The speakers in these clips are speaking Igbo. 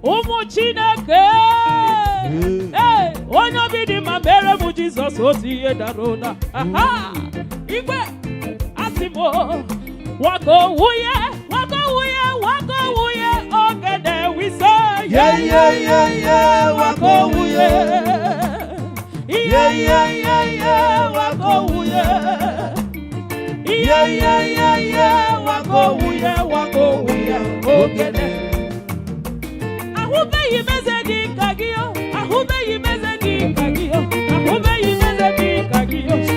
Umu Chineke. Hey, onye bidi ma mere mu Jesus otiye darona. Aha. Igwe asimo. Wako wuye. Ogede we say. Yeah. Wako wuye. Yeah. Wako wuye. Yeah. Wako wuye. Ogede. Ahube yimezegi kagio.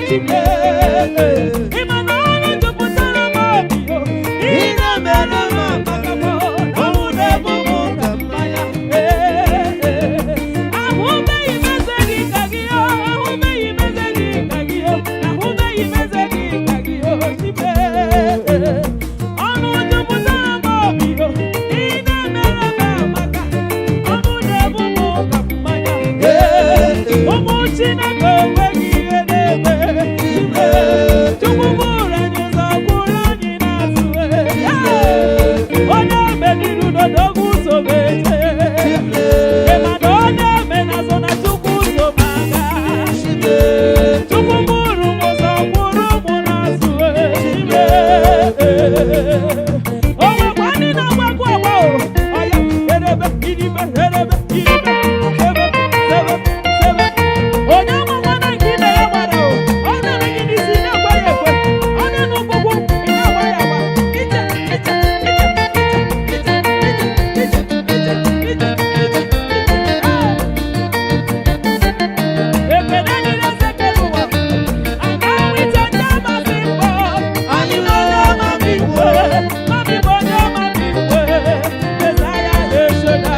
Chile. Imanana tuputana mabio. Ina mena mapakamo. Namune mumu kamaya. Ahube yimezegi kagio. Chile. Anu tuputana mabio. Ina mena mapaka. Namune mumu kamaya. Umu Chineke wegi edebe. Tumubura nyuzakura nyinazue. Ona meniru dodogu sobete. Emadone menazona chukuzo maga. Tumuburu mozakuru munazue. Owa kwani na wakwa wao. Aya edebe idibe. Onyama wana ngine ya mara o. Ona mengine sina kwa yewe. Ona nububu ina waya wa. Ita. Epenani na sekeluwa. Angawi tanda mabimbo. Anilona mabimbo. Mabimbo na mabimbo. Mezaya yeshona.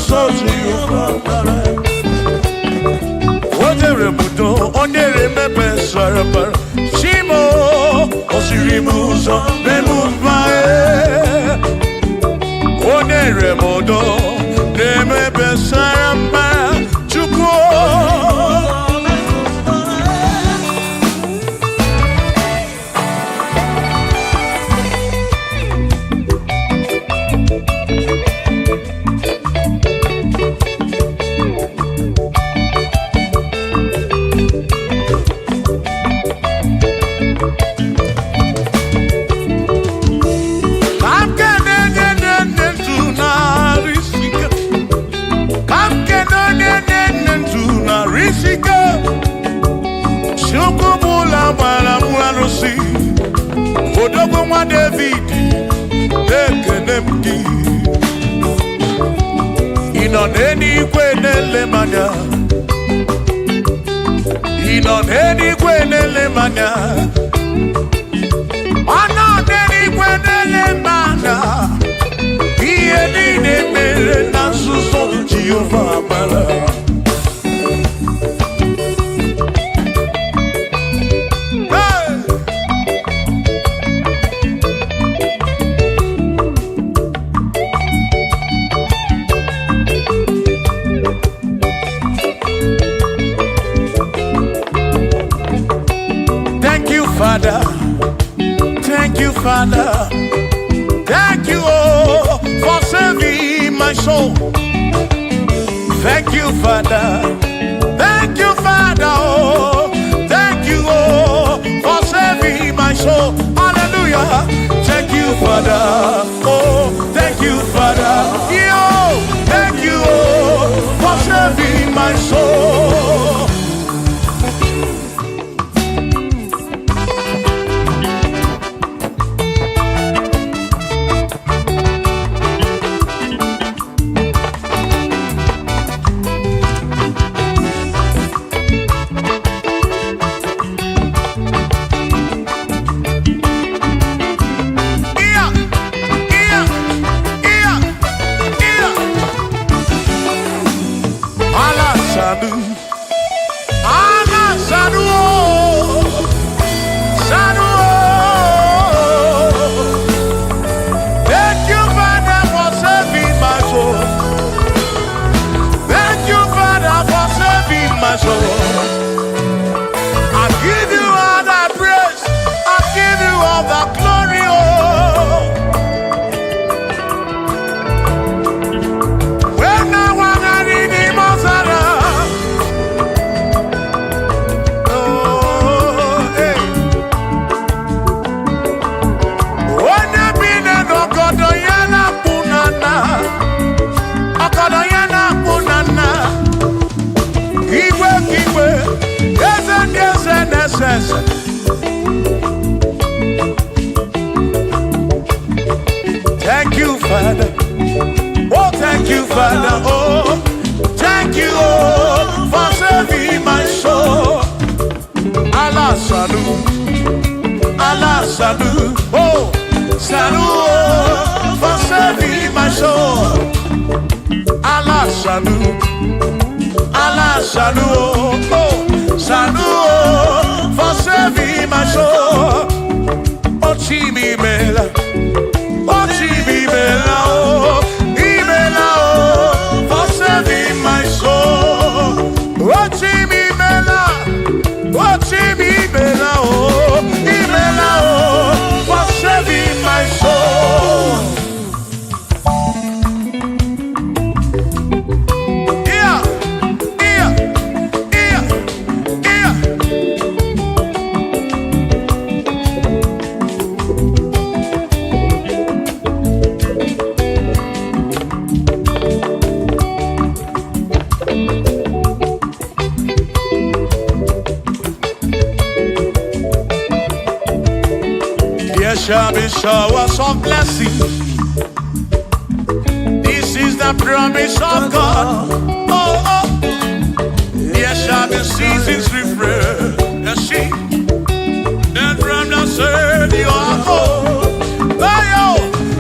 so Jehovah. Odere mudo, odere mepe sarapar. Shimo, osirimuzo, memuvae. Odere mudo, mepe sarapar. Chuko. Odogwa David, Ekenemdi. Inoneni kwenele manya. Inoneni kwenele manya. Anoneni kwenele manya. Iye ni mere na suso Jehovah mala. Father, thank you, Father, thank you, oh, for saving my soul. Thank you, Father, oh, thank you, oh, for saving my soul. Hallelujah. Thank you, Father, oh, thank you, Father, yo, thank you, oh, for saving my soul. Thank you, Father. Oh, thank you, Father. Oh, thank you, oh, for saving my soul. Allah salut, Allah salut. Oh, salut, oh, for saving my soul. Allah salut, Allah salut. Oh, salut, oh, for saving my soul. Oh, Chimi Mela. Oh, Chibibela, oh, Ibela, oh, for saving my soul. Oh, Chibibela, oh, Ibela, oh, for saving my soul. Yeah, yeah, yeah, yeah. There shall be showers of blessing. This is the promise of God. Oh, oh. There shall be seasons refreshed. The sheep that from the earth you are home.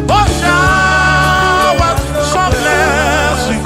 Oh, showers of blessing.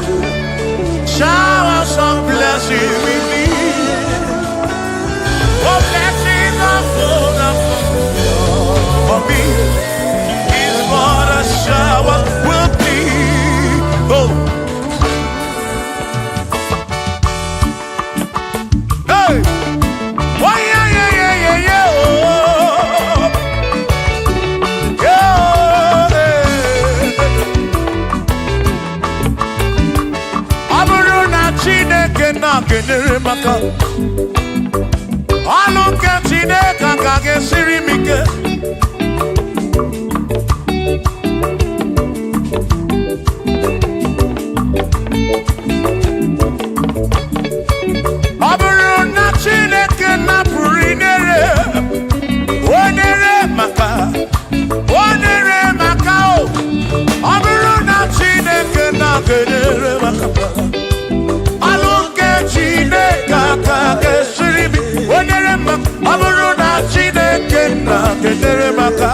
kedere maka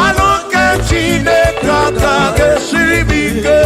ọnụ nke Chineke aka ga-esiri m ike.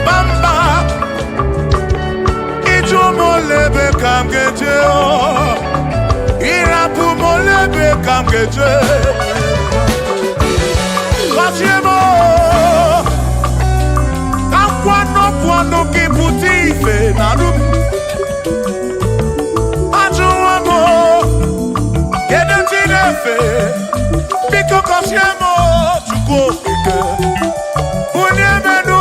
bamba Ijo molebe kamgeje Irapu molebe kamgeje Kasiemo Kamkwano kiputi ife narum Ajuwamo Yedejinefe Biko kasiemo Chuko ike Uniemenu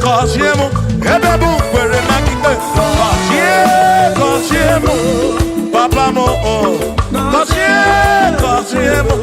Kasiemo Ebebu kwere makite Kasiemo Papa mo Kasiemo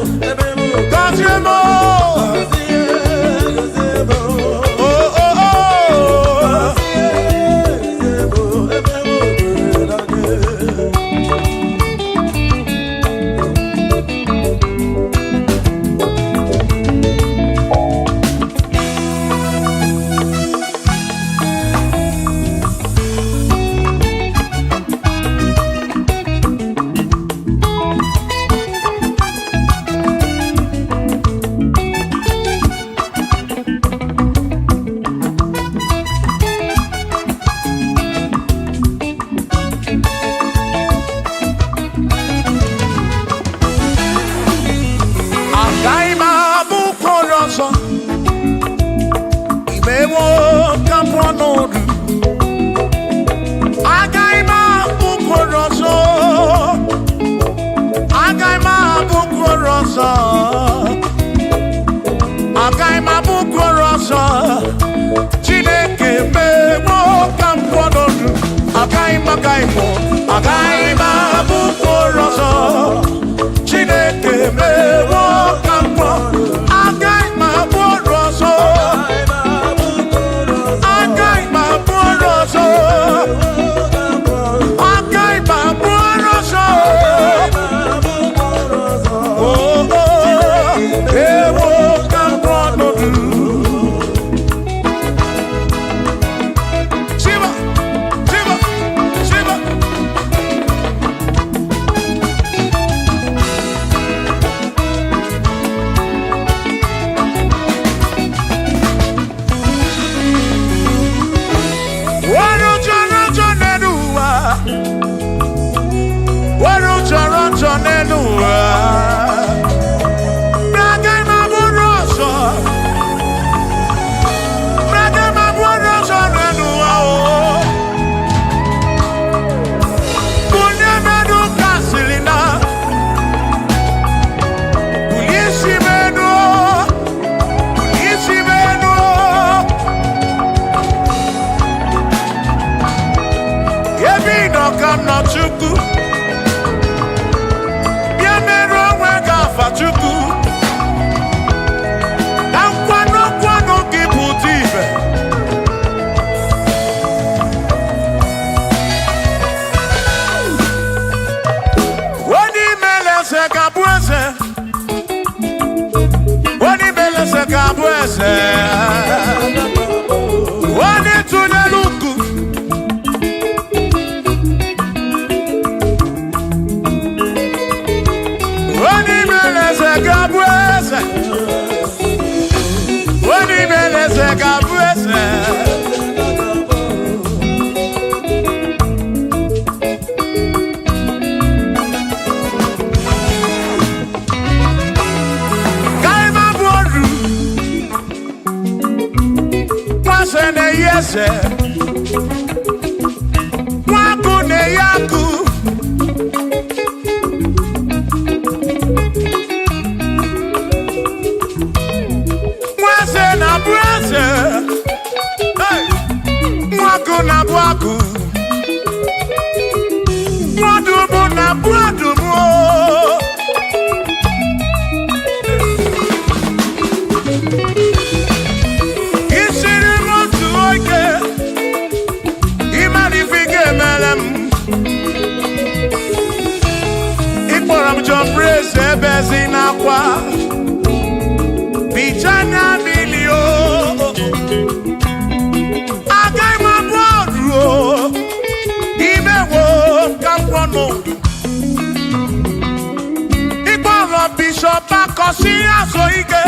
Bishop Akosi Asoike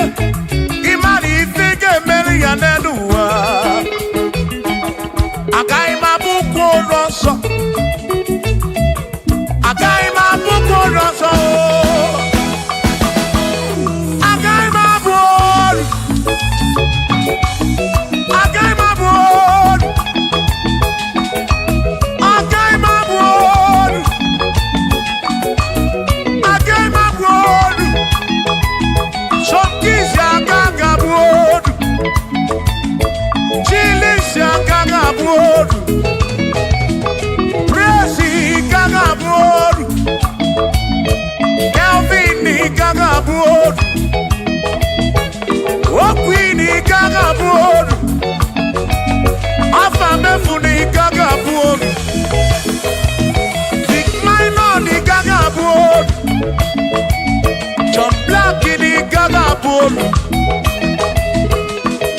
ya n'elu ụwa agaghị m abụkwa onye ọzọ agaghị m abụkwa onye ọzọ agaghị m abụ olu agaghị m abụ olu agaghị m abụ olu agaghị m abụ olu Sọkisi agaghị abụ olu Chilisi agaghị abụ olu Presi agaghị abụ olu Kelvin agaghị abụ olu Okwin agaghị abụ olu Afamefuna agaghị abụ olu Big Minor agaghị abụ olu John Black agaghị abụ olu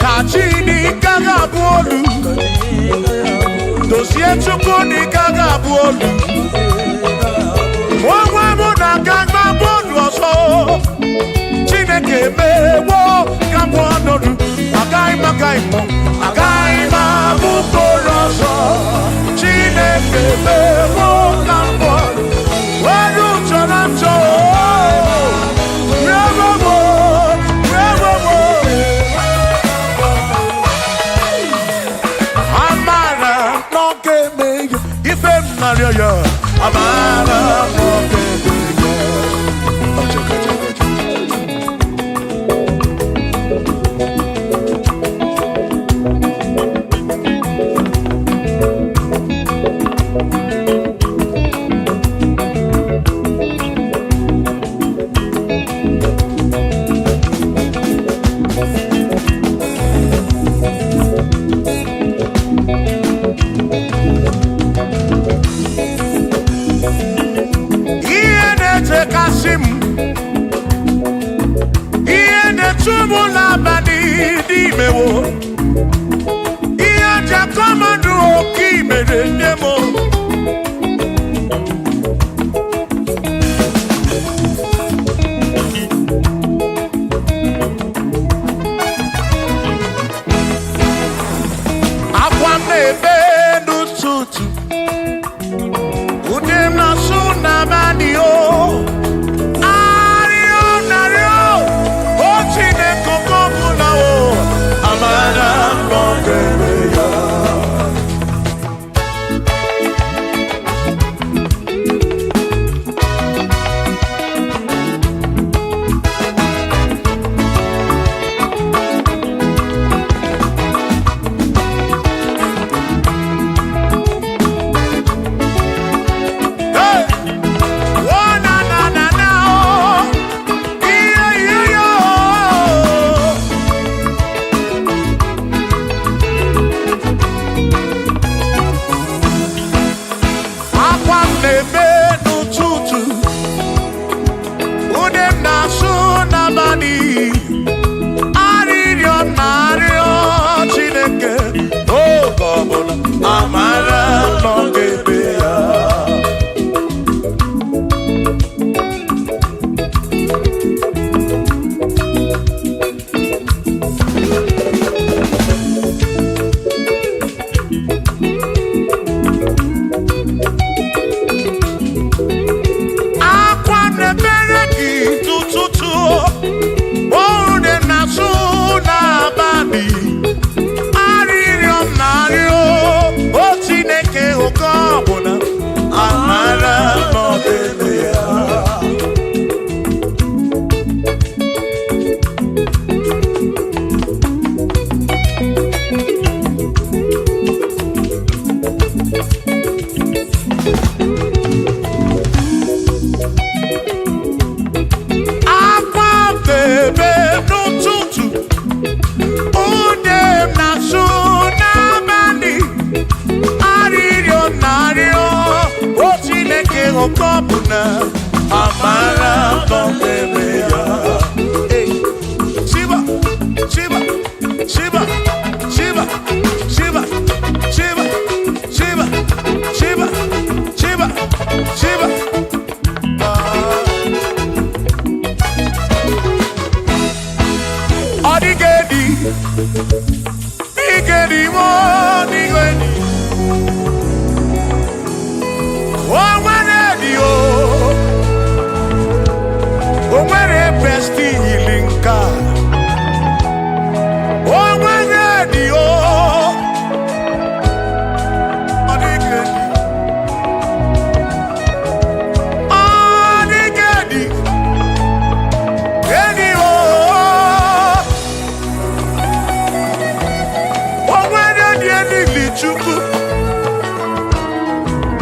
Kachini agaghị abụ olu Dozie Chukwu agaghị abụ olu onwe m na-agaghị abụ olu ọzọ Chineke emewo ka m ọnọdụ agaghị m abụ olu ọzọ Chineke emewo ka m ọnọdụ onye chọrọ njọ Maria, Amara, Amara, Shiva, Shiva, Shiva, Shiva, Shiva, Shiva, Shiva, Shiva, Shiva, Shiva. Odigedi.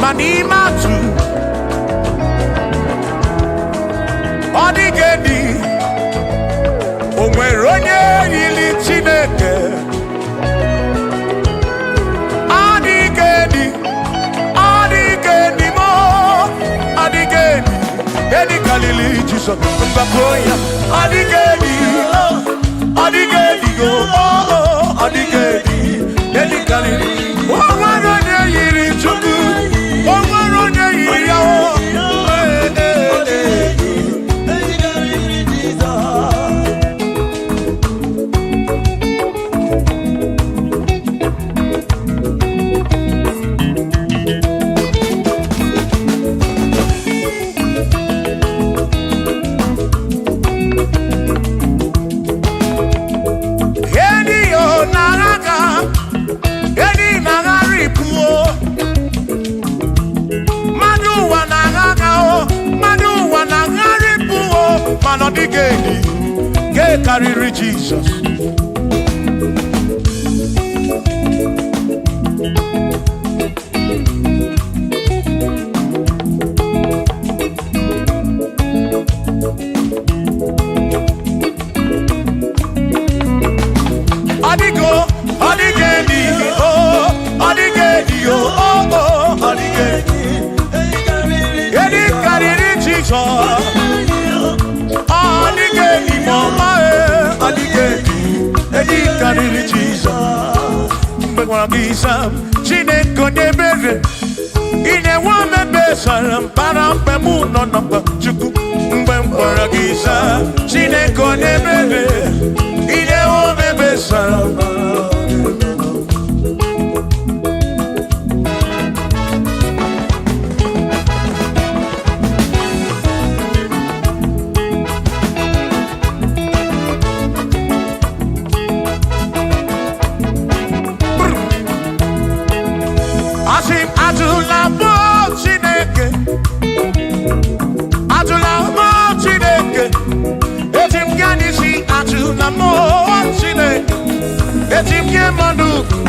manimatu odigedi onwere onye yili Chineke odigedi mo odigedi edi kalili Jesus mbakoya odigedi go odigedi edi kalili onwere onye yiri Chukwu onwere onye yiri ya Odigedi ke karịrị Jesus odigedi edi karịrị Jesus Chineke onye mere ị na-enwe omebesara mpara mpe mụ nọ n'ọkpa Chukwu mgbe m gwara gị saa Chineke onye mere ị na-enwe omebesara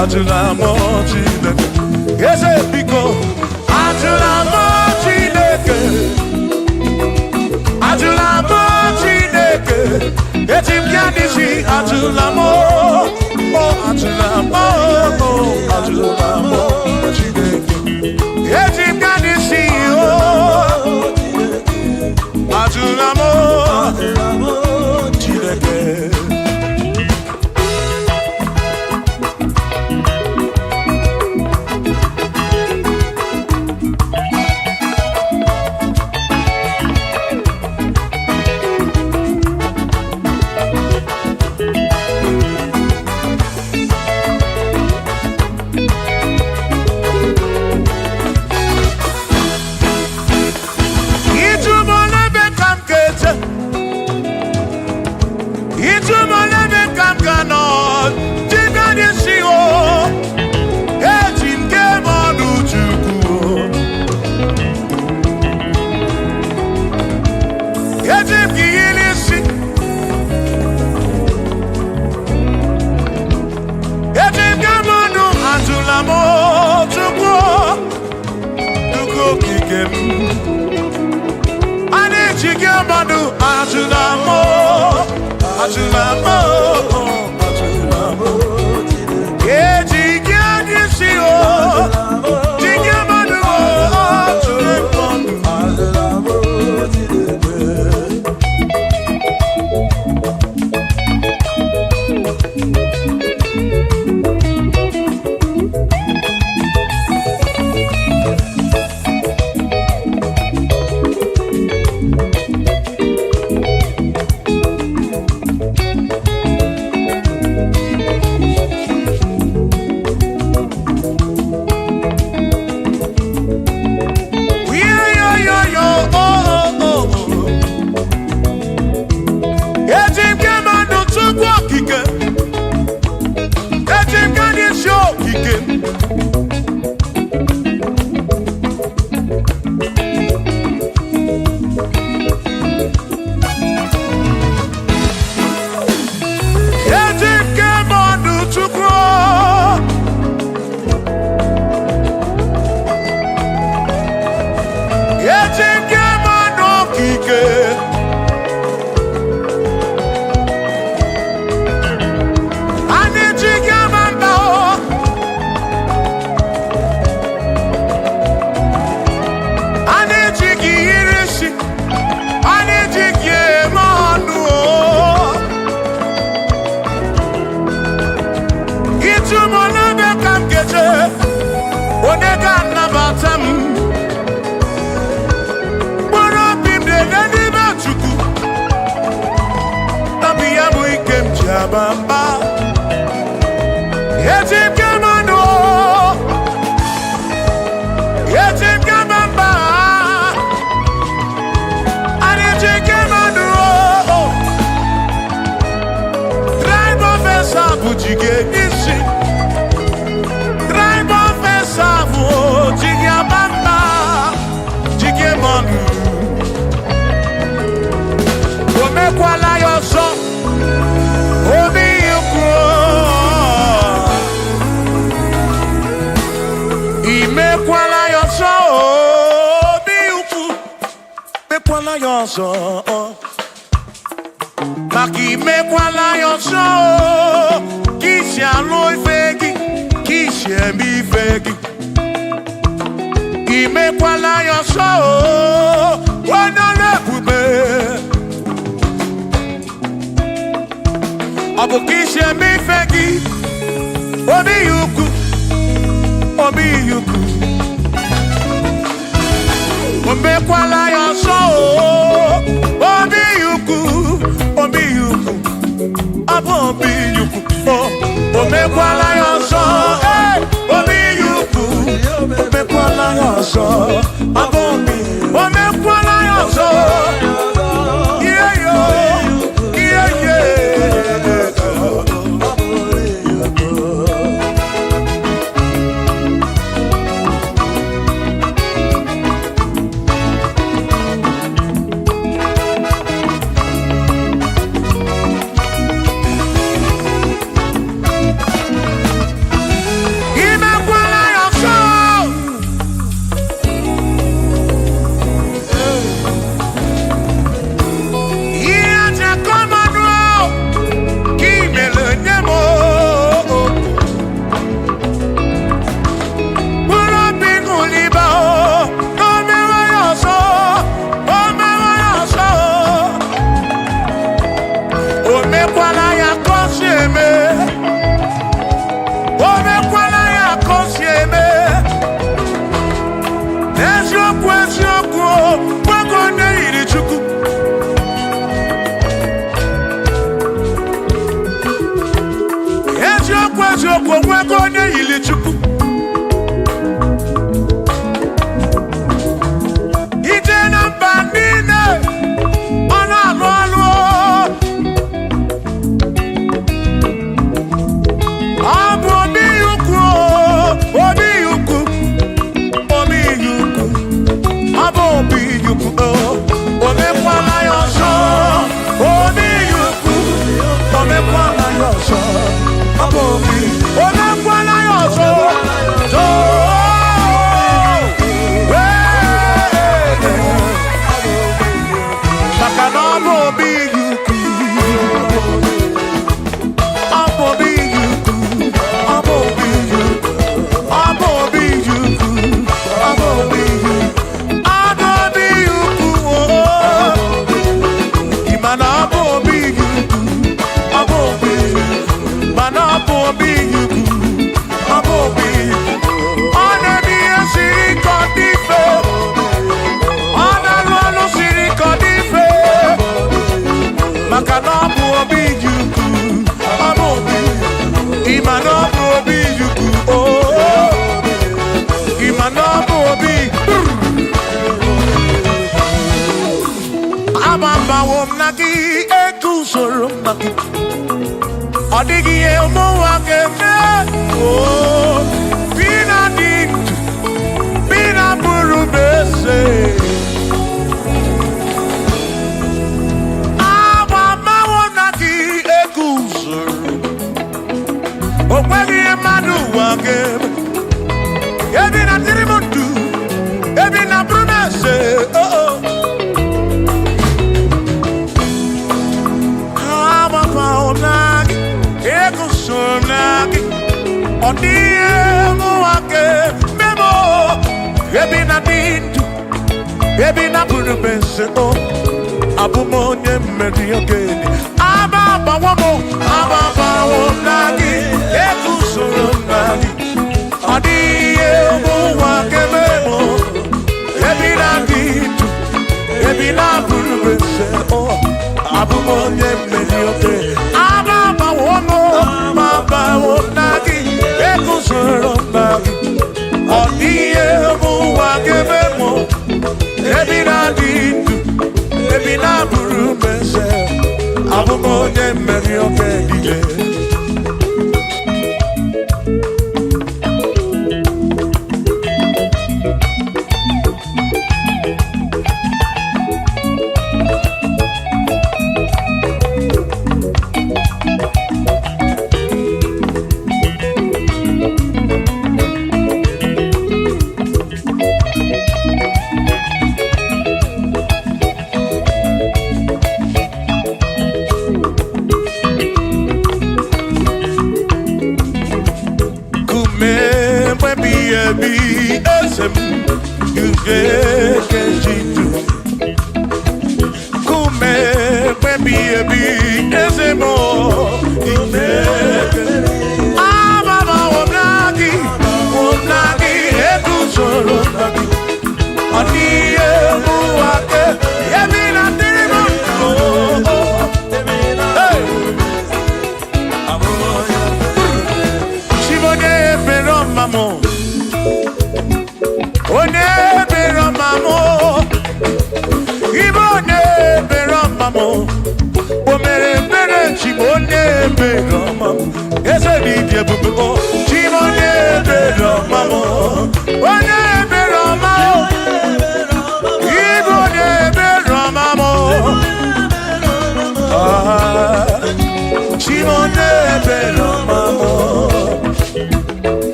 Ajula mo Chineke eze biko ajula mo Chineke etim yanisi ajula mo Chineke etim yanisi ajula mo Chineke bamba. Yetim kamano. Yetim kamamba. Yetim kamano. Tribe of Esabu jige nisi. Tribe of Esabu jige bamba. Jige manu. Omekwala yoso. Obi yuko. Imekwala yoso. Obi yuko. Mekwala yoso. Maki mekwala yoso. Kishi aloi fegi. Kishi emi fegi. Imekwala yoso. Wana lebube. Abukishe mi fegi. Obi yuku. Obi yuku. Omekwala yoso. Obi yuku. Obi yuku. Abo obi yuku. Omekwala yoso. Obi yuku. Omekwala yoso. Abo obi. Omekwala yoso. Yeah, yo. Yeah, yeah. Baby, na puru bense o abu monye meri ogeni aba bawamo aba bawo nagi ekusoro nagi adiye muwa kememo baby na ditu baby na puru bense o abu monye meri ogeni aba bawo Mama,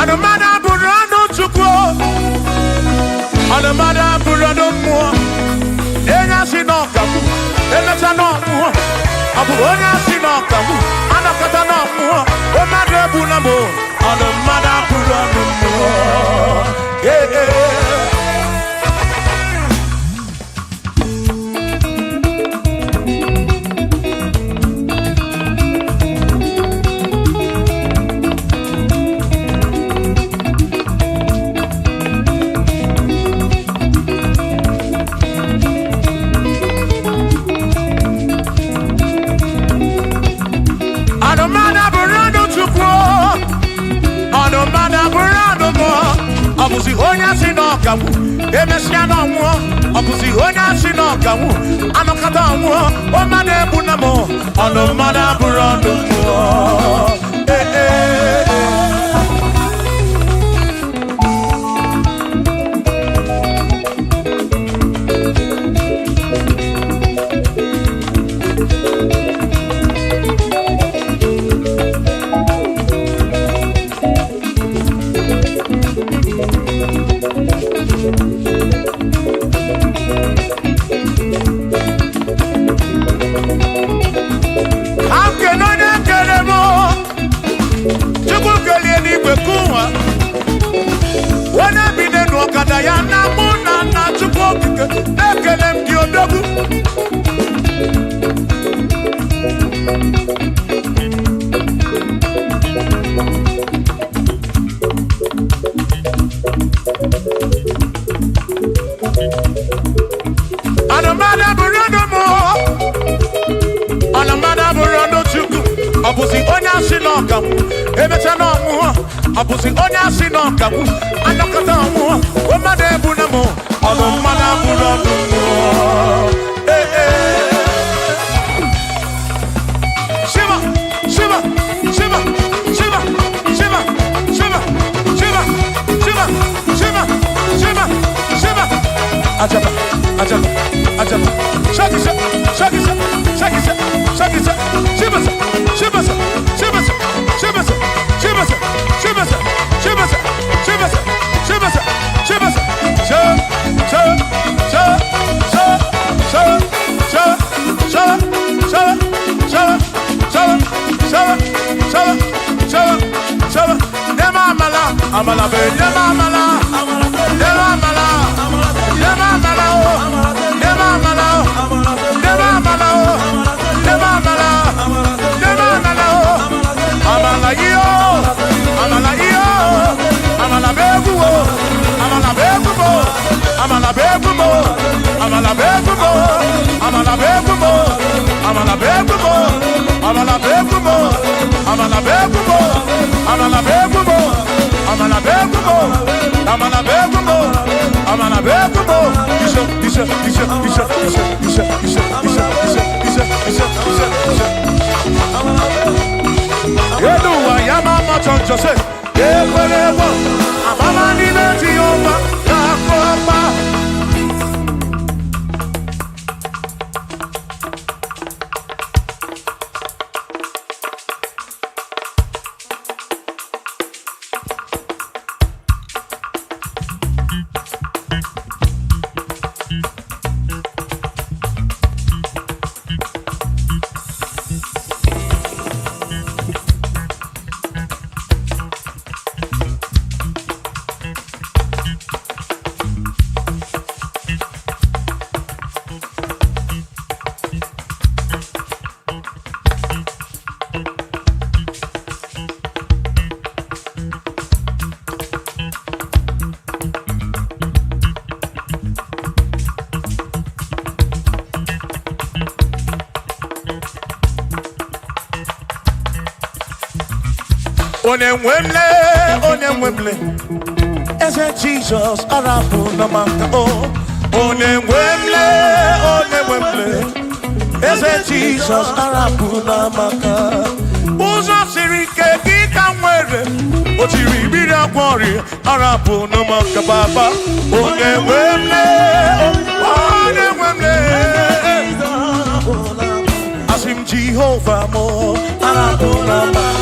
Anamada burano chukwo. Anamada burano mo. Enya sinokamu. Enya no mo. Abu onya sinokamu. Anakata no mo. Omade bunamo. Anamada burano mo. Yeah, yeah. Abusi honya sinokamu, emesiano mo. Abusi honya sinokamu, anokata mo. Omade bunamo, anomada burando mo. Eh eh. Abusi onya sinokamu, emechano mu. Abusi onya sinokamu, anokata mu. Omade bunamo, anomada burano mu. Eh eh. Shiva, Shiva, Shiva, Shiva, Shiva, Shiva, Shiva, Shiva, Shiva, Shiva, Shiva. Ajaba, ajaba, ajaba. Shakisa, shakisa, shakisa, shakisa. Shiva, Shiva, Shiva, Shiva, Shiva, Shiva, Shiva, Shiva, Shiva, Shiva, Amala be, amala, amala, Onemwemle, ese Jesus arabu namaka oh. Onemwemle, ese Jesus arabu namaka. Uzo sirike kika mwere, otiri bira kwori arabu namaka baba. Onemwemle, asim Jehovah mo arabu namaka.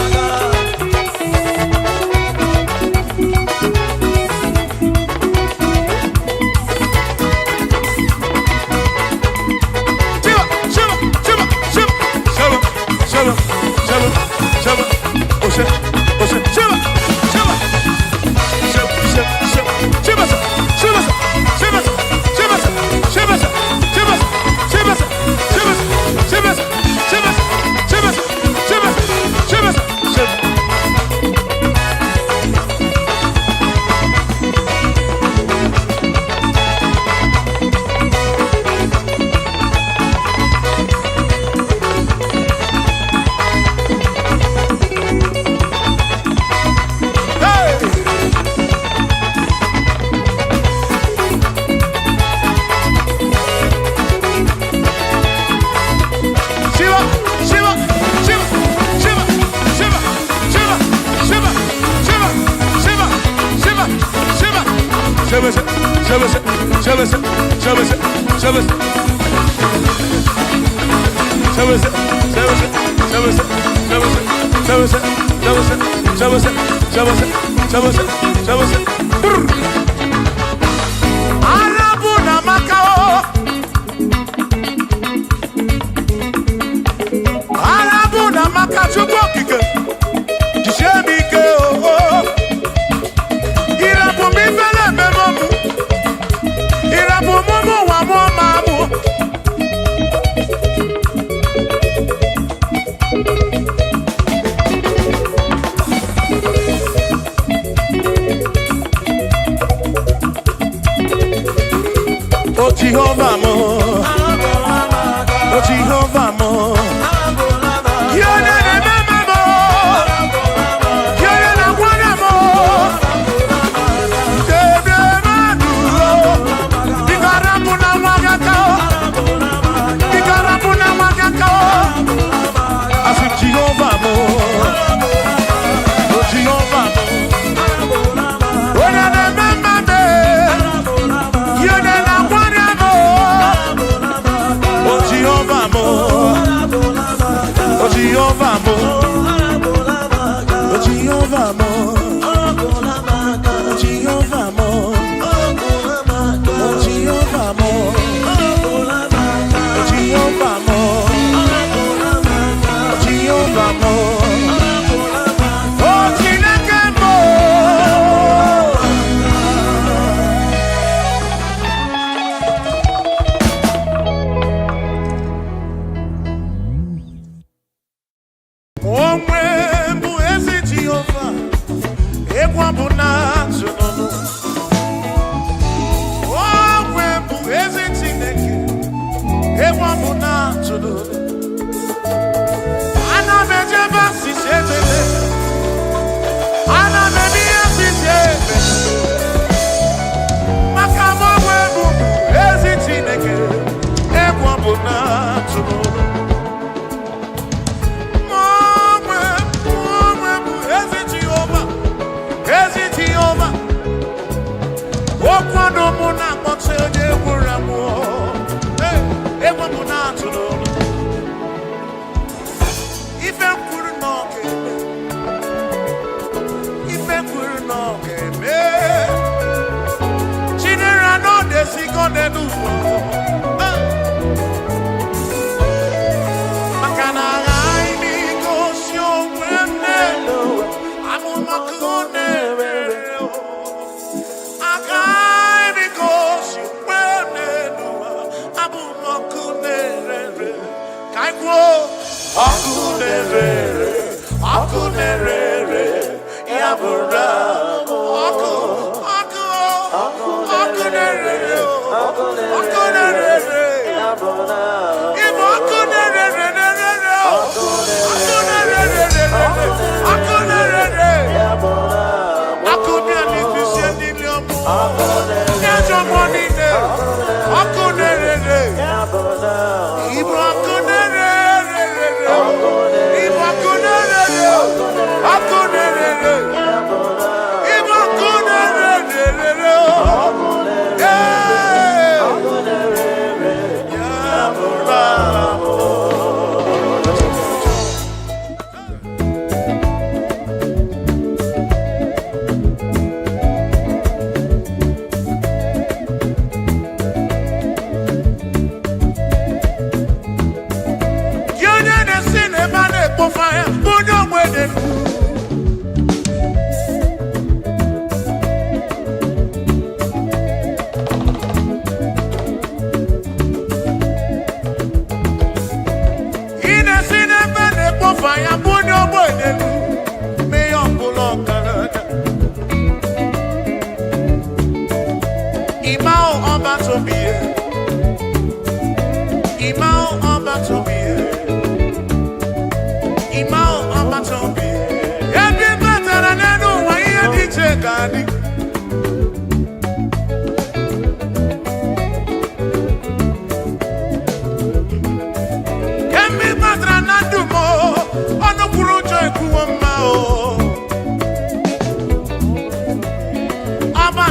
Jehovah mo, oh Jehovah mo, you're the remember mo, you're the one mo, Jehovah mo, oh Jehovah mo, when I remember me, you're the one mo, oh Jehovah mo, oh Jehovah mo, oh Jehovah mo, oh Jehovah mo, oh Jehovah mo, oh Jehovah mo.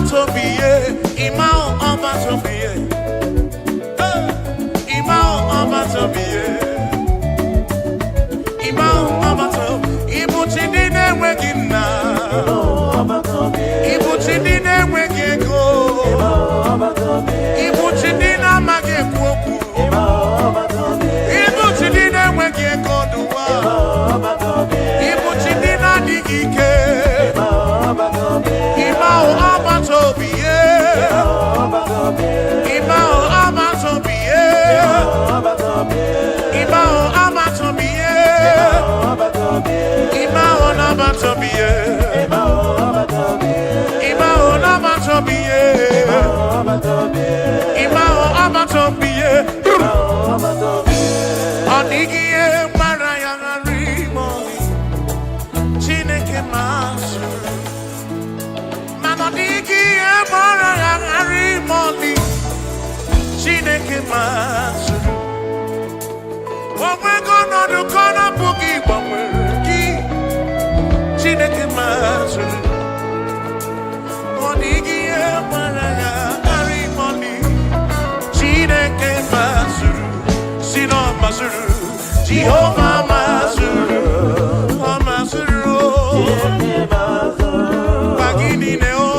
Obatobie, Imao Obatobie, Imao Obatobie, Imao Obatobie, Ibuchidine Wegina, Ibuchidine Wegego, Ibuchidina Magekwoku, Ibuchidine Wegego Dua, Ibuchidina Digike. Imao Obatobie, Imao Obatobie, Imao Obatobie, Imao Obatobie, Imao Obatobie, Imao Obatobie, Onigie Marayangari, Chineke Masu. Manodiki ebora yangari moli Chineke masuru Wamwe kono du kono bugi wamwe ki Chineke masuru Manodiki ebora yangari moli Chineke masuru Sino masuru Jehovah masuru Masuru Chineke masuru Bagini neo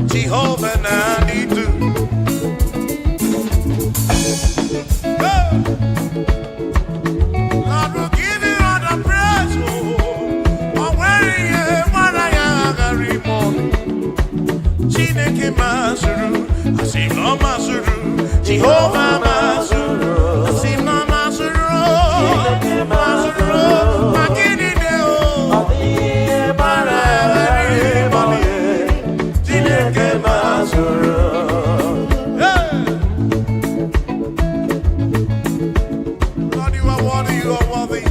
Jehovah Nadidu. Lord will give you all the praise. Oh, where you Chineke Masuru, I see no Masuru, Jehovah Masuru, I see no Masuru, Masuru, Makini Deo, Chineke Masuru. Lord, you are worthy, you are worthy.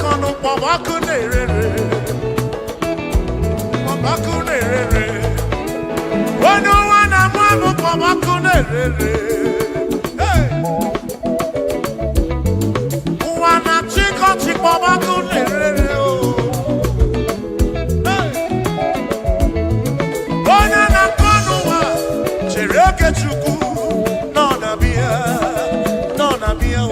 kono pobakunere. Pobakunere. Ono wana mwamu pobakunere. Hey. Wana chiko pobakunere. Hey. Ona na kono wa chereke chuku. No na bia o.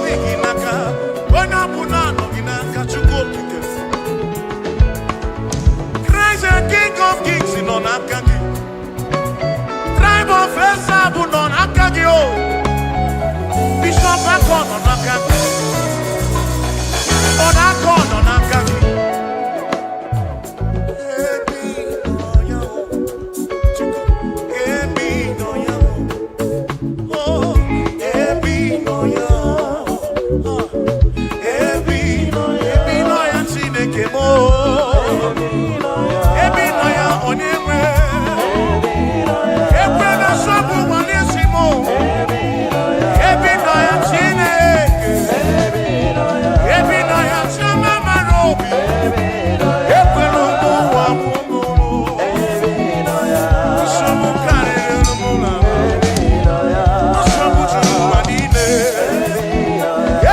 dị gị n'aka, onye ọbụla nọ gị n'aka, Chukwu okike. Christ the King of Kings nọ n'aka gị. Tribe of Esau nọ n'aka gị o. Bishop Akọ nọ n'aka gị. Ọdakọ nọ n'aka gị. Ebi nọ ya o. Chukwu, ebi nọ ya o. Oh, ebi nọ ya o. Ebi nọ ya Chineke m o. Ebi nọ ya onye nwe. Ekwe na nsogbu nwale isi m o. Ebi nọ ya Chineke. Ebi nọ ya Chioma mara obi. Ekwe na ụmụ ụwa mụmụrụ. Nsogbu karịrị ụmụla. Nsogbu juru ụwa niile.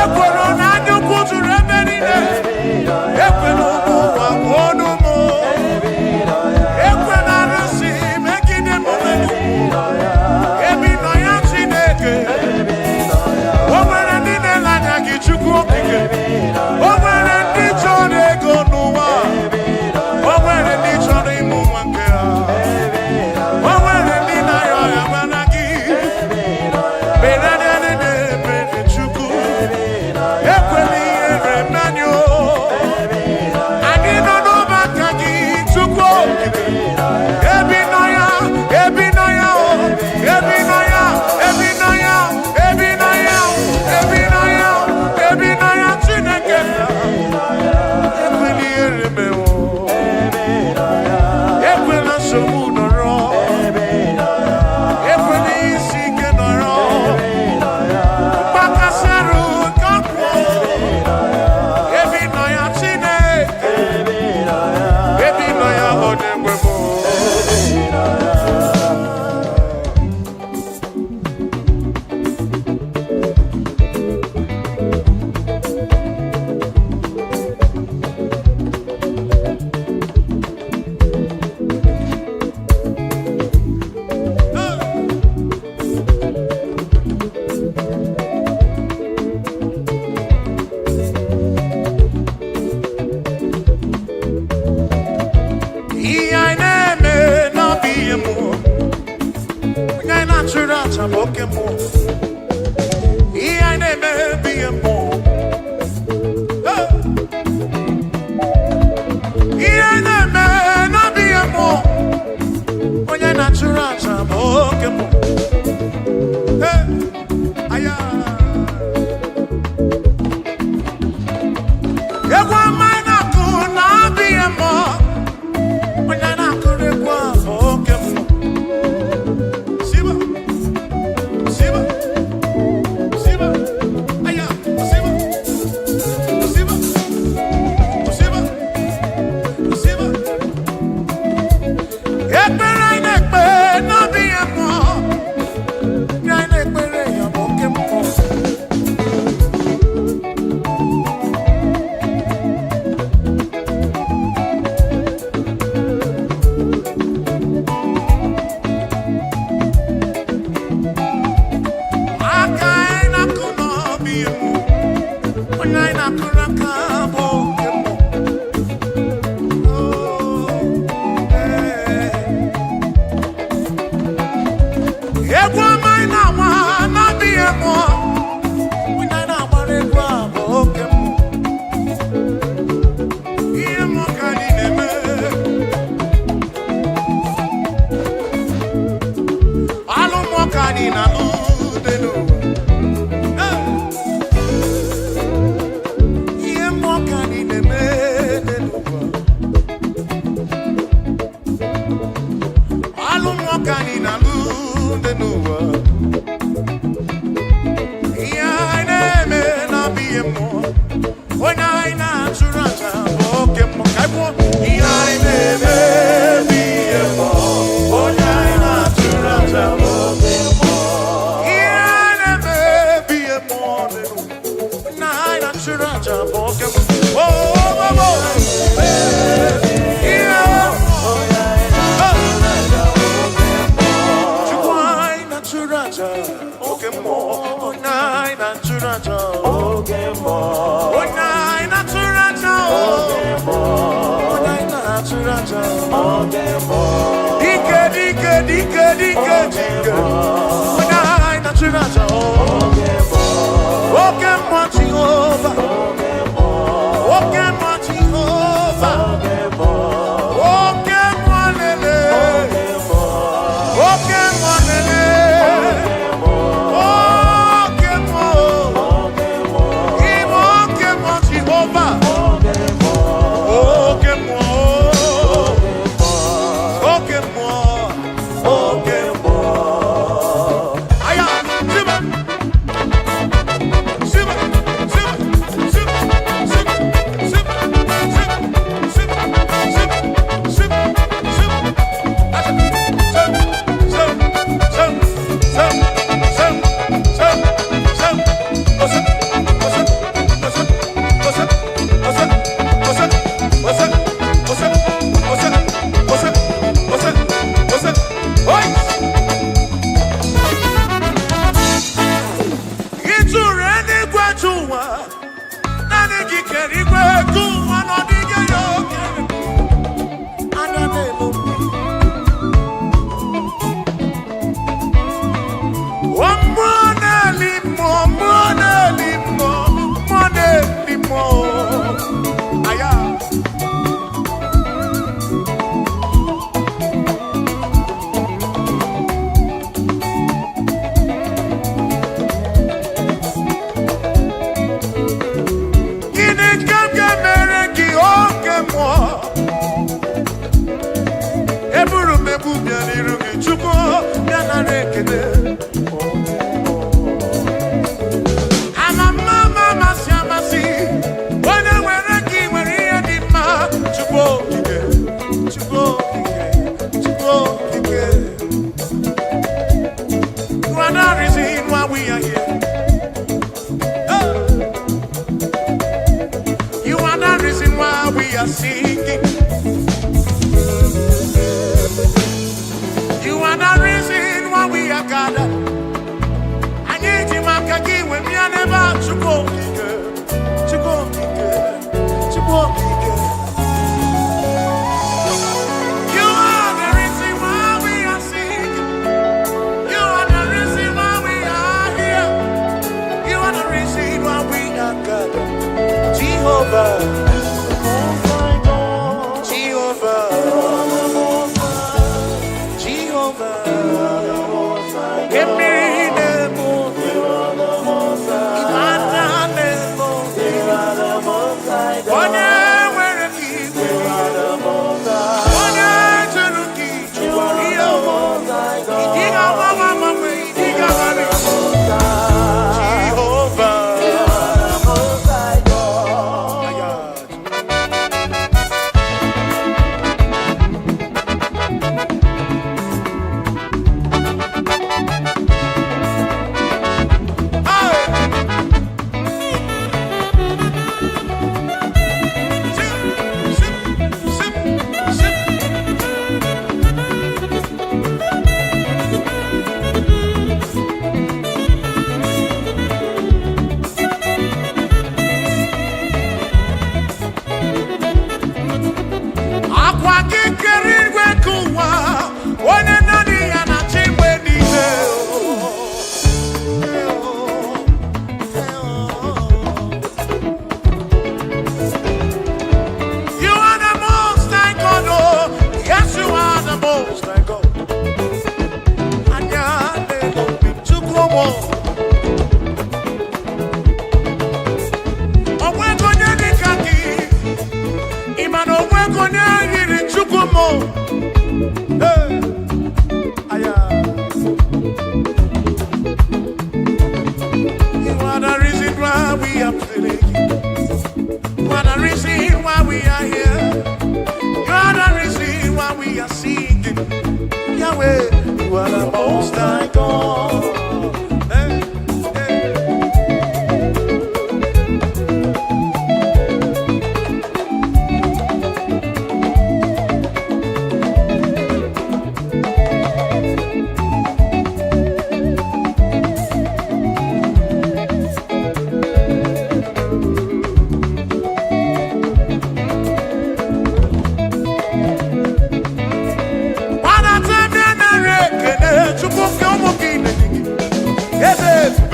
Ekwe na anya ukwu juru ebe niile. Ekwe na ụmụ ụwa bụ ọnụ mụ. Ekwe na arụsị megide m onwe m. Ebi nọ ya Chineke. O nwere ndị na-ele anya gị Chukwu okike. O nwere ndị chọrọ ego n'ụwa. O nwere ndị chọrọ ịmụ nwa nke ha. O nwere ndị na-arịọ ọrịa mana gị. Mere mere Chukwu. Ekwela ihere mmanụ o. Anyị nọ n'ụbaka gị Chukwu okike. Ebi nọ ya, ebi nọ ya o. Ebi nọ ya, ebi nọ ya, ebi nọ ya, ebi nọ ya, ebi nọ ya Chineke. Ekwela ihere mee o. Ekwela nsogbu nọrọ. Ekwela isi ike nọrọ. Mgbakasị arụ nke ọkwụ. Ebi nọ ya Chineke. Ebi nọ ya onye nwe m. Ihe anyị na-eme n'ọbụ ihe mmụọ. Onye anyị na-achụrụ aja bụ oke mmụọ. Ihe anyị na-eme bụ ihe mmụọ. Ihe anyị na-eme n'ọbụ ihe mmụọ. Onye anyị na-achụrụ aja bụ oke mmụọ. Aya. Egwu ọma anyị na-akụ n'ọbụ ihe mmụọ. Onye na-akụrụ egwu ahụ oke mmụọ. Siba, siba.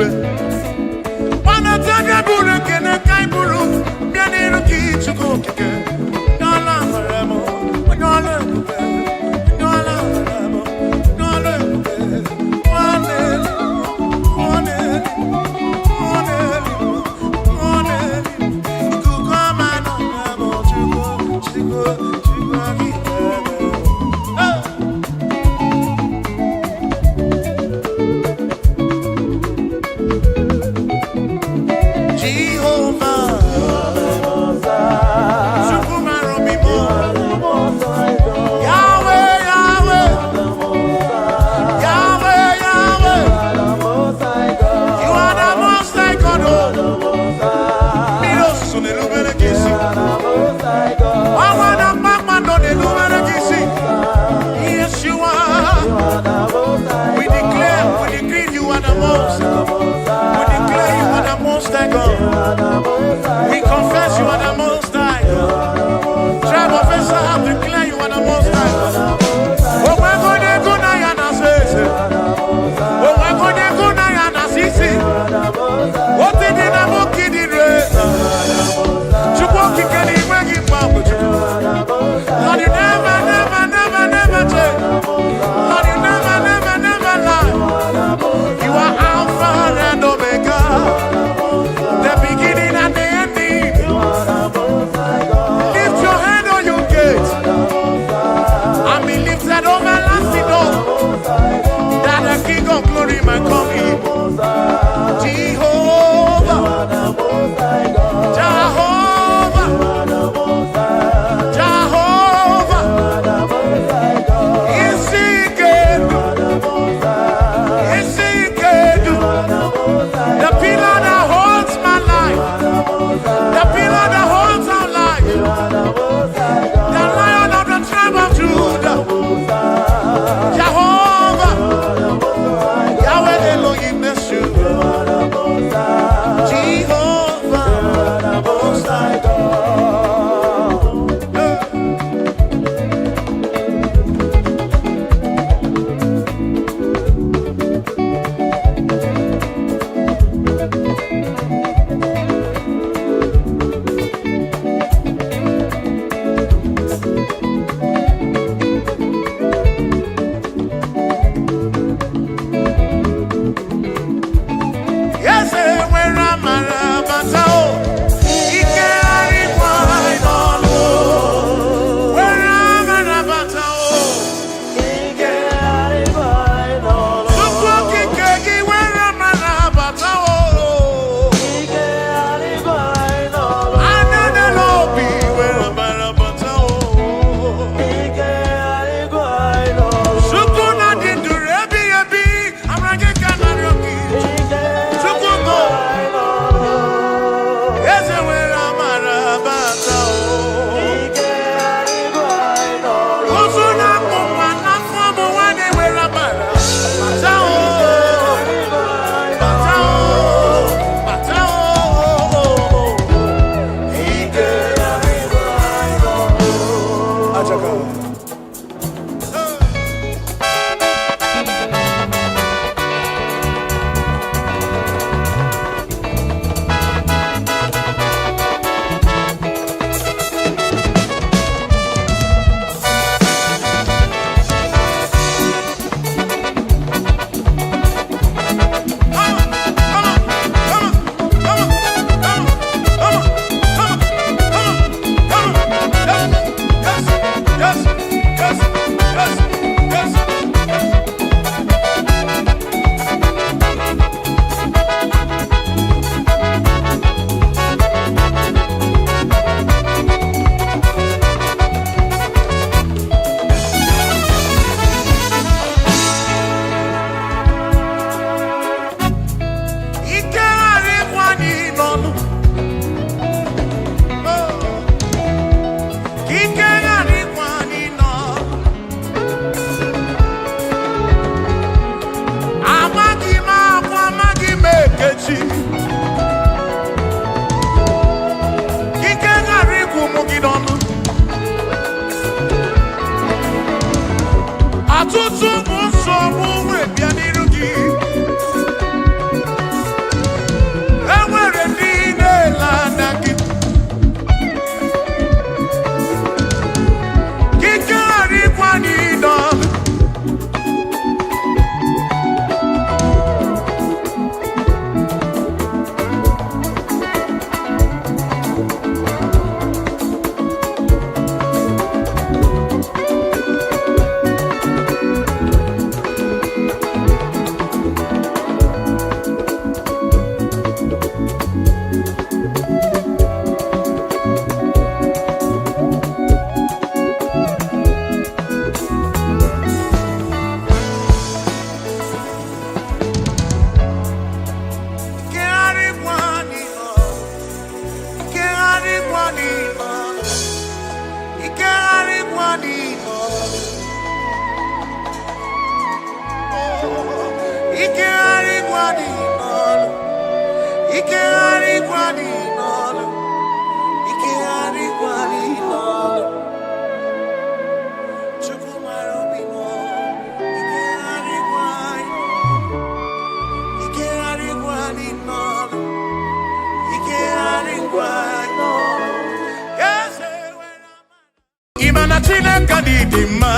ebube. Wana tanya buru kene kai buru. Miani ruki chuko kike. Nyala maremo. Nyala ebube. Nyala maremo. Nyala ebube. Wane. Wane. Wane. Wane. Ikukama no maremo. Chuko. Chuko. Chuko kike. We confess you are the most high God. Tribe of Israel, declare you are the most high God. Oh, we're going to go now and assess it. Oh, we're going to go now and assess it. What did you know? Kid in red. Chukwaki can you bring it back with you? Lord, you never, never, never, never change. Lord, you never, never, never lie. You are Alpha and Omega. The beginning and the ending. Lift your head on your gate and be lifted over lasting door, that the King of glory might come in. Jehovah, Jehovah, Jehovah, is he good? Is he good? The pillar that holds my life, the pillar that holds our life, the Lion of the tribe of Judah, Jehovah, Yahweh Elohim Yeshua, Jehovah, Most High God. Yes, when I'm ike harịkwa n'ọnụ, ike harịkwa n'ọnụ. Chukwu mara obi m, ike harịkwa n'ọnụ, ike harịkwa n'ọnụ, ike harịkwa n'ọnụ. Imana Chineke dị mma,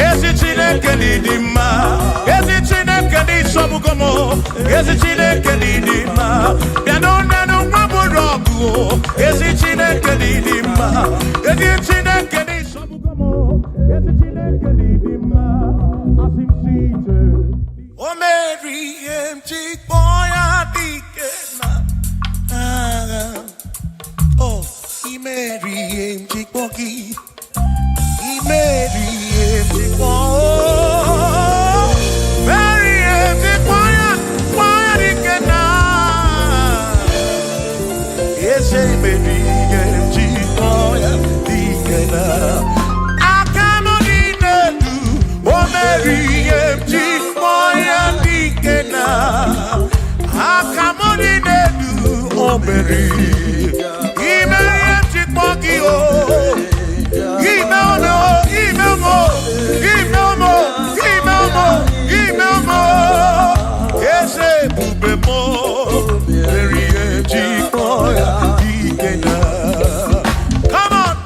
ezi Chineke dị mma, ezi Chineke dị sobugomo, ezi Chineke dị mma. Bịanụ nenu nwa bụrụ ọgụ, ezi Chineke dị mma, ezi Chineke dị sobugomo, ezi Chineke dị mma. Asị m si ije, o meri ihe m ji kpọọ ya dike na agha. Oh, imeri ihe m ji kpọọ gị. Mary, Mary, quiet, again. Yes, Mary, quiet, again. I cannot eat it. Oh, Mary, quiet, again. I cannot eat it. Oh, Mary, come on.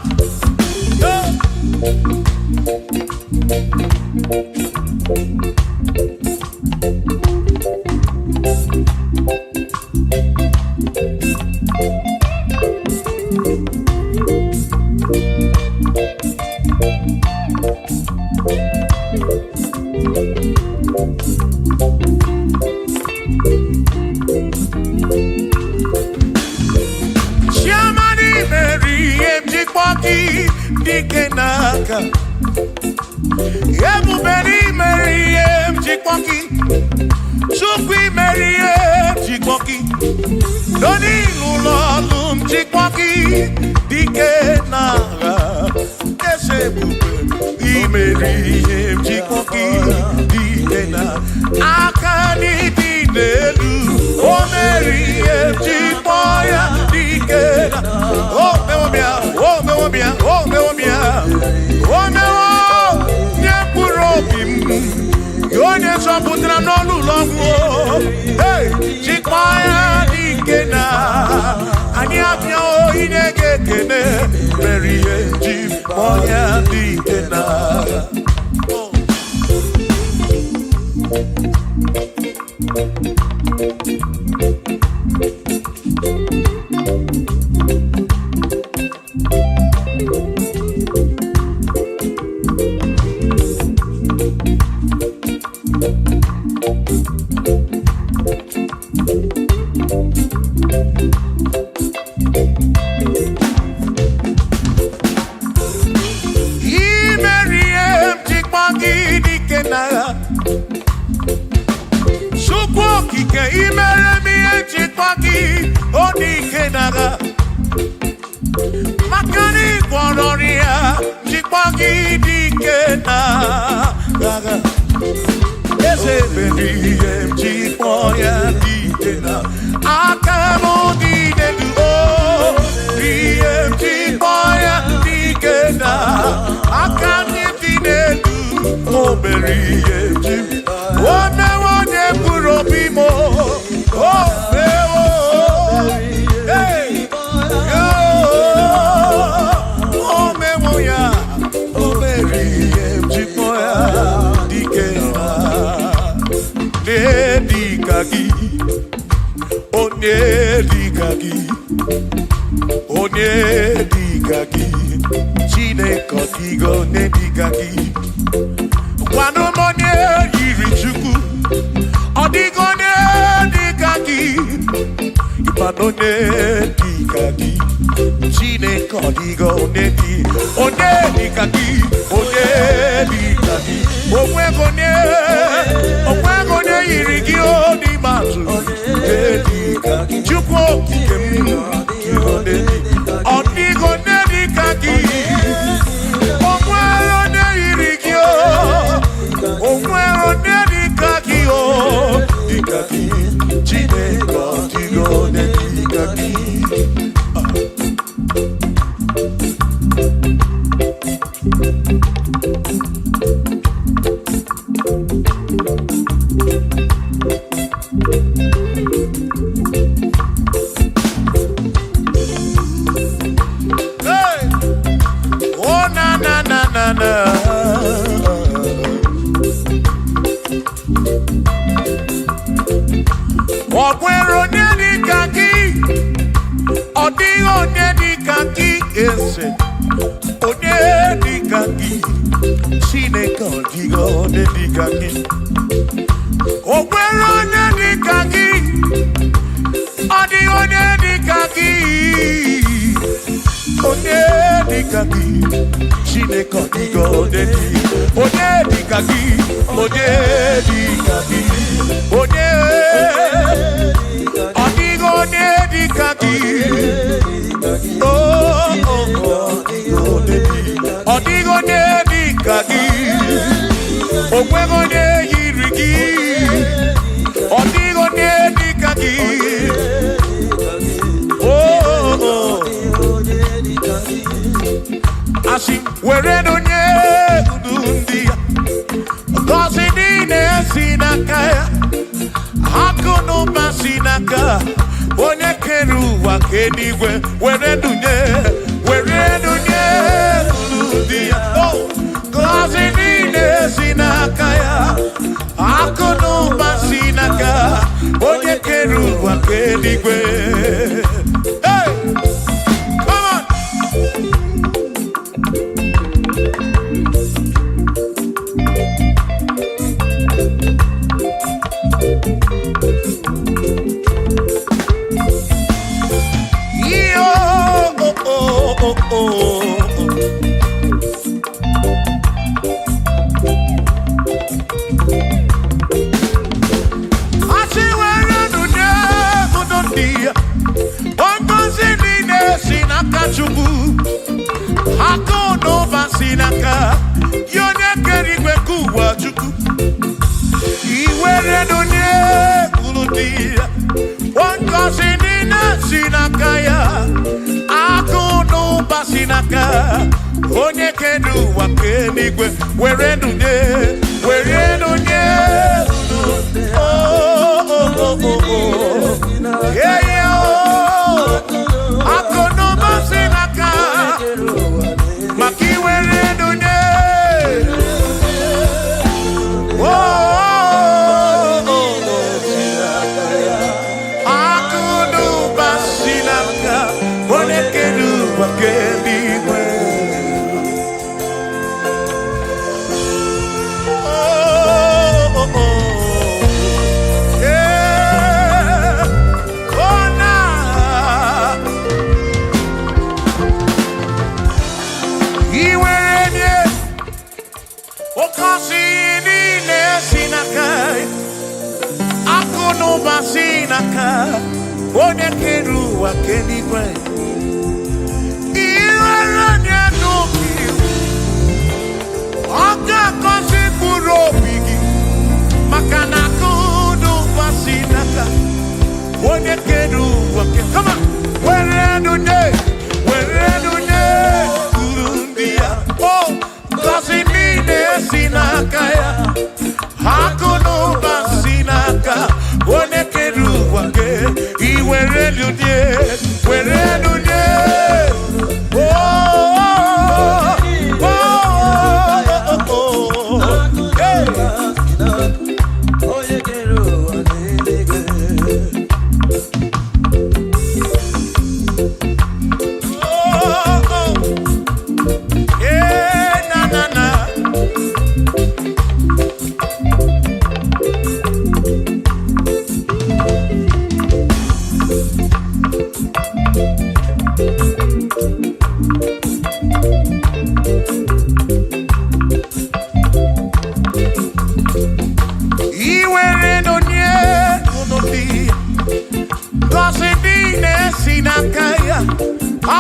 Dike n'aka ebubere imeri ihe m jikpọ gị Chukwu imeri ihe m jikpọ gị n'onye ụlọ ọlụ m jikpọ gị dike n'agha eze ebube imeri ihe m jikpọ gị dike n'aka n'ịdị n'elu o meri ihe m jikpọ ya dike o mewobịa nye mkpụrụ obi m onye zọpụtara n'ọnụ ụlọ ọgwụ jikpọ ya dike na anyị abịa inye gị ekene mere ihe jikpọ ya dike na Chukwu okike imere m ihe njikwa gị ọ dị ike n'agha maka na ịgwọrọ ya njikwa gị dị ike n'agha eze mere ihe njikwa ya dị ike n'aka m dị n'elu ihe njikwa ya dị ike n'aka m dị n'elu o mere ihe njikwa o mewo onye mkpụrụ obi m o mewo o mewo ya o mere ihe njikwa ya dike na dịka gị onye dịka gị onye dịka gị Chineke ọdịgo onye dịka gị gwanụ m onye yiri Chukwu ọdịgo onye dịka gị ịmanụ onye dịka gị Chineke ọdịgo onye dịka gị onye dịka gị onwego onye yiri gị n'ime atụ dịka gị Chukwu okike m ọdịgo onye dịka gị onwere onye yiri gị onwere onye dịka gị dịka gị Chineke ọdịgo onye na. Ọ̀pẹ̀rẹ̀ onye dịka gị, ọ dịghị onye dịka gị eze, onye dịka gị, Chineke ọ dịghị onye dịka gị. Ọ̀pẹ̀rẹ̀ onye dịka gị, ọ dịghị onye dịka gị, onye dịka gị, Chineke ọ dịghị onye dịka gị, onye dịka gị, onye ọ dịghị onye dịka gị, ọ dịghị onye dịka gị, o nweghị onye yiri gị, ọ dịghị onye dịka gị, asị were onye ndu ndị ya, ngọzi niile si n'aka ya, akụ na ụba si n'aka onye kere ụwa ka eluigwe, were ndunye ndị ya, ngọzi niile si n'aka ya, akụ na ụba si n'aka onye kere ụwa ka eluigwe. Hey! Come on! Chukwu akụ n'ụba si n'aka ya, onye kere igwe ka ụwa Chukwu, iwere n'onye kwuru dị ya, ngọzi niile si n'aka ya, akụ n'ụba si n'aka onye kere ụwa ka eluigwe, were n'onye akụ n'ụba si n'aka maka iwere n'onye akụ n'ụba si n'aka onye kere ụwa ka eluigwe. Onye kere ụwa ka eluigwe, iwere onye n'obi, ọ ga-agọzi mkpụrụ obi gị, maka na akụ n'ụba si n'aka onye kere ụwa ka, come on, were n'onye kwuru ndị ya, ngọzi niile si n'aka ya, akụ n'ụba si n'aka onye kere ụwa ka iwere n'onye, were n'onye,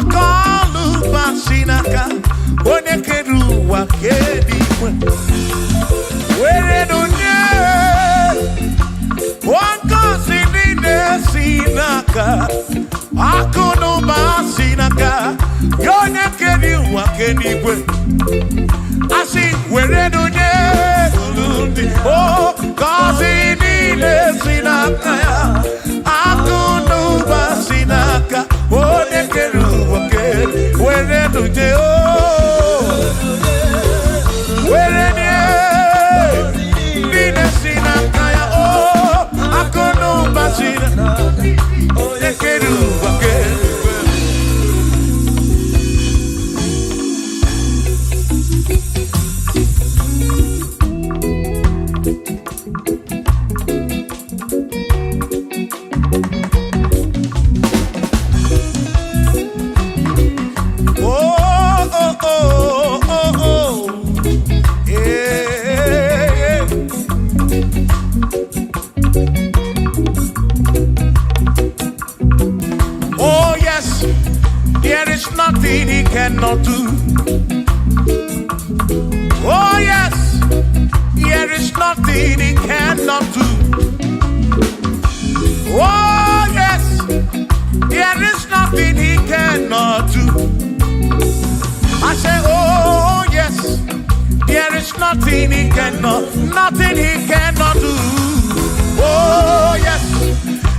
akọlụba si n'aka onye kere ụwa ka eluigwe, were n'onye ngọzi niile si n'aka, akụ na ụba si n'aka ya, onye kere ụwa ka eluigwe, asị were n'onye ndị ngọzi niile si n'aka ya, akụ na ụba si n'aka onye kere ụwa ka were n'onye cannot do. Oh yes, there is nothing he cannot do. Oh yes, there is nothing he cannot do. I say, oh yes, there is nothing he cannot do. Oh yes,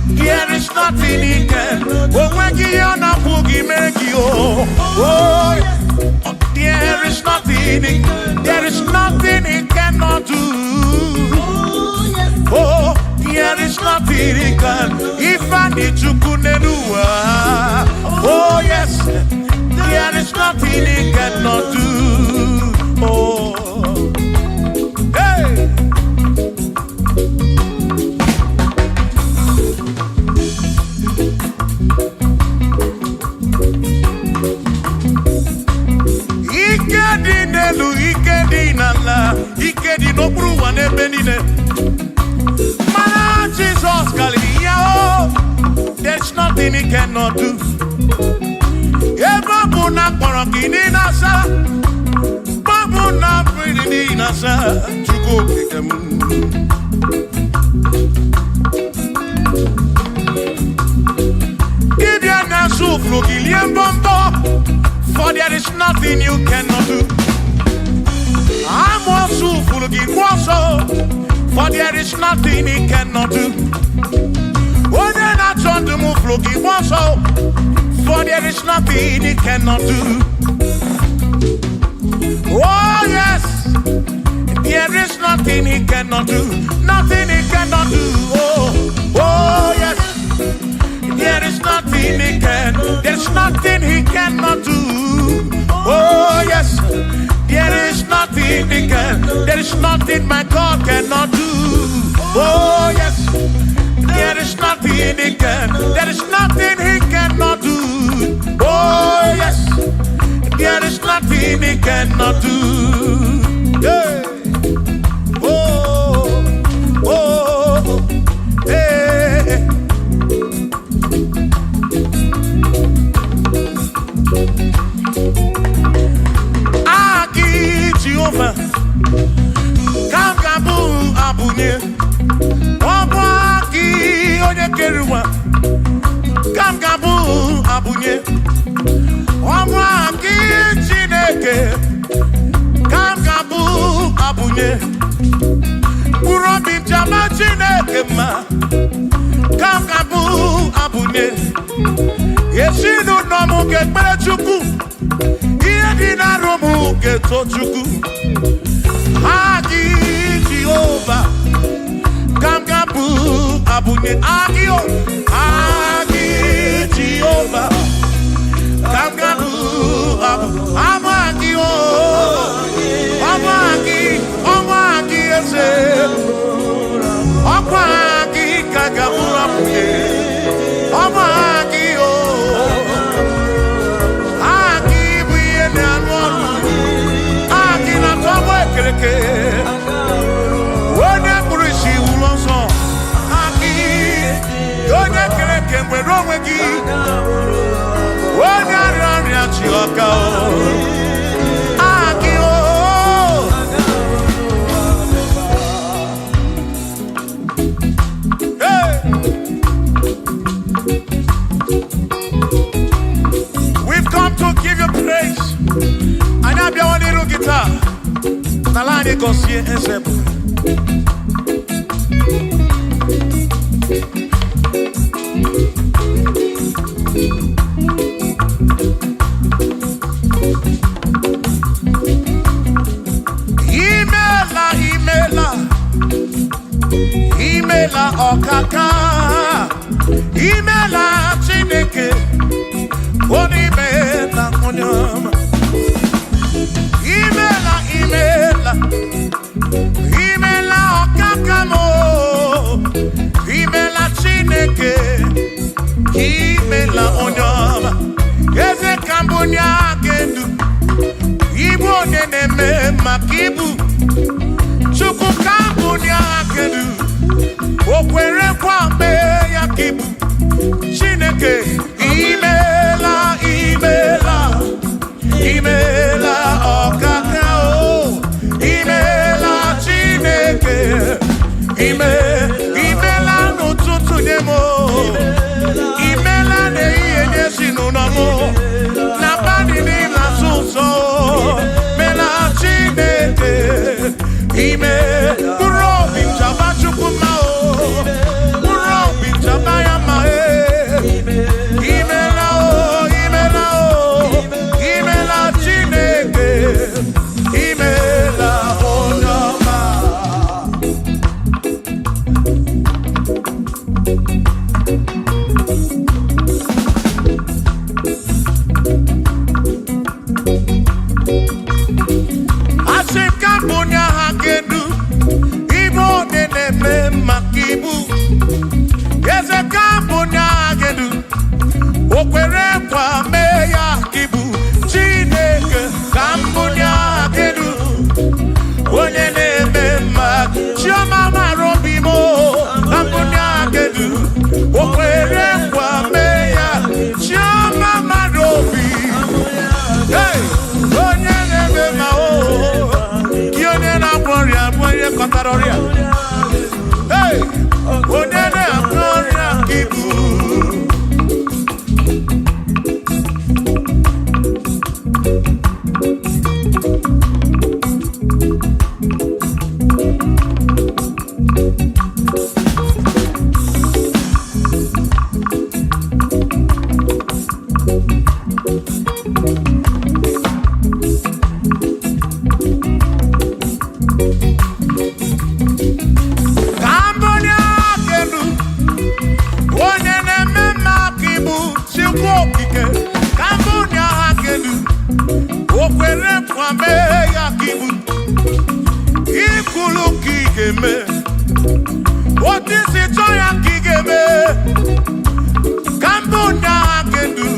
there is nothing he can. Oh when you na boogie make you. Oh there is nothing he cannot do. Oh there is nothing he can. If I need to kunenua. Oh yes, there is nothing he cannot do. Oh hey. Ikedi no bruwa ne benine. Mana Jesus Galileo, there's nothing he cannot do. Eba buna korokini nasa, babu na brini nasa, chuko kikemu. Ibya na suflu giliem bombo, for there is nothing you cannot do. I'm also full of also, for there is nothing he cannot do. Oh, then I turn to move looking also, for there is nothing he cannot do. Oh, yes, there is nothing he cannot do. Nothing he cannot do. Oh, yes, there is nothing he can. There's nothing he cannot do. Oh, yes. There is nothing he can. There is nothing my God cannot do. Oh yes. There is nothing he can. There is nothing he cannot do. Oh yes. There is nothing he cannot do. Hey. Oh. Oh. Hey. Kamkabu abunye Wabwaki onye keruwa Kamkabu abunye Wabwaki Chineke Kamkabu abunye Urobi jama Chineke ma Kamkabu abunye Yeshinu nomu kekpere chukwu Iye dina romu keto chukwu Agi Jehovah, Kamkabu abunye agio, Agi Jehovah, Kamkabu amagio, amagi ese, amagi kagabura puye, amagio, agi buye ne anwanu, agi na tobo ekereke. We've come to give you praise. And I be one little guitar. Nalani gosie ensemble. Imela okaka, imela Chineke, onimela onyama. Imela okaka mo, imela Chineke, imela onyama. Eze kambunya gendu, ibu neneme makibu, chuku kambunya gendu. Okwere kwambe ya kibu Chineke imela Aroria. Hey, Onene Aroria Kibu. What is it Cambodia can do?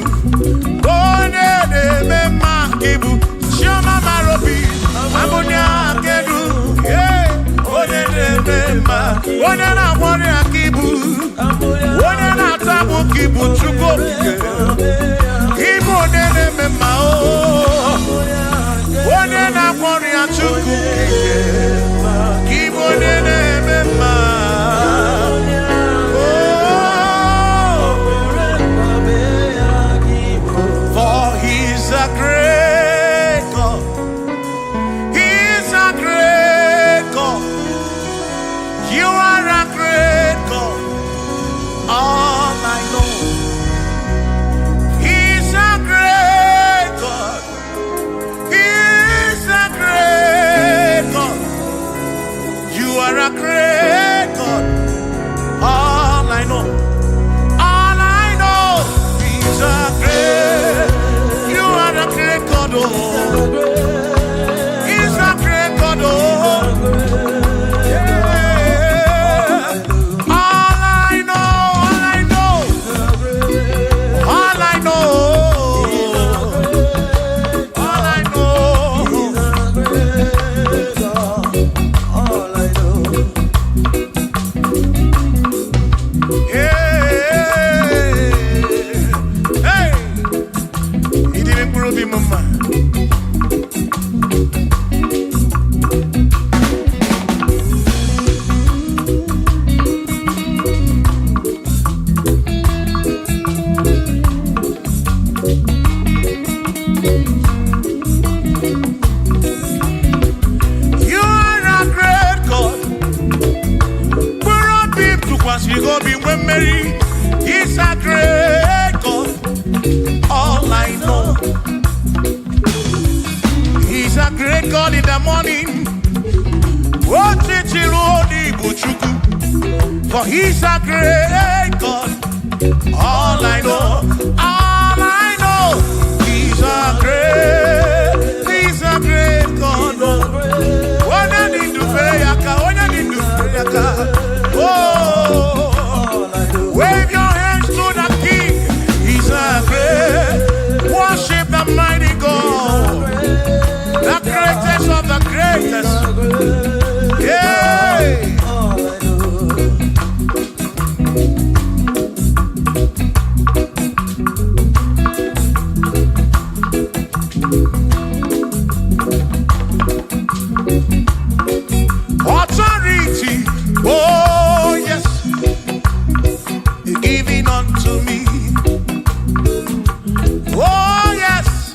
Cambodia can do. Yeah, what did they what did I want to keep? What did I tabu keep? Chuko Igbo nene mao. What did I want to chuko? Igbo nene mao. He's a great God. All I know, He's a great God in the morning. For He's a great God. All I know, He's a great God. When I need to pray, oh. Wave your hands to the King. He's a great. Worship the mighty God, the greatest of the greatest. Yeah. Authority. Oh yes. Giving unto me. Oh yes,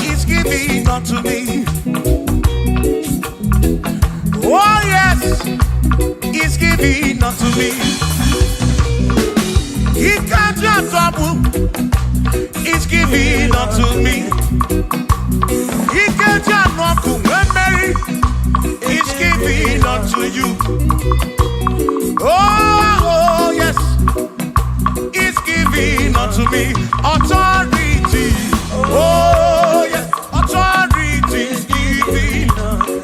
He's giving unto me. Oh yes, He's giving unto me. He can't just trouble. He's giving unto me. He can't just walk away, Mary. He's giving unto you. Oh yes, He's giving unto me authority. Oh yes, authority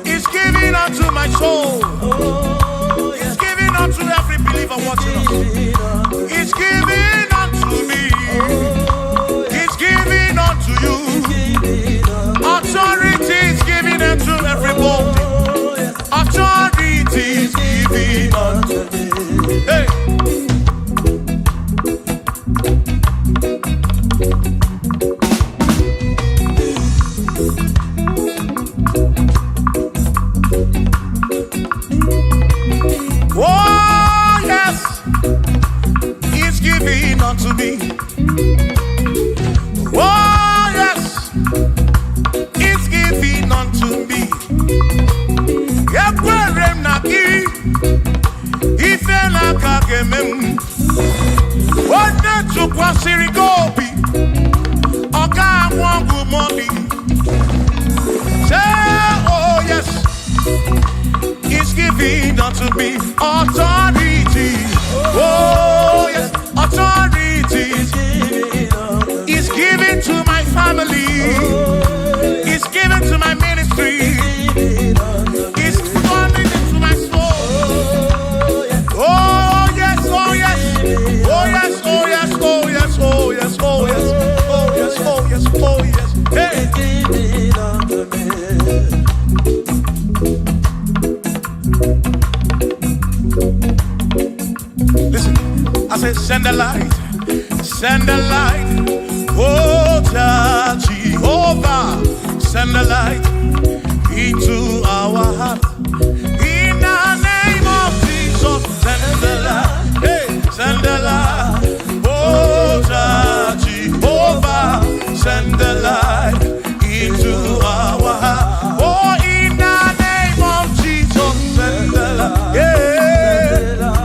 is giving unto my soul. It's giving unto every believer watching us. It's giving unto me. It's giving unto you. unto me authority. Oh yes, authority is given to my family. Is given to my ministry. Is coming into my soul. Oh yes, oh yes, oh yes, oh yes, oh yes, oh yes, oh yes, oh yes, oh yes, oh yes. Hey. Listen, I said send the light, send the light. Oh Jehovah, send the light into our heart. In the name of Jesus, send the light. Hey, send the light. Oh Jehovah, send the light into our heart. Oh, in the name of Jesus, send the light. Yeah.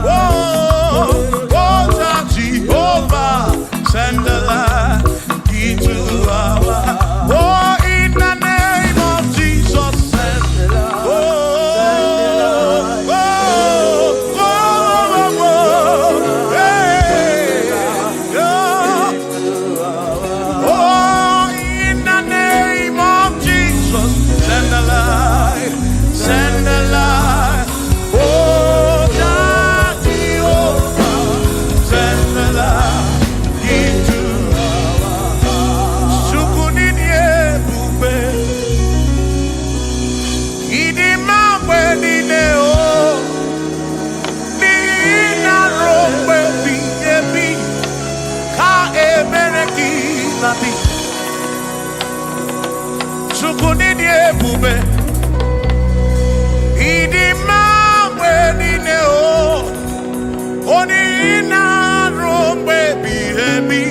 Oh, Jehovah, send the light into our heart. Oh, in the name of Jesus, send the light. Oh, hey, oh, in the name of Jesus, send the light, send the light. Oh, Jehovah, send the light into Sukunidie Bube. Idimamwe Nineo, Nina Rombe Biyebi, Ka Ebeneki Nati. Sukunidie Bube. Idimamwe Nineo, Onina Rombe Biyebi,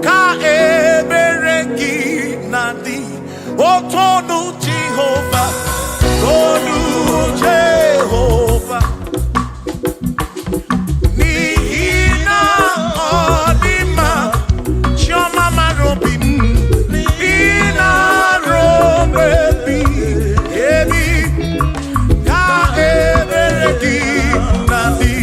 Ka Ebeneki Nati. Otonu Jehovah, Tonu Jehovah. Nihina Odima, Chioma Marobi, Nina Robebi, Ebi, Ka Ebereki Nadi.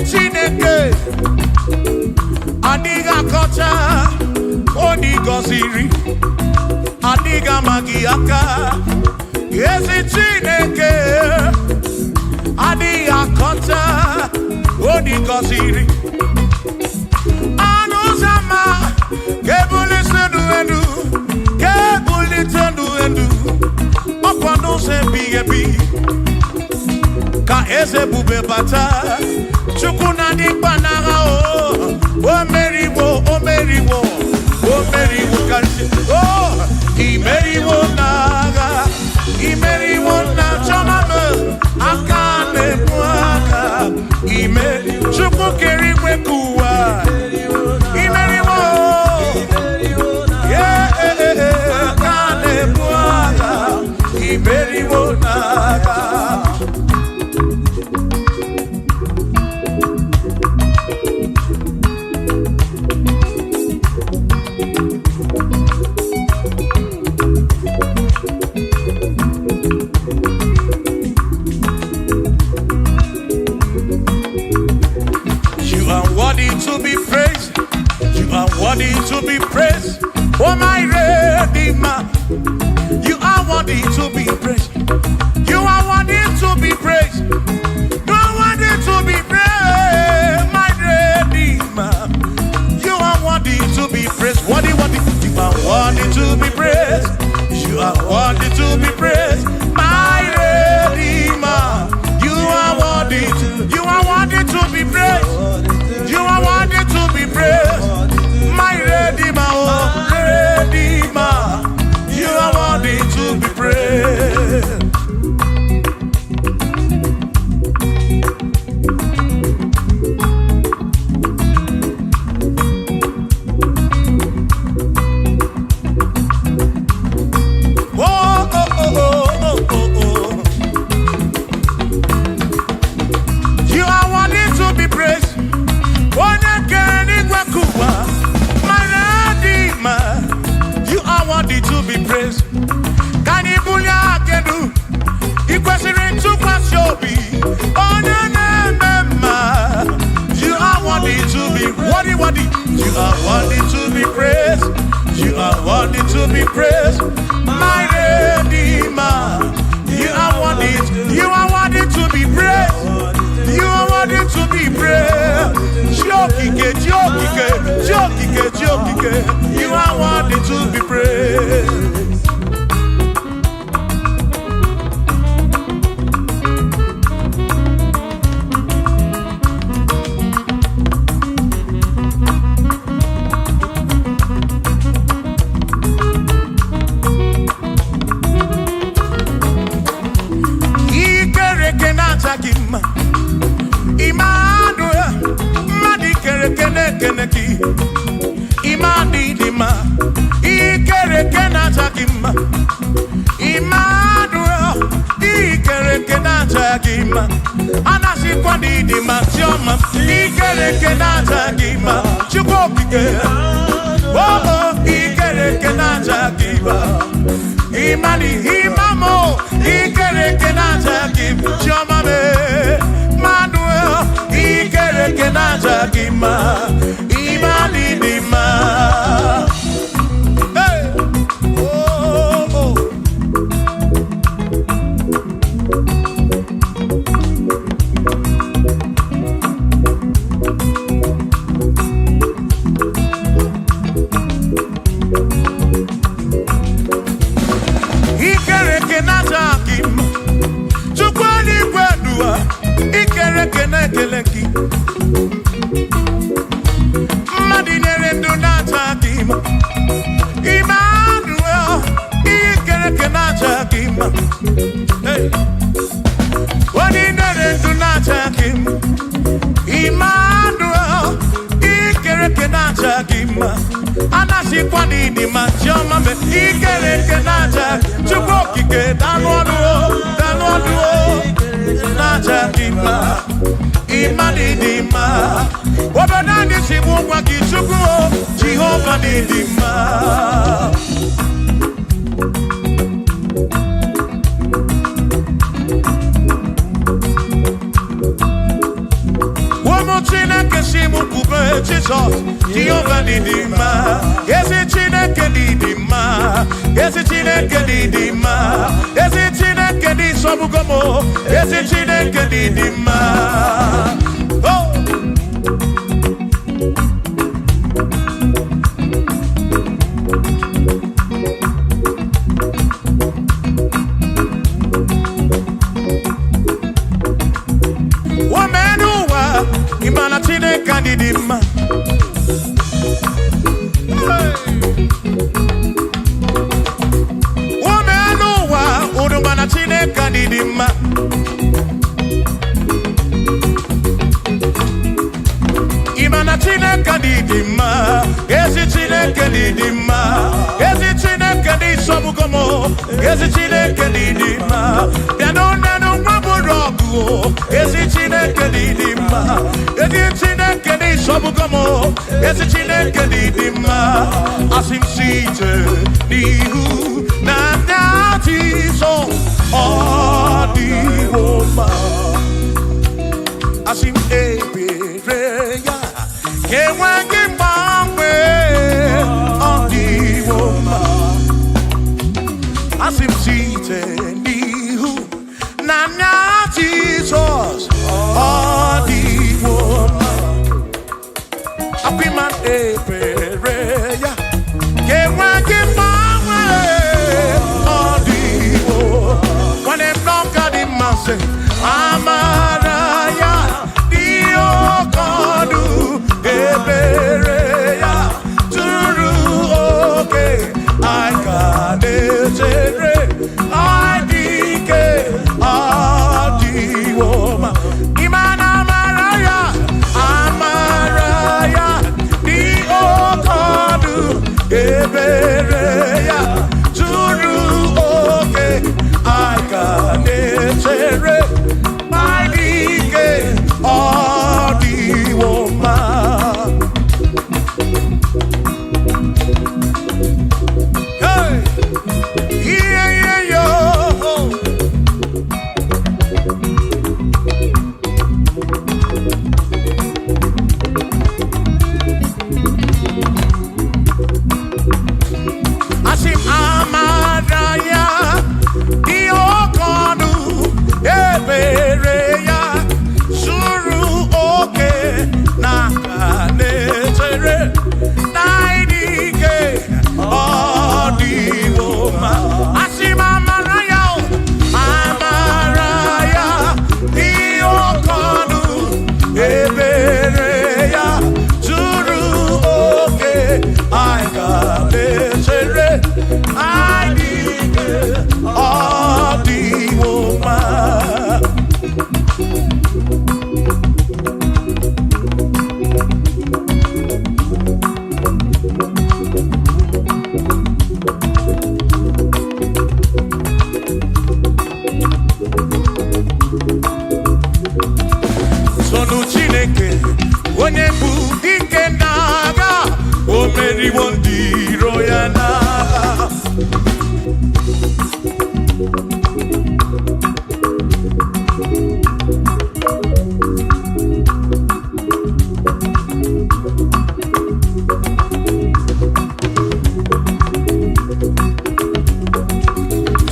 Chineke adiga kocha oni goziri adiga magiaka ezi Chineke adiga kocha oni goziri anuzama kebuli senu enu kebuli tenu enu okwano se biyebi ka eze bube bata chukuna di panara o meriwo kansi imeriwo na chomame akane mwaka chukwu kerigwe kuwa imeriwo akane mwaka imeriwo naga. To be praised, you are worthy to be praised. Oh my Redeemer, you are worthy to be praised. You are worthy to be praised. You are worthy to be praised, my Redeemer. You are worthy to be praised. Worthy. You are worthy to be praised. You are worthy to be praised, my Redeemer. You are worthy to be praised. You are worthy to be praised, my Redeemer, oh Redeemer. You are worthy to be praised. Oh, oh, oh, oh, oh, oh, oh. You are worthy to be praised. My Redeemer, you are worthy to be praised. Can you believe I can do? You question to Kwasiobi. Oh, no. You are worthy to be worthy. You are worthy to be praised. You are worthy to be praised. My Redeemer, you are worthy to be praised. You are worthy to be praised. Jokike. You are worthy to be praised. Emmanuel, Imadidima, Ikerekenatagima, Emmanuel, Ikerekenatagima, Anasikwandidima, Tioma, Ikerekenatagima, Chukopike, oh, Ikerekenatagima, Imamo, Ikerekenatagima, Tioma, Manuel, Ikerekenatagima, Imadidima. Hey, oh, oh. Ikerekenatagima, Chukwali Gwadua, Ikerekenekeleki. Emmanuel, Ikerekenatagima. Hey, what in the Natagima? Emmanuel, Ikerekenatagima. Anasikwandidima, Tioma, Ikerekenatagima. Chukokike, Danwaduo, Natagima. Imadidima. Wabanani Sibukwa Kichukuo, Jehovah Didima. Chineke si mu kube Jesus Jehovah didima Ezi Chineke didima Ezi Chineke didima Ezi Chineke di sobugomo Ezi Chineke didima Oh Imana Chineke didima Womenuwa Udumana Chineke didima Imana Chineke didima Ezi Chineke didima Ezi Chineke di sobugomo Ezi Chineke didima Yanonanu maburogu Ezi Chineke didima Ezi Chineke di sobugomo Ezi Chineke didima Asim site nihu na nati so Odiwoma Asim ebereya Kewangi mbangwe Odiwoma Asim site nihu na nati so Odiwoma Apiman ebereya Kewangi mbangwe Odiwoma When them don't got him say Amaraya Dio Kodu Ebereya Turu Oke I can I dike Adiwoma Imana Amaraya Amaraya Dio Kodu Ebereya Turu Oke I can my dike Adiwoma Hey Yeah yeah yo Asim Amaraya Dio Kodu Ebereya Suru Oke Nakanetere Naidike Adiwoma Asim Amaraya Amaraya Dio Kodu Ebereya Suru Oke Nakanetere Naidike Adiwoma Sonu Chineke onye bụ dike n'agha o meriwo ndị iro ya n'agha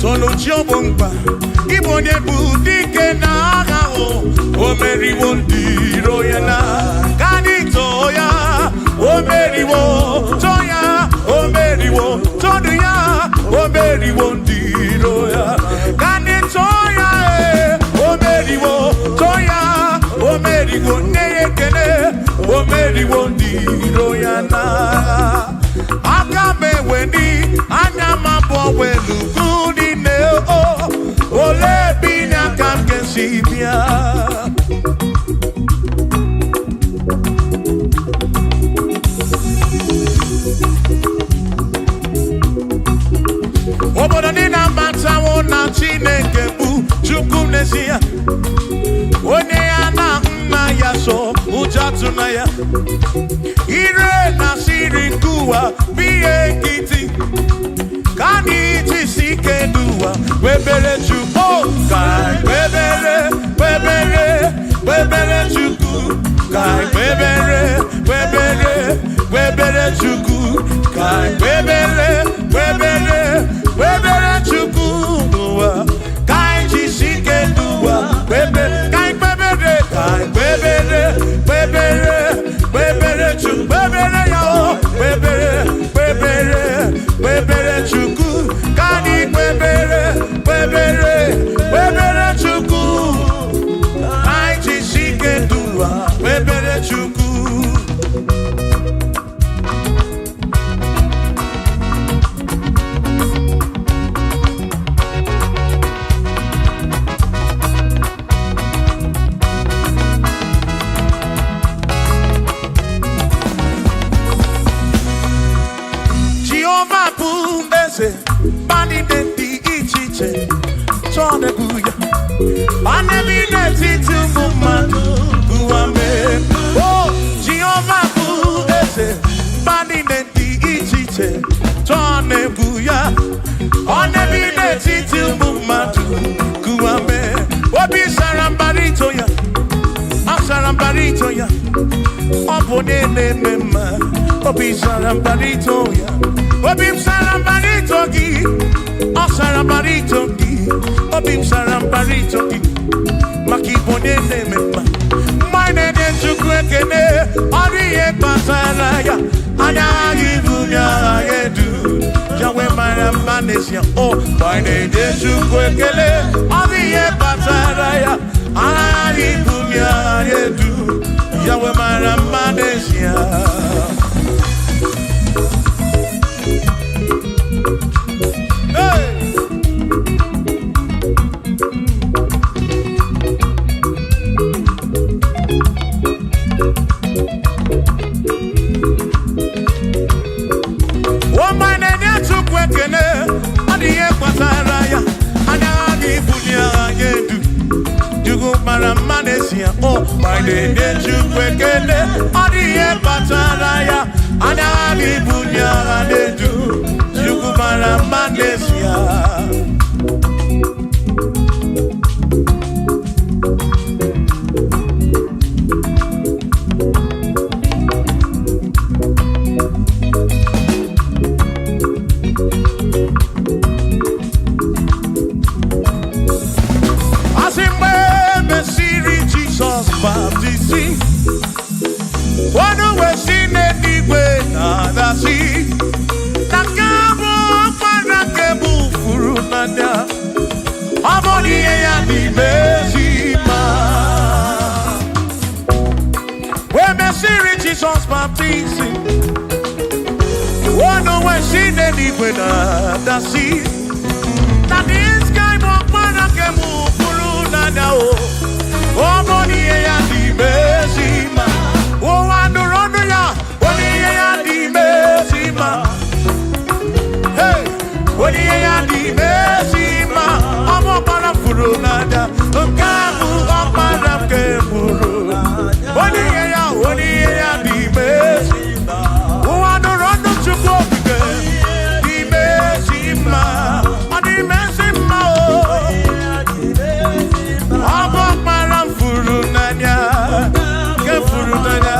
Sonu Chiobomba Igbo onye bụ dike n'agha o meriwo ndị iro ya n'agha Kanito ya o meriwo Toya o meriwo Todu ya o meriwo ndị iro ya Kanito ya o meriwo Toya o meriwo Neyekene o meriwo ndị iro ya n'agha Aka meweni anya mabọ welu gudi ne o Ole binya kam kesibia Obodo ni na matawo na Chineke bụ Chukwu n'ezie Onye ya na nna ya so ụjọ na ya Ire na siri nkuwa biye nkiti Kani tisi keduwa Webere Chukwu Kai Webere Chukwu Kai chuku kai bebere bebere bebere chuku duwa kai jisike duwa bebere kai bebere bebere bebere chuku bebere yo bebere bebere bebere chuku kai bebere bebere bebere chuku kai jisike duwa bebere chuku. Bani denti ichiche chone guya anebi neti tumumanu guame oh Jehovah ese bani denti ichiche chone guya anebi neti tumumanu guame obi sarambarito ya asarambarito ya opone mema obi sarambarito ya Obim sarambarito gi, sarambarito gi, obim sarambarito gi, makibone nemema. Mine de chukwekene, oriye pasaraya, anagi bunya yedu, jawe maramanesia. Oh, mine de chukwekene, oriye pasaraya, anagi bunya yedu, jawe maramanesia. Oh, my name is Chukwekene, Odiye Pataraya, Anagi Bunya Adedu, Chukumara Manesia. Jesus baptism. Oh no, when she did it with the sea. That this guy won't want to move through now. Oh, money and the mercy man. Oh, I don't run ya. Money and the mercy man. Hey, money and the mercy man. I'm up on a furunada. I'm up on a keburu. Money and the mercy man. Oh, I don't run to go again. The mercy man. The mercy man. I'm up on a furunada. Kefurunada.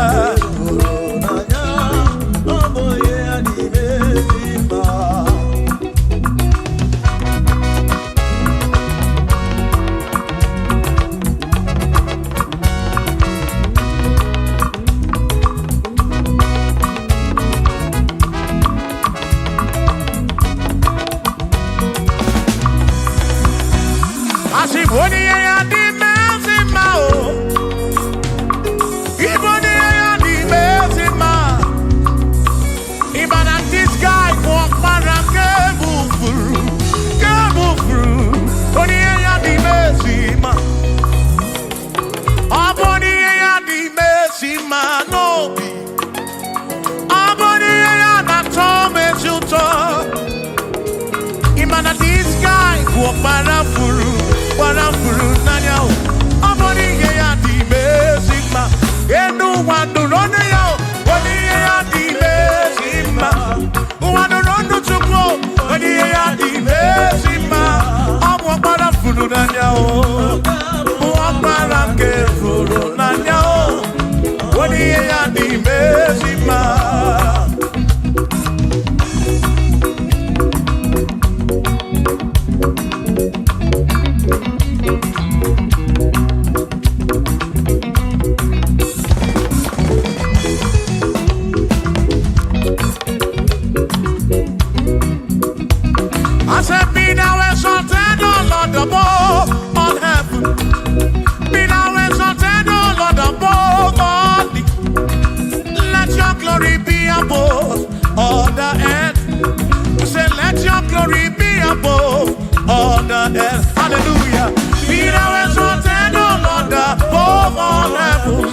order. Hallelujah. Be thou exalted, O Lord, above all heavens.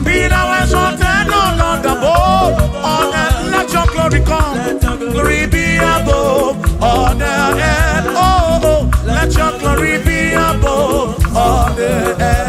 Be thou exalted, O Lord, above all earth. Let your glory come. Glory be above all the earth. Oh, let your glory be above all the earth.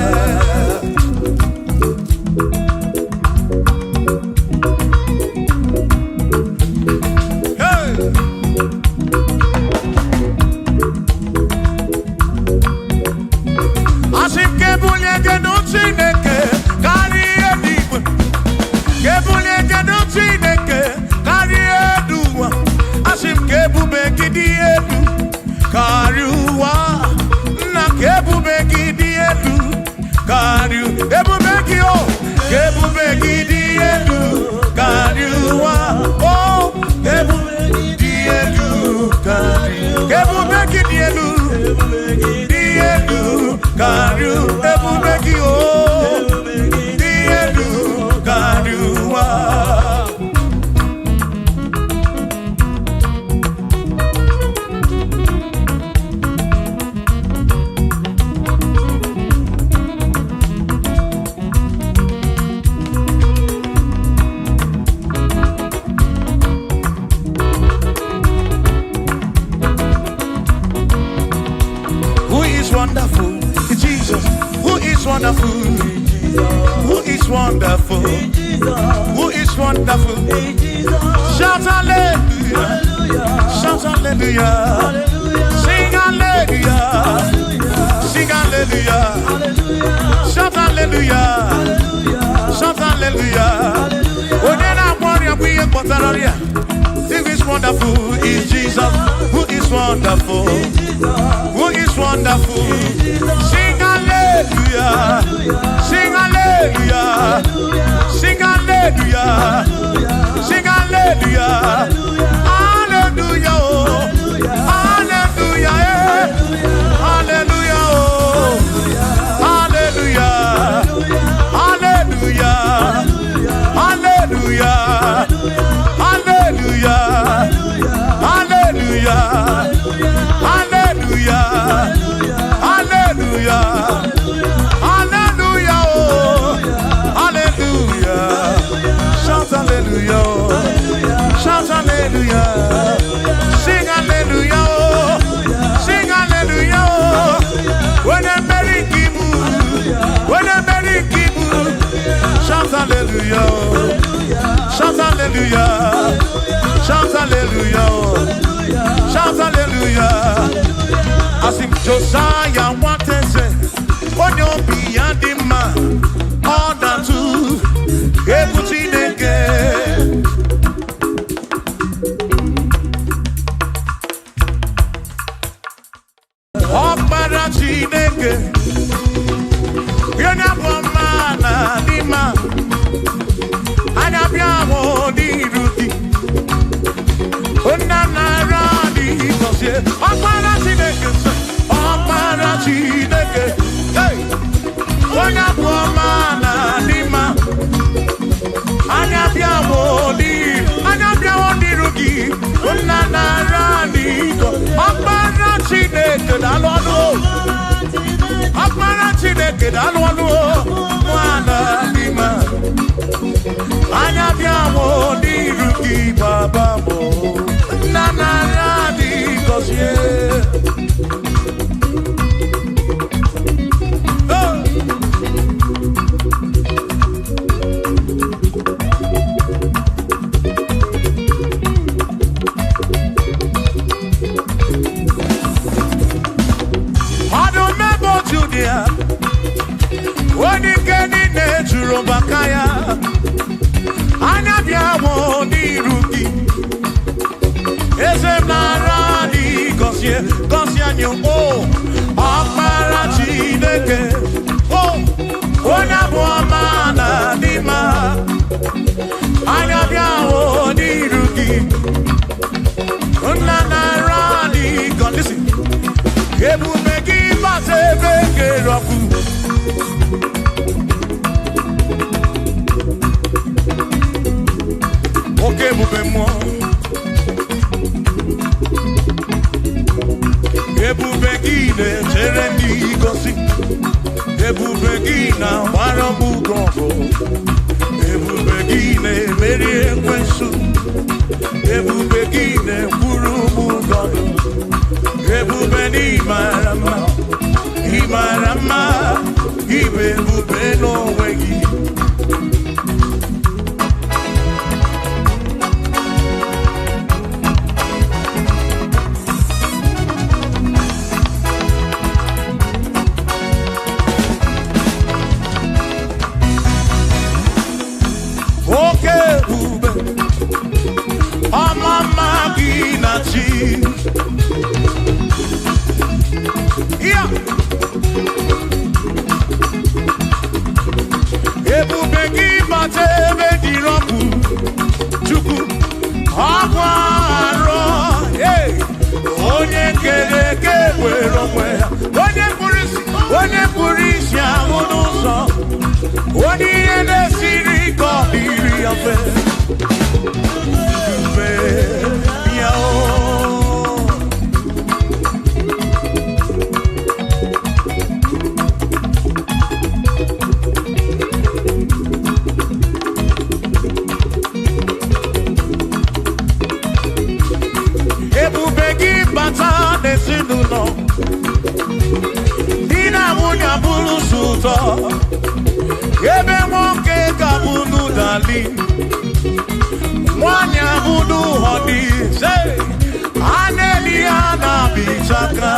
Wonderful, Jesus. Who is wonderful? Who is wonderful? Who is wonderful? Shout hallelujah! Shout hallelujah! Sing hallelujah! Sing hallelujah! Shout hallelujah! Shout hallelujah! Oh, then I'm warrior, we are Potararia. Who is wonderful is Jesus. Who is wonderful? Who is wonderful? Sing hallelujah! Sing hallelujah! Sing hallelujah! Sing hallelujah! Hallelujah! Hallelujah! Hallelujah! Hallelujah! Hallelujah! Hallelujah! Hallelujah! Hallelujah! Hallelujah! Hallelujah! Hallelujah! Hallelujah! Shout hallelujah! Shout hallelujah! Sing hallelujah! Sing hallelujah! When a merry kibu, when a merry kibu, shout hallelujah! Shout hallelujah! Shout hallelujah! Shout hallelujah! I sing Josiah what to say. On your beyond the man, all that too. Everything again. Oh, Parachineke. You're not one man, the man. I have your own duty. Oh, Nana. Ọ̀pára Chineke, ọ̀pára Chineke, onye bụ ọma na n'ime, anya bịawo n'iru gị, nna na-ara n'iko. Ọ̀pára Chineke daalụ ọnụ, ọ̀pára Chineke daalụ ọnụ, nwana n'ime, anya bịawo n'iru gị, baba mo, nna na-ara yeah. I don't remember Judea when you get in there to Robakaya. I never the rookie. Is it not? Kosianyo oh Ọ̀pára Chineke oh onye bụ ọma na n'ime anya bịawo n'iru gị nna na-ara n'iko. Listen, ebube gị bata ebe kere ọkụ. Oke ebube mmụọ ebube gị na-ekwuru m ụzọ ndụ. Ebube na ịmara mma, ịmara mma, ịbụ ebube n'onwe gị. Oke ebube, ọmụma gị na chi. Yeah. Ebube gị bata ebe dị rọpụ, Chukwu ọkwa arọ. Onye kere eke were onwe ya, onye kpụrụ isi ahụ n'ụzọ, onye ihe na-esiri ike ọ dịrị ya mfe. Ebube ya o. Ebube gị bata n'ezinụlọ, di na nwunye abụrụ sọ ụtọ, ebe nwoke ga-abụrụ dali, nwanyị abụrụ họdị, a na-eli ya na-abịchaka.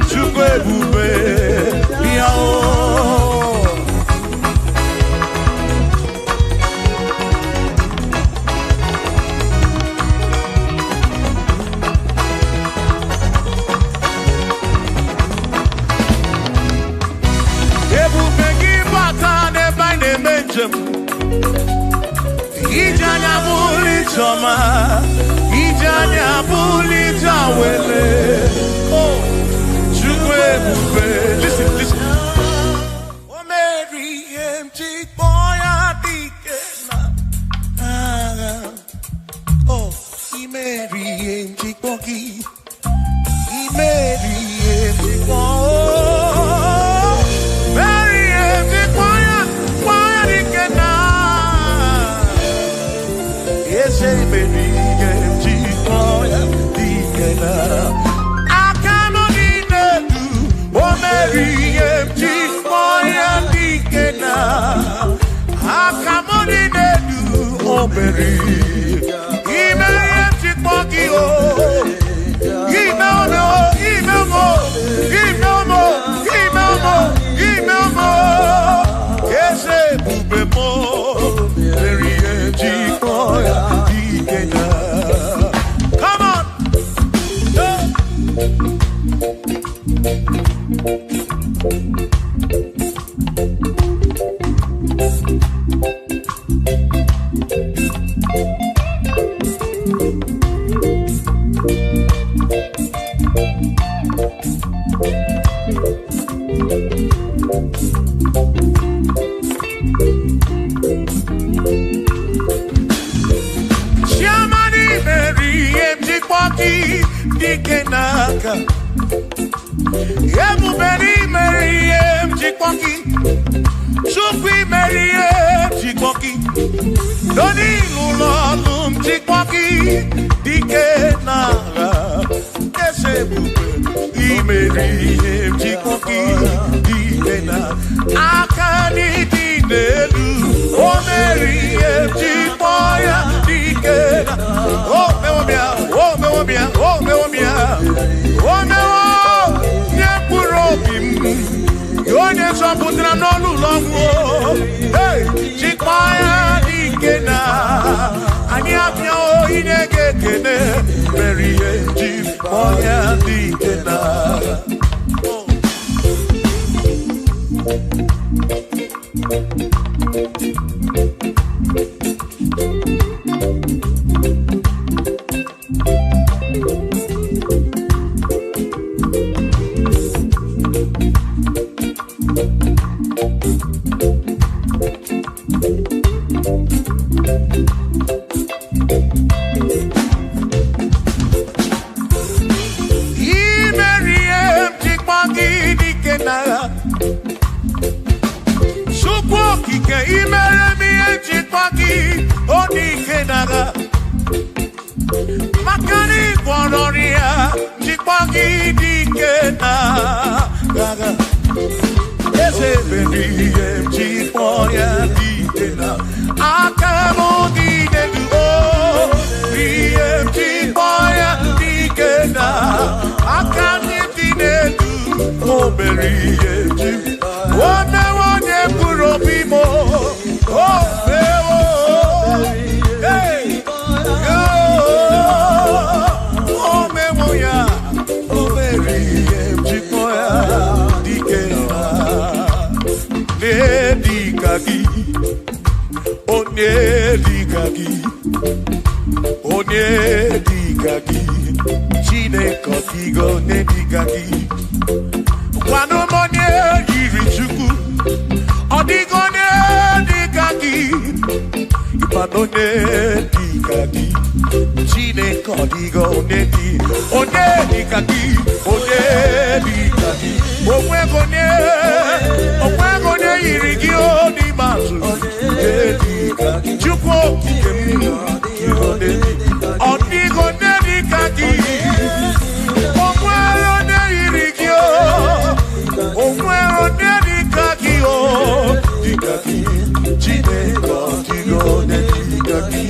Chukwu ebube ya o. Ebube gị bata n'ebe anyị na-eme njem, ije anya bụrụ ije ọma, ije anya bụrụ ije awele. Chukwu ebube, listen, listen. O mere ihe m ji kpọọ ya dike na agha. I mere ihe m ji kpọọ gị, I mere ihe m ji kpọọ. Chukwu okike imere m ihe njikwa gị, ọ dị ike n'agha. akamudine duo rieti boya digena akamudine du oberieti one one burobimo oh hey yo oh memoya oberieti boya digena Nedikagi, Onedikagi, Chinekotigo, Nedikagi. Wano monye yirichuku, Odigo Nedikagi, Ipano Nedikagi, Chinekotigo, Onedikagi, Omwegone yirigio ni mazu, Chukwo kikemi, Odigo Nedikagi, Omwegone yirigio, Omwegone Nedikagi, Dikagi, Chineko, Digo Nedikagi.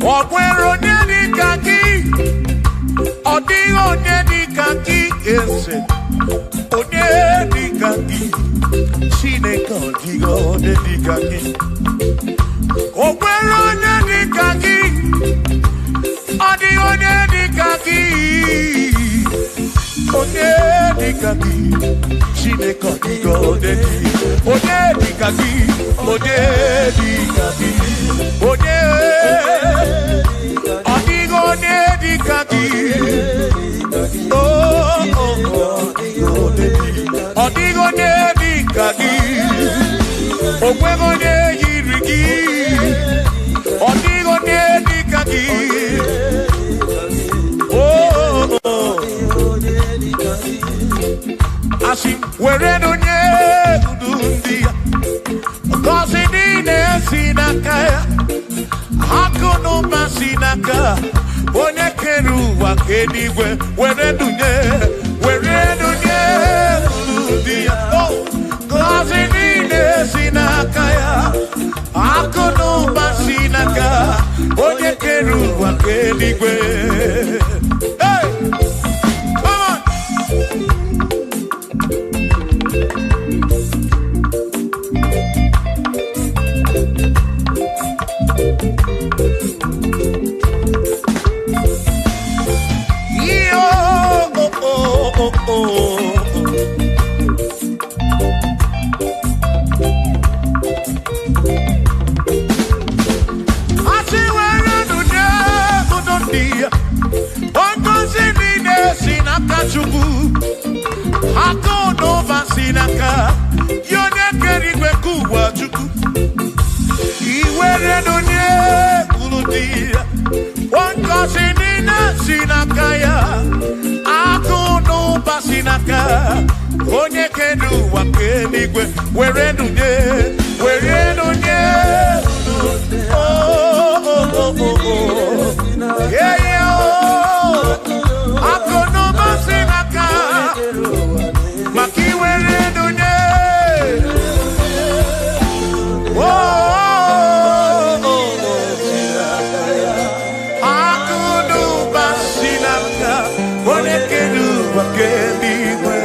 Okwero Nedikagi, Odigo Nedikagi, Onedikagi, Chineko Digo Nedikagi. Okwero Nedikagi, Odigo Nedikagi, Onedikagi, Chineko Digo Nedikagi. Onedikagi, Onedikagi, Odigo Nedikagi, Odigo Nedikagi, Ogwego Nedikagi, Odigo Nedikagi, Asim wereno Nedundia, Kosi Dine Sinakaya, Hakono Masinaka, Onekeru Wakenigwe, wereno Nedundia, Kosi Dine Sinakaya, Hakono Masinaka, Onekeru Wakenigwe. Hey! Come on! Onye kedu wakenigwe were nunye yeah yeah akono basinaka maki were nunye akono basinaka onye kedu wakenigwe.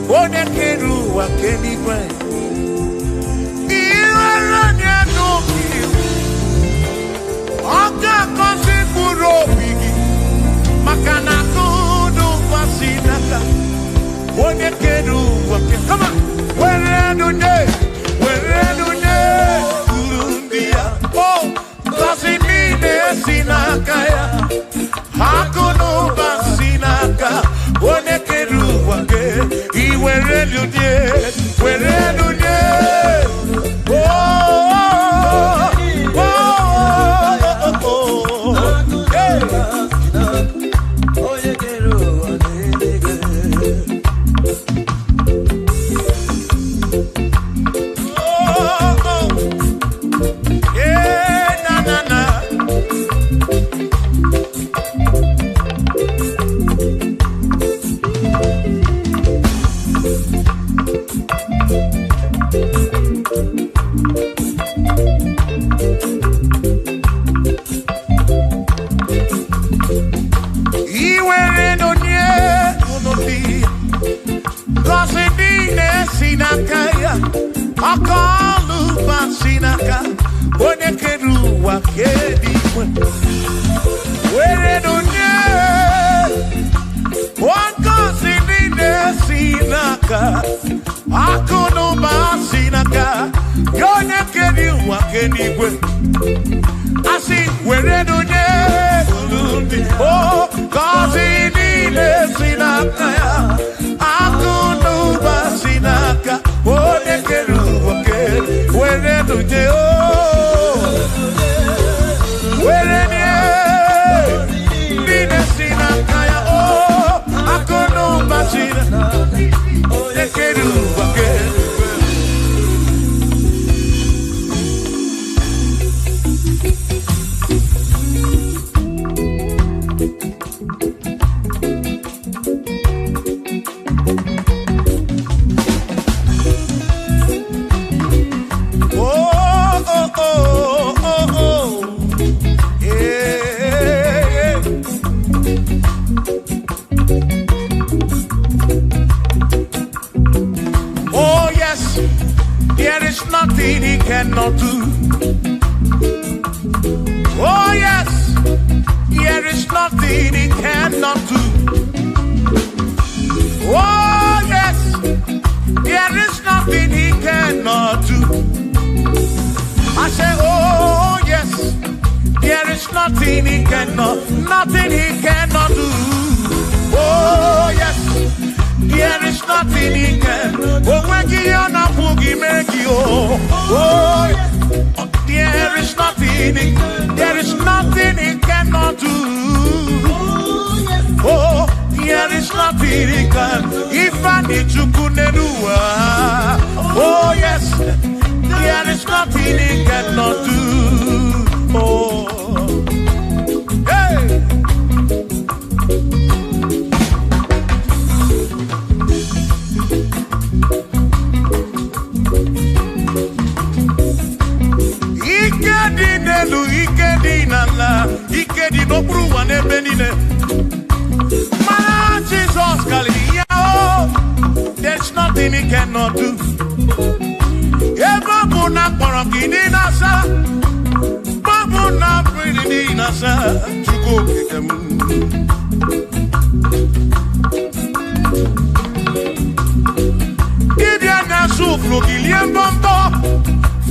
Onekeru wakenigwe iweranya nuki oga kosi buro bigi makana kudu pasinaka onye kedu ụwa ke. Come on. Were nunye urundia. Oh, ngọzi niile si n'aka ya. Akụ na ụba si n'aka onye kedu ụwa ke. I were nunye.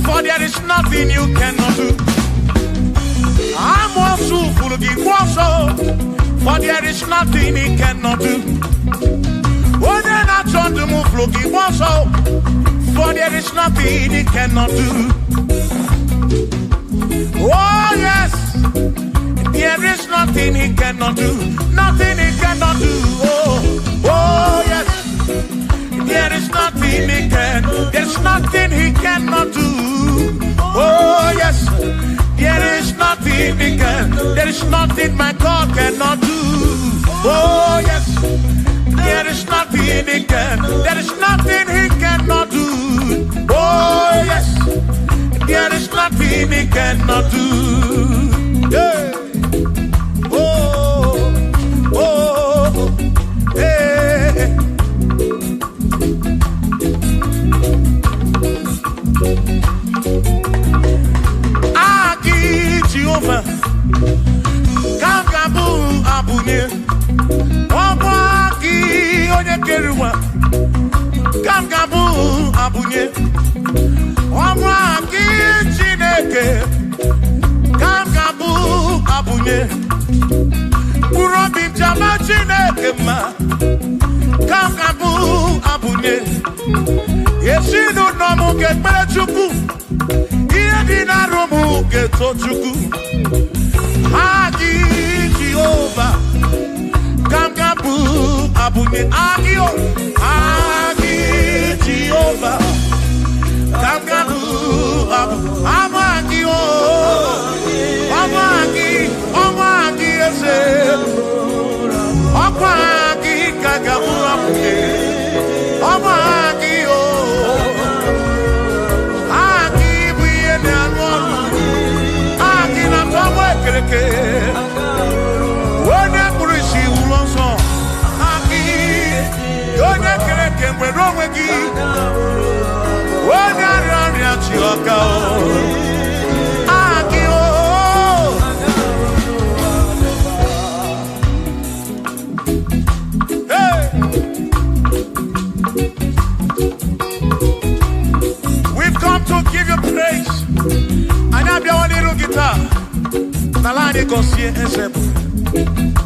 For there is nothing you cannot do. I'm also full of for there is nothing he cannot do. Oh, then I turn to move, looking also, for there is nothing he cannot do. Oh, yes, there is nothing he cannot do. Nothing he cannot do. Oh, yes, there is nothing he can. There's nothing he cannot do. Oh, yes, there is nothing he can. There is nothing my God cannot do. Oh, yes, there is nothing he can. There is nothing he cannot do. Oh, yes, there is nothing he cannot do. Hey. Oh, oh, hey. Aki Jehovah, Kangabu Abunye, Wabaki Onyekeruwa. abunye Urobi jama Chineke ma Kakabu abunye Yeshinu nomu kekpere chukwu Iye di na romu keto chukwu Agi Jehovah Kakabu abunye Agio Agi Jehovah Kakabu Amagi Amagi ese Amagi Kakabu abunye Amagi Agi buye ne anwonu Agi na famwe kereke Wone kurishi ulonso Agi Yone kereke mweronwe gi Wone arani achioka Agi Hey We've come to give you praise And I be one little guitar Nalani Gosie Esebu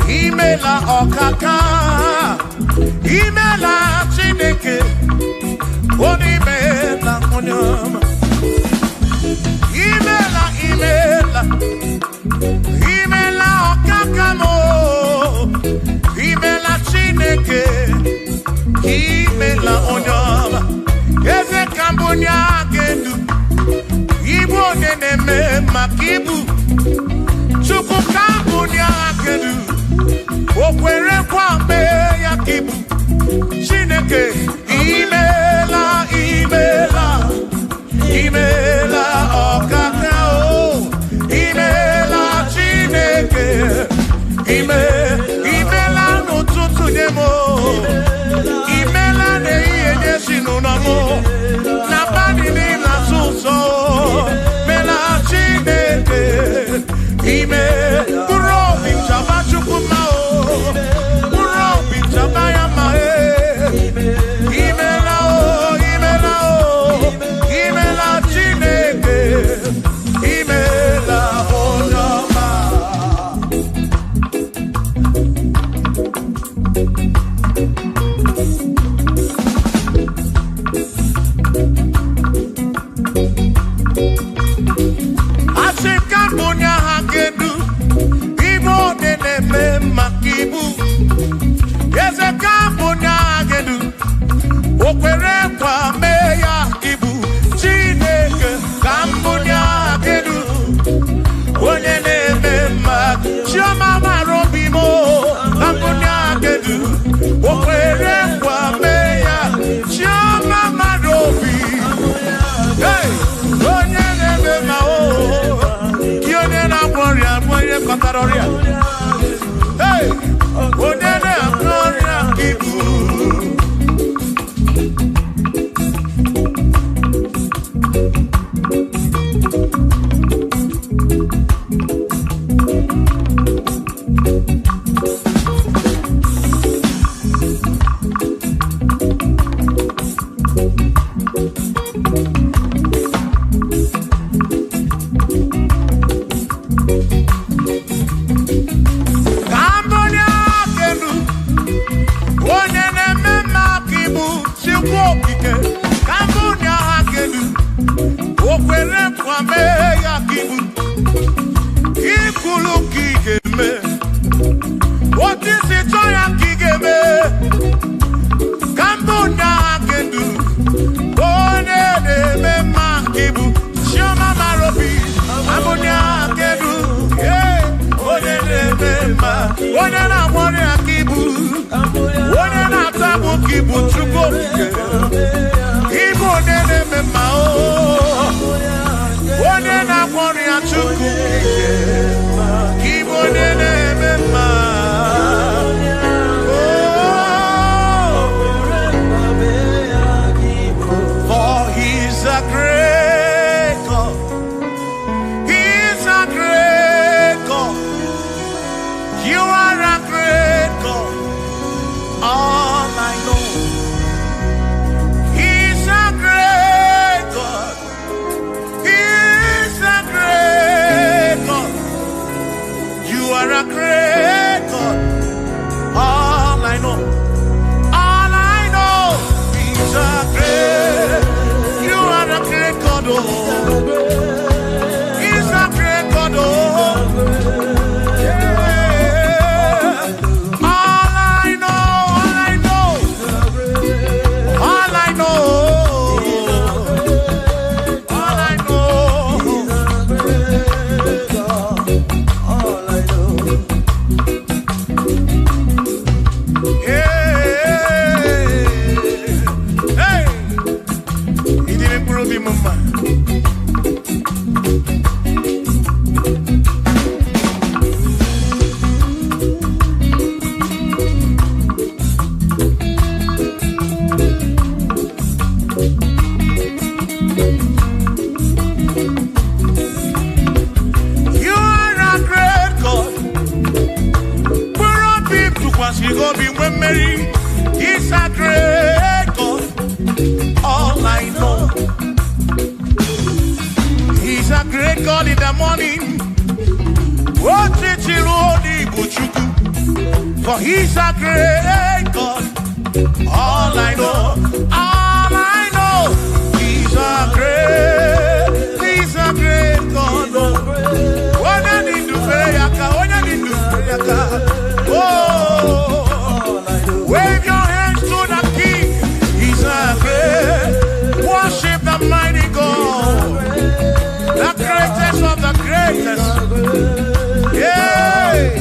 Imela okaka Imela Chineke Onimela onyama Imela okaka mo Imela Chineke Imela onyama Eze kambunya gendu Ibu oneneme makibu Chuku kambunya gendu Okwere kwambe ya kibu Chineke Imela okaka o Imela Chineke Imela n'ụtụtụ nye mo Imela n'ihe nye si n'ụlọmụ Na bani n'ịla sụsọ Mela Chineke Mkpụrụ obi chaba Chukwu ma o Mkpụrụ obi chaba ya ma Imela o Imela Chineke Imela onyoma Asika mbunya hakedu Ibo neneme makibu Yeze kambunya hakedu Okwere kwa meya ibu Chineke kambunya hakedu Onye neme mak Chioma marobi mo Kambunya hakedu Okwere kwa meya Chioma marobi Hey Onye neme ma o Kionye na gloria Mwenye kataroria Hey Onye na gloria ibu a great God. He's a great He's a great God. All I know. He's a great God in the morning. For he's a great God. All I know, he's a great God. When I need to pray, oh, wave your hands to the King. He's a great. Worship the mighty God, the greatest of the greatest. Yeah.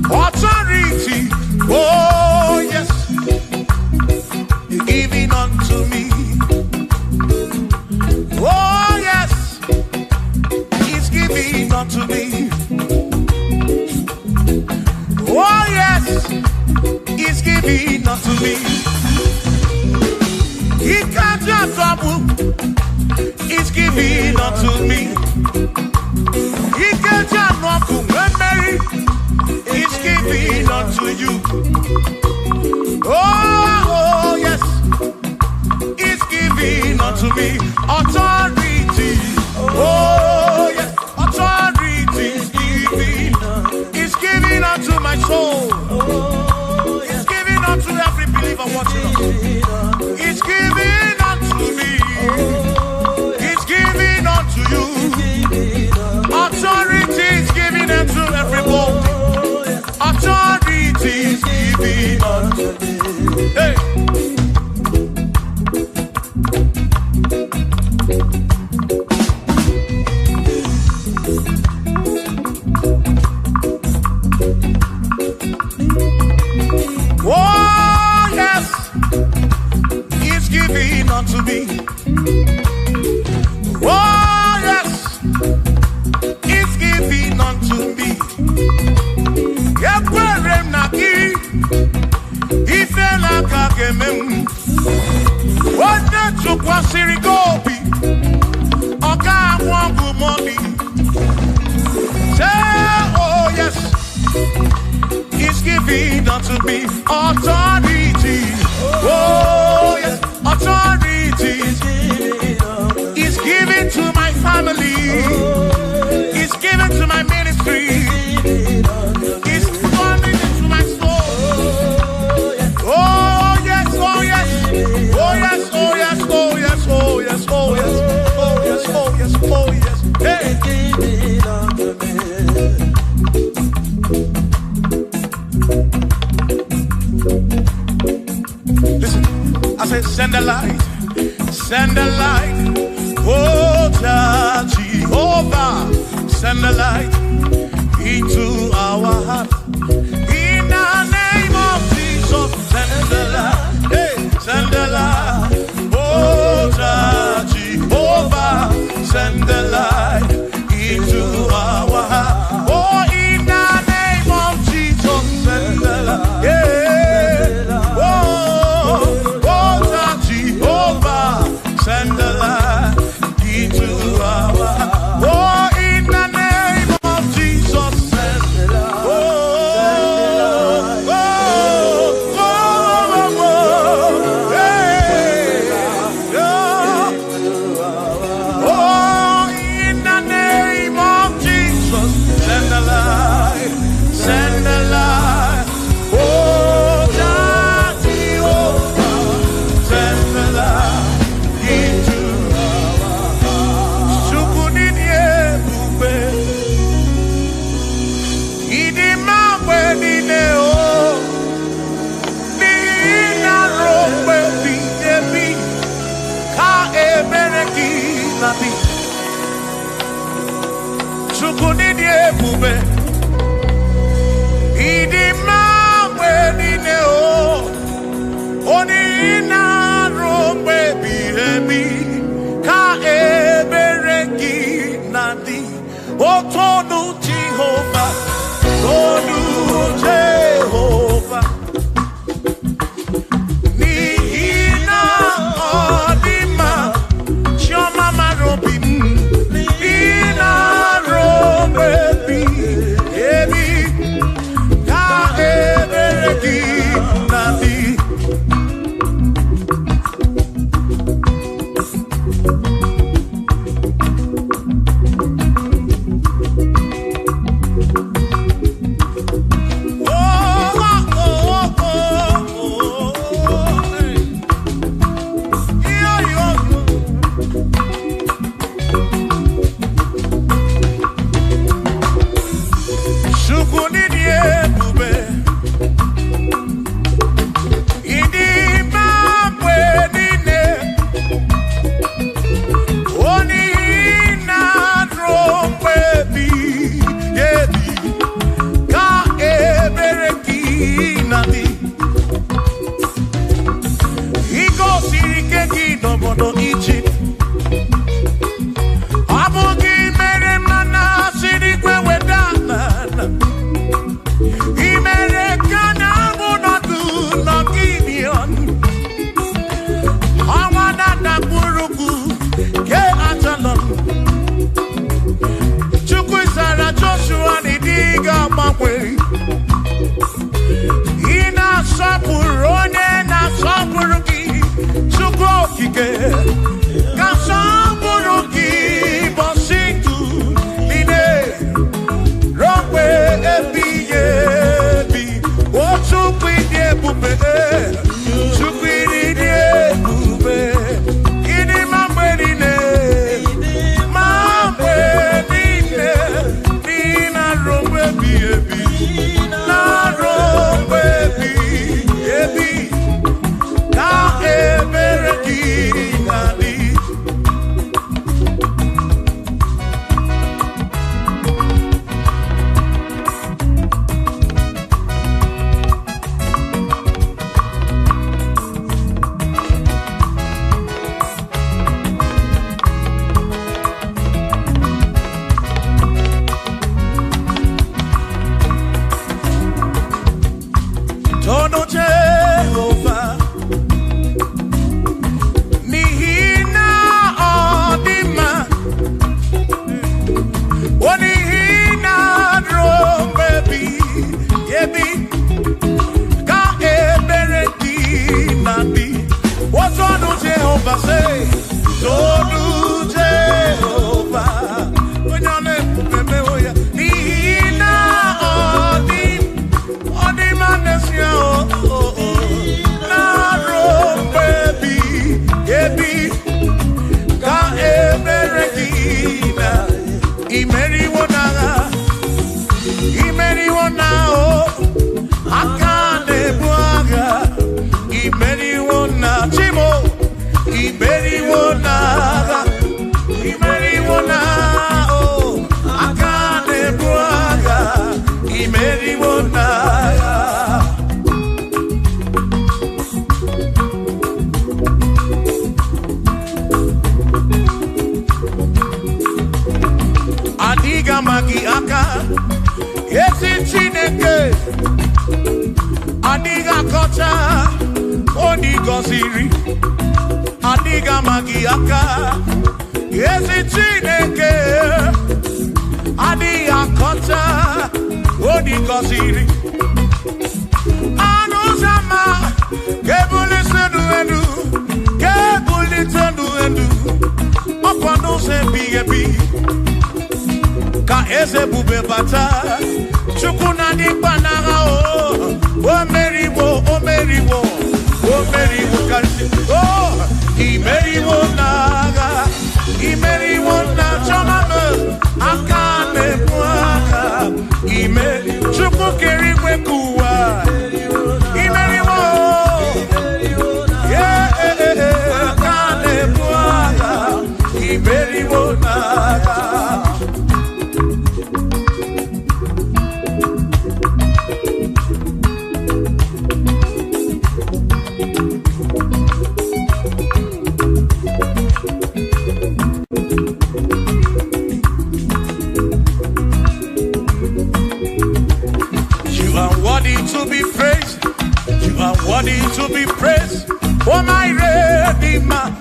Authority, oh yes, you're giving unto me. Oh yes, he's giving unto me. Oh yes, he's giving unto me. He can't just trouble. He's giving unto me. He can't just trouble when Mary. He's giving unto you. Oh yes, he's giving unto me. Authority. Oh yes, authority is giving. He's giving unto my soul. He's giving unto every believer watching us. He's giving unto me. He's giving unto you. Authority is giving unto everybody. Authority is giving unto me. Hey. Oh yes, he's giving unto me. Oh yes, he's giving unto me. Yekwere naki, ife laka gemem. Wanda chukwa sirigobi, oka wangu moni. Say oh yes, he's giving unto me authority. Oh yes, authority. He's giving to my family. He's giving to my ministry. He's coming into my soul. Oh yes, oh yes, oh yes, oh yes, oh yes, oh yes, oh yes, oh yes, oh yes, oh yes. Hey. Listen, I say send a light, oh Jehovah, send a light into our heart. In the name of Jesus, send a light, hey, send a light, oh Jehovah, send a light into our heart. Oh, in the name of Jesus, send a light, yeah. Send the light into our heart. Oh, in the name of Jesus, send the light. Oh, oh, oh, oh, oh, hey, oh, in the name of Jesus, send the light, send the light. Oh, Jehovah, send the light. Otonu Jehovah, Otonu Jehovah, Nihina okike kasamboroki bositu ine rompe ebiyebi otukwidi ebube tukwidi ebube ini mamwerine nina rompe ebiyebi na rompe ebiyebi ka ebereki nadi. Tono Jehovah Nihina Odima Onihina Drombebi Yebi Ka Ebereki Nabi What Tono Jehovah say? Tono Jehovah Nihina Odima Adiga magi aka esi Chineke Adiga kocha oni goziri Adiga magi aka esi Chineke Adiga kocha oni goziri Anuzama kebuli senu enu kebuli tenu enu Opano se biyebi Ka eze bube bata Chukuna di banaga o meriwo kansi imeriwo naga imeriwo na choname akane mwaka imeri Chuku kerikwe kuwa imeriwo akane mwaka imeriwo naga. To be praised, you are worthy to be praised. Oh my Redeemer,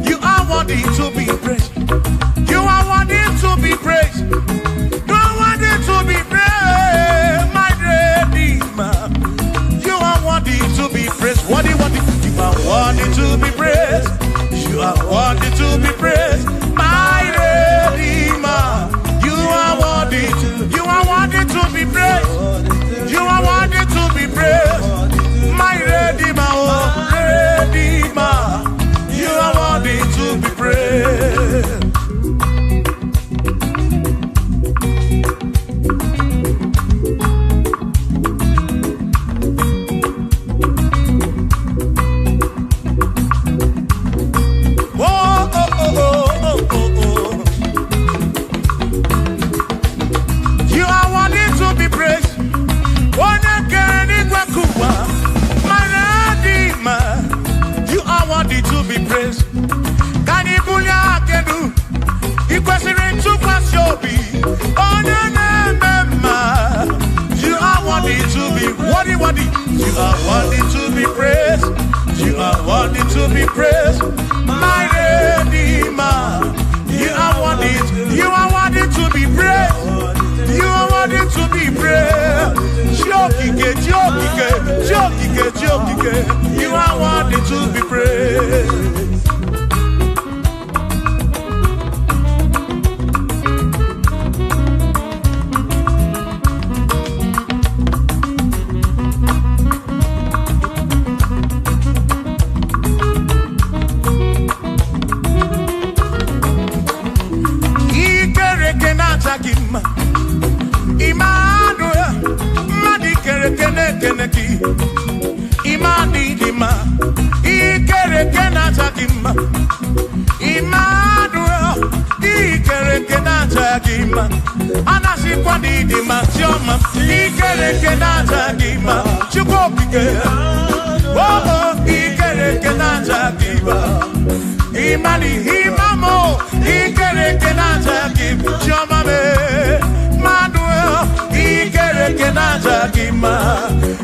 you are worthy to be praised. You are worthy to be praised. You are worthy to be praised, my Redeemer. You are worthy to be praised. Worthy. You are worthy to be praised. You are worthy to be praised, my Redeemer. You are worthy to be praised. You are worthy to be praised, my Redeemer, oh Redeemer. You are worthy to be praised. You are worthy to be praised. You are worthy to be praised. Can you You are worthy to be worthy. You are worthy to be praised. You are worthy to be praised, my Redeemer. You are worthy to be praised. You are worthy to be praised. You are worthy to be praised. Gima, Emmanuel, Ikereke Naja Gima, Anasi Kwadi Dima, Tioma, Ikereke Naja Gima, Chukopike, Oh, Ikereke Naja Gima, Imani, Imamo, Ikereke Naja Gima, Tioma, Manuel, Ikereke Naja Gima,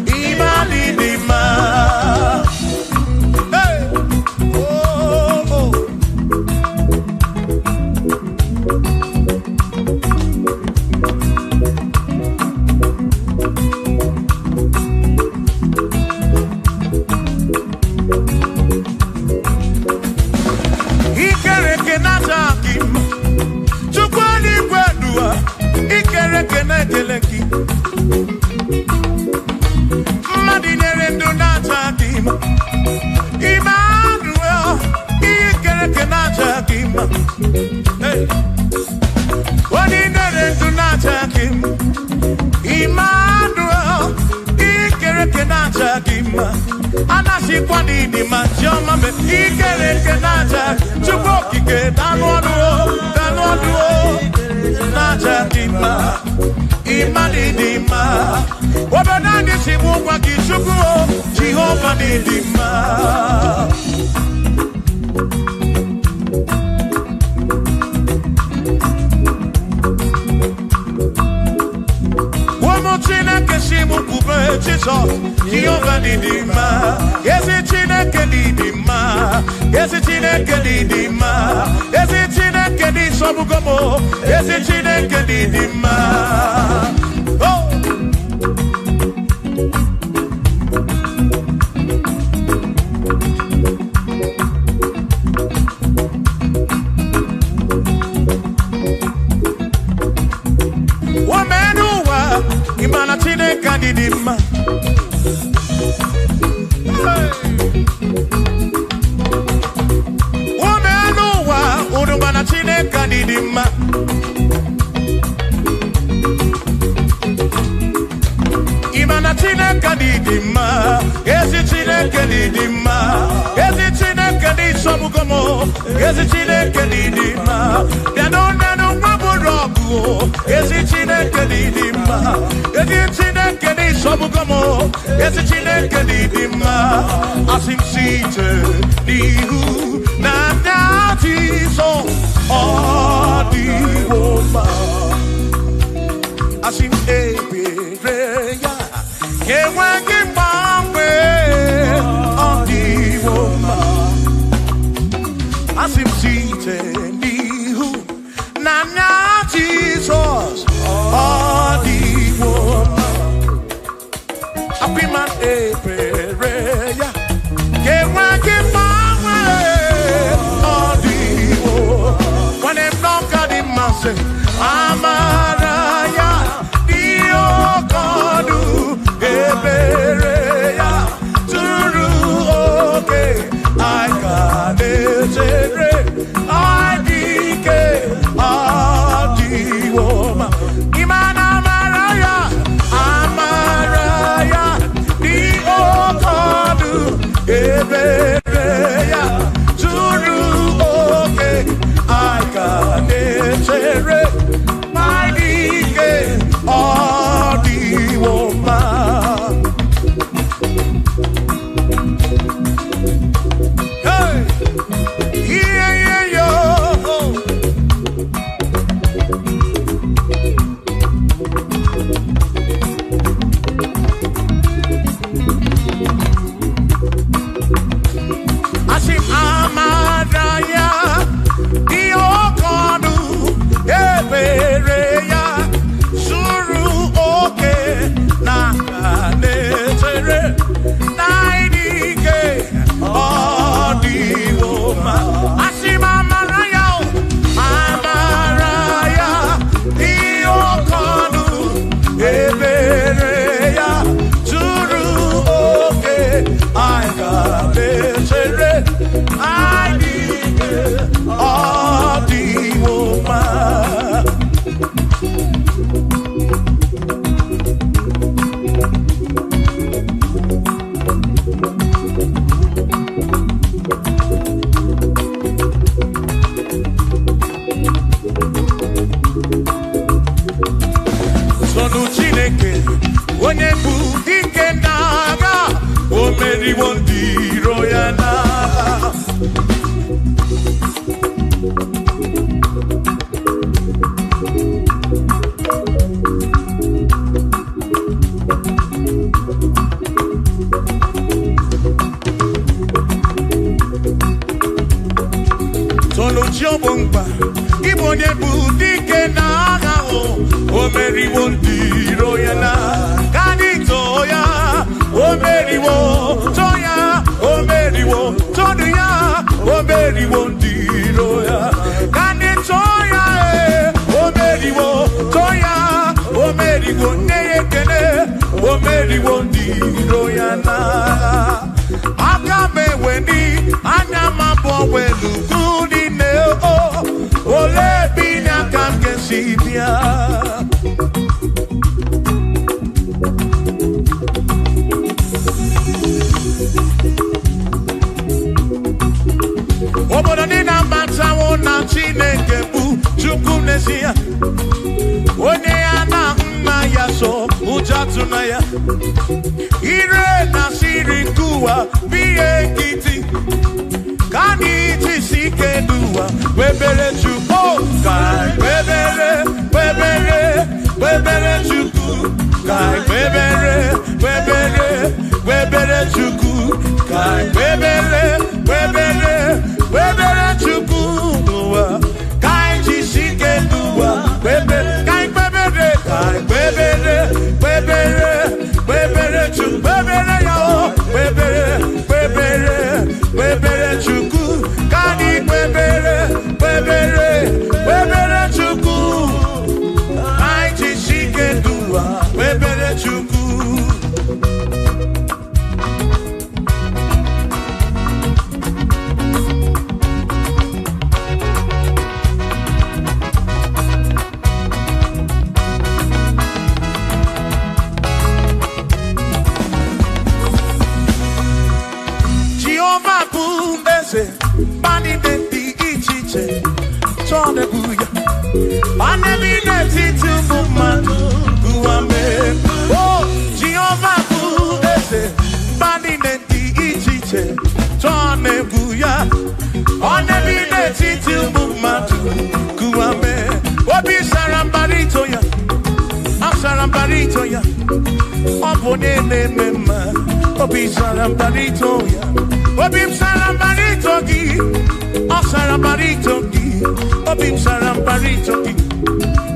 Imani Dima. Anasi kwani ni majoma me ikereke naja chukoki ke danwaduo naja dima imani dima wabanani simu kwa kichukuo Jehova ni dima. Keshimu kube Jesus, Jehova ni dima. Yesi Chineke ni dima. Yesi Chineke ni dima. Yesi Chineke ni sobugomo. Yesi Chineke ni dima. Oh. Imana Chineke ni dima. Umeanuwa udumana Chineke ni dima. Imana Chineke ni dima. Yesi Chineke ni dima. Yesi Chineke ni sobugomo. Yesi Chineke ni dima. Nanu waburogu. Yesi Chineke ni dima. Yesi Chineke ni sobugomo. Yesi Chineke ni dima. Asim site nihu na nyati so odiwoma. Asim ebereya yewengi mangwe odiwoma. Asim site nihu na nyati so odiwoma. Apiman ebereya yewengi mangwe Chobomba, Igbo Nebu, Dike Naga, Omeriwo, Diroyana, Kanitoya, Omeriwo, Toya, Omeriwo, Toya, Omeriwo, Diroya, Kanitoya, Omeriwo, Toya, Omeriwo, Neyekene, Omeriwo, Diroyana. Akame weni, anyama welu gudi neo, ole binya kamke sibia. Obodo ni na matawo na Chineke bu Chukwu n'ezie. Onye ya na nna ya so ujatu na ya. Ire na siri nkuwa biye kiti. Kani jisike duwa webere Chukwu kai webere Chukwu kai webere Chukwu kai webere Chukwu duwa kai jisike duwa webere kai webere Chukwu webere yo webere Chukwu kani webere Chukwu kai jisike duwa webere Chukwu. Bani denti ichiche, chone buya. Bani bineti tumumanu kuame. Oh, Jehovah buese. Bani denti ichiche, chone buya. Bani bineti tumumanu kuame. Obi sarambarito ya, sarambarito ya. Obone mema, obi sarambarito ya. Obim sarambarito gi, o sarambarito gi, obim sarambarito gi,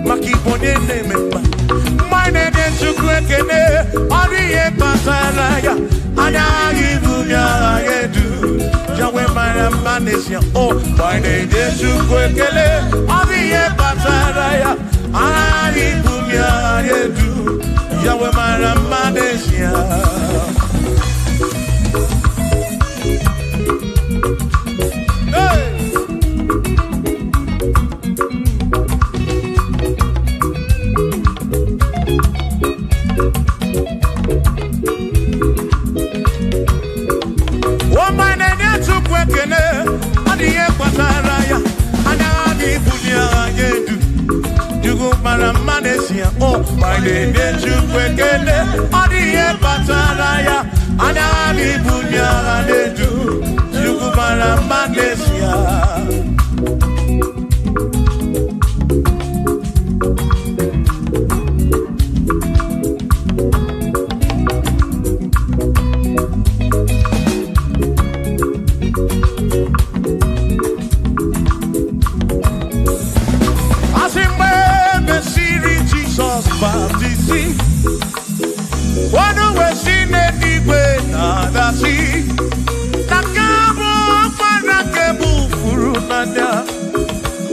makibone nememba. Mine de chukwekene, oriye pasaraya, anagi bunya yedu, jawe marambanesia. Oh, mine de chukwekene, oriye pasaraya, anagi bunya yedu, jawe marambanesia. Oh, my name is Chukwekene, Odiye Pataraya, Anani Bunya Anedu, Chukwara Manesia. One way seen anyway, nada see. Nakabo Panakabu Furunada.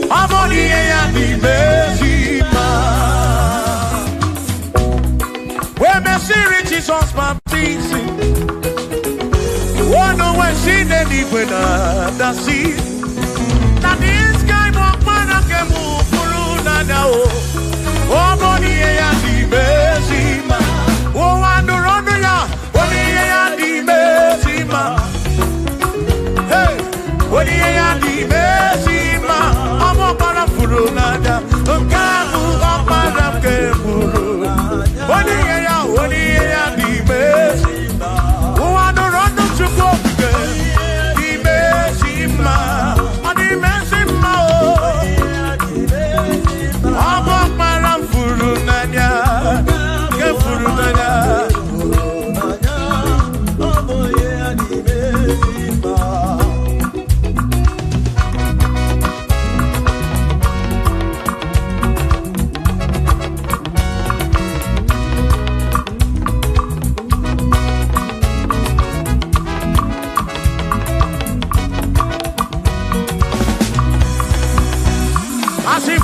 Amoni and the Bezima. When the series is on baptism. One way seen anyway, nada see. That is guy Panakabu Furunada. Amoni and the Bezima. Oh, I don't run ya. What do you Bezima? Hey, what do you Bezima? I'm a parafurunada. Kamu apara keburu. What do you Bezima? Oh, I don't run to go. The Bezima. The Bezima. I'm a parafurunada.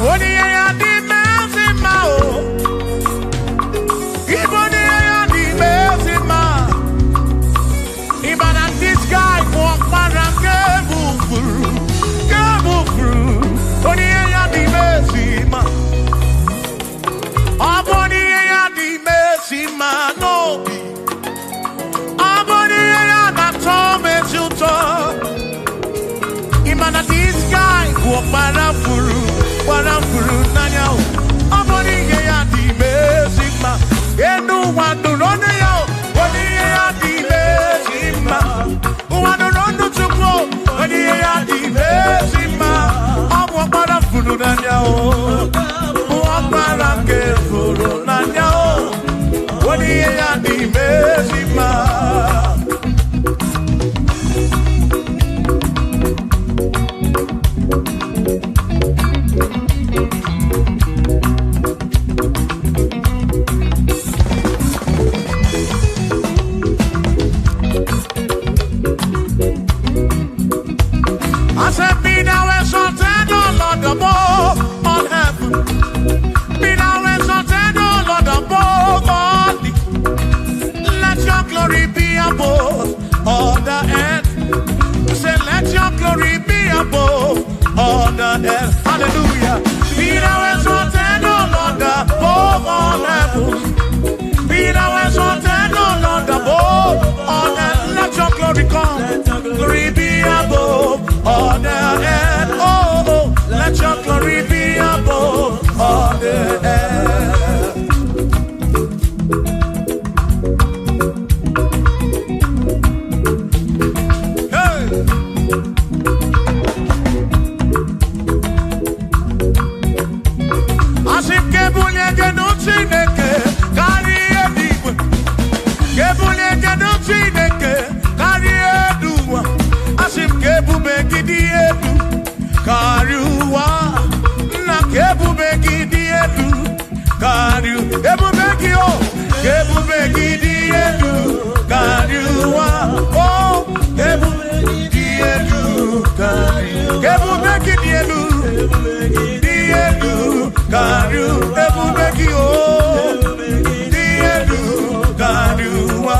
Aboni ya di mezima o. Iboni ya di mezima. Even at this guy walk around Gebufuru. Aboni ya di mezima. Aboni ya di mezima no. Aboni ya na tome juto. Even at this guy walk around Furu nanyao. Aboni ya di mezima. Enu wandu rone yao. Aboni ya di mezima. Wandu rondo tukwo. Aboni ya di mezima. Abu wakara Furu nanyao. Wakara ke Furu nanyao. Aboni ya di mezima. I said, be thou exalted, O Lord, above all heaven. Be thou exalted, O Lord, above all the. Let your glory be above all the earth. Say, let your glory be above all the earth. Hallelujah. Be thou exalted, O Lord, above all heaven. Be thou exalted, O Lord, above all the earth. Let your glory come. Glory be above all the earth. Oh, oh, let your glory be above all the earth. Hey. As if Kebunya Genu Chineke, carry a deep. Kebunya Genu Chineke, carry a dua. As if Kebu Beki Diedu, carry wa. Na Kebu Beki Diedu, carry. Kebu Beki o, Kebu Beki Diedu, carry wa. Oh, Kebu Beki Diedu, carry. Kebu Beki Diedu, Diedu, carry. Kebu Beki o, Diedu, carry wa.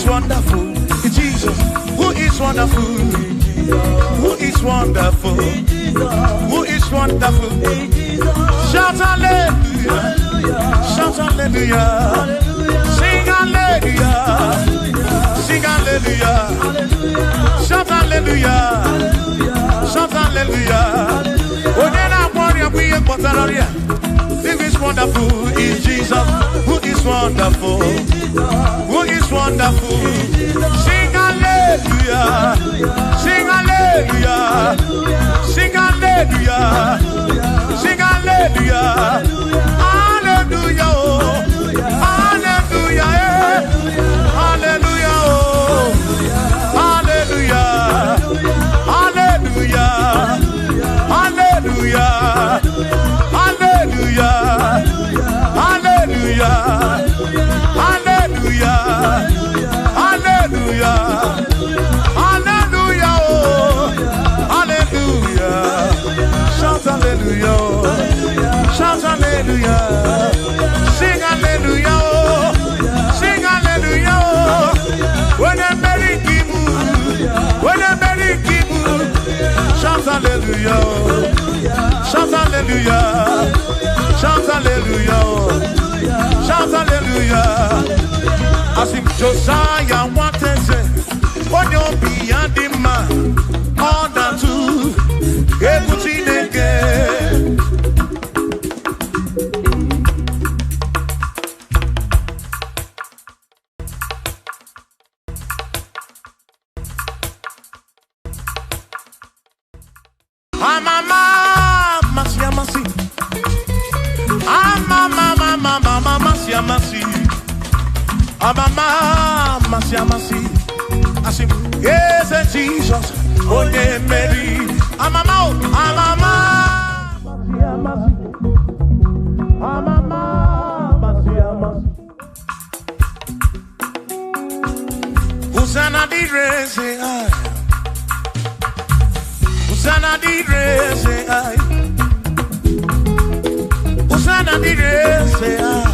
Wonderful, Jesus. Who is wonderful? Who is wonderful? Who is wonderful? Shout hallelujah! Shout hallelujah! Sing hallelujah! Sing hallelujah! Shout hallelujah! Shout hallelujah! Onena warrior we are who is wonderful is Jesus. Who is wonderful? Who is wonderful? Sing hallelujah! Sing hallelujah! Sing hallelujah! Sing hallelujah! Hallelujah! Oh. Hallelujah! Hallelujah! Oh. Hallelujah! Hallelujah! Hallelujah! Hallelujah! Hallelujah! Hallelujah! Hallelujah! Hallelujah! Oh. Hallelujah! Shout hallelujah! Shout hallelujah! Sing hallelujah! Sing hallelujah! When I'm very kibu, when I'm very kibu, shout hallelujah! Shout hallelujah! Shout hallelujah! Shout hallelujah! As if Josiah wanted to say, "On your beyond the man, all that too, everything again." amasi. I say, yes, Jesus, oh yeah, Mary. Amama, Hosanna di rese ai. Hosanna di rese ai. Hosanna di rese ai.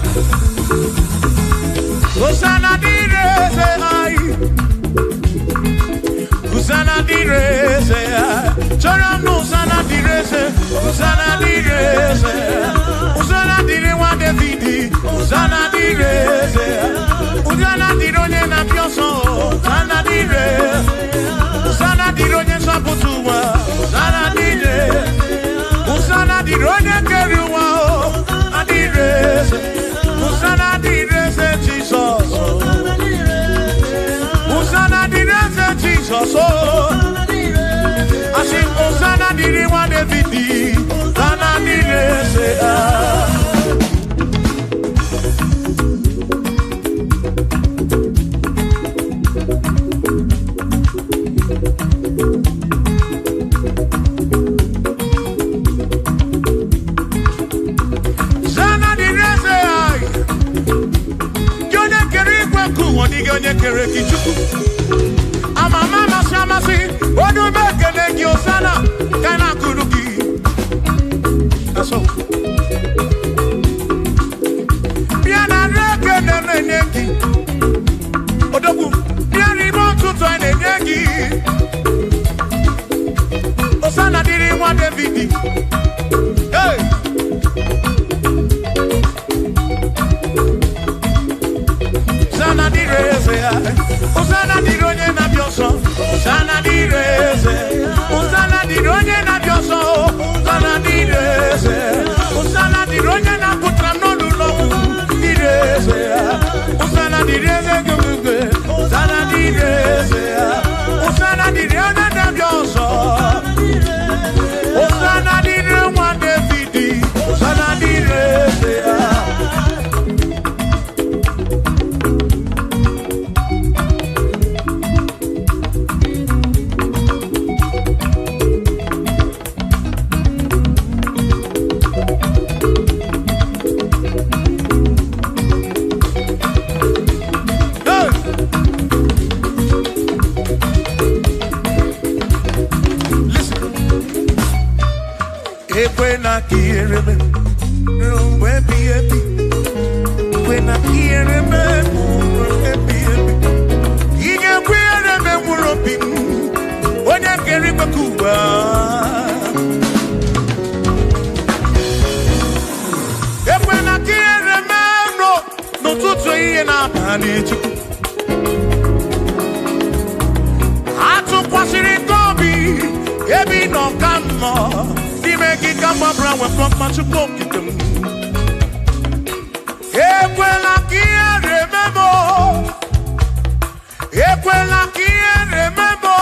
Hosanna di rese ai. Hosanna di rese ai. Choram Hosanna di rese. Hosanna di rese. Hosanna di rewa David. Hosanna di rese. Hosanna di ronye na pioso. Hosanna di rese. Hosanna di ronye saputuwa. Hosanna di rese. Hosanna di ronye keruwa. Hosanna di rese. Hosanna di rese Jesus. Hosanna di rese Jesus. I sing Hosanna di rewa David. Hosanna di rese. Onye kere kichuku amama masamasi odu mekele gi osana kana kuruki aso biana reke na meneki odogu biari mo tutu enegi osana diri wa David hey Hosanna di rese, Hosanna di ronye na bioso, Hosanna di rese, Hosanna di ronye na bioso, Hosanna di rese, Hosanna di ronye na putra no lulo, di rese, Hosanna di rese gugwe, Hosanna di rese, Hosanna di ronye na bioso, Hosanna di rewa David, Hosanna di rese. When I hear him, when I hear him, he can wear him and we're up in when I get him a cuba. If when I hear him, no to say and I'm managed. I took what's in it, Bobby, every no come more. Make it come up around with from much of them. Equela kia remember. Equela kia remember.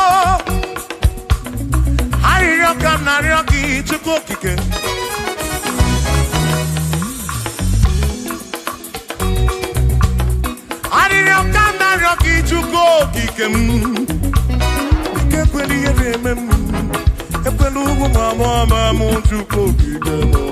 I come na rocky to cook it. I didn't come na rocky to cook it. Equela remember. Epelugu mama muntu kokidemo.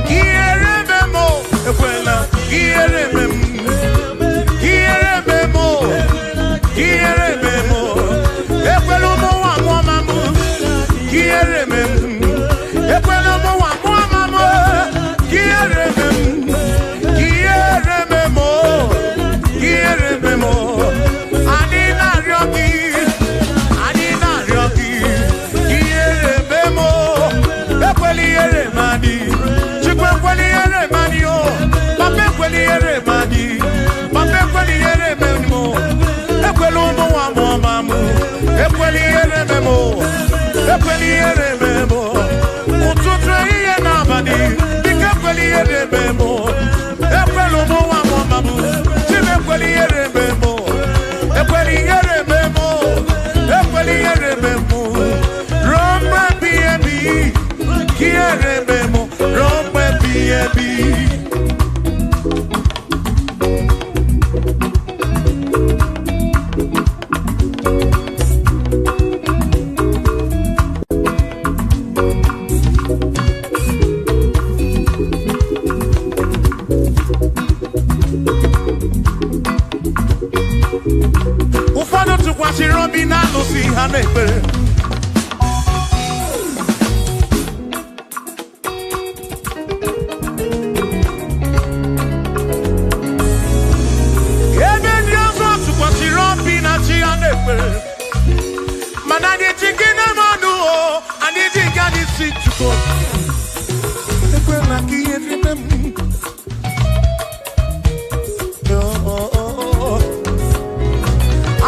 Kierememo, ekwela, kierememo, kierememo, kierememo. Epelugu mama kierememo. Ekwela mo mama kierememo, kierememo. Anina ryoki, kierememo. Ekweli eremadi, chikwekweli eremadi o. Pape kweli eremadi, pape kweli erememo. Ekwelu mo mama, ekweli erememo, ekweli erememo. Ekweli erememo, ekwelu mo wa mo mamu, chime ekweli erememo, ekweli erememo. tụkwasịrị obi na-alụsị ha n'ekpere. Ebe ndị ọzọ tụkwasịrị obi na chi ha n'ekpere. Mana anyị ji gị n'ime ọnụ o, anyị ji gị anyị si Chukwu. Ekwela ka ihe rime m.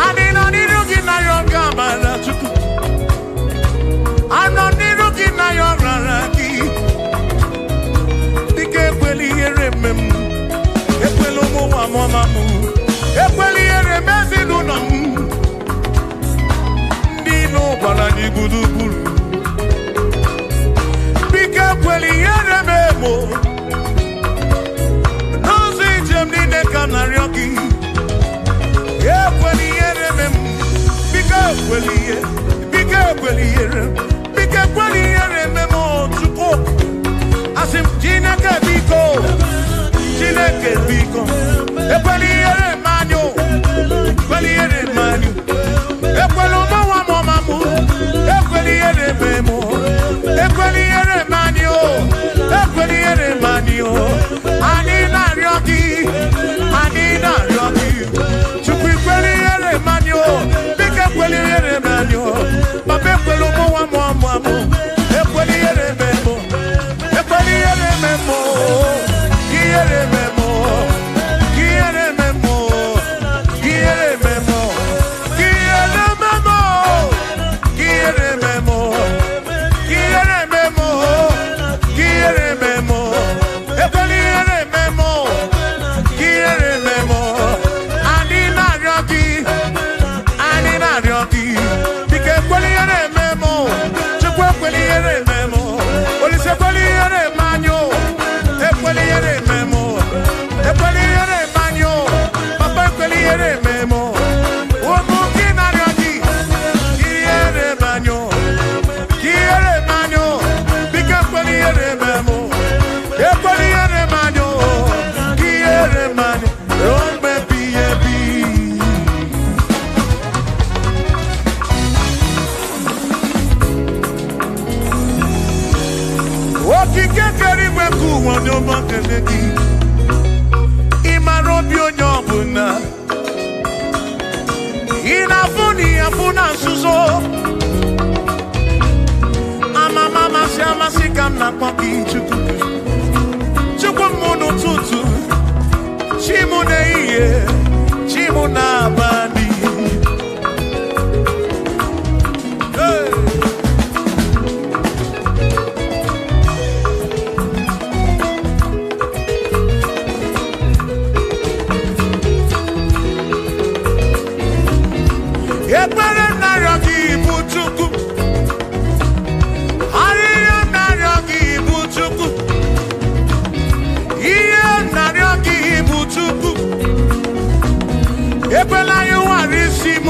Anyị nọ n'iru gị na ya ọ ga-amara Chukwu. Anọ n'iru gị na ya ọ rara gị. Dịka ekwela ihere eme m. Ekwela ụmụ nwa mụọma m. Ekwela ihere eme ezinụlọ m. Ndị ilo gwara anyị gburugburu. Biko ekwela ihere eme m. N'ụzọ ijem niile ka m na-arịọ gị. Ekwela ihere eme m. Biko ekwela ihe. Biko ekwela ihere. Biko ekwela ihere eme m Chukwu. Asị m Chineke biko. Chineke biko. Ekwela ihere eme anyị o. Ekwela ihere eme anyị. Ekwela ụmụnwa m ọma m. Ekwela ihere eme m. Ekwela ihere eme anyị o. Ekwela ihere eme anyị o. Anyị na-arịọ gị. Anyị na-arịọ gị. Chukwu ekwela ihere eme anyị o. Biko ekwela ihere eme anyị o. Papa ekwela ụmụnwa m ọma m. Ekwela ihere eme m. Ekwela ihere eme m. Ihere eme m. Ihere eme m. Ihere eme m. Ihere eme m. Ihere eme m. Ihere eme m. Ihere eme m. Ekwela ihere eme m. Ihere eme m. Anyị na-arịọ gị. Anyị na-arịọ gị. Biko ekwela ihere eme m. Chukwu ekwela ihere eme m. Olise ekwela ihere eme anyị o. Ekwela ihere eme m. Ekwela ihere eme anyị o. Papa ekwela ihere eme m. Ụmụ gị na-arịọ gị. Ihere eme anyị o. Ihere eme anyị o. Biko ekwela ihere eme m. Ekwela ihere eme anyị o. Ihere eme anyị. O mmebi ebi. Okike kere igwe ka ụwa onye ọma kele gị. Ị mara obi onye ọbụla. Ị na-afụ na ihe afụ na nzuzo. Amama amasị amasị ka m na-akpọ gị Chukwu. Chukwu m n'ụtụtụ. Chi m n'ehihie. Chi m n'abalị. Hey! Ekpere m na-arịọ gị bụ Chukwu. Arịrịọ m na-arịọ gị bụ Chukwu. Ihe m na-arịọ gị bụ Chukwu. Ekwela ya ụwara isi m.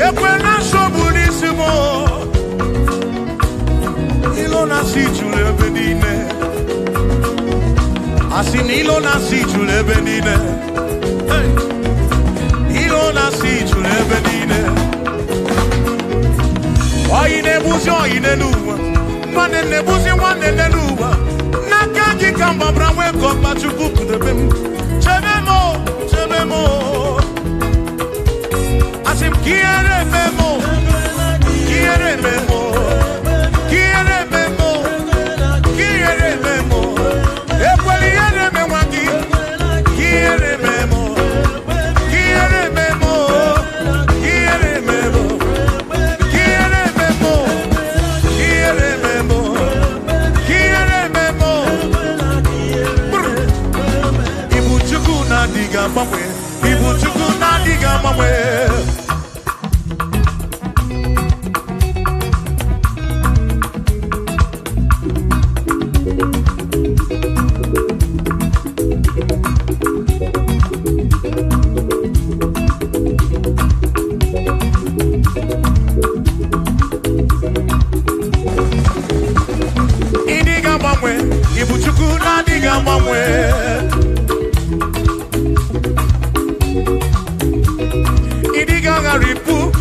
Ekwela nsogbu n'isi m. Ilo na-asị juru ebe niile. Asị na ilo na-asị juru ebe niile. Hey! Ilo na-asị juru ebe niile. Oyi na-ebuzi oyi n'elu ụwa. Nwanne na-ebuzi nwanne n'elu ụwa. N'aka gị ka m gbabara nwee ka ọkpa Chukwu pụdebe m. Chebe m o, chebe m o. Asị m ka ihere eme m o. Ka ihere eme m o. Ka ihere eme m o. Ka ihere eme m o. Ekwela ihere eme nwa gị. Ka ihere eme m o. Ihere eme m o. Ihere eme m o. Ihere eme m o. Ihere eme m o. Ihere eme m o. Ibu Chukwu na-adịghị agbanwe. Ibu Chukwu na-adịghị agbanwe.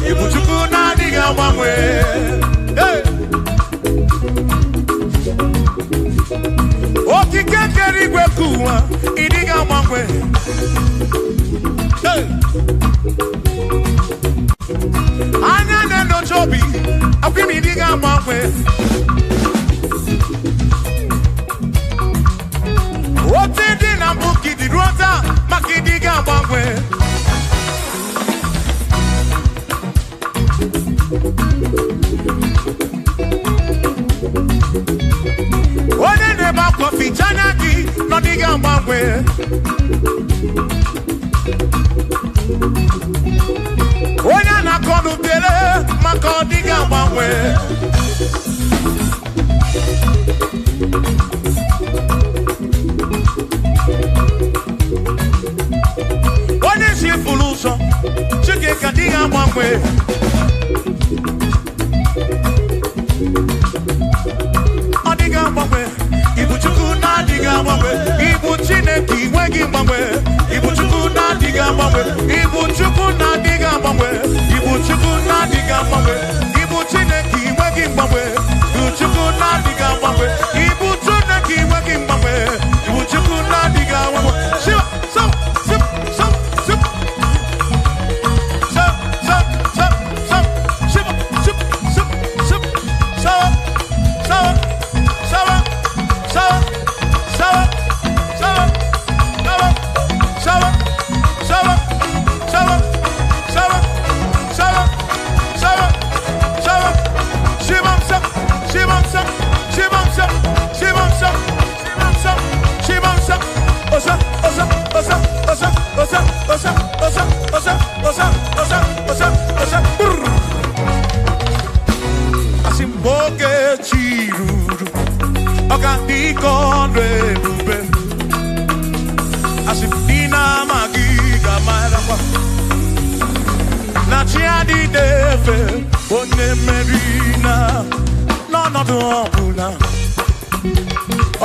Ibuchuku na diga mangwe. Hey. Okike keri gwekuwa idiga mangwe. Hey. Anya nendo chobi akwimi diga mangwe. Otidi na buki di rota makidiga mangwe. One neba kofi chanaki no diga mangwe. One na konu tele mako diga mangwe. One si fuluso chike kadiga mangwe. Diga mangwe, Ibuchuku na diga mangwe, Ibu Chineki wegi mangwe, Ibuchuku na diga mangwe, Ibuchuku na diga mangwe, Ibuchuku na diga mangwe, Ibu Chineki wegi mangwe, Ibuchuku na diga mangwe, Ibu Chineki wegi mangwe, Ibuchuku na diga mangwe. Shiva, so, sip, so, sip, so, so, so, so, shiva, sip, sip, sip, so, so. Asimboge chiruru Okandikondwe bube Asimdina magiga marapa Nachiadi defe One merina No no duopuna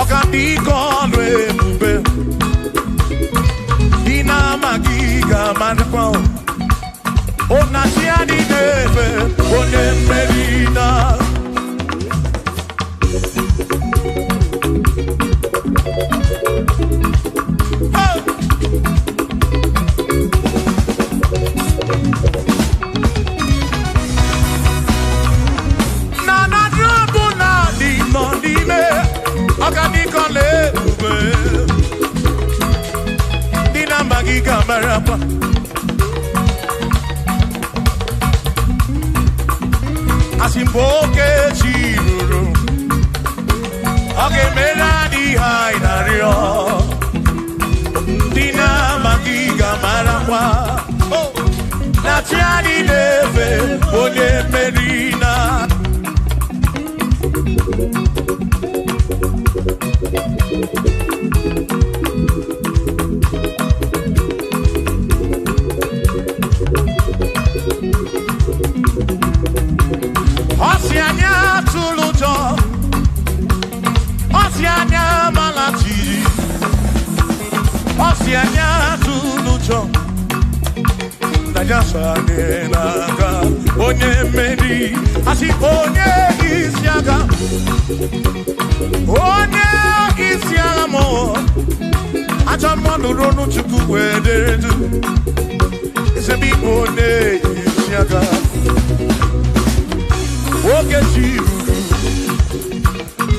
Okandikondwe bube Dina magiga marapa Oh nachiadi defe One merina Asimboke chiruru Oke meladi hainario Dina magiga marangwa Natiani neve One merina Osianya tulujo Osianya malati Osianya tulujo Najasa nenaga Onye meri Asi onye isyaga Onye isyaga mo Acha manu ronu chuku wederedu Isebi onye isyaga Oge chiruru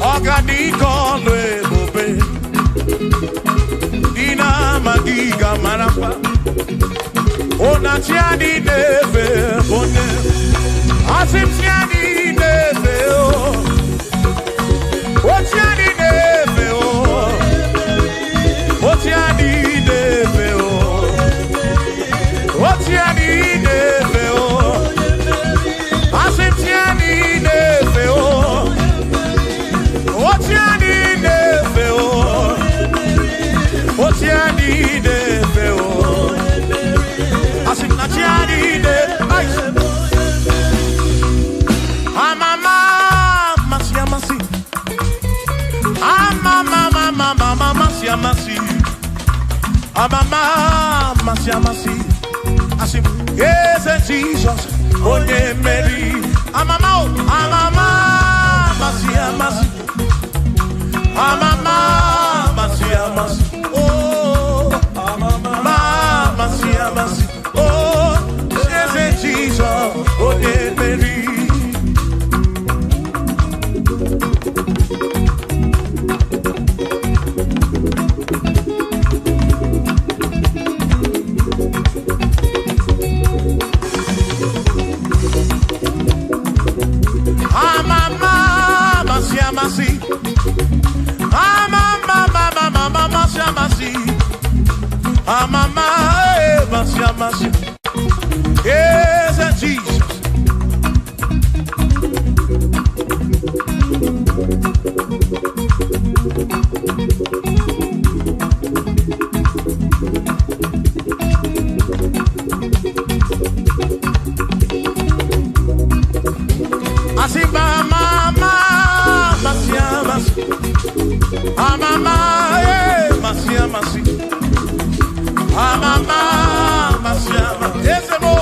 Oganiko ebube Dina magiga marapa Ona tiani neve bone Asim tiani neve o O tiani neve o O tiani neve o O tiani neve o Asim tiani neve o O tiani neve o O tiani neve o Asim na tiani neve Amama masi Amama masi I say, yes, Jesus, onye Mary. Amama, amama, masi, amasi. Amama, masi, amasi. Oh, amama, masi, amasi. Oh, yes, Jesus, onye Mary. Yes, Jesus. I see mama, masia, masia, mama, masia, masia, mama, masia, yes, mo,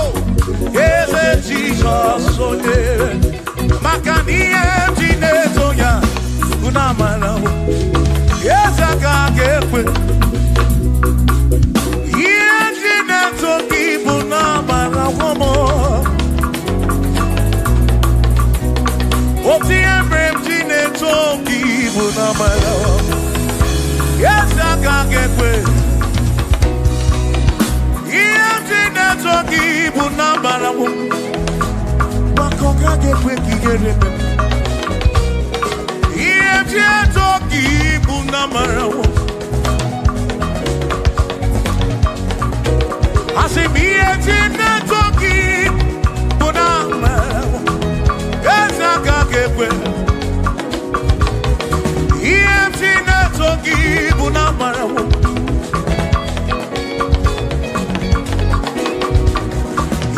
yes, Jesus, so dear, makani, jineto ya, unamana, yes, I can't get with, yes, jineto kibu namana, woman. Oti embrem jine toki buna malo. Yes, I can't get way. Yes, jine toki buna malo. Makoka get way ki get it. Yes, jine toki buna malo. I say me jine toki buna malo. Yes, I can't get way. Yes, jine toki buna malo.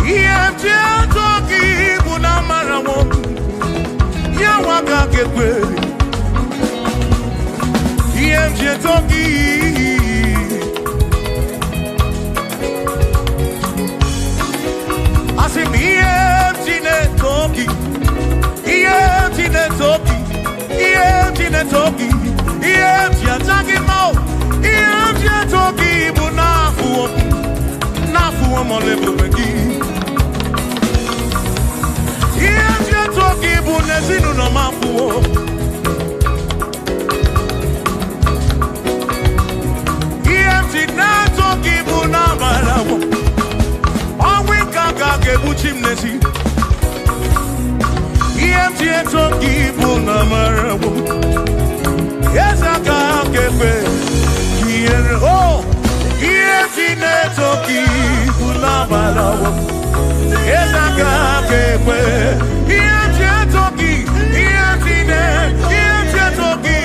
Yes, jine toki buna malo. Yeah, I can't get way. Yes, jine toki. I say me jine toki. Toki, yeah, talking more. Yeah, talking, but nafu, molebeki. Yeah, talking, but nezinu no mafu. Yeah, talking, but na marawo. On we kaka ke buchim nesi. Yeah, talking, but na marawo. Yes, I can't get away. Oh, yes, in a toki, Pulamalawa. Yes, I can't get away. Yes, toki, yes, in a toki,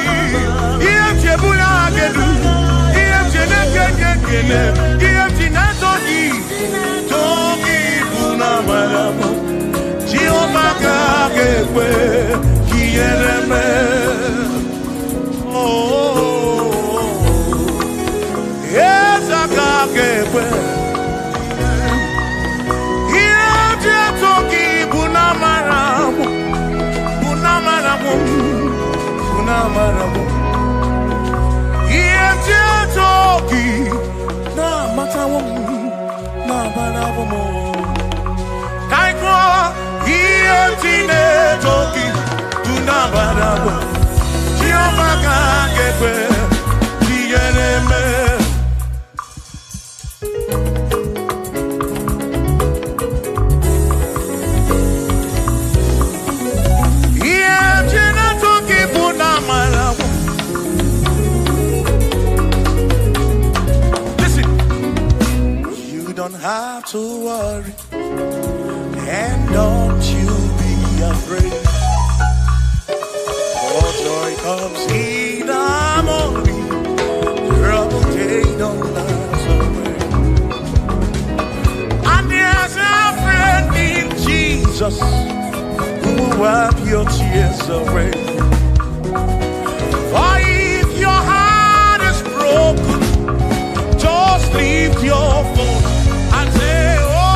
yes, Pulagedu, yes, yes, in a toki, toki, Pulamalawa. Jehovah can't get away. Yes, I can't get away. Here, Toki, Bunamaramu, Bunamaramu, Bunamaramu. Here, Toki, Namatamu, Namaramu. Kaiko, here, Toki, Bunamaramu. Jehovah can't get away. Listen, you don't have to worry, and don't you be afraid. For joy comes in the morning, trouble they don't last away. And there's a friend in Jesus who will wipe your tears away. For if your heart is broken, just lift your voice and say, oh.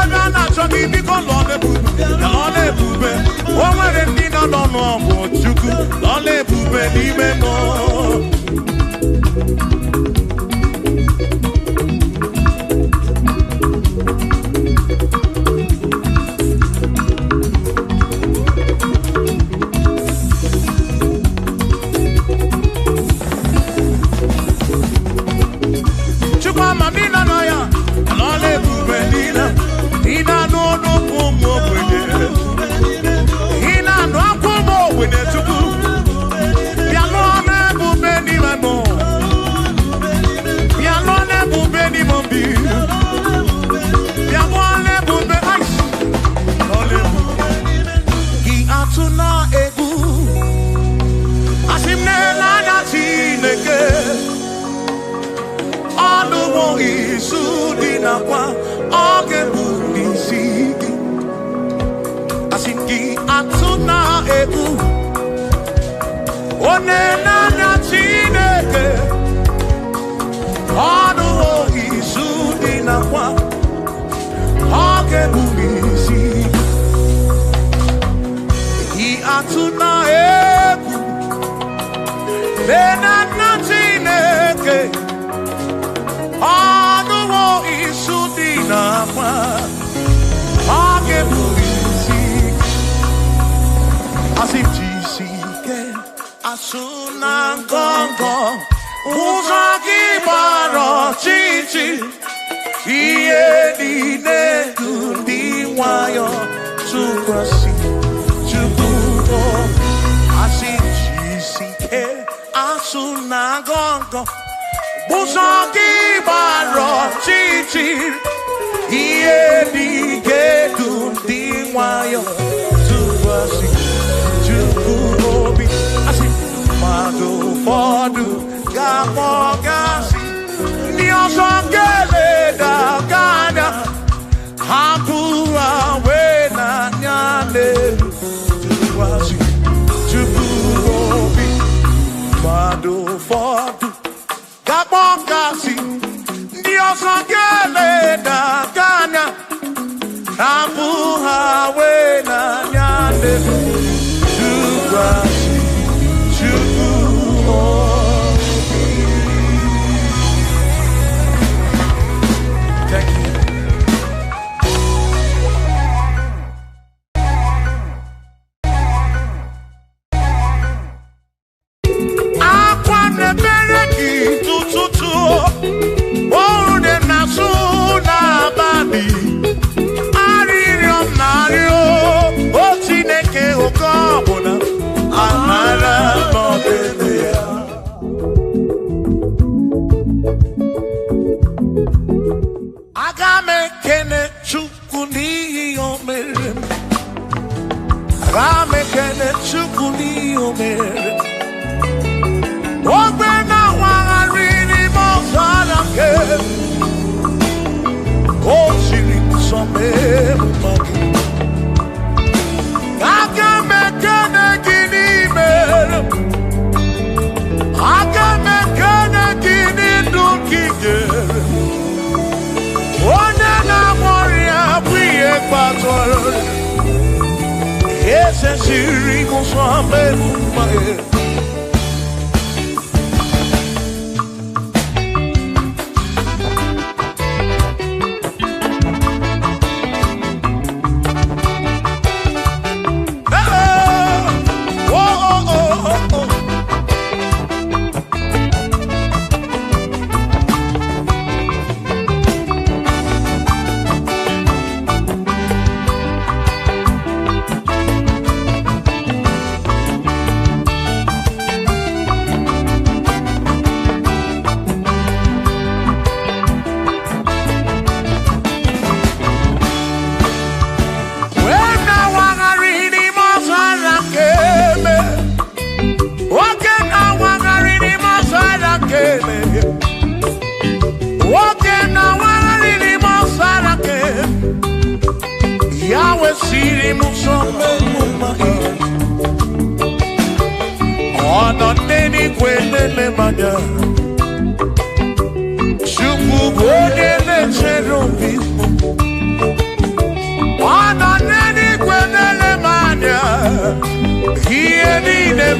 ebe a na-achọ gị biko lọla ebube o nwere ndị nọ n'ọnụ Chukwu lọla ebube n'ime m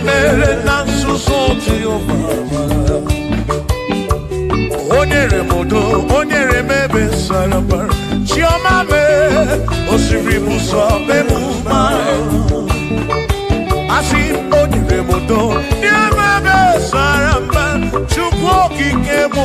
mere na nzuzo Jehova. Onyere modo, onyere mebe sarabar. Chioma me, osiri muso bemuma. Asi onyere modo, nyemebe sarabar. Chukwu kikemo.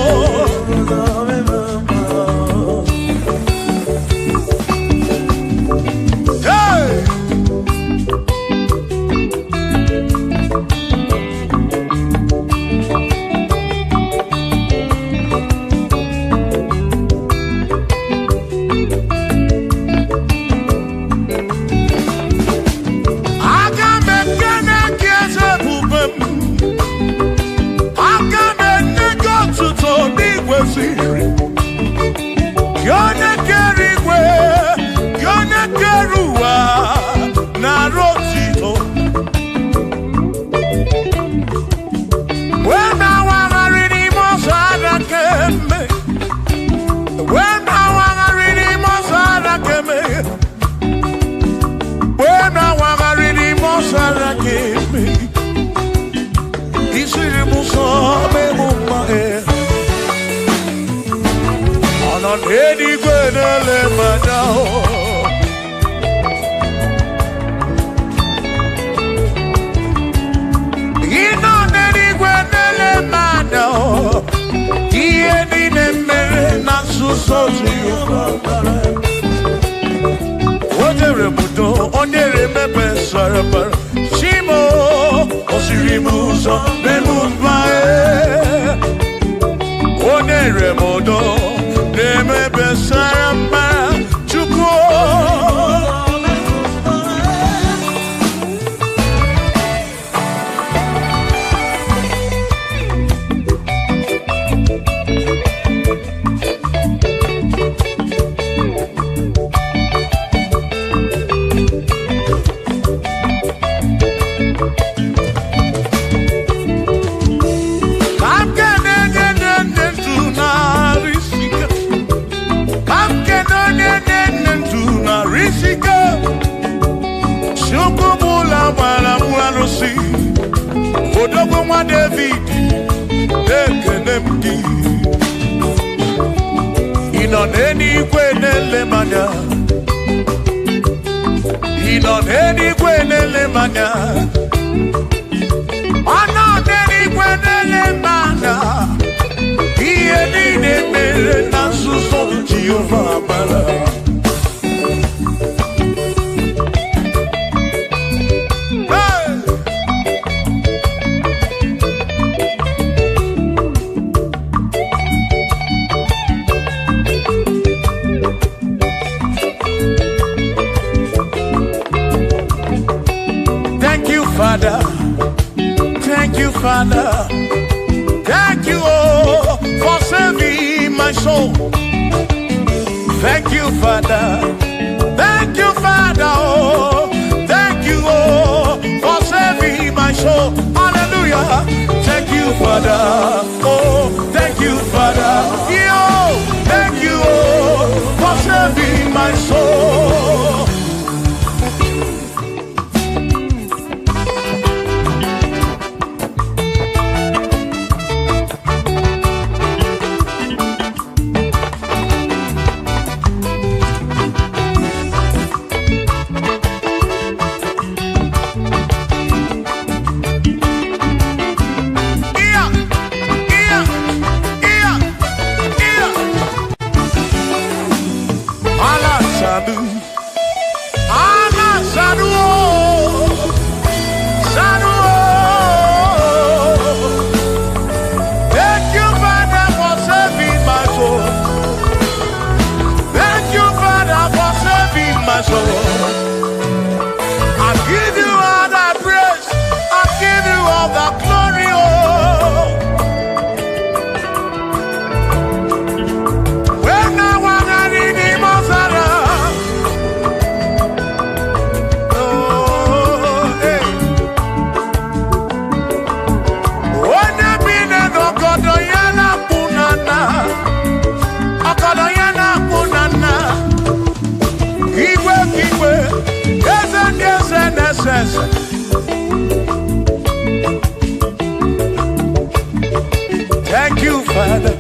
Father.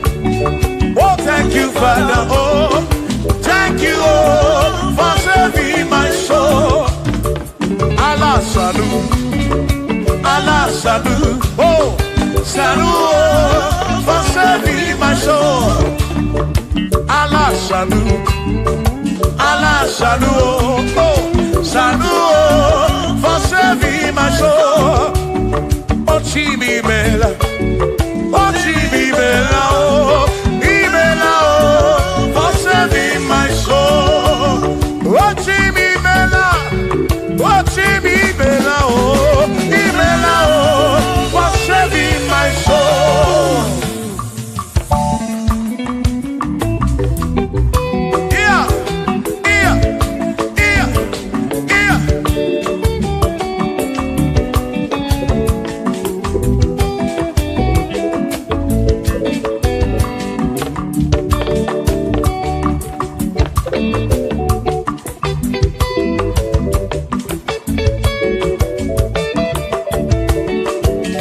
Oh, thank you, Father. Oh, thank you, oh, for saving my soul. Allah salut, Allah salut. Oh, salut, oh, for saving my soul. Allah salut, Allah salut. Oh, salut, oh, for saving my soul. Oh, Chibi Mela, oh, Chibi Mela, oh, Imela, oh, for saving my soul. Oh, Chibi Mela, oh, Chibi Mela, oh, Imela, oh, for saving my soul. Yeah, yeah, yeah, yeah.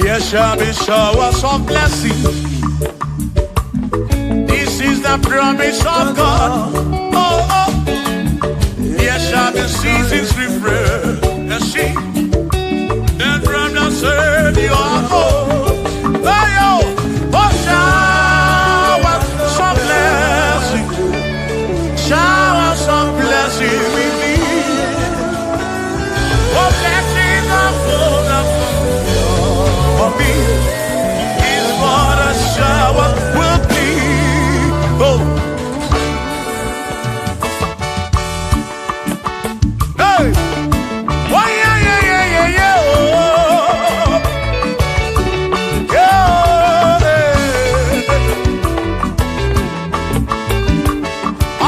There shall be showers of blessings. This is the promise of God. Oh, oh. There shall be seasons refreshed. The sea, and from the sun you are home. Oh, yo. Oh, showers of blessings. Showers of blessings we need. Oh, blessings of God. For me is what a shower will be. Oh, hey, oh yeah, yeah, yeah, yeah, yeah. Oh, yeah.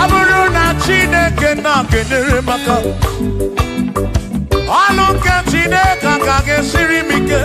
Aburu na Chineke na kenere maka. Alu ke Chineke ka gesiri mike.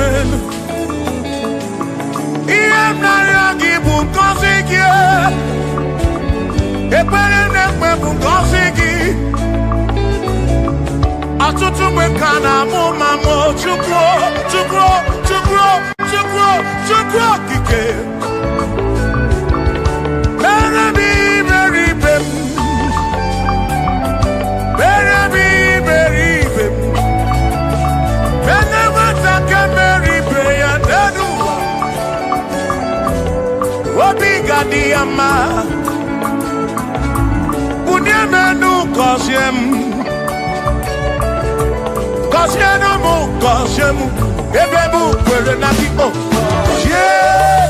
amen. Ihe nara gị bụ ngọzi gị. Ekpere na-ekpe bụ ngọzi gị. Ọtụtụ mgbe ka na-amụ ma mụ Chukwu okike. Mere m iberibe m. Mere m iberibe m. Mene nwata nke mere ibe ya n'elu ụwa. Obi ga-adị ya mma. Bunye m enu gọzie m. Gọzie m ebe m kwere na gị o.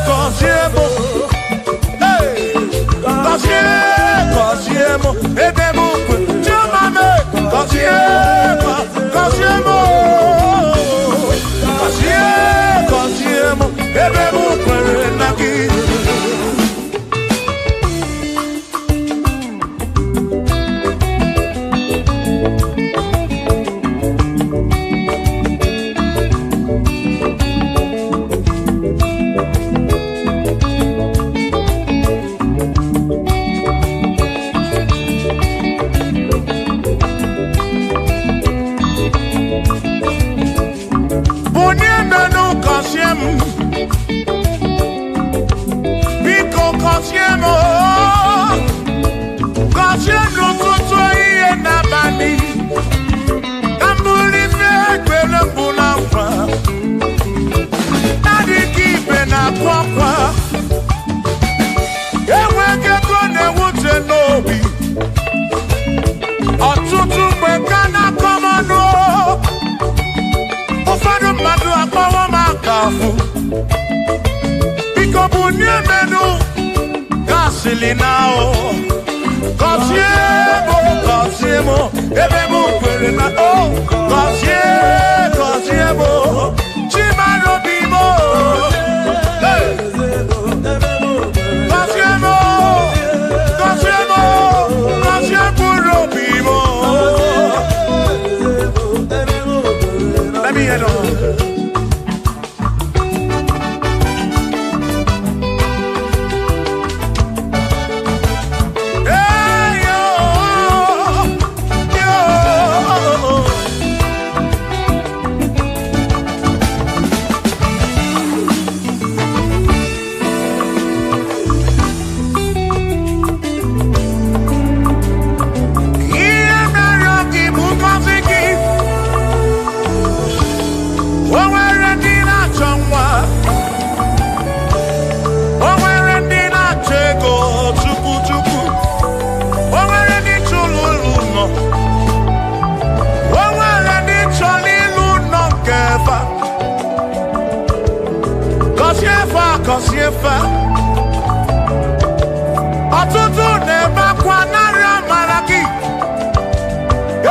Gọzie m. Gọzie m ebe m kwere. Chioma me gọzie m. Gọzie m ebe m kwere na gị. Ọtụtụ mgbe ka na-akọmọnụ. Ụfọdụ mmadụ akpọwọ m akafụ. Biko bunye menu gasịlị na o. Gọzie m ebe m kwere na o. Gọzie m Chimarobi m. Gọzie mkpụrụ obi m. Let me hear it. Gọziefa ọtụtụ na-ebe akwa narị amara gị.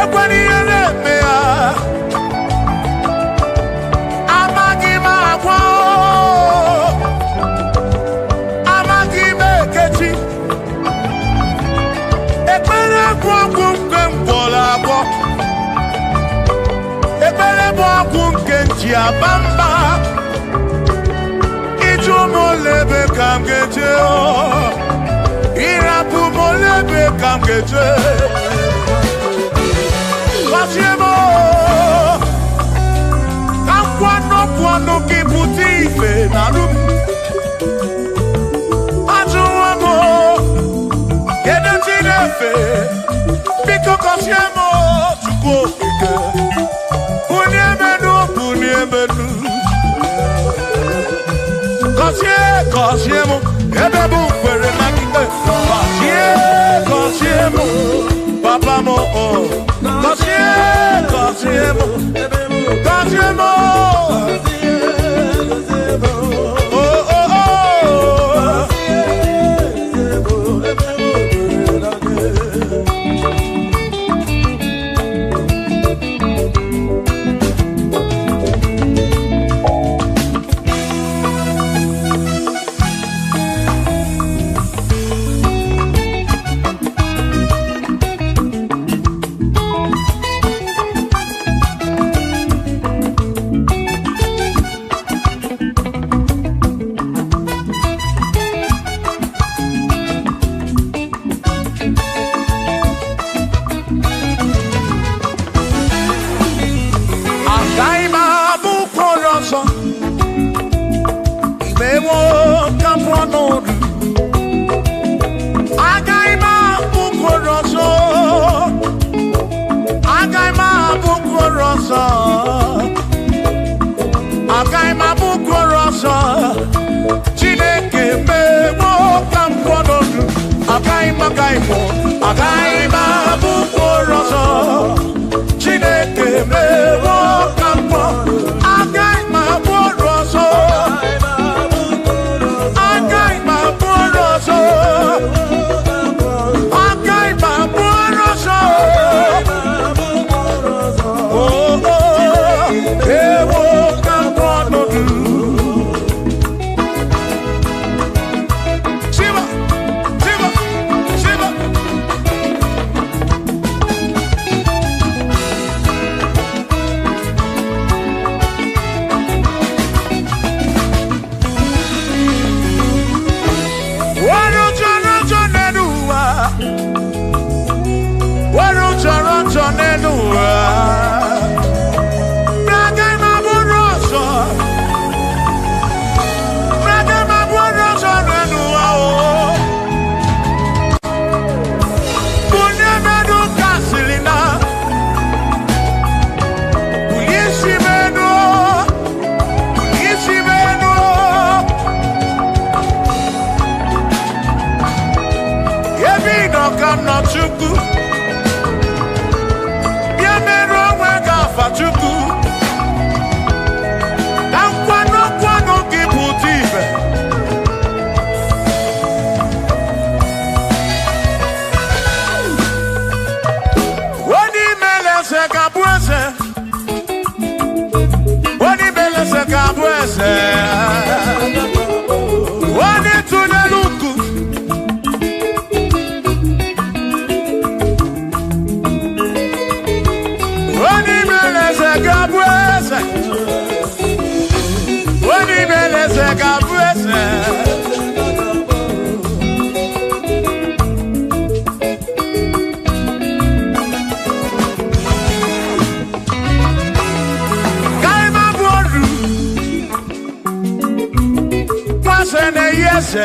Ekwere ihe na-eme ya. Amaghị m agwa. Amaghị m ekechi. Ekpere bụ ọgwụ nke m gwọrọ agwọ. Ekpere bụ ọgwụ nke nji aba mba. Molebe kam geje o. Irapu molebe kam geje. Gọzie m. Ka kwano gị pụta ife na rum. Ajụwa m. Kedu chi na-efe? Biko gọzie m Chukwu okike. Bunye menu. Gọzie m ebe m kwere na gị. Gọzie m papa m. Gọzie m. eze onye tụnyere ukwu onye mere eze ga-abụ eze onye mere eze ga-abụ eze Yes,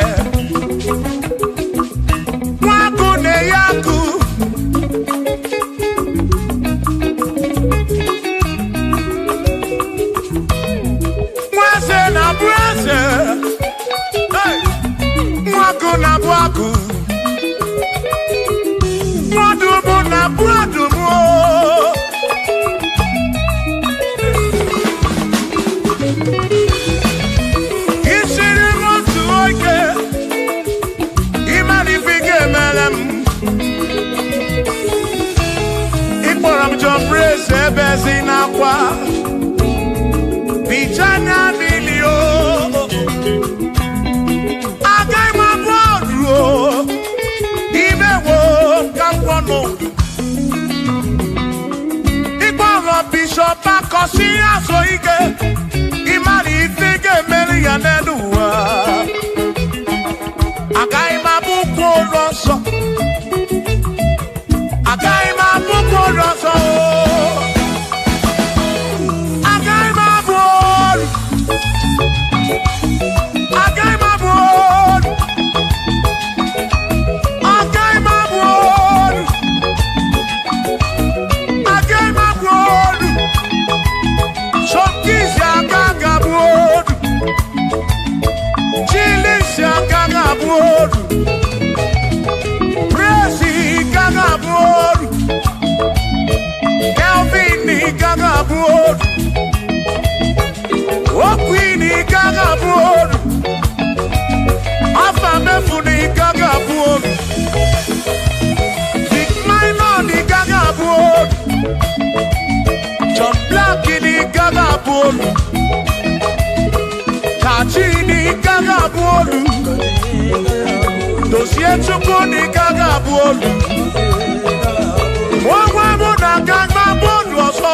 Waku ne yaku Mwase na brase Waku na waku Mwadumu na mwadumu Praise Bezina kwa Bijana milio Agai mabodro Ibe wo kampono Ikwa bishop akosi aso ike Imari ifike meli ya neduwa Agai mabuko roso Agai mabuko roso Kachini gaga bolu Dosie chuku ni gaga bolu Mwa muna gaga bolu oso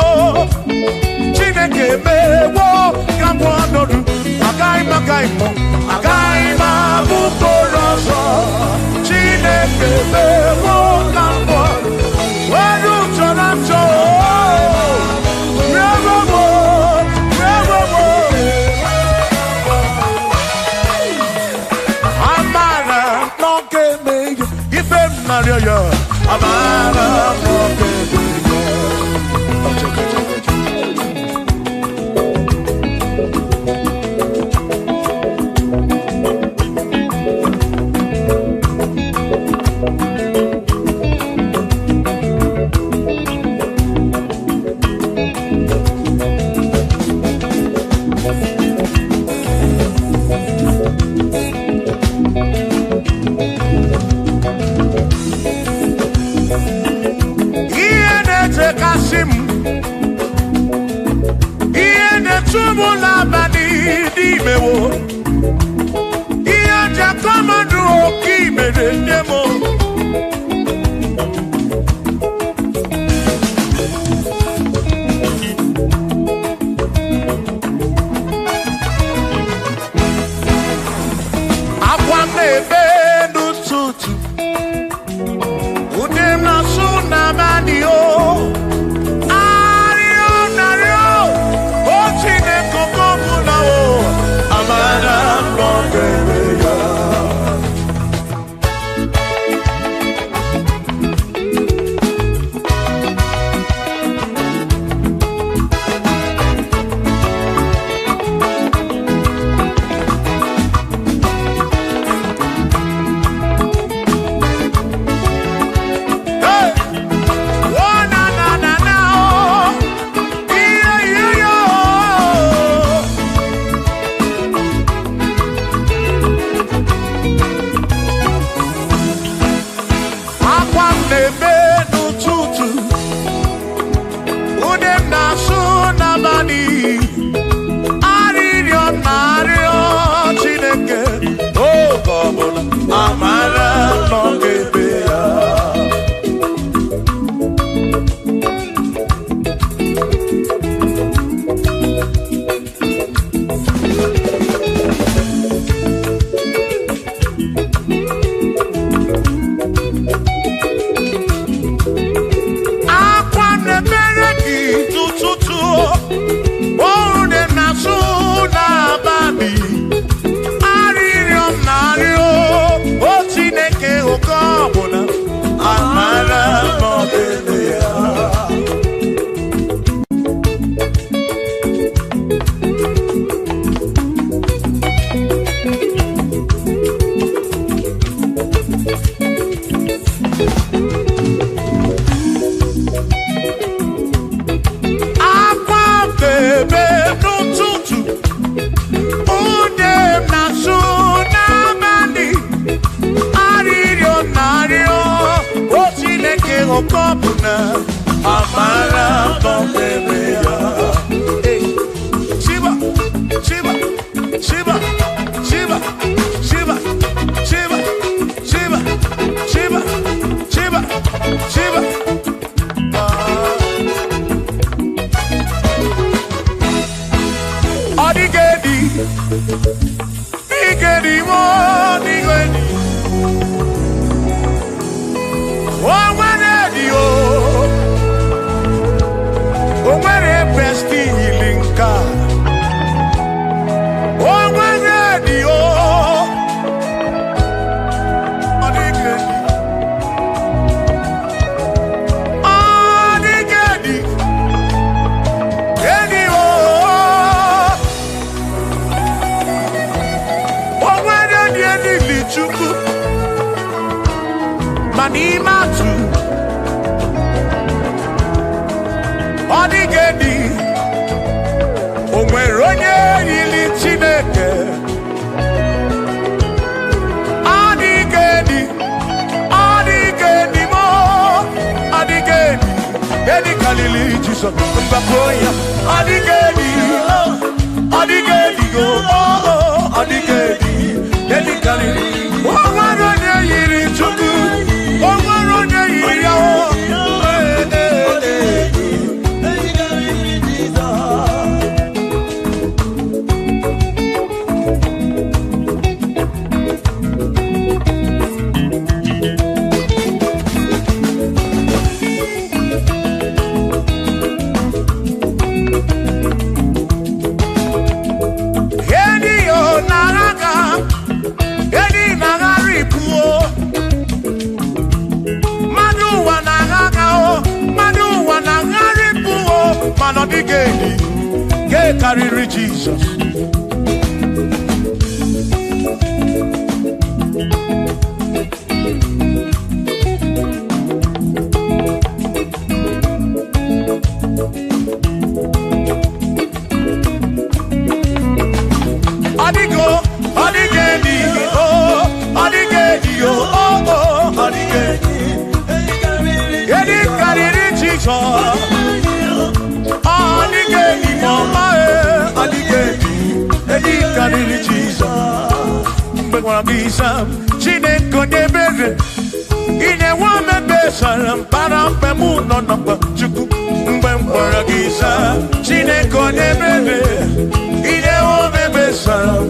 Chineke mewo gambo anodu Agaima gaimo Agaima bukolo oso Chineke mewo gambo Wadu chonacho Maria, Amara, Igedi mo, igedi. Onwere di o. Onwere besti ilinka. Onwere di o. Odigedi. Odigedi. Edi o. Onwere di edi lichuku. Manimatu. Odigedi. Onwere onye yili Chineke. Odigedi. Odigedi mo. Odigedi. Edi kalili Jesus. Mbapoya. Odigedi. Odigedi go. Odigedi. Edi kalili. Onwere onye yili Chukwu. Onwere onye yili ya. Odigedi, get carry Jesus. Odigo, Odigedi, oh, Odigedi, oh, oh, Odigedi, get carry Jesus. Odigedi mama odigedi edi kariri Jesus mbegwa bisa Chineke onye bere ine wa mebe salam para mpemu no no Chukwu mgbe mkpọrọ gị isa Chineke onye bere ine wa mebe salam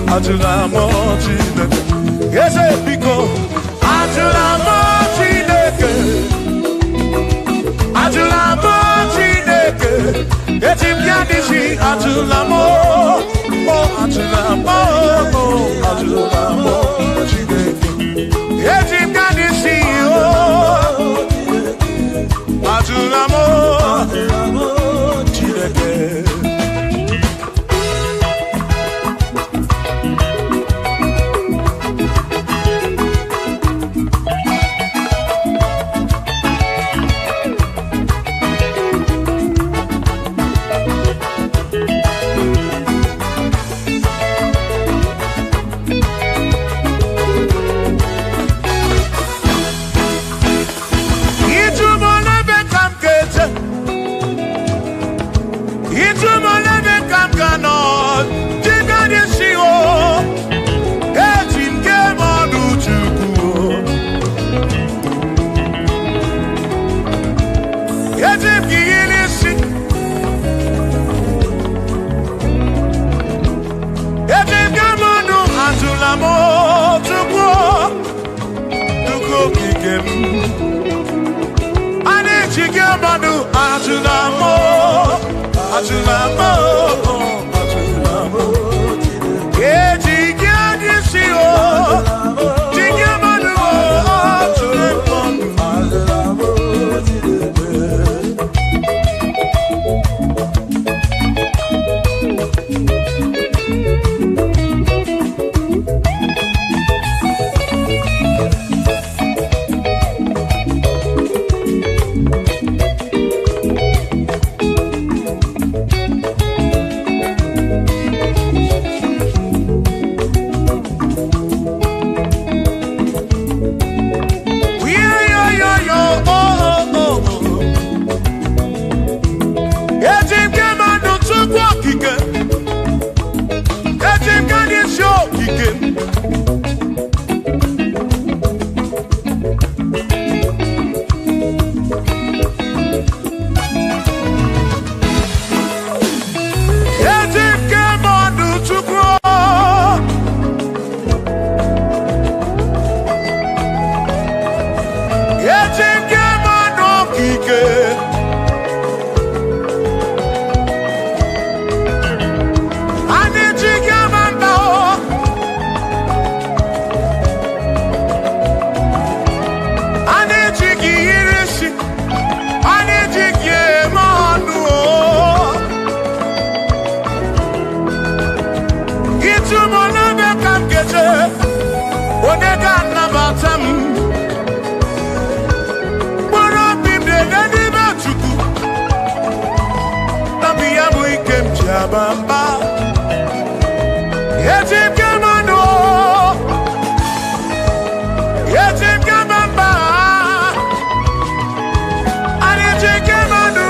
Atula mo Chineke, ese biko. Atula mo Chineke, atula mo Chineke. Eti mjadisi atula mo, oh atula mo, oh atula mo Chineke. Eti mjadisi oh, atula mo Chineke. ike. Bamba, yetim kamano, yetim kamamba, yetim kamano.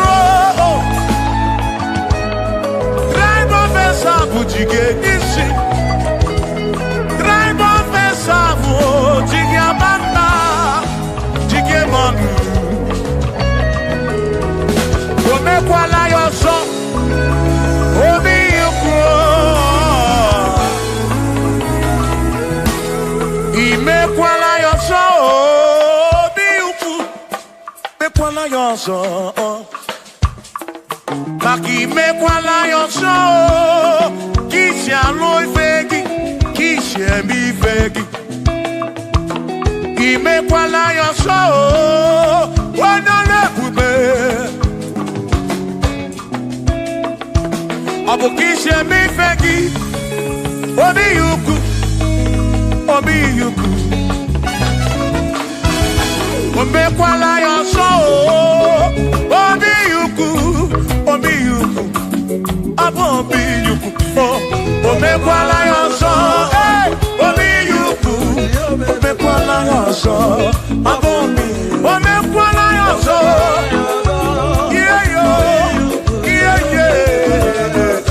Drive off a sabu jige isi, drive off a sabu jige bamba, jige manu. Come kwala yoso. Maki me kwala yoso, kisi aloi fegi, kisi emi fegi. Ime kwala yoso, wana lepube. Abu kisi emi fegi, obi yuku, obi yuku. Ome kwala yoso, obi yuku, obi yuku, abo obi yuku, ome kwala yoso, obi yuku, ome kwala yoso, abo obi, ome kwala yoso, yeah yo, yeah yeah.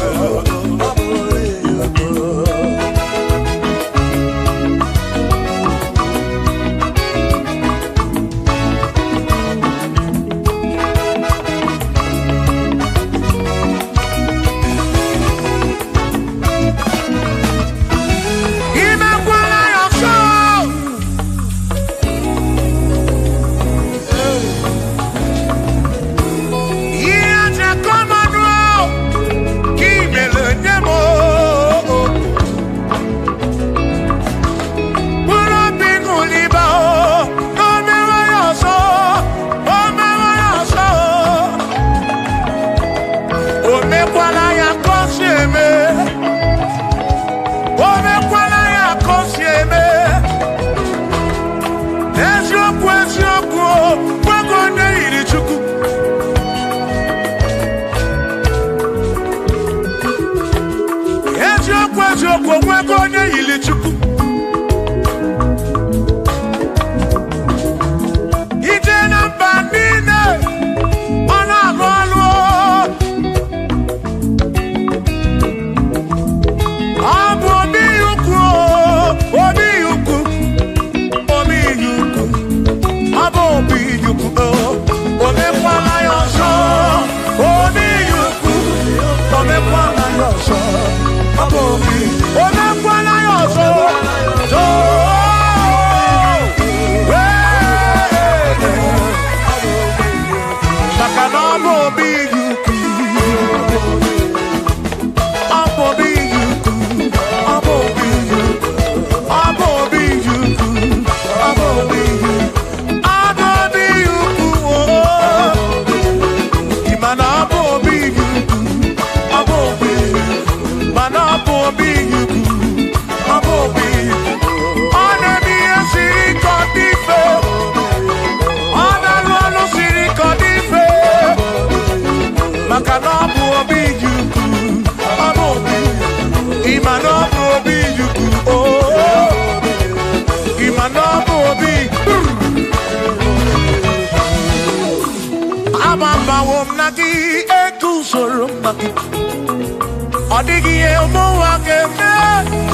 Odigi e mo wa ke me,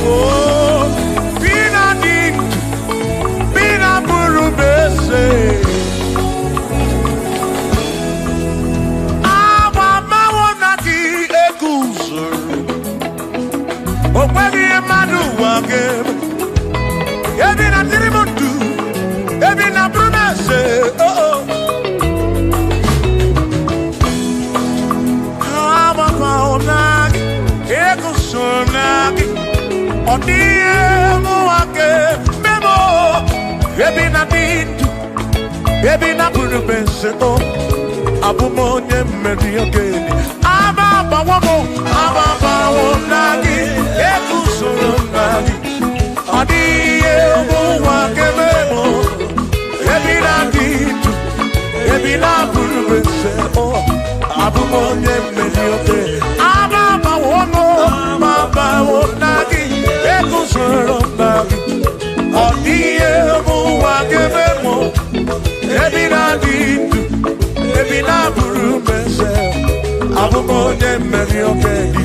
oh. sonagi odie muake memo ebi na dindu ebi na burubeseto abumonye mmeri ogeni aba bawo nagi ekusoro nagi odie muake memo ebi na dindu ebi na burubeseto abumonye mmeri ogeni bawo nagi ekusoro nagi odie muake memo ebi na dindu ebi na burumese abumonye mmeri ogeni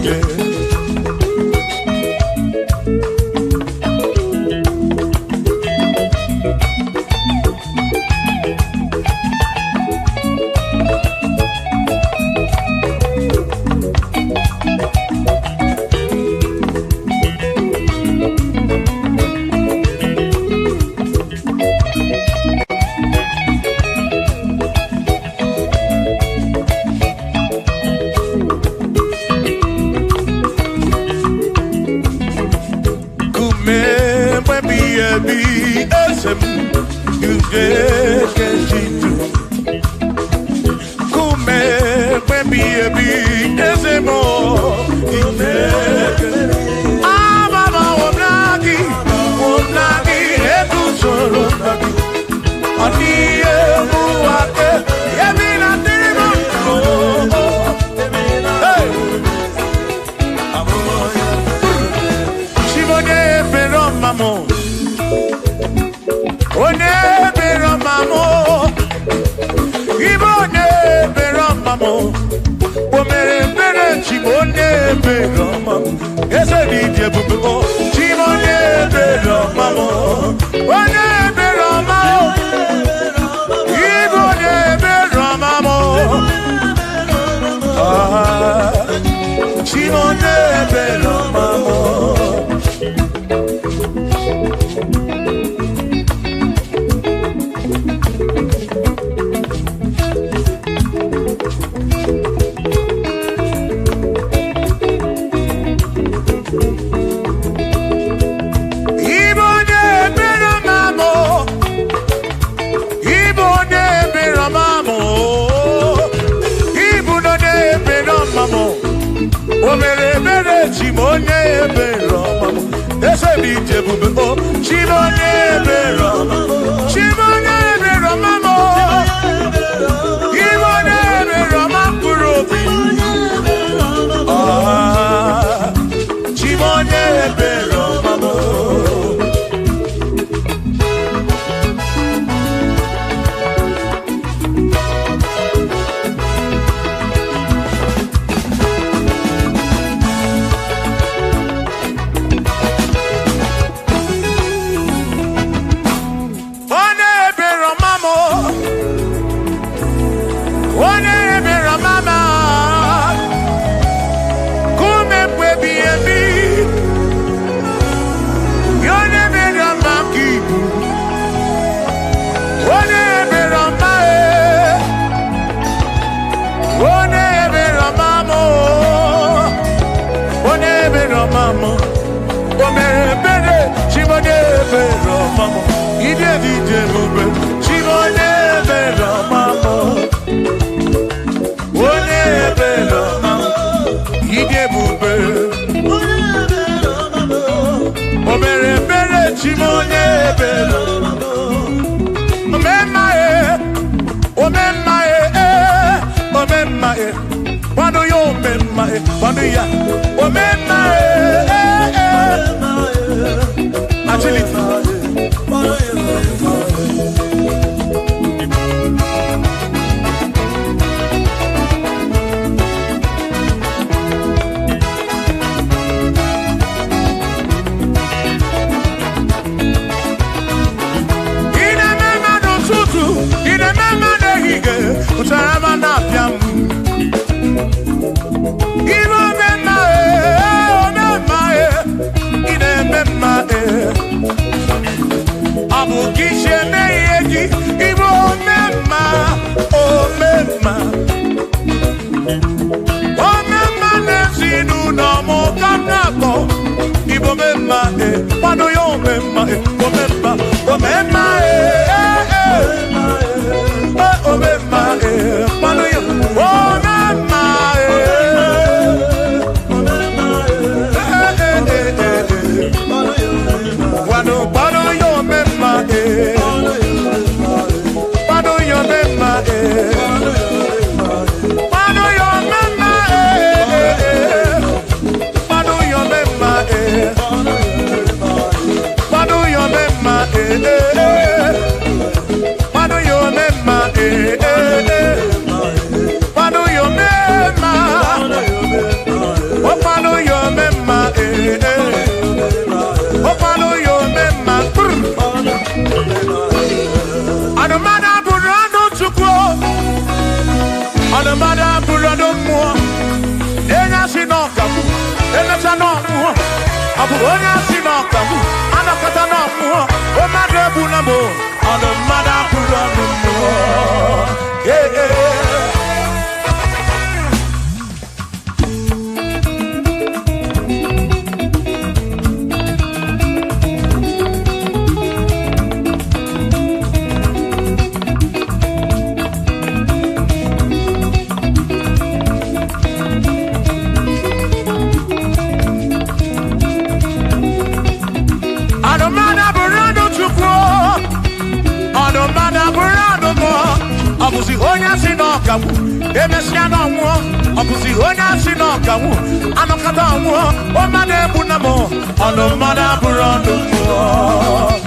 Even kanako Igbo memma Pano yo memma Omemma Omemma Omemma Pano yo Omemma Pano yo memma Pano yo memma Pano yo memma Pano yo memma Pano yo memma Pano yo memma Pano yo memma Oh pano yo memma Oh pano yo memma Adamada burano chukwo Adamada burano mo Enya sinokamu Enya chanomu Abu onya sinokamu Anakata nomu Omade bunamo Adamada burano mo Yeah yeah Abusi onya sinokamu Emesiano mo Abusi onya sinokamu Anokata mo Omade bunamo Anomada burando mo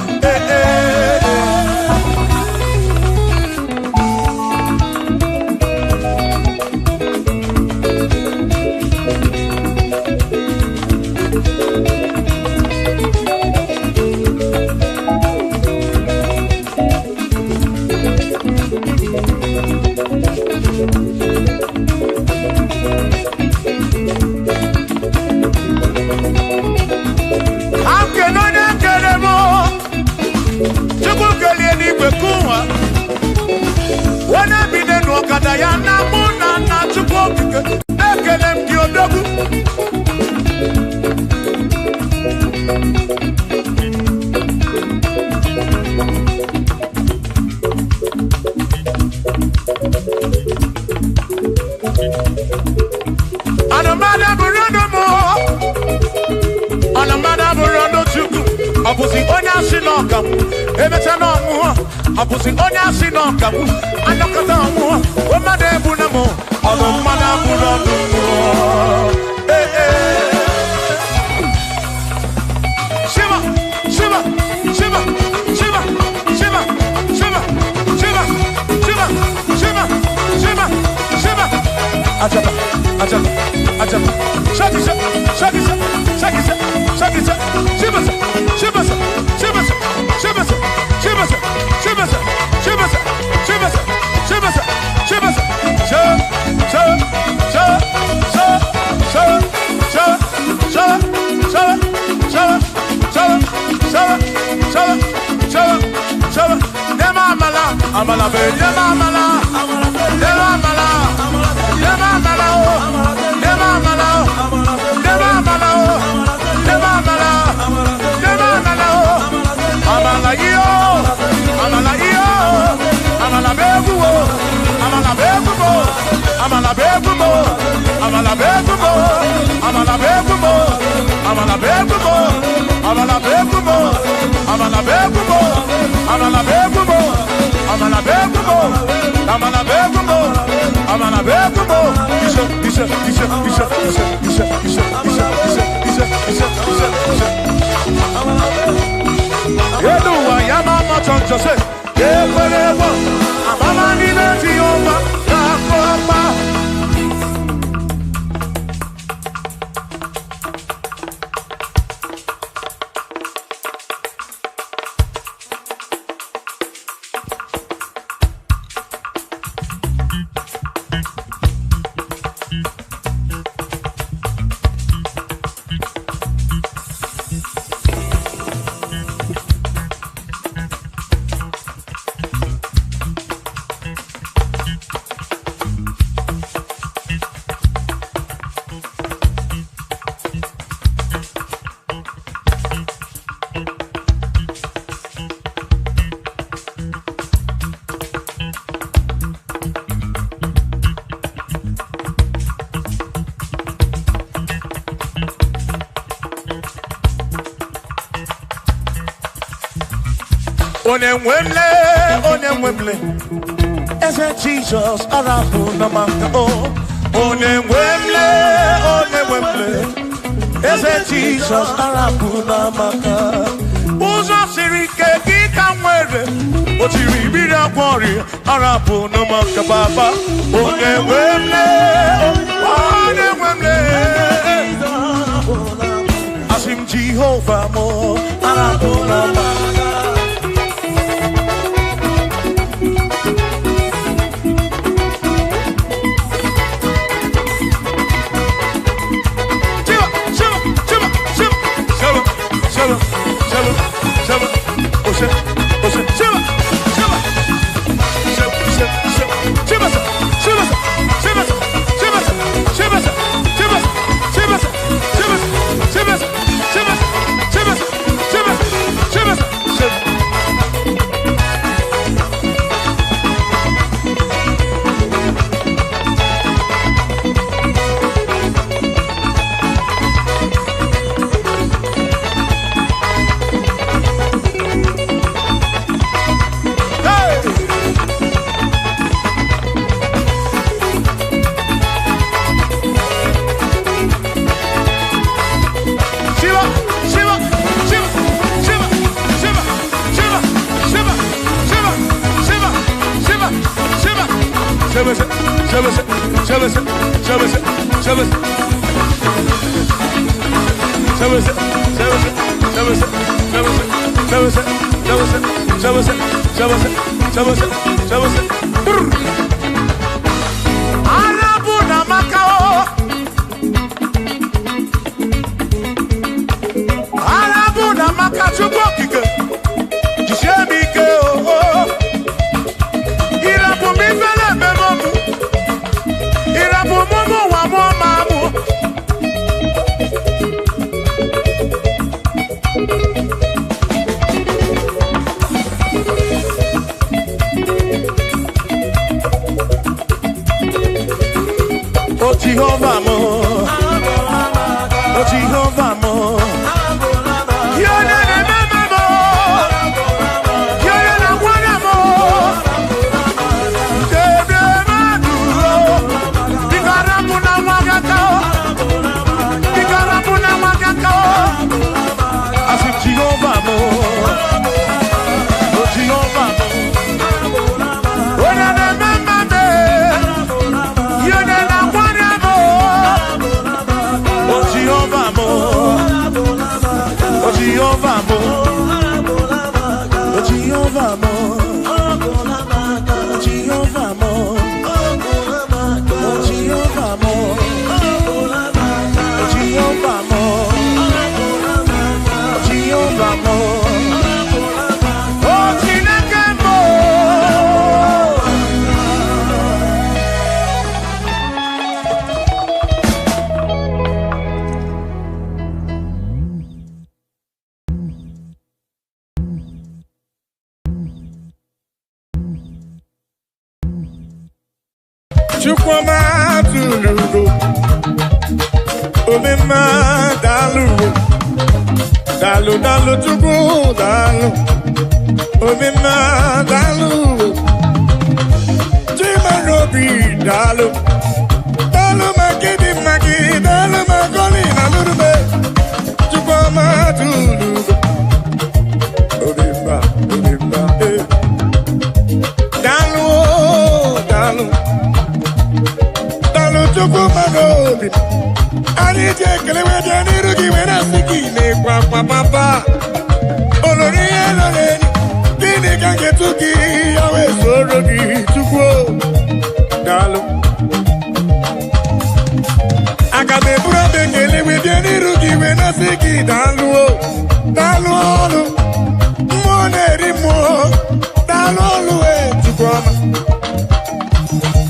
Abusi onya sinokamu Emechano mu Abusi onya sinokamu Anokata mu Omade bunamo Anomada bunamo Shiva Shiva Shiva Shiva Shiva Shiva Shiva Shiva Shiva Shiva Shiva Ajaba Ajaba Ajaba Shakisa Shakisa Shakisa Shakisa Shiva Shibasa, Shibasa, Shibasa, Shibasa, Shibasa, Shibasa, Shibasa, Shibasa, Shibasa, Amala be, amala, amala, Onemwemle, Eze Jesus, Arabu Namaka, Onemwemle, Eze Jesus, Arabu Namaka, Uzo Sirike, Kikamwere, Otiri Quarry, Arabu Namaka Baba, Onemwemle, Asim Jehovah Mo, Arabu Namaka.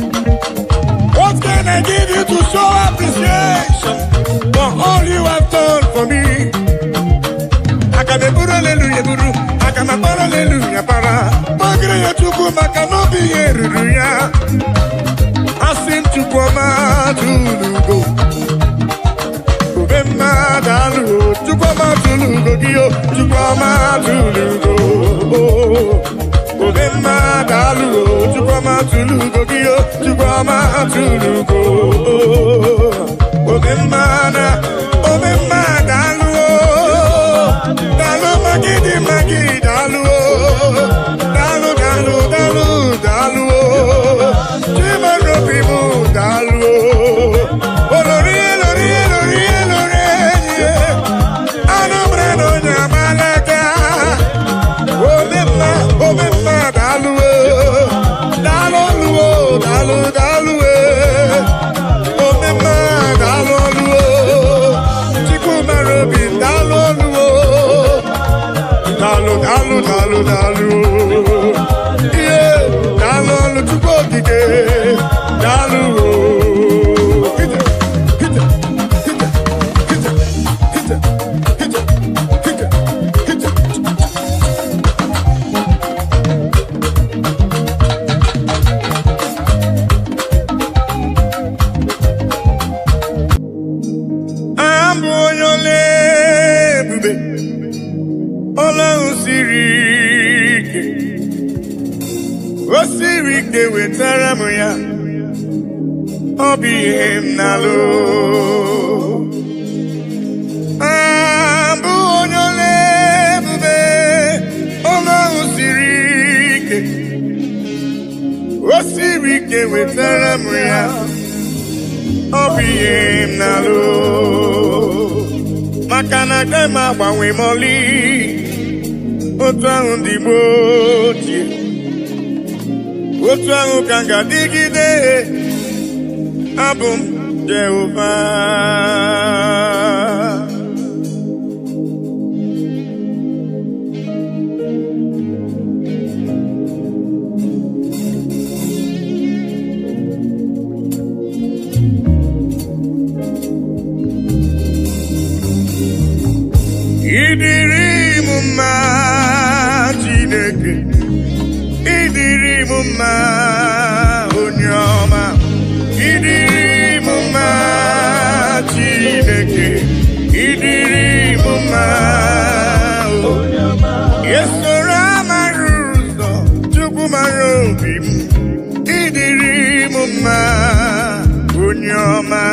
What can I give you to show appreciation for all you have done for me? Akadeburu hallelujah buru, akamapara hallelujah para. Magre ya chuku makanobi yeruruya. Asim chukoma tulugo. Ubema dalu Chukwama tulugo giyo, Chukwama tulugo. Obemma dalu, Chukwama tulugo giyo, Chukwama tulugo. Obemma dalu, dalu magidi dalu, dalu. Chimano pimu dalu. Dalu, yeah, dalu, to go again, dalu, hit it. I'm on your leg, all I see. Osirike wetara m ya, ọ bụ ihe m na-alụ. Abụ onye ole ebube, ọlụ ahụ siri ike. Osirike wetara m ya, ọ bụ ihe m na-alụ. Maka na agaghị m agbanwe m ọlị, otu ahụ ndị gboo ochie. Otu ahụ ka m ga-adịgide, abụ m Jehova. Ịdịrị m mma Chineke, ịdịrị m mma onye ọma, ịdịrị m mma Chineke, ịdịrị m mma onye ọma. Esoro amara ụzọ, Chukwu mara obi m, ịdịrị m mma onye ọma.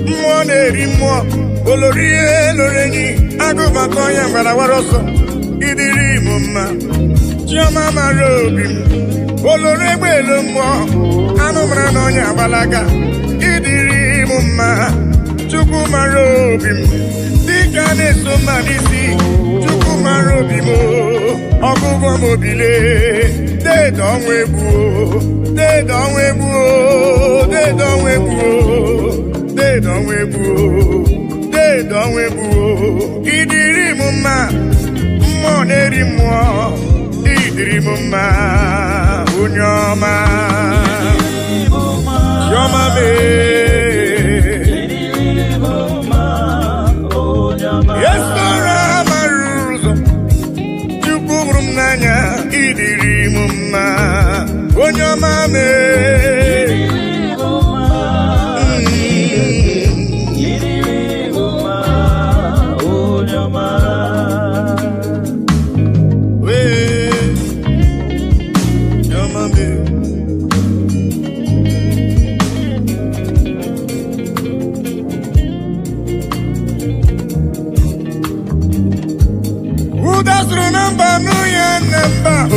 Mmụọ na-eri mmụọ, olorie lorenyi, agụbakọ ya gbara wara ọsọ. Ịdịrị m mma, Chioma mara obi m, olore egbeelu mmụọ, anụ mara na onye agbalaga. Ịdịrị m mma, Chukwu mara obi m, dịka na-eso mma n'isi. Chukwu mara obi m, ọgụgụ m obile, deede ọnwa egbu, deede ọnwa egbu, deede ọnwa egbu, deede ọnwa egbu, deede ọnwa egbu. Ịdịrị m mma, mmụọ na-eri mmụọ, ịdịrị m mma onye ọma. Chioma esoro amara ụzọ, Chukwu hụrụ m n'anya, ịdịrị m mma onye ọma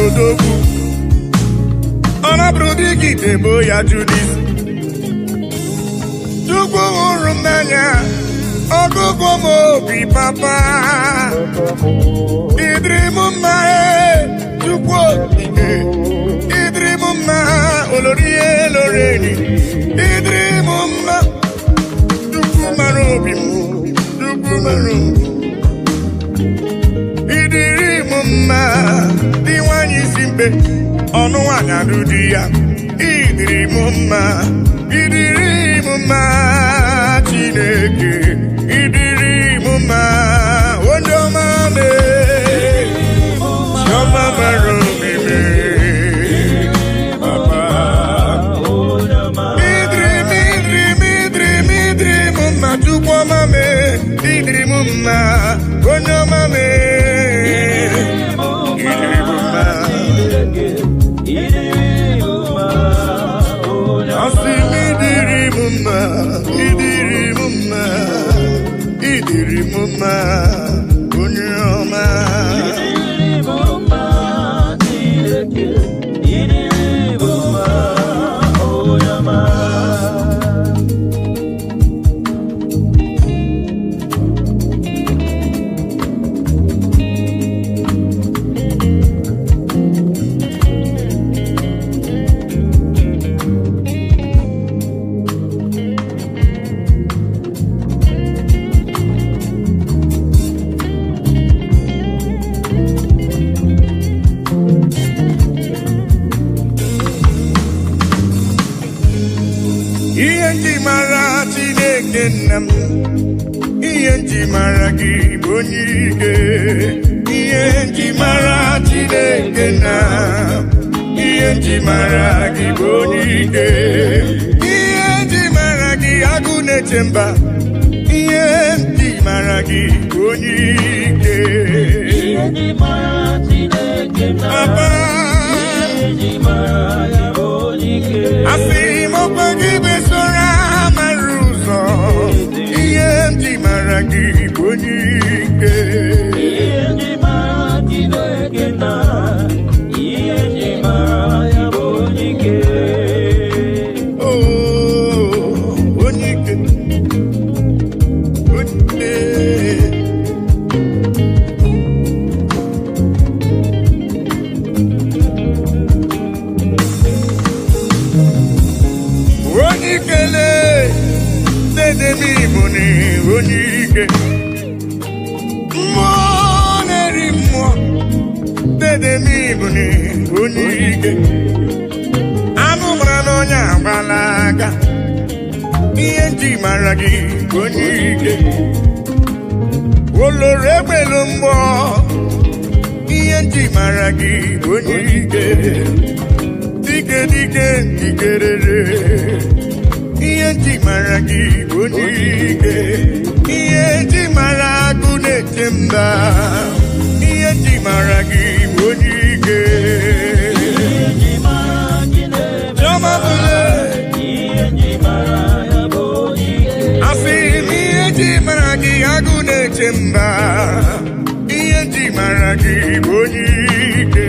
odogwu ọ na-abụrụ digide bụ ya Judith. Chukwu hụrụ m n'anya, ọgụgụ m obi papa ịdịrị m mma Chukwu okike ịdịrị m mma olorie loreni ịdịrị m mma Chukwu mara obi m Chukwu mara obi ịdịrị m mma dị nwanyị isi mkpe ọnụ nwanyị alụ di ya ịdịrị m mma ịdịrị m mma Chineke ịdịrị m mma onye ọma mee chiọma mara obi mee papa ịdịrị m mma Chukwu ọma mee ịdịrị m mma onye ọma mee ịdịrị m mma asị m ịdịrị m mma ịdịrị m mma ịdịrị m mma onye ọma ihe nji mara Chineke nna m ihe nji mara gị bụ onye ike ihe nji mara Chineke nna ihe nji mara gị bụ onye ike ihe nji mara gị agụ na-eche mba ihe nji mara gị bụ onye ike papa asị m ọkwa gị besoro amara ụzọ ihe m ji mara gị bụ onye ike onye ike onye ike mmụọ na-eri mmụọ dede m ịbụ onye ike anụ mara n'ọnya agbala aka ihe nji mara gị onye ike oloro egbelu mgbọ ihe nji mara gị onye ike dike dike dikerere ihe nji mara gị onye ike ihe nji mara agụ na-eche mba ihe nji mara gị onye ike chiọma bụle asị m ihe nji mara gị agụ na-eche mba ihe nji mara gị onye ike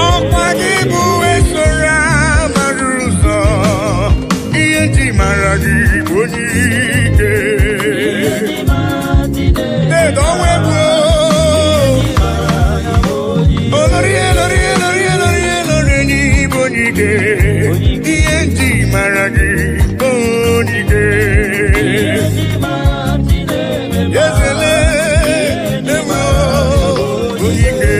ọkwa gị bụ esoro amara ụzọ ihe nji mara gị onye ike dedo webụ olorie n'ime onye ike ihe nji mara gị onye ike ezele emo onye ike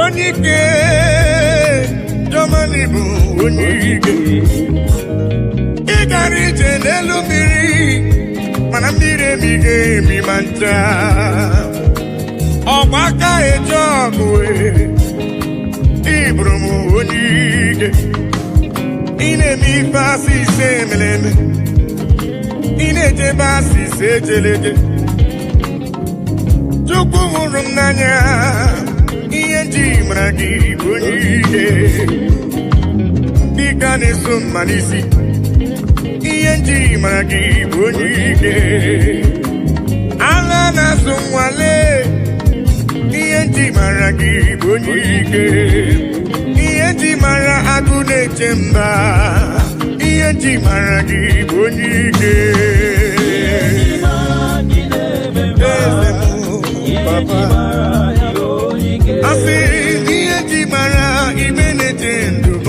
onye ike Germany bụ onye ike ị gara ije n'elu mmiri mana mmiri emighị emi ma ncha ọgba aka eje ọgụ ịbụrụ m onye ike asịse emeleme ị na-ejebe asịse ejeleje Chukwu hụrụ m n'anya ihe nji mara gị bụ onye ike dịka na-eso mma n'isi ihe nji mara gị bụ onye ike agha na-azụ nwale ihe nji mara gị bụ onye ike ihe nji mara agụ na-eche mba ihe nji mara gị bụ onye ike eze m papa asị ihe nji mara ime na-eche ndụ m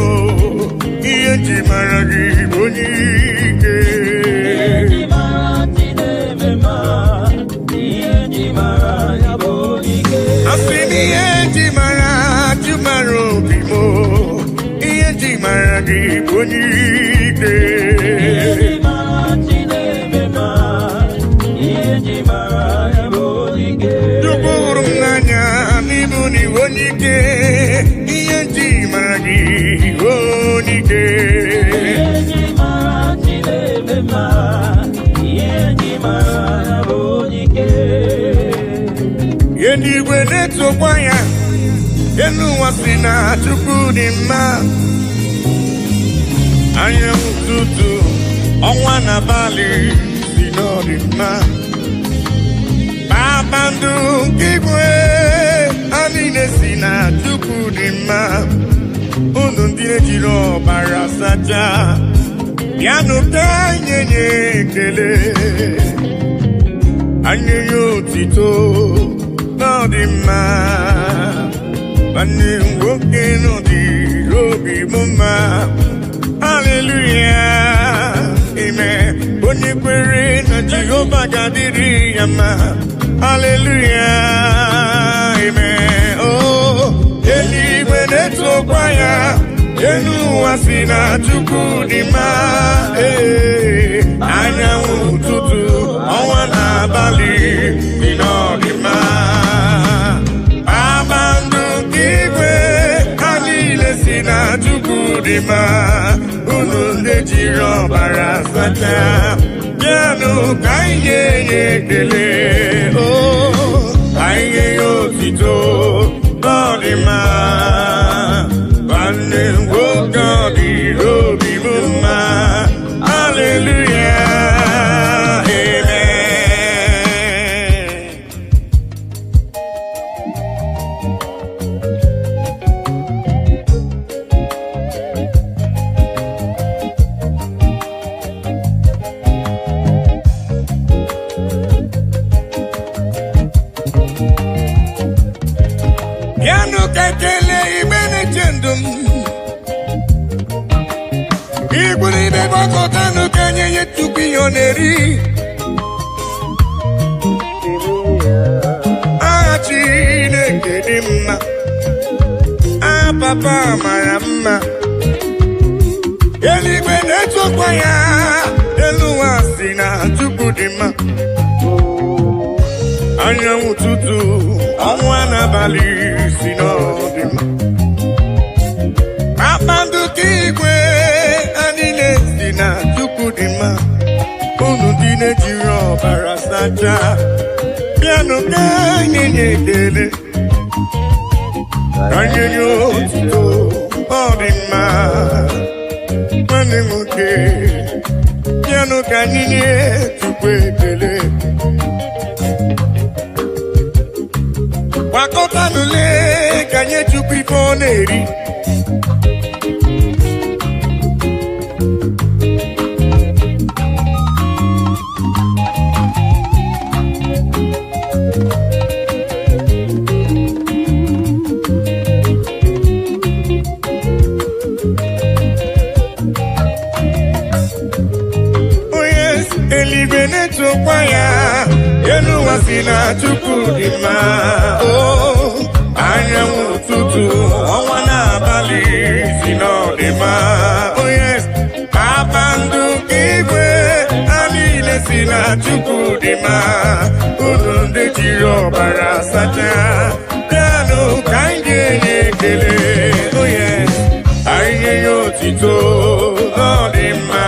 ihe nji mara gị bụ onye ike asị m ihe nji mara jụmara obi m ihe nji mara gị bụ onye ike Chukwu hụrụ m n'anya n'ịbụ n'iwu onye ike ihe nji mara gị onye ike ihe ndị igwe na-etokwa ya elu ụwa si na Chukwu dị mma anyanwụ ụtụtụ ọnwa na abalị si n'ọdị mma kpakpando nke igwe ha niile si na Chukwu dị mma unu ndị ejiri ọbara sacha bịanụ ka anyị nye ekele anyị nye otito n'ọdị mma nwanne m nwoke n'ọdịrị obi m mma haleluya ime onye kwere na Jehova ga-adịrị ya mma haleluya ime eluigwe na-etokwa ya elu ụwa si na Chukwu dị mma anyanwụ ụtụtụ ọnwa na abalị dị n'ọdị mma kpakpando nke igwe ha niile si na Chukwu dị mma unu ndị jiri ọbara sacha bịanụ ka anyị nye ya ekele anyị nye ya otito ọ dị mma nwanne m nwoke ọ dịrị obi m mma haleluya bịanụ ka ekele igbe na-eche ndụ m igburu ibe gbakọtanụ ka nye ya tupu ihe ọ na-eri aha Chineke dị mma aha papa mara mma eluigwe na-etokwa ya elu ụwa si na Chukwu dị mma anyanwụ ụtụtụ ọnwa n'abalị si n'ọdị mma kpakpando nke igwe ha niile si na Chukwu dị mma unu ndị na-ejiri ọbara sacha bịanụ ka anyị nye ekele ka anyị nye otito ọ dị mma nwanne m nwoke bịanụ ka anyị nye Chukwu ekele gbakọtanụle ka nye Chukwu ife ọ na-eri eluigwe na-etokwa ya elu ụwa si na Chukwu dị mma anyanwụ ụtụtụ ọnwa na abalị si n'ọdị mma kpakpando nke igwe ha niile si na Chukwu dị mma unu ndị jiri ọbara sacha bịanụ ka anyị ga-enye ekele anyị nye ya otito ọ dị mma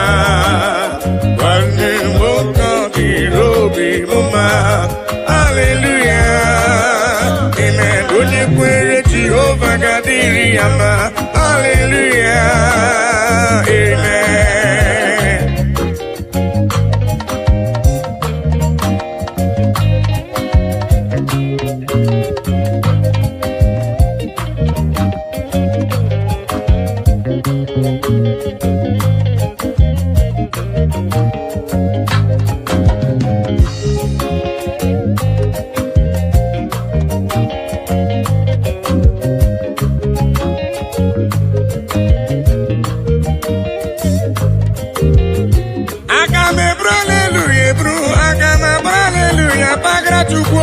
Chukwu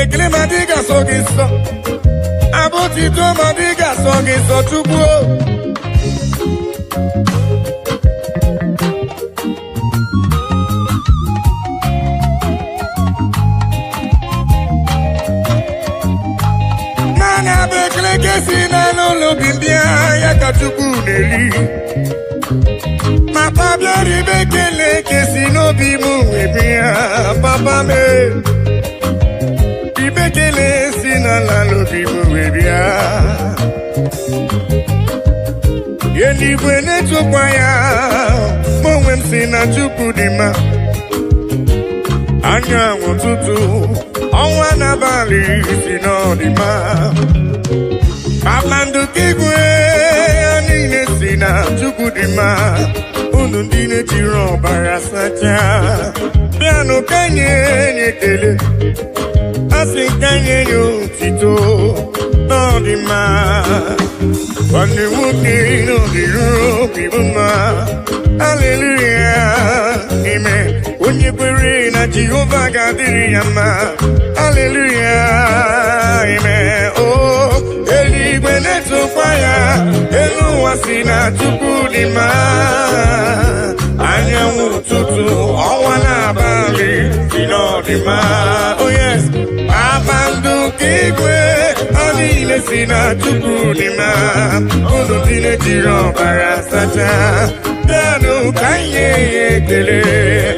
ekele ma dị ga-asọ gị nsọ abụtito ma dị ga-asọ gị nsọ Chukwu mana bụ ekele ga-esi n'ụlọ obi ndị ya ka Chukwu na-eri Papa bịara ibe ekele ga-esi n'obi m wee bịa papa m ibe ekele si n'ala n'obi m wee bịa eluigwe na-etokwa ya mụ onwe m si na Chukwu dị mma anyanwụ ụtụtụ ọnwa n'abalị si n'ọdịmma kpakpando igwe ya niile si na Chukwu dị mma unu ndị na-ejiri ọbara sacha bịanụ ka nye ekele asị ka nye ya otito n'ọdịmma nwanne nwoke n'ọdịru obi bụ mma haleluya amen onye kwere na Jehova ga-adịrị ya mma haleluya amen o eluigwe na-etokwa ya elu ụwa si na Chukwu dị mma anyanwụ ụtụtụ ọnwa n'abalị si n'ọdịmma oh yes kpakpando nke igwe ha niile si na Chukwu dị mma unu ndị na-ejiri ọbara sacha bịanụ ka nye ya ekele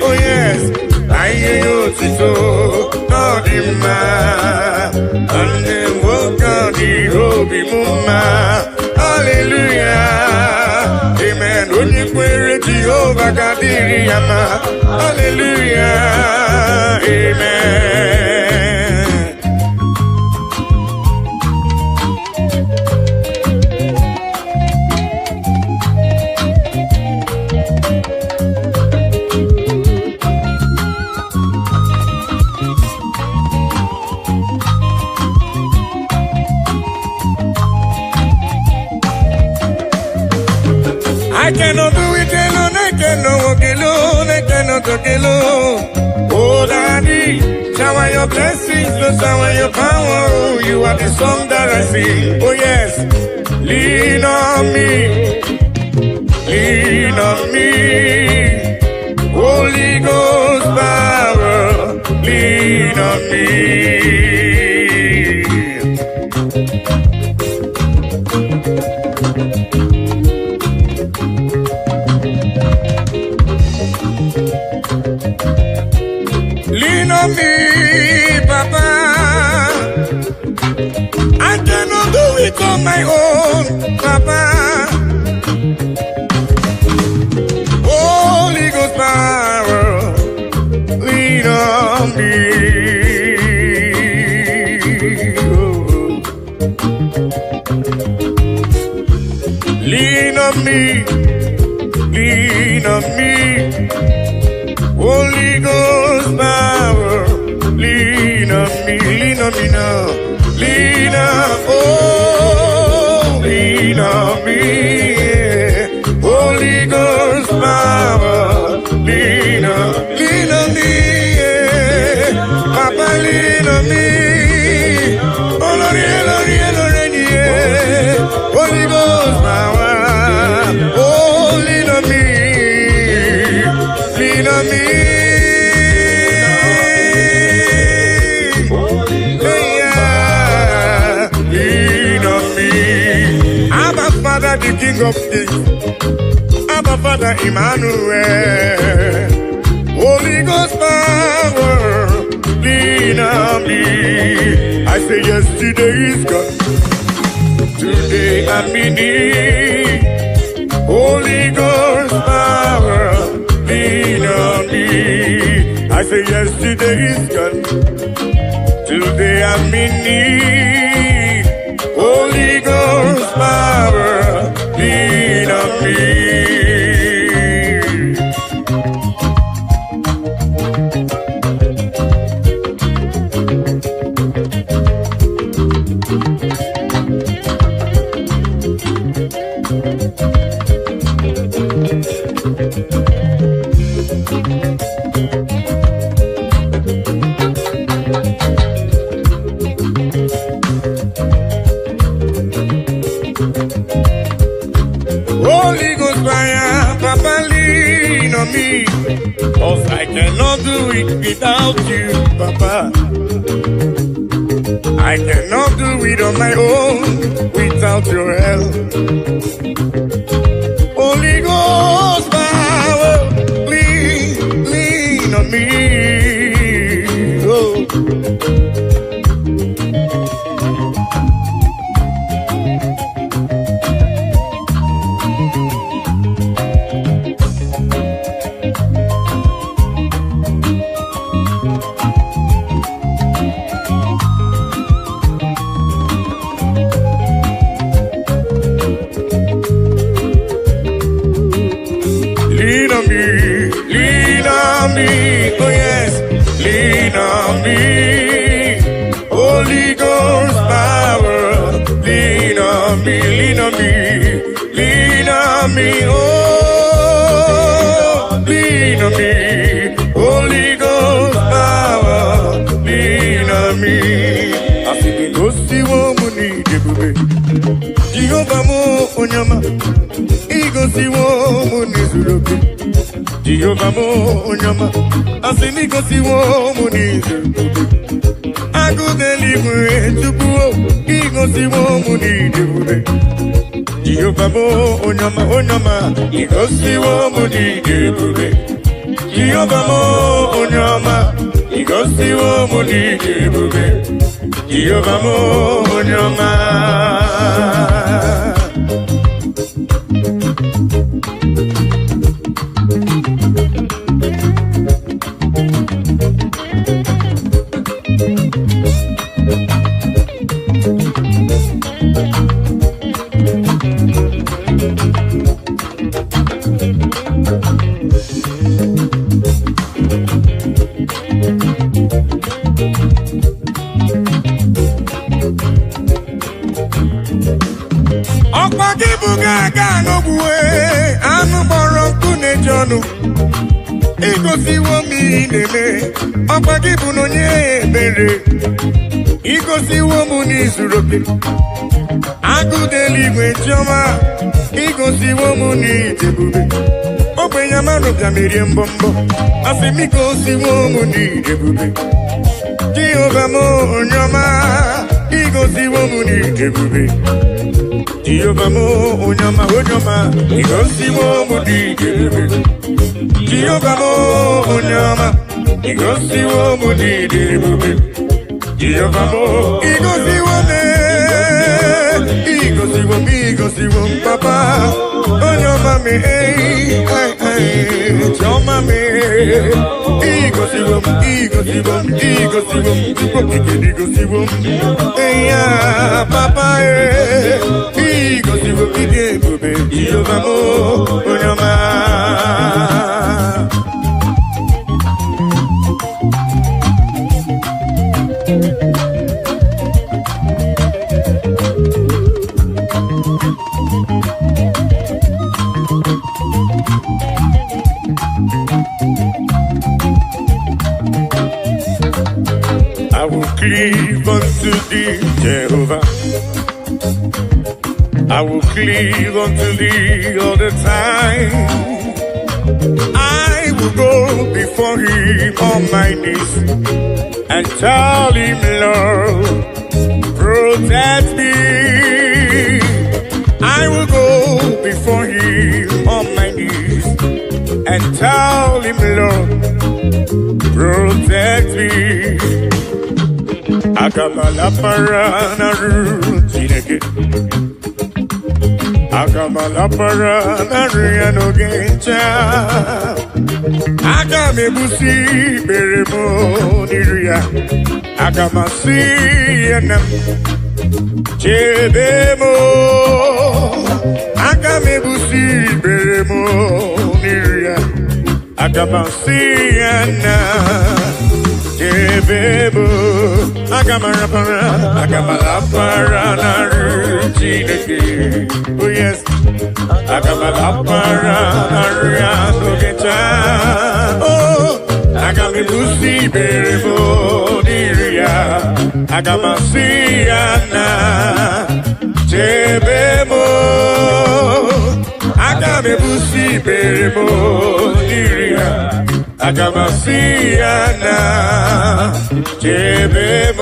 oh yes ka nye ya otito n'ọdịmma nwanne nwoke ọ dị obi m mma haleluya amen onye kwere Jehova ga-adịrị ya mma haleluya amen I cannot do it alone, I cannot walk alone, I cannot talk alone. Oh, Daddy, shower your blessings, Lord, shower your power. Oh, you are the song that I sing. Oh, yes, lean on me, lean on me. Holy Ghost power, lean on me. Lean on me, Papa. I cannot do it on my own, Papa. Holy Ghost power, lean on me. Oh. Lean on me, lean on me. Holy Ghost power, lean on me now, lean on, oh, lean on me, yeah. Holy Ghost power, lean on me, yeah. Papa, lean on me, oh, Lord, yeah. Holy Ghost power, oh, lean on me, lean on me. Father, the King of Kings, Abba Father, Emmanuel, Holy Ghost power, lean on me. I say yesterday is gone, today I'm in need. Holy Ghost power, lean on me. I say yesterday is gone, today I'm in need. Holy Ghost power, lean on me. Holy Ghost fire, Papa lean on me. 'Cause I cannot do it without you, Papa. I cannot do it on my own without your help. Holy Ghost power, lean on me. Oh. Oh yes, lean on me, Holy Ghost power, lean on me, lean on me, lean on me, oh, lean on me, Holy Ghost power, lean on me. I think it goes to woman, Jehovah mo onyama, he goes to woman is looking. Jehovah mo onyama, asini kosi wo munizu. Aku deliver to go, he gosi wo munizu. Jehovah mo onyama, he gosi wo munizu. Jehovah mo onyama, he gosi wo munizu. Jehovah mo onyama. Igosiwo mi neme, ọkwa gị bụ n'onye ebere. Igosiwo mu n'izuroke, agụdeligwe chioma. Igosiwo mu n'idebube, ogbenye mmadụ bịa merie mbọmbọ. Asị m igosiwo mu n'idebube, Jehova m onye ọma. Igosiwo mu n'idebube, Jehova m onye ọma, onye ọma. Igosiwo mu n'idebube, Jehovah mo onyama, igosiwo mo didebube. Jehovah mo, igosiwo me, igosiwo papa. Onyama me, choma me. Igosiwo, igosiwo, ya papa igosiwo didebube. Jehovah mo onyama. I will cleave unto thee, Jehovah. I will cleave unto thee all the time. I will go before him on my knees and tell him, Lord, protect me. I will go before him on my knees and tell him, Lord, protect me. Akamala parana rutineke, akamala parana riano gencha, akame busi beremo niria, akamasi enam chebemo, akame busi beremo niria, akamasi enam. Jebebo, agamala para na rutineke. Oh yes, agamala para na riano geta. Oh, agami busi berebo diria, agamasi ana. Jebebo, m ebusi ibere m iri ya aga m asị ya na chebe m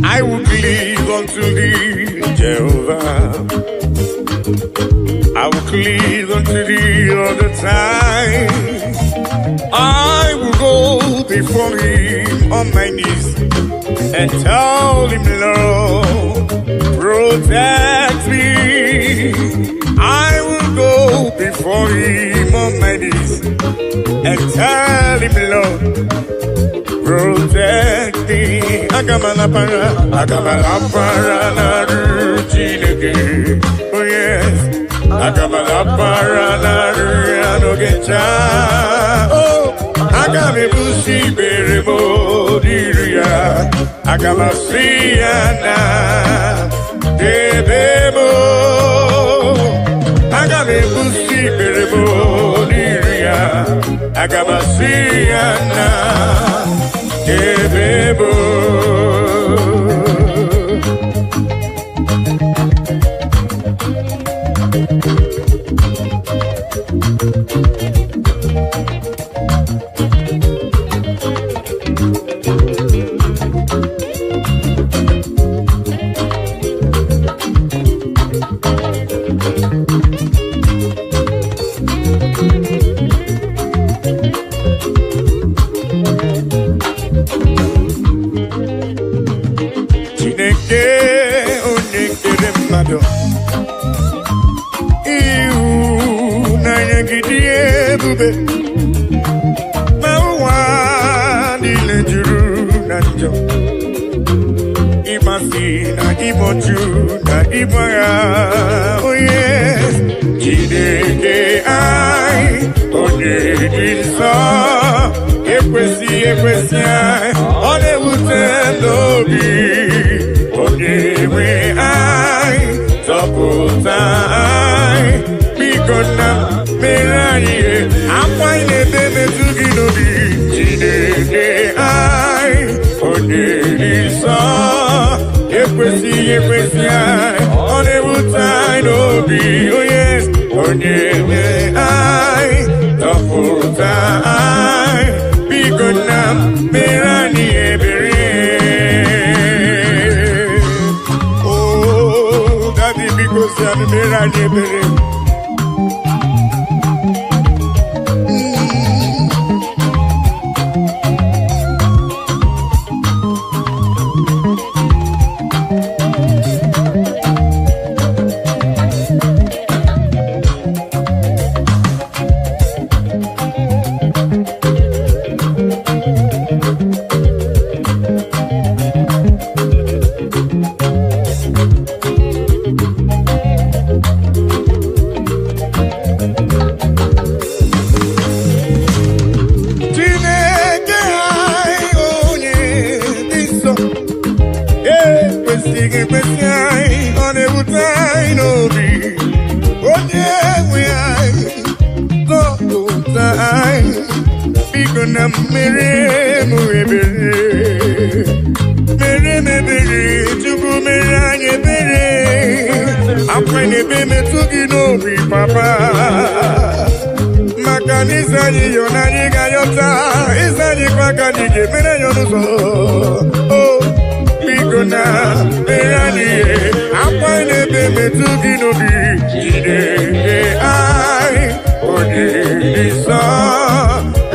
I will cleave unto thee, Jehovah. I will cleave unto thee all the time. I will go before him on my knees and tell him, Lord, protect me. I will go before him on my knees and tell him, Lord, protect me. Agamala para na ruchineke. Oh yes. Agamala para na ruanogecha. Oh, agame busi beremo diria. Agamasiana debemo. Agame busi beremo diria. Agamasiana debemo. Oh yes, Chineke ai, onye isa, ekwesi ai, onye wute n'obi, onye nwe ai, zọpụta ai, biko na mere anyị akwa na-ebe metụ gị n'obi, Chineke ai, onye isa. Ekwesi ai, onye wute ai n'obi, oh yes, onye nwe ai, zọpụta ai, biko na mere anyị ebere. Oh, daddy, biko si anyị mere anyị ebere. Oh, biko na mere anyị akwa na-ebe metụ gị n'obi. Chineke anyị onye dị nsọ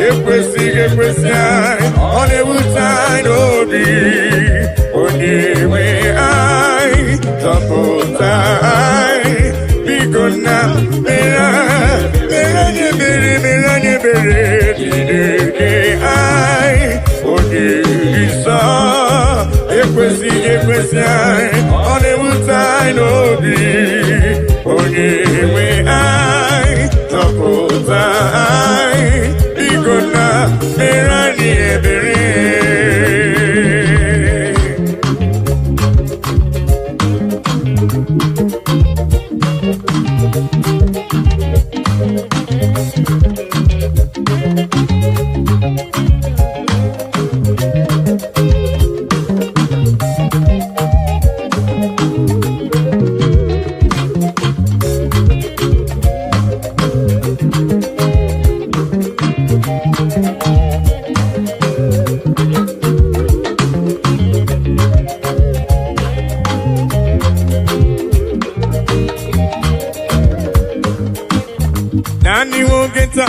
ekwesịghị ekwesị anyị ọ na-ewute anyị n'obi onye nwe anyị zọpụta anyị biko na mere anyị ebere Chineke anyị onye dị nsọ ekwesịghị ekwesị anyị ọ na-ewute anyị n'obi onye nwe anyị zọpụta anyị biko na mere anyị ebere Nani wogeta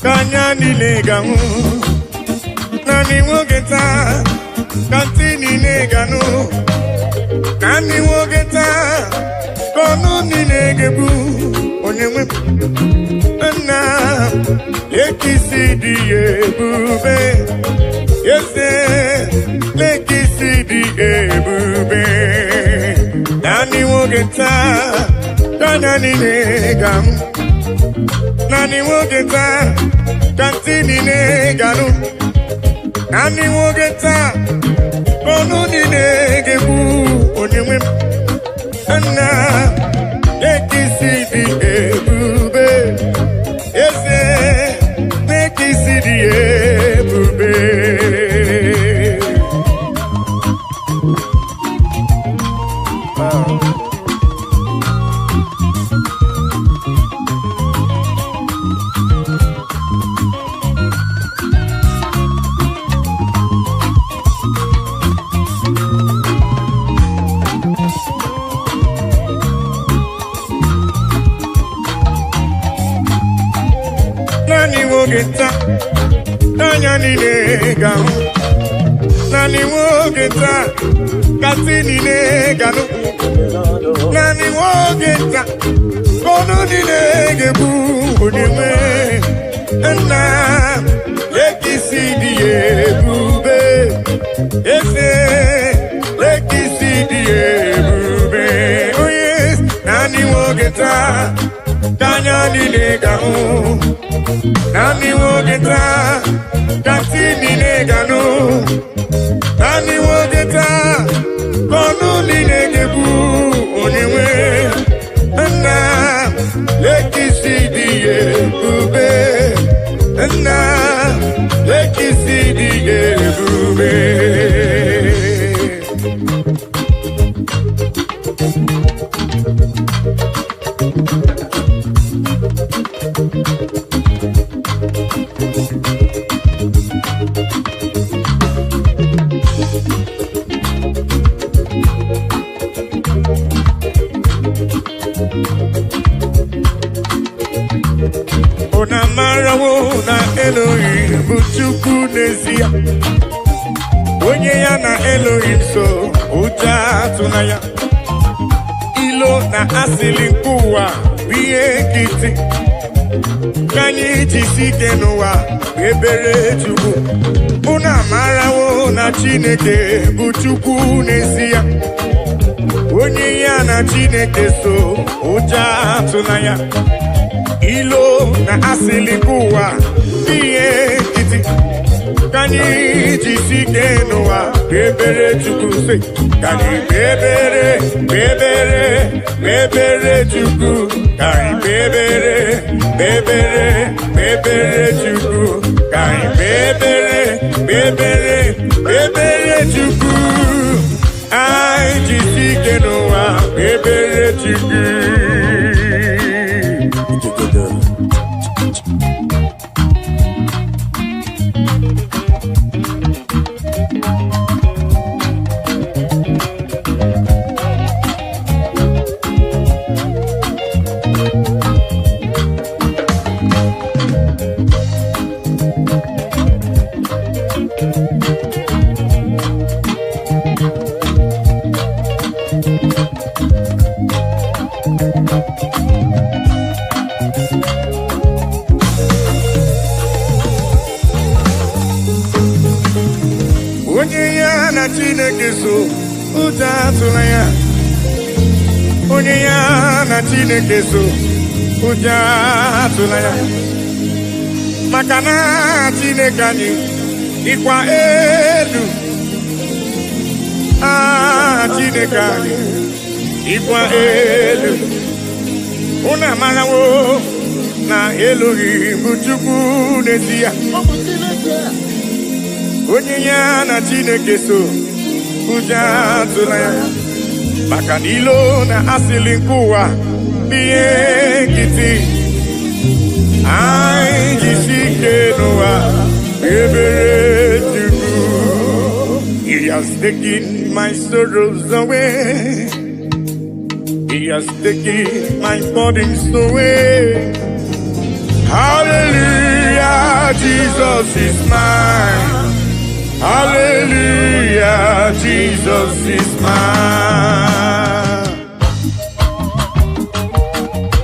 kanya nileganu Nani wogeta kantini neganu Nani wogeta kono nilegebu Onyewe na lekisi di ebube Yese lekisi di ebube Nani wogeta kanya nileganu Nani wogeta kantini neganu Nani wogeta kono ni negebu onyewe na ekisi di ebube ese ekisi di ebube Nani wogeta tanya nilega Nani wogeta katini neganu Nani wogeta kono nilegebu onyewe na lekisi di ebube ese lekisi di ebube oh yes Nani wogeta tanya nileganu Nani wogeta kantini neganu Nani wogeta kono nilegebu onyewe na lekisi di ebube na lekisi di ebube Ona marawo na Elohim bụ Chukwu n'ezie onye ya na Elohim so ụjọ atụna ya ilo na asịlị nke ụwa bụ ihe nkịtị ka anyị jisi ike n'ụwa bụ ebere Chukwu Una marawo na Chineke bụ Chukwu n'ezie onye ya na Chineke so ụjọ atụna ya ilo na asịlị nke ụwa ihe nkịtị ka anyị jisi ike n'ụwa bụ ebere Chukwu sị ka anyị kpebere Chukwu ka anyị kpebere Chukwu ka anyị kpebere Chukwu anyị jisi ike n'ụwa bụ ebere Chukwu Onye ya na Chineke so ụjọ atụla ya. Onye ya na Chineke so ụjọ atụla ya. Maka na Chineke anyị dịkwa elu. Chineke anyị dịkwa elu. Unu amarawo na Elohim bụ Chukwu n'ezie. Onye ya na Chineke so ụjọ atụla ya. Maka na ilo na asịlị nke ụwa bụ ihe nkịtị. Anyị jisi ike n'ụwa ebere Chukwu. He has taken my sorrows away. He has taken my burdens away. Hallelujah, Jesus is mine. Hallelujah, Jesus is mine.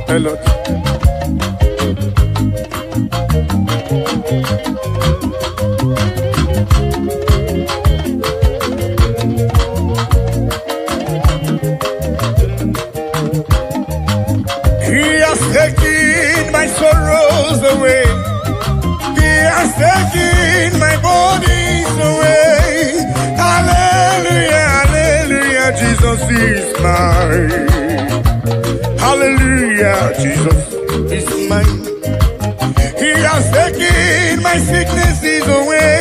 Hello. He has taken my sorrows away. He has taken my bodies away. Hallelujah, hallelujah, Jesus is mine. Hallelujah, Jesus is mine. He has taken my sicknesses away.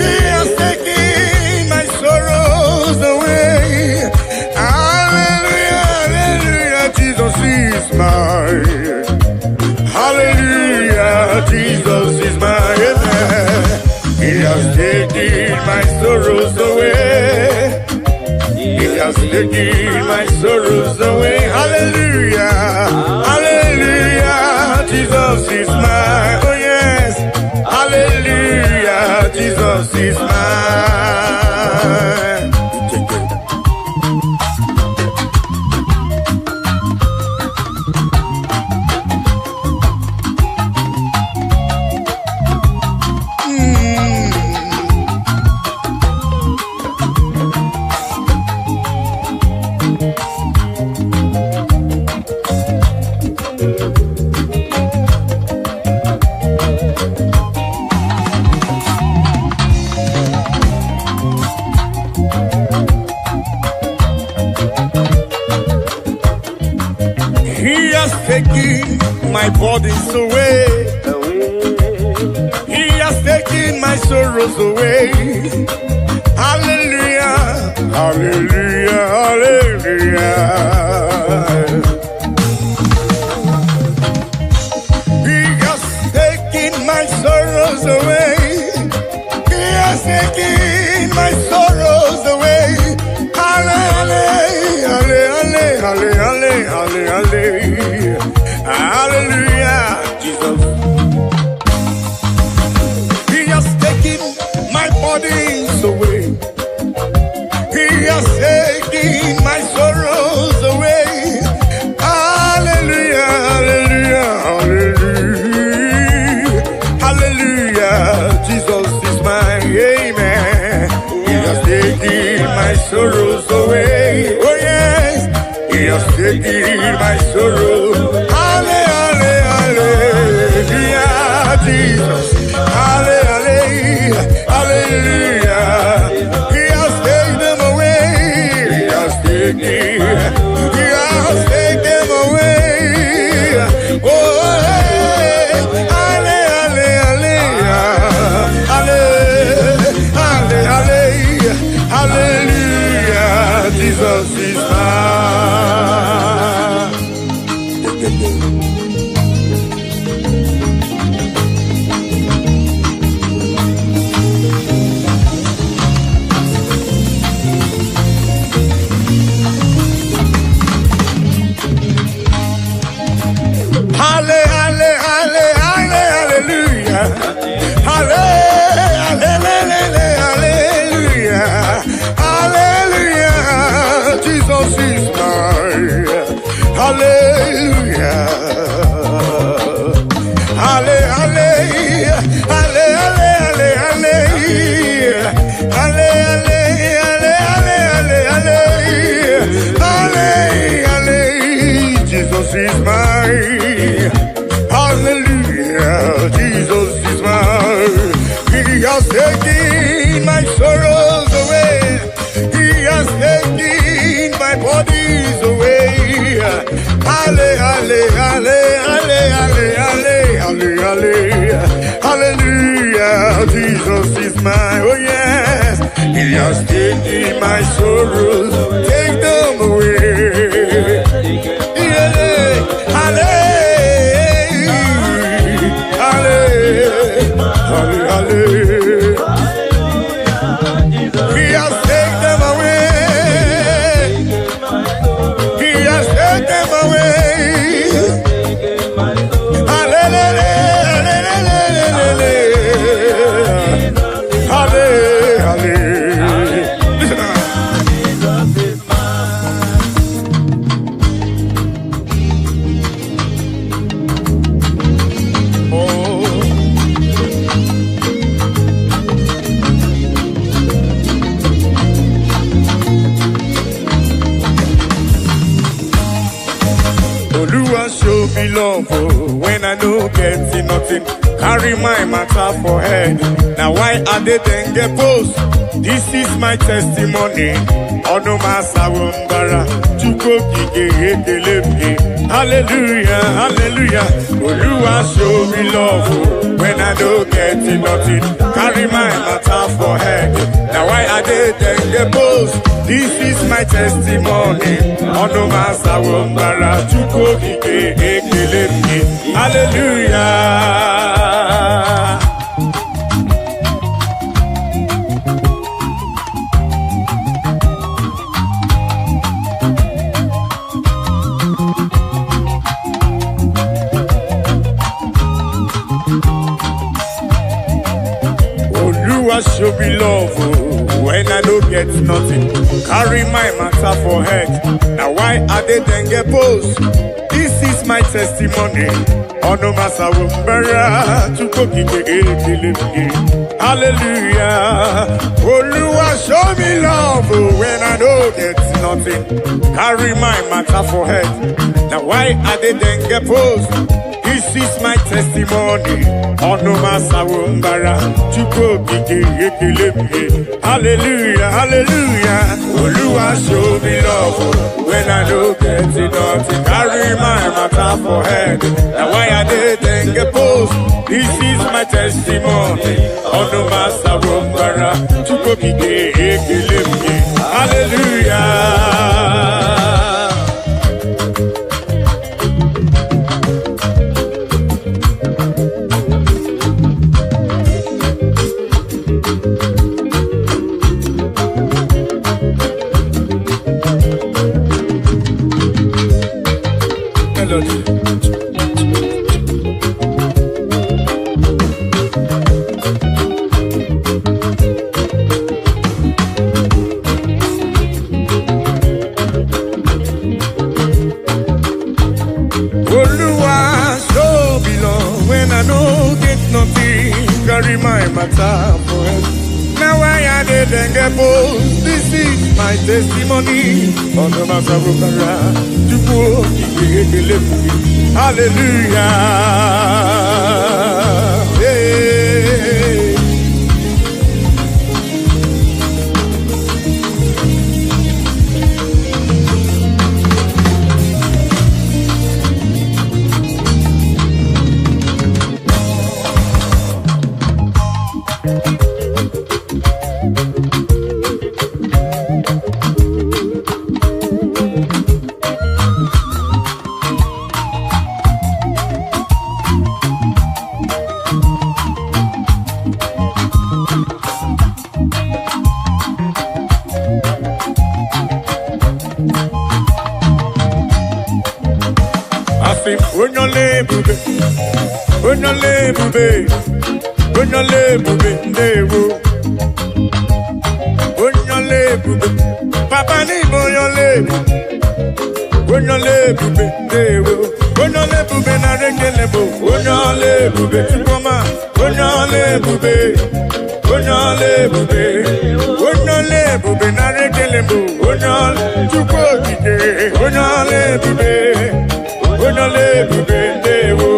He has taken my sorrows away. Hallelujah, hallelujah, Jesus is mine. Hallelujah, Jesus is mine. He has taken my sorrows away. He has taken my sorrows away. Hallelujah, hallelujah, Jesus is mine. Oh yes, hallelujah, Jesus is mine. He has taken my burdens away. He has taken my sorrows away. Hallelujah, hallelujah, hallelujah. He has taken my sorrows away. He has taken my sorrows away. Hallelujah, hallelujah, hallelujah, hallelujah, hallelujah, Jesus. He has taken my burdens away. He has taken my sorrows away. Hallelujah, hallelujah, hallelujah, hallelujah, Jesus is mine. Amen. He has taken my sorrows away. Oh yes, He has taken my sorrow. Hallelujah, hallelujah, Jesus. Hallelujah, hallelujah. He has taken them away. He has taken. He has taken them away. Oh, hallelujah, Jesus is mine. Jesus is mine. Hallelujah. Hallelujah. Hallelujah. Hallelujah. Jesus is mine. Hallelujah. Jesus is mine. He has taken my sorrows away. He has taken my bodies away. Hallelujah. Jesus is mine. Oh yes. He has taken my sorrows. Take them away. He has taken them away. He has taken them away. Show me love when I know getting nothing. Carry my matter for head. Now why are they then get post? This is my testimony. Ono masawumbara chuko kike. Hallelujah, hallelujah. Oluwa show me love when I know getting nothing. Carry my matter for head. Now why are they then get post? This is my testimony. Ono masawumbara chuko kike. Hallelujah. Oluwa show me love when I don't get nothing. Carry my matter for head. Now why are they then get post? This is my testimony. Ono masawumbara chuko kike. Hallelujah. Oluwa show me love when I don't get nothing. Carry my matter for head. Now why are they then get post? This is my testimony. Ono masawumbara chuko kike. Hallelujah, hallelujah. Oluwa show me love when I don't get nothing. Carry my matter for head. Now why I didn't get post? This is my testimony. Ono masawumbara chuko kike. Hallelujah. Melody. Oluwa show me love when I know get nothing. Carry my matter for it. Now I didn't get post. This is my testimony. On the matter of hallelujah. Yeah. Onyole bube ndewo. Onyole bube. Papa ni bonyole bube dewo bonyole bube na rekele bo bonyole bube chukoma bonyole bube na rekele bo bonyole chukotike bonyole bube dewo.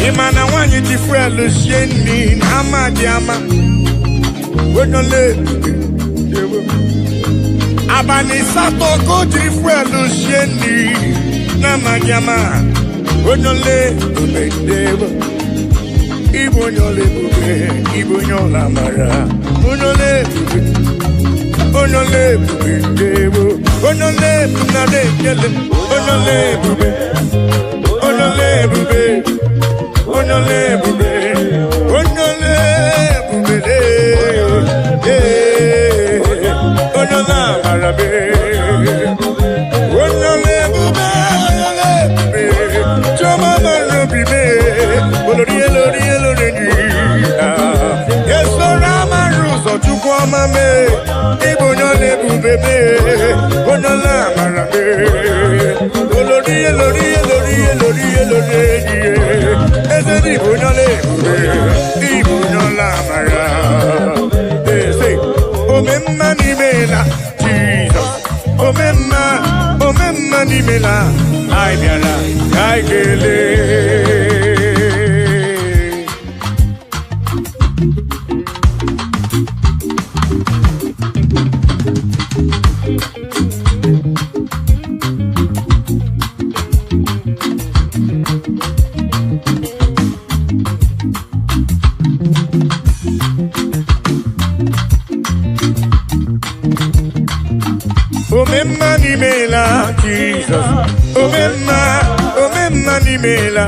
Imana wanyi tifwelu sheni nama diama Wenole Abani sato ko tifwelu sheni nama diama Wenole Ibonyole bube Ibonyola mara Wenole Onole bube dewo Onole bunade kele Onole bube Onole bube Onole bube Onola marabe Onole bube Choma marobi be Olori Yeso rama ruso chukwa mame Ibonyole bube be Onola marabe Olori Ibonyola mara say Omemma ni mela Jesus Omemma ni mela Ai biara Ai gele Omemma ni mela Jesus Omemma ni mela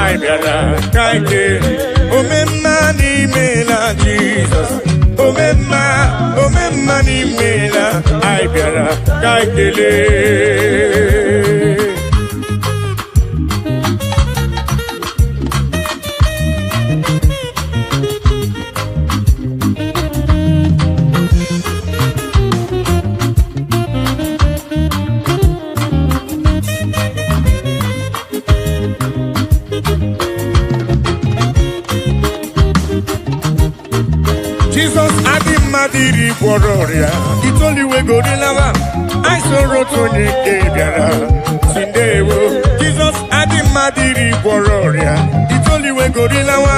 Ai biara kaike Omemma ni mela Jesus Omemma ni mela Ai biara kaikele Jesus adi madiri kwororia itoli we go de lava I sorrow to ni kebiara sindewo Jesus adi madiri kwororia itoli we go de lava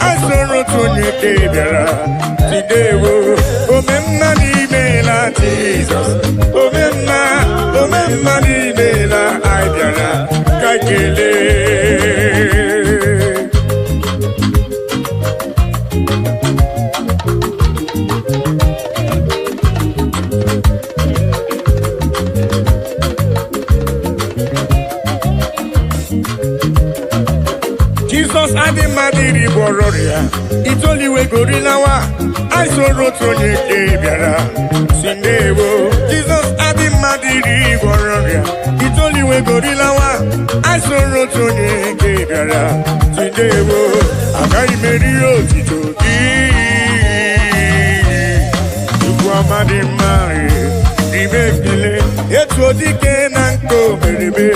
I sorrow to ni kebiara sindewo omemma ni mela Jesus omemma ni mela ai biara kakele Jesus adi madiri bororia itoli we gorilla wa I sorrow to ni kebiara sindewo Jesus adi madiri bororia itoli we gorilla wa I sorrow to ni kebiara sindewo akai meri otito di Tuku amadi ugodike na nko merebe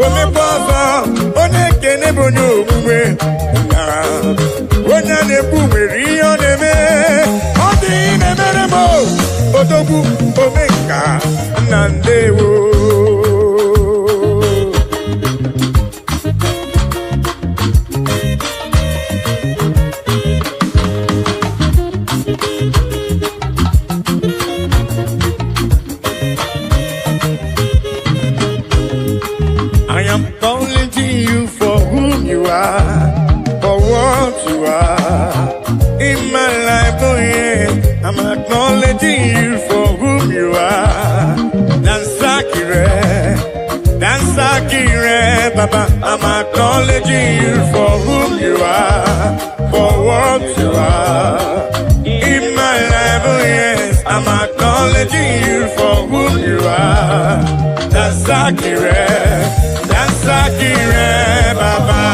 omepe ọzọ onye ekene bụ onye omume onye na-ekwu nwere ihe ọ na-eme ọ dị na-emere m odogwu omenka na ndewo. I am acknowledging you for whom you are, for what you are in my life. Oh yeah, I'm acknowledging you for whom you are. Dansakire, Baba. I'm acknowledging you for whom you are, for what you are in my life. Oh yes, I'm acknowledging you for whom you are. Dansakire, Baba.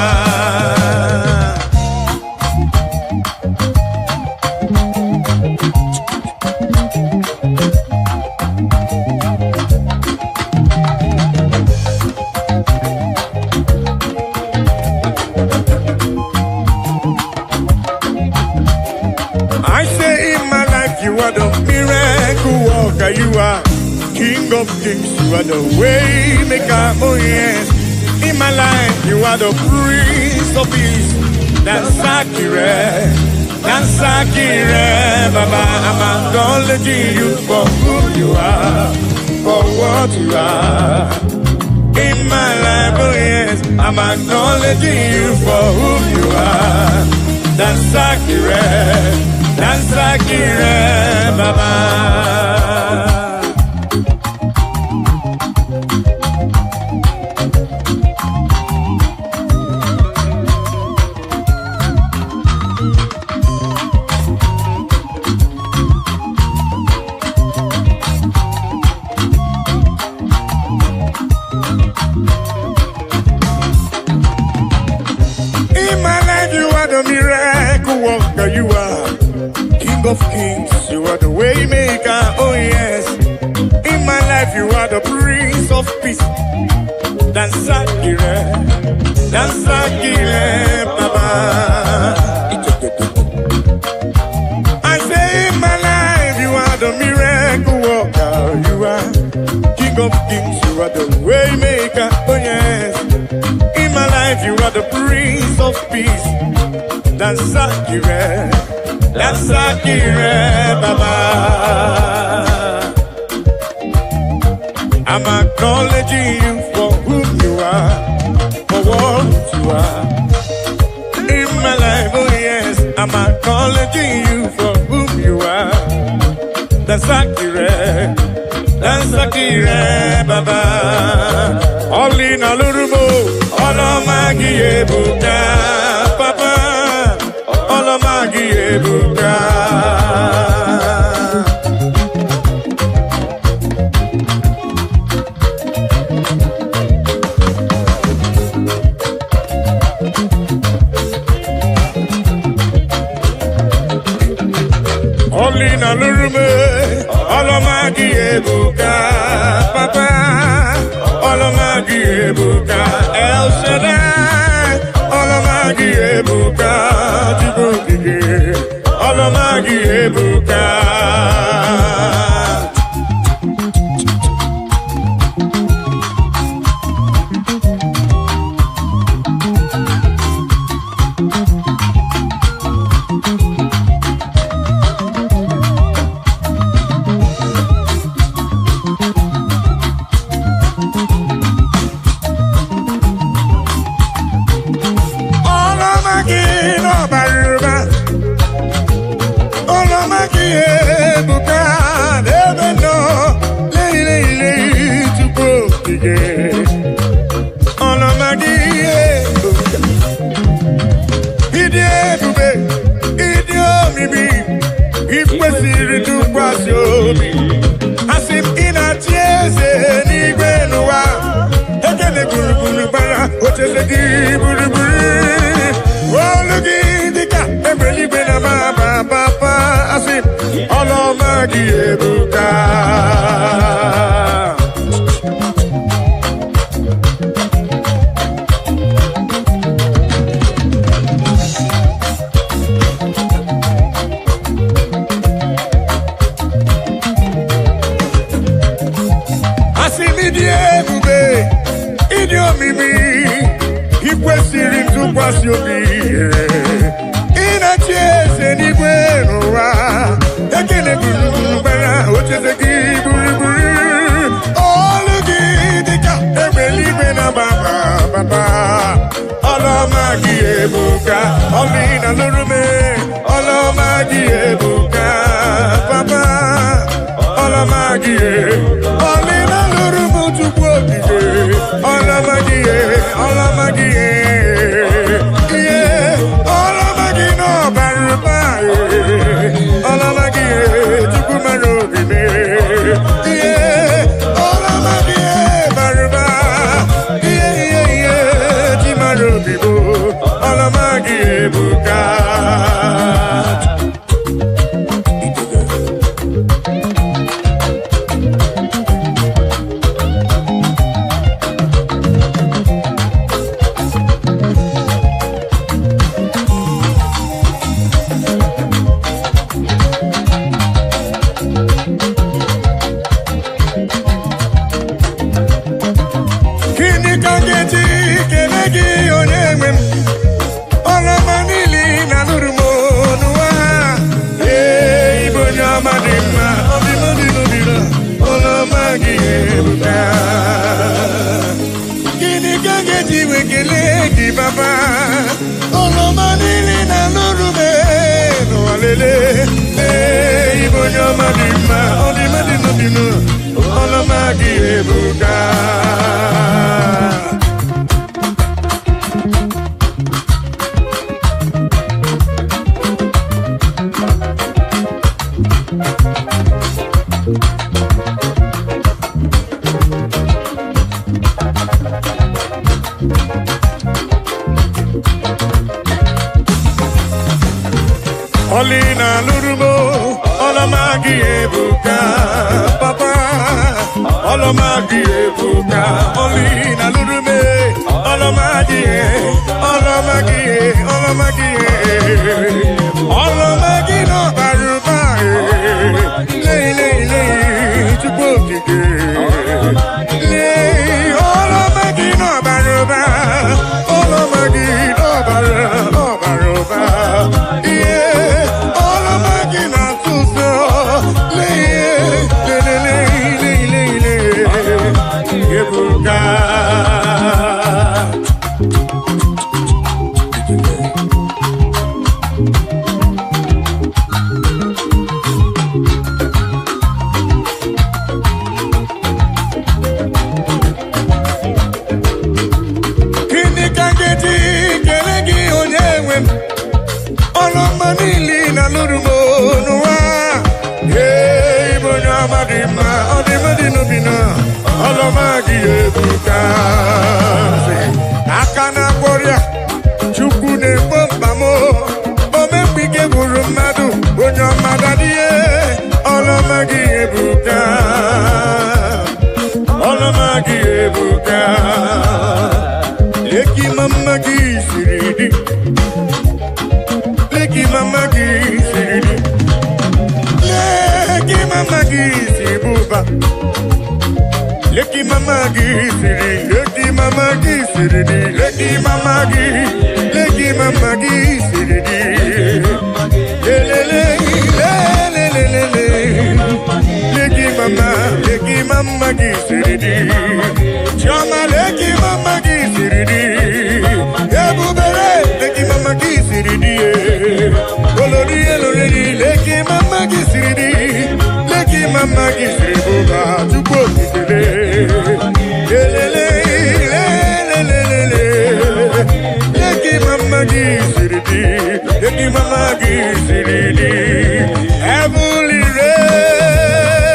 I say in my life you are the miracle worker, you are King of Kings, you are the way maker, oh yes. In my life you are the Prince of Peace. Dansakire, Baba. I'm acknowledging you for who you are, for what you are in my life, oh yes. I'm acknowledging you for who you are. Dansakire, Baba. In my life you are the miracle worker, you are King of Kings, you are the way maker, oh yes. In my life you are the Prince of Peace. Dansakire, Baba. I say in my life you are the miracle worker, you are King of Kings, you are the way maker, oh yes. In my life you are the Prince of Peace. Dansakire, Baba. I'm acknowledging you for who you are, for what you are in my life, oh yes. I'm acknowledging you for who you are. Dansakire, Baba. All in a lurubo, all of my buka, Papa. All of my buka. Olina lurume, olomagi ebuka, papa, olomagi ebuka, El Shaddai, olomagi ebuka, Djibouti, olomagi ebuka. Asimidi ebube, ịdị omimi, ikwesịrị ntụkwasị obi. Ị na-achị eze n'igwe n'ụwa, ekele gburugburu gbara ocheeze gị gburugburu. Olu gị dịka egbe eluigwe na-agbaba baba. Ọlọma gị ebuka, ọlụ ị na-alụrụ m. Ọlọma gị ebuka papa. Ọlọma gị ọlụ ị na-alụrụ m Chukwu okike. Ọlọma gị ọlọma gị ihe ọlọma gị n'ọbara ụba. Ọlọma gị Chukwu mara obi m. Ihe ọlọma gị bara ụba. Ihe ji mara obi m. Ọlọma gị ebuka. Baba, ọlọma niile na-alụrụ m n'ụwa lele. Ibo onye ọma dị mma, ọ dị mma dị n'obi m. Ọlọma gị ebuka. Olina lurumo, olamagi ebuka, papa. Olamagi ebuka, olina lurume, olamagi, olamagi, olamagi, olamagi no baruba, lei, chukokike, lei, olamagi no baruba, olamagi no baruba, yeah. Ọlọmagi ebuka. Aka na kwọrịa Chukwu na-egbo mkpa m. Omemgbike gburu mmadụ onye ọma dadịye. Ọlọmagi ebuka. Ọlọmagi ebuka. Leki mama gị siri di. Leki mama gị siri di. Leki mama gị si buba. Leki mama gi siri, leki mama gi siri di, leki mama gi siri di. Lelele, lelele, leki mama gi siri di. Chama leki mama gi siri di. Ebubere, leki mama gi siri di. Olori eloreli, leki mama gi siri di. Leki mama gi siri buba, Chukwu okike. Lelele, lelele, leki mama gi siri di. Leki mama gi siri di. Heavenly race,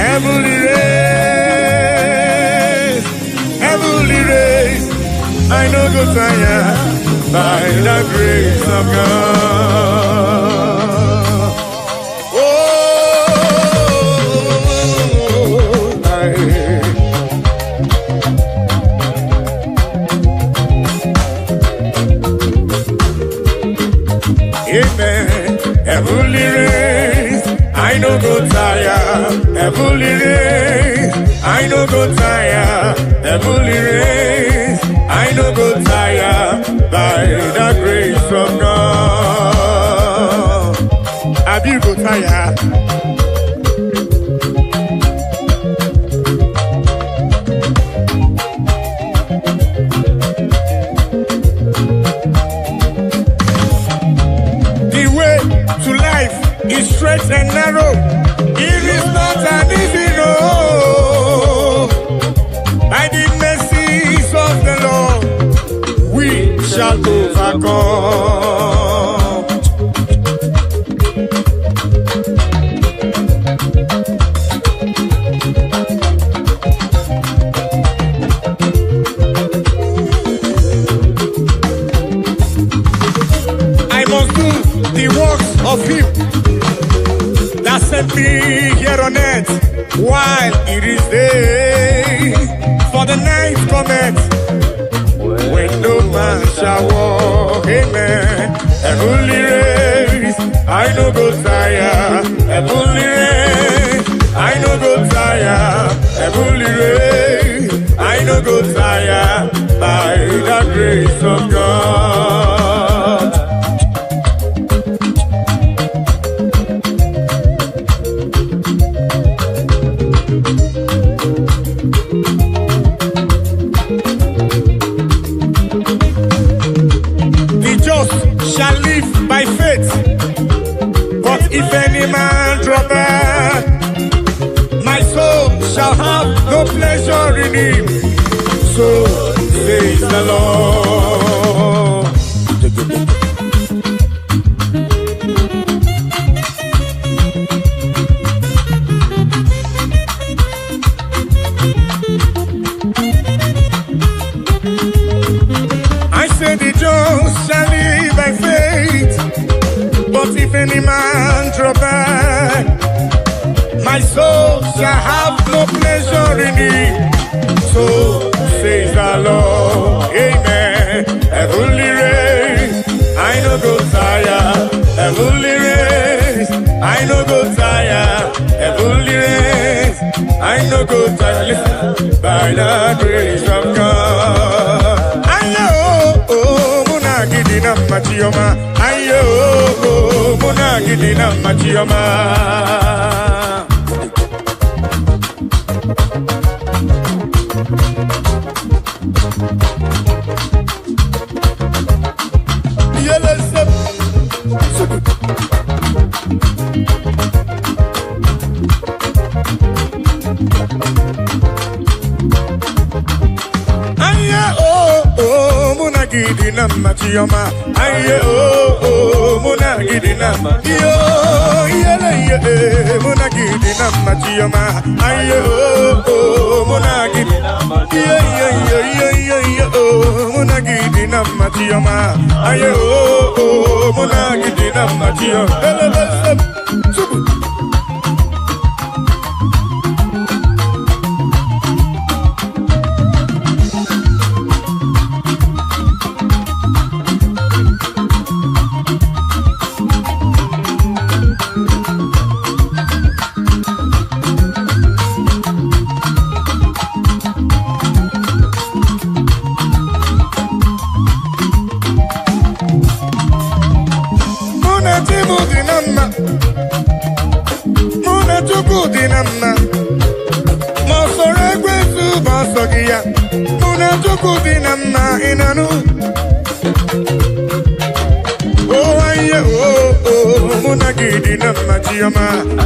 heavenly race, heavenly race. I know go tire by the grace of God. Amen. Heavenly race, I know go tire. Heavenly race, no go tire, heavenly race. I no go tire by the grace of God. Have you go tire? The way to life is straight and narrow. It is not an easy road. By the mercies of the Lord, we shall overcome. I must do the works of Him that sent me here on earth while it is day. For the night cometh when no man shall walk. Amen. Heavenly race, I no go tire. Heavenly race, I no go tire. Heavenly race, I no go tire by the grace of God. Shall live by faith, but if any man drop back, my soul shall have no pleasure in him. So says the Lord. I say the just shall live by faith, but if any man draw back, my soul shall have no pleasure in it. So says the Lord. Amen. Heavenly race, I no go tire. Heavenly race, I no go tire. Heavenly race, I no go tire. Listen, by the grace of God. Gidina machioma, ayo, mona gidina machioma. Gidina machioma, aye oh mona gidina yo yele ye mona gidina machioma, aye oh mona gidina ye oh mona gidina machioma, aye oh mona gidina machioma.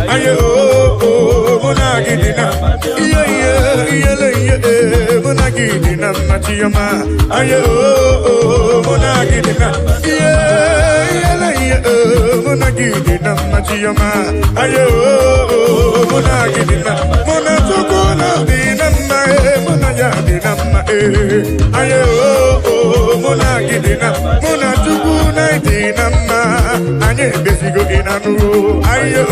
Aye oh mona gidina ye mona gidina machioma, aye oh mona gidina ye mona gidina machioma, aye oh mona gidina mona tukuna dinamma mona ya dinamma aye oh mona gidina mona tukuna dinamma anye besigo inanu aye oh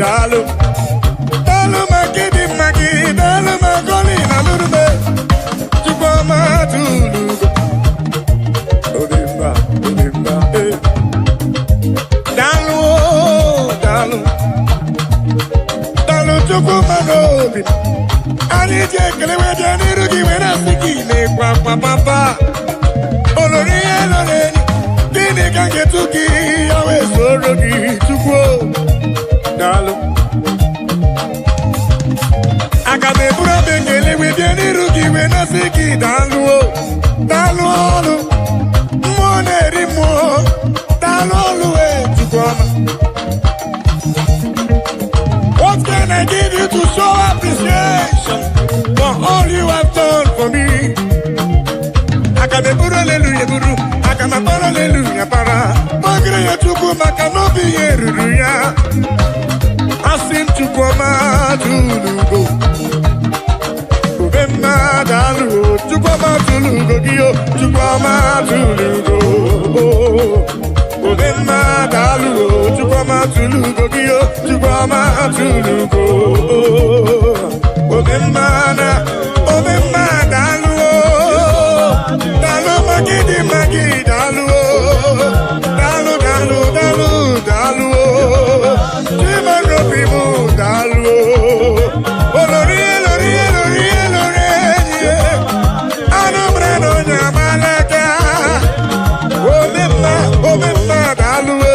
Dalu, dalu, magidi, magidi, dalu, magodi. Anyị ji ekele wee bịa n'iru gị wee na-asị gị na-ekwe akwa papa. Olori ihe lọrọ enyi, gịnị ka nketu gị ya wee soro gị Chukwu? Daalụ. Aga m eburu abịa ekele wee bịa n'iru gị wee na-asị gị daalụ o. Daalụ ọlụ, mmụọ na-eri mmụọ. Daalụ ọlụ wee Chukwu ọma. What can I give you to show appreciation for all you have done for me? Akadeburu hallelujah buru, akamapara hallelujah para. Magre ya Chukwu maka n'obi ya eruru ya. Asị m Chukwu ọma tulugo. Obemma daalụ o, Chukwu ọma tulugo gị o, Chukwu ọma tulugo. Obemma daalụ o, Chukwu ọma tulugo gị o, Chukwu ọma tulugo. Obemma daalụ o, daalụ magidi daalụ o, daalụ daalụ o, chimarobi mụ daalụ o. Olori enyi, anụ mre n'onye amalaka. Obemma daalụ o,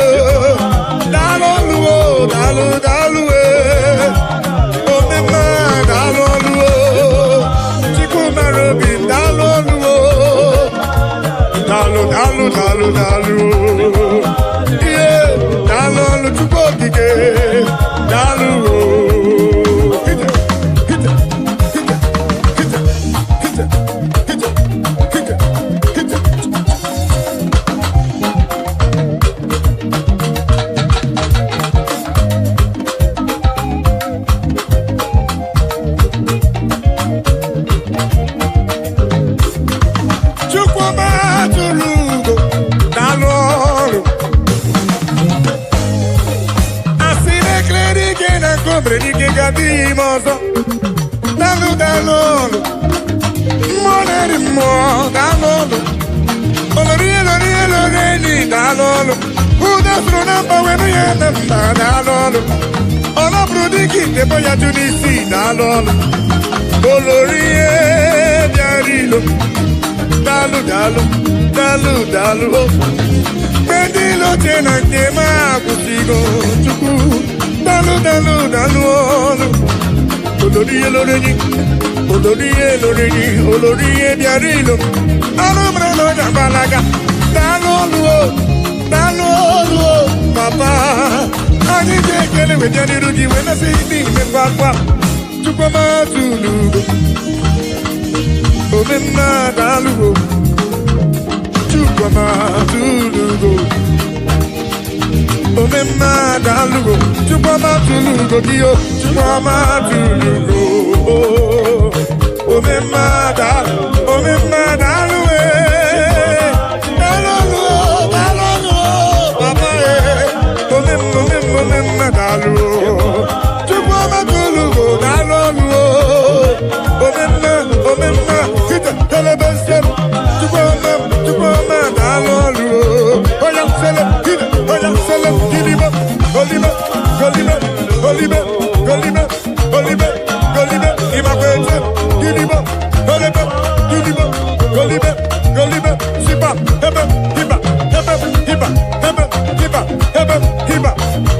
daalụ ọlụ o, daalụ o. Obemma daalụ ọlụ o, Chikwumarobi daalụ ọlụ o, daalụ o. Ihe daalụ ọlụ Chukwu okike, daalụ o. Daalụ o, ndị loche na nke m akwụsịgo Chukwu. Daalụ ọlụ. Olori ihe lọrọ enyi, olori ihe bịara ilo. Ọrụ mara na ọja gbalaga. Daalụ ọlụ o, papa. Anyị ji ekele wee bịa n'iru gị wee na-asị n'ime kwakwa. Chukwu ọma tulugo. Obemma daalụ o, Chukwu ọma tulugo. Obemma daalụ o, Chukwu ọma tulugo gị o, Chukwu ọma tulugo. Obemma daalụ e. Daalụ o, papa e. Obemma daalụ o, Chukwu ọma tulugo, daalụ o. Obemma kita telebesem. Chukwu ọma daalụ ọlụ o. Oya sele gilibe, golibe, imakwete, gilibe, golibe, sipa, hebe, hiba,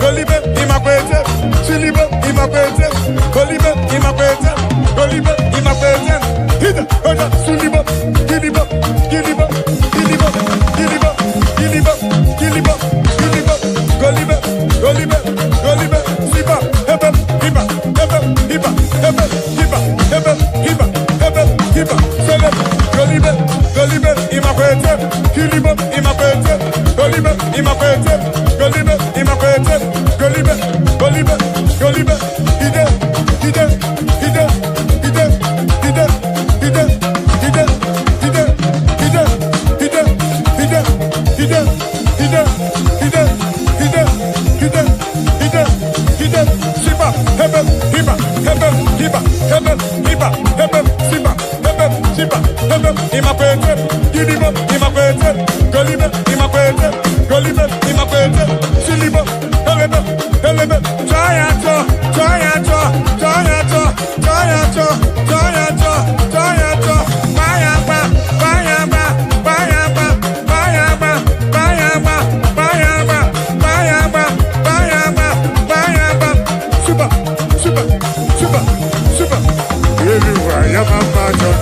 golibe, imakwete, silibe, imakwete, golibe, imakwete, hida, oya, sulibe, gilibe, golibe, sipa, hebe, hiba, sele, golibe, imakwete, gilibe, golibe, ide, sipa,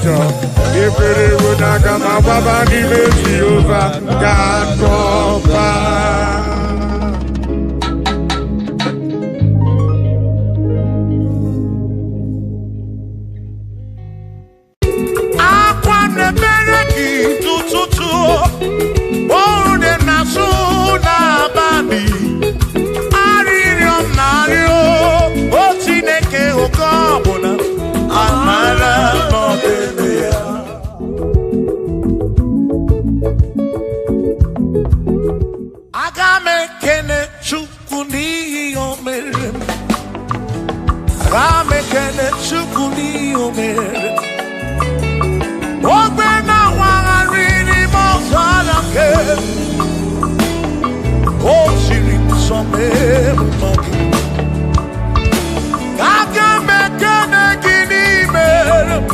ọjọọ ekpere bụ na aga m agbaba n'ime Jehova ga-atọba. Akwa na-emere gị n'ụtụtụ, ọrụ na-asụ n'abalị, arịrịọ m na-arịọ o Chineke oke ọbụla amara n'ọdịbe ya. Aga m ekele Chukwu n'ihi o mere m. Aga m ekele Chukwu n'ihi o mere m. Ogbe na-awagharị n'ime ọzara nke o siri nsọ mee mmadụ. Aga m ekele gị n'ime m.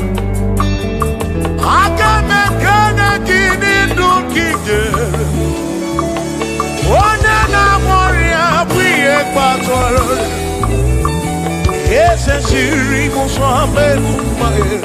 Aga m ekele gị n'ndụ gị nyere m. Onye na-agwọ ọrịa bụ ihe kpatara eze siri nsọ mee mmadụ.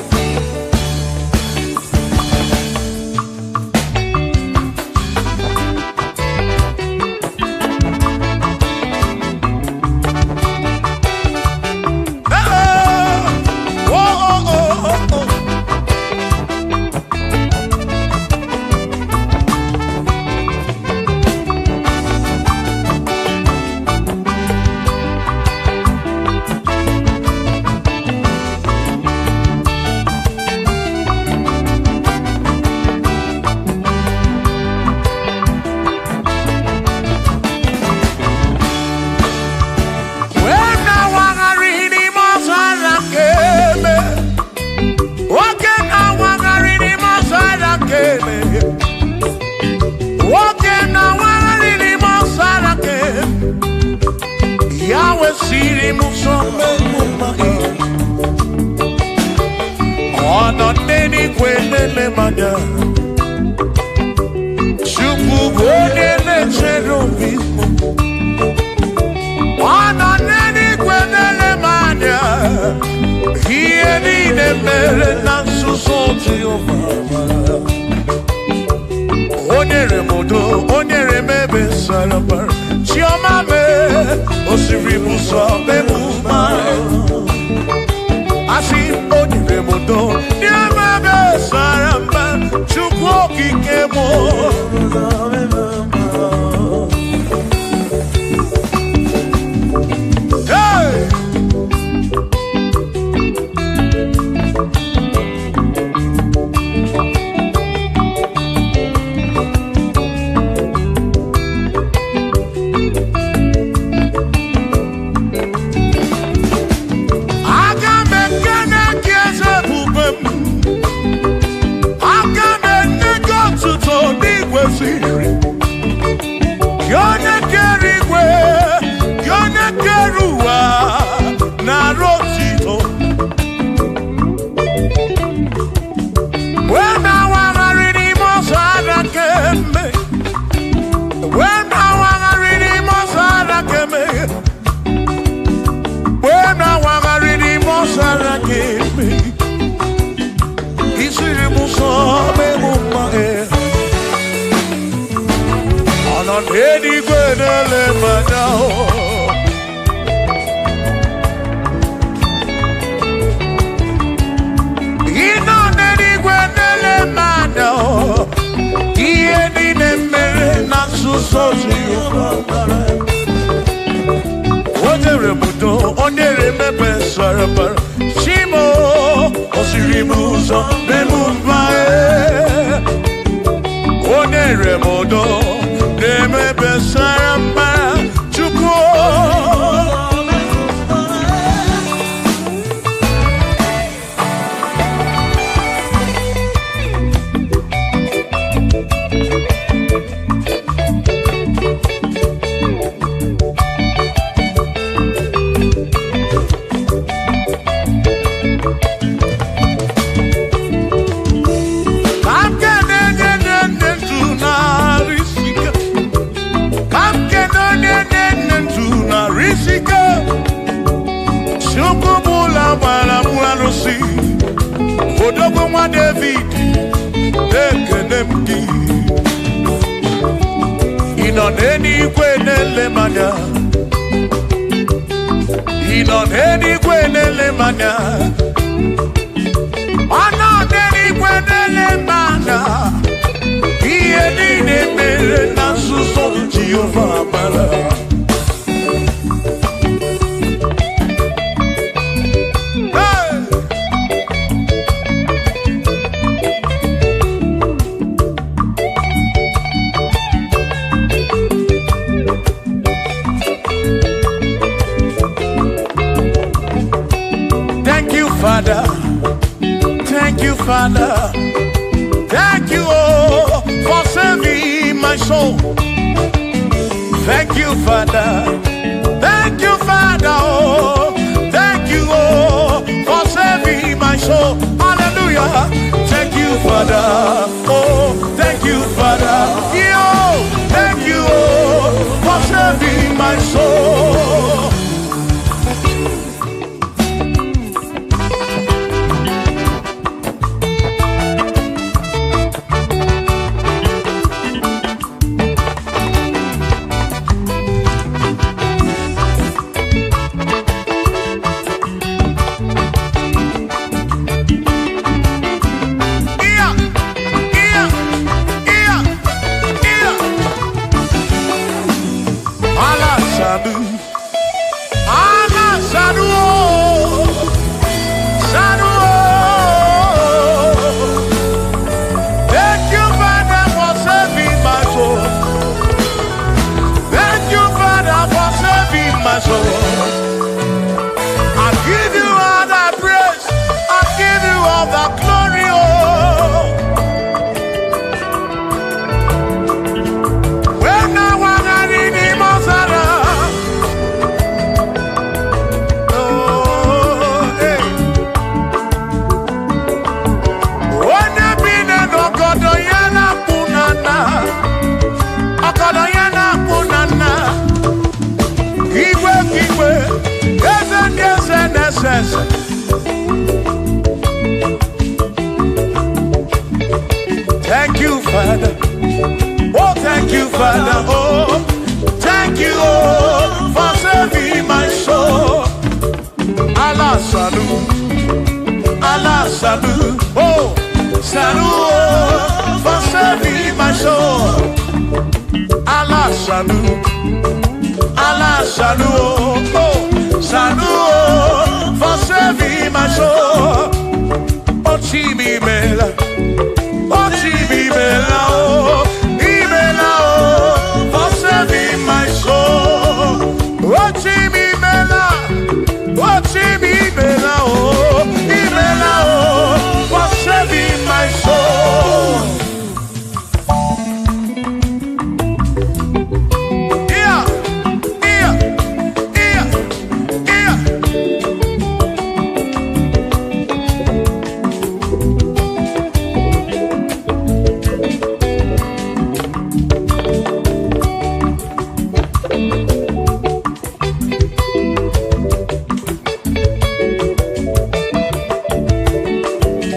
odogwu nwa David ekene m gị ị nọ n'eluigwe na-ele m anya ị nọ n'eluigwe na-ele m anya ọ nọ n'eluigwe na-ele m anya ihe niile mere na nzuzo Jehova mara Father, thank you, Father, thank you, oh, for saving my soul. Thank you, Father, oh, thank you, oh, for saving my soul. Hallelujah. Thank you, Father, oh, thank you, Father, yo, thank you, oh, for saving my soul. Thank you, Father. Oh, thank you, Father. Oh, thank you, oh, for saving my soul. Allah salut, Allah salut. Oh, salut, oh, for saving my soul. Allah salut, Allah salut. Oh, salut, oh, for saving my soul. Oh, Chimimela. Oh, Chimimela, oh, Imela, oh, for saving my soul. Oh, Chimimela, oh, Imela, oh, for saving my soul. Yeah, yeah, yeah, yeah.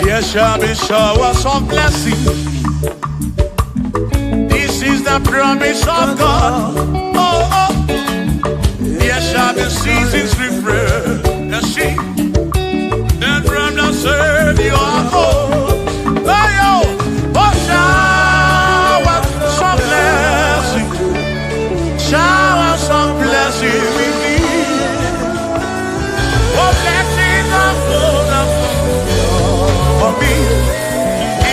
There shall be showers of blessing. This is the promise of God. Oh, oh. There shall be seasons refreshing. Then from the earth you are home. Oh, oh, showers of blessing. Showers of blessing we need. Oh, blessings of God. For me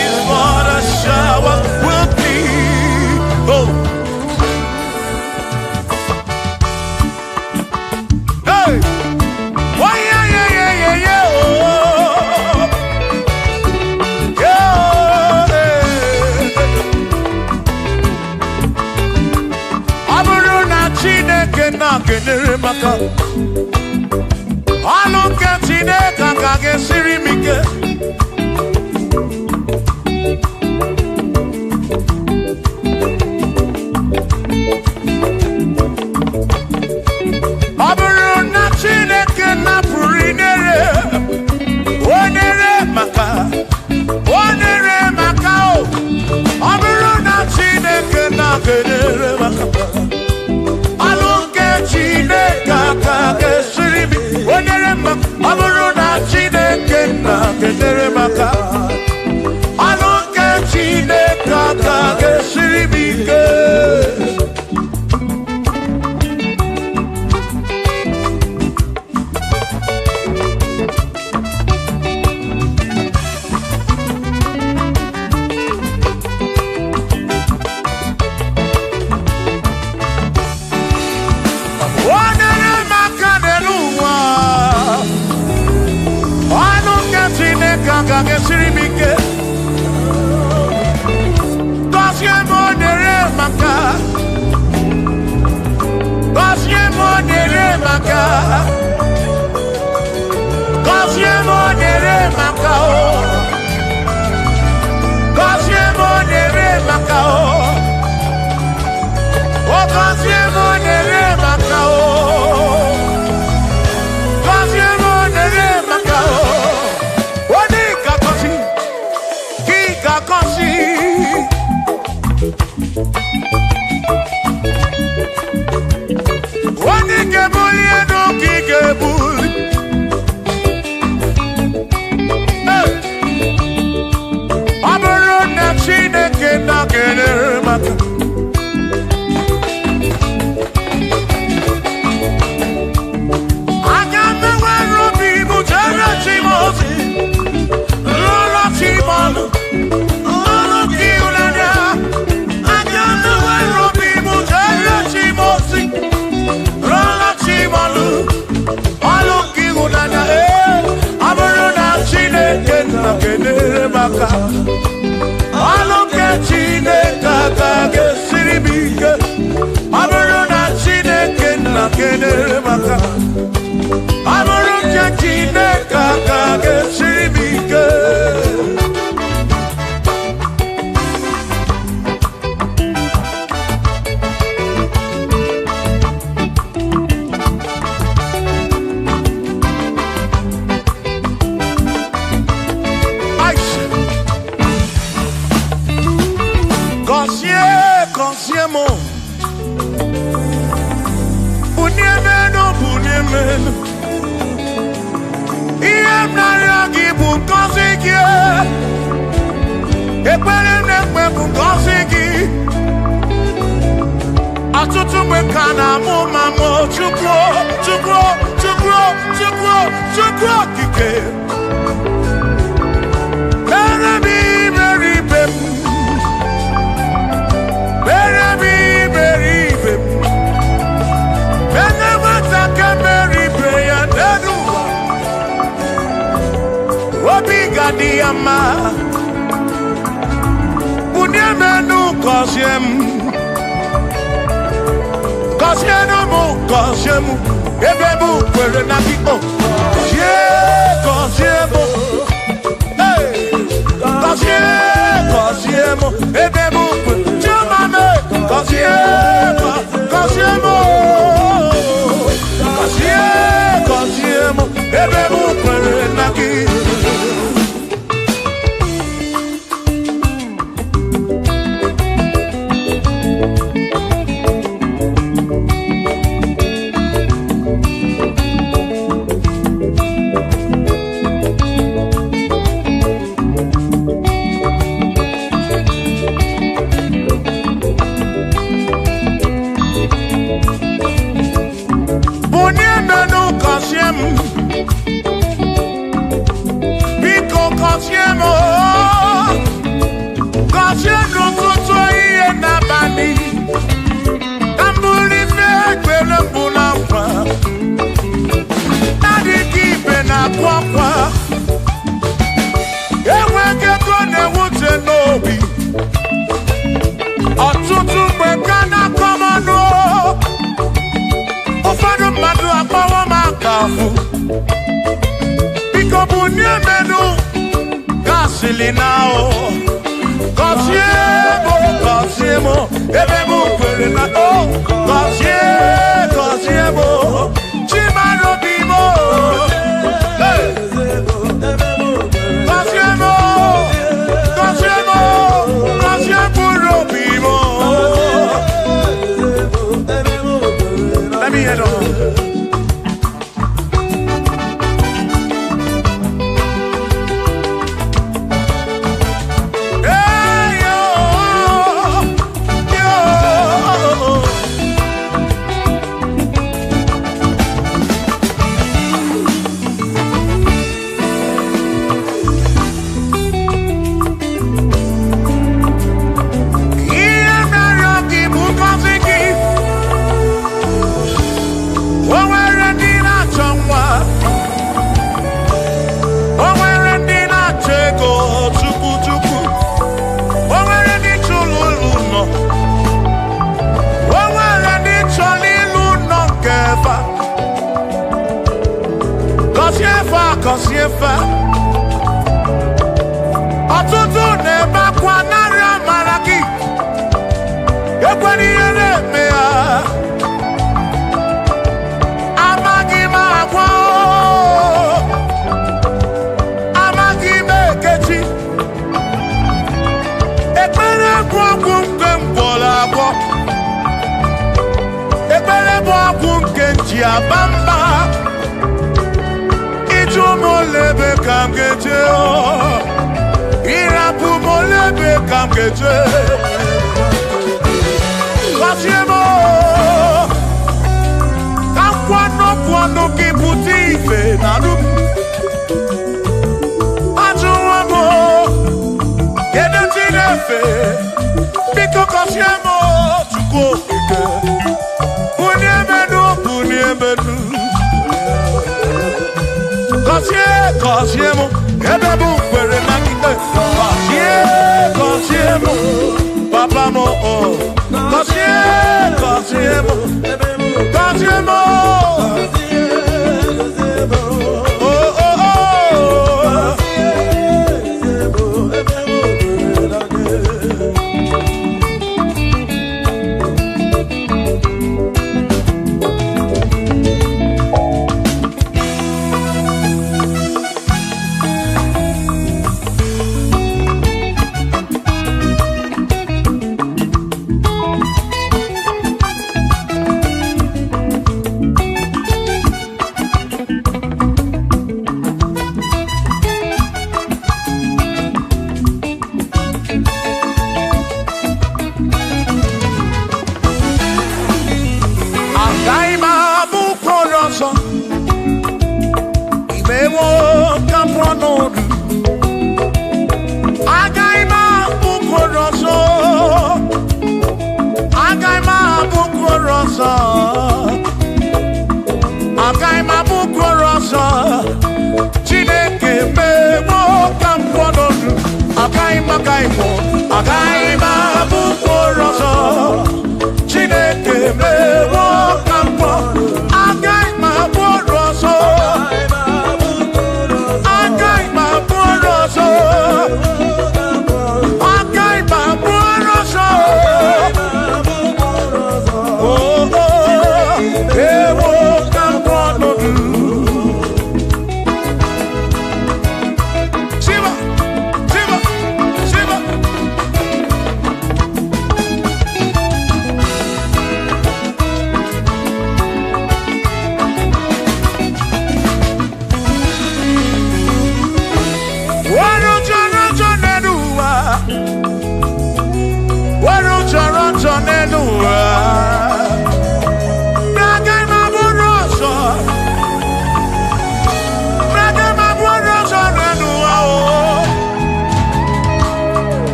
is what a shower will be. Oh, hey, oh yeah, yeah, yeah, yeah, yeah. Oh, yeah. Aburu na Chineke na kenere maka. Alu nke Chineke ka ga-esiri m ike. maka. Gọzie m nyere maka o. Gọzie m nyere maka o. O gọzie m nyere maka o. Gọzie m nyere maka o. O dị ka gọzi, gị ka gọzi. O dị ka ebuli elu ka ị ga-ebuli. Ọ bụrụ na Chineke na-enyere maka. Aga m enwere obi bụ jere Chimozi, lụrụ Chimọlụ, lụrụ gị ụlanya. Aga m enwere obi bụ jere Chimozi, lụrụ Chimọlụ, ọlụ gị ụlanya. Ọ bụrụ na Chineke na-enyere maka. Ọlụ nke Chineke ga-esiri m ike. Ọ bụrụ na Chineke na-enyere maka. Ọ bụrụ nke Chineke ga-esiri m ike. Gọzie m, bunie menu. Ihe m na-arịọ gị bụ ngọzi gị. Ekpere m na-ekpe bụ ngọzi gị. Ọtụtụ mgbe ka na-amụ ma mụ Chukwu okike. Mere m iberibe m. Mere m iberibe m. Ene nwata ka meribe ya n'elu ụwa. Obi ga-adị ya mma. Bunie m enu gọzie m. Gọzienụ m, gọzie m. Ebe m kwere na gị o. Gọzie m. Gọzie m. Ebe m kwere. Chioma m. Gọzie m. Gọzie m. Gọzie m. Ebe m kwere na gị. Biko gọzie m, gọzie n'ụtụtụ ihe n'abalị. Ka m bụrụ ife ekpere mbụ na nkwa. Adịghị ibe na-akwa akwa. Enweghị ego na-ewute n'obi. Ọtụtụ mgbe ka na-akọ m ọnụ. Ụfọdụ mmadụ akpọrọ m aka afụ. Biko bunie menu gasili na o. Gọzie m, ebe m kwere na o. Gọzie m, Chimara obi m. Gọzie m, gọzie mkpụrụ obi m. Let me hear it. bamba itu molebe kamgeje irapu molebe kamgeje kasiemo kwano kibuti fe nanu ajuwamo gedeti nefe biko kasiemo tuko ike uniemenu kasiemo ebebu kwere nakite kasiemo papa mo kasiemo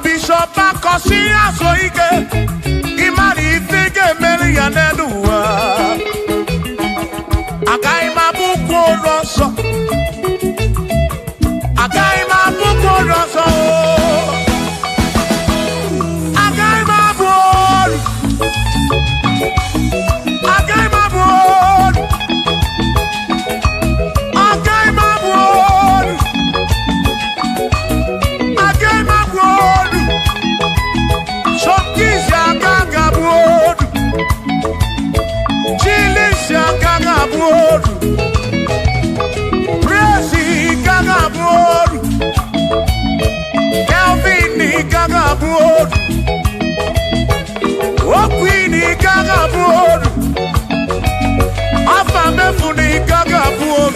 Bishop Akosia so ike imani ifike meli ya nenuwa agai mabuko roso agai mabuko roso agai mabur agai mabur agai mabur agai mabur Shokisha kagabur Chilisha kagabur Presi kagabur Calvini kagabur Okwini kagabur Afamefuni kagabur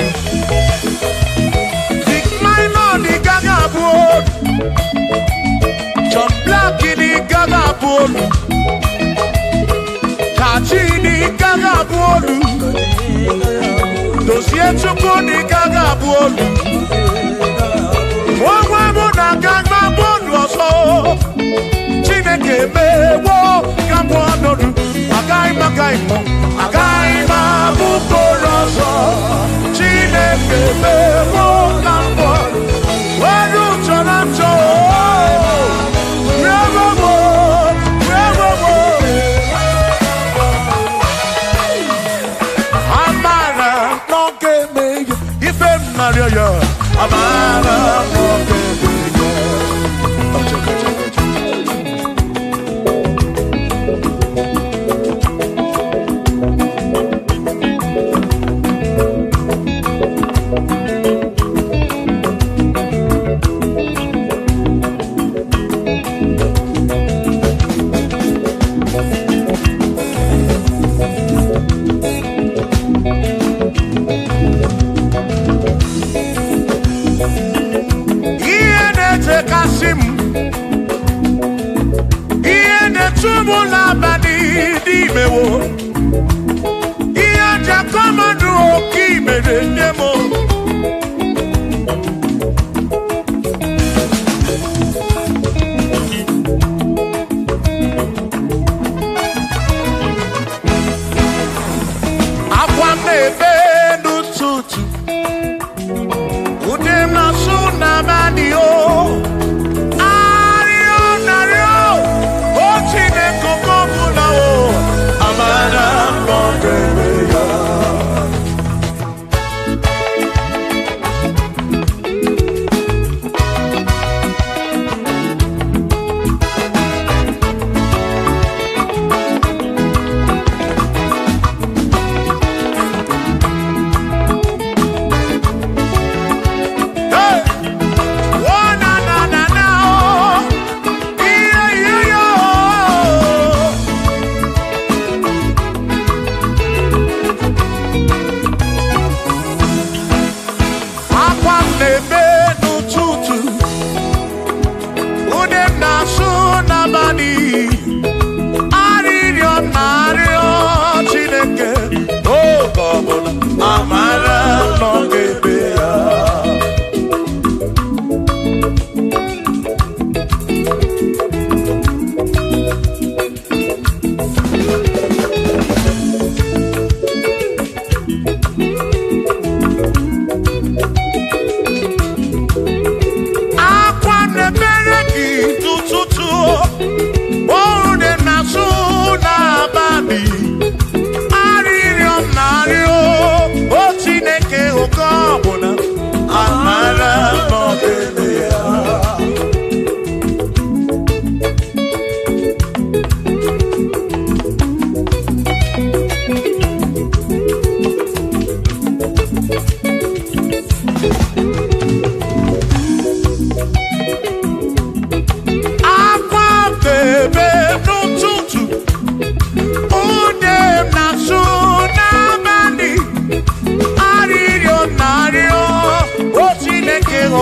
Big Melodies kagabur John Blackini kagabur Kachini kagabur Dossier Chukuni kagabur Wawamuna kagabur Oso Chineke mewo Kabonoru Agai magaimo Agai mabukoroso Chineke mewo Kabonoru Waru chorancho Mario, Amara, Tumula bani di mewo Iya jakomadu oki mere nemo Akwa mebe n'ututu Ude na suna bani o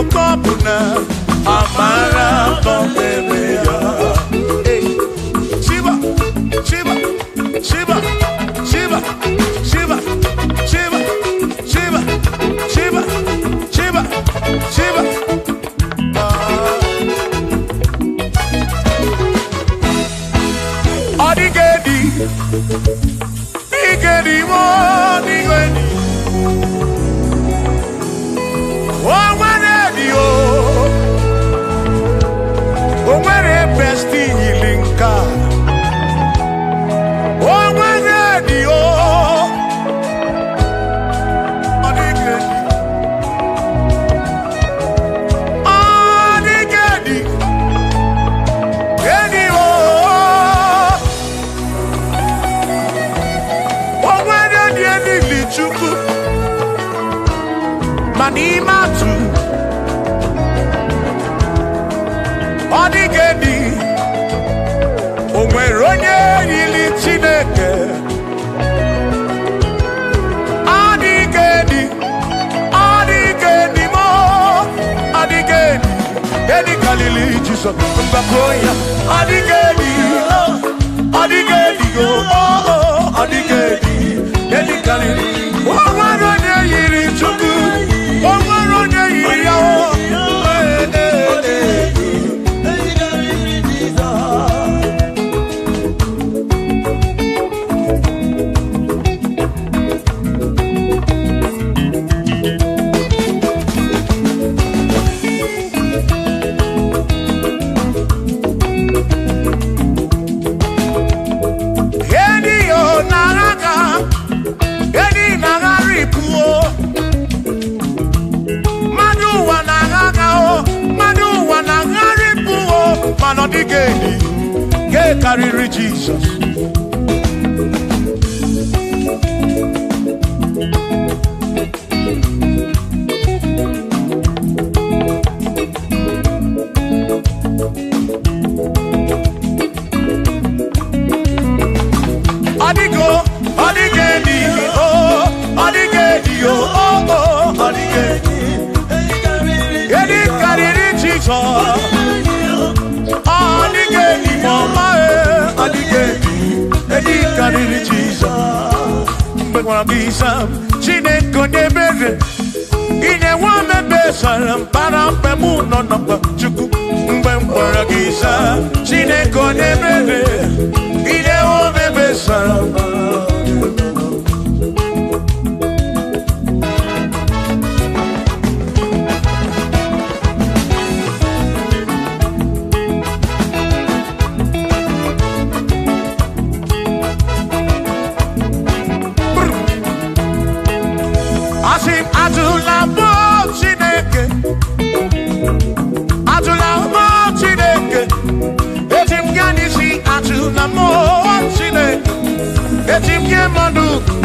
Okopuna Amara Bombeya Shiba Shiba Shiba Shiba Shiba Shiba Shiba Shiba Shiba Shiba manimatu odigedi onwere onye yiri Chineke odigedi mo odigedi edi kalili Jesus mbakoya odigedi go odigedi edi kalili onwere onye yiri Chukwu onwere onye yiri ya Odigedi ke kariri Jesus odigedi edi kariri Jesus Chineke onye mere inye nwa mebesara mpara mpe mụ nọ n'ọkpa Chukwu mgbe m kpọrọ gị ịza Chineke onye mere inye nwa mebesara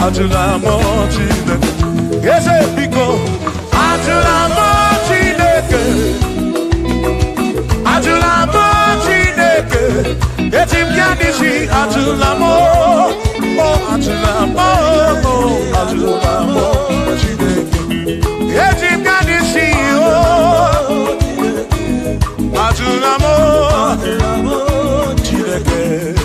Ajula mo Chineke eze biko ajula mo Chineke etim ya nisi ajula mo Chineke etim ya nisi ajula mo Chineke.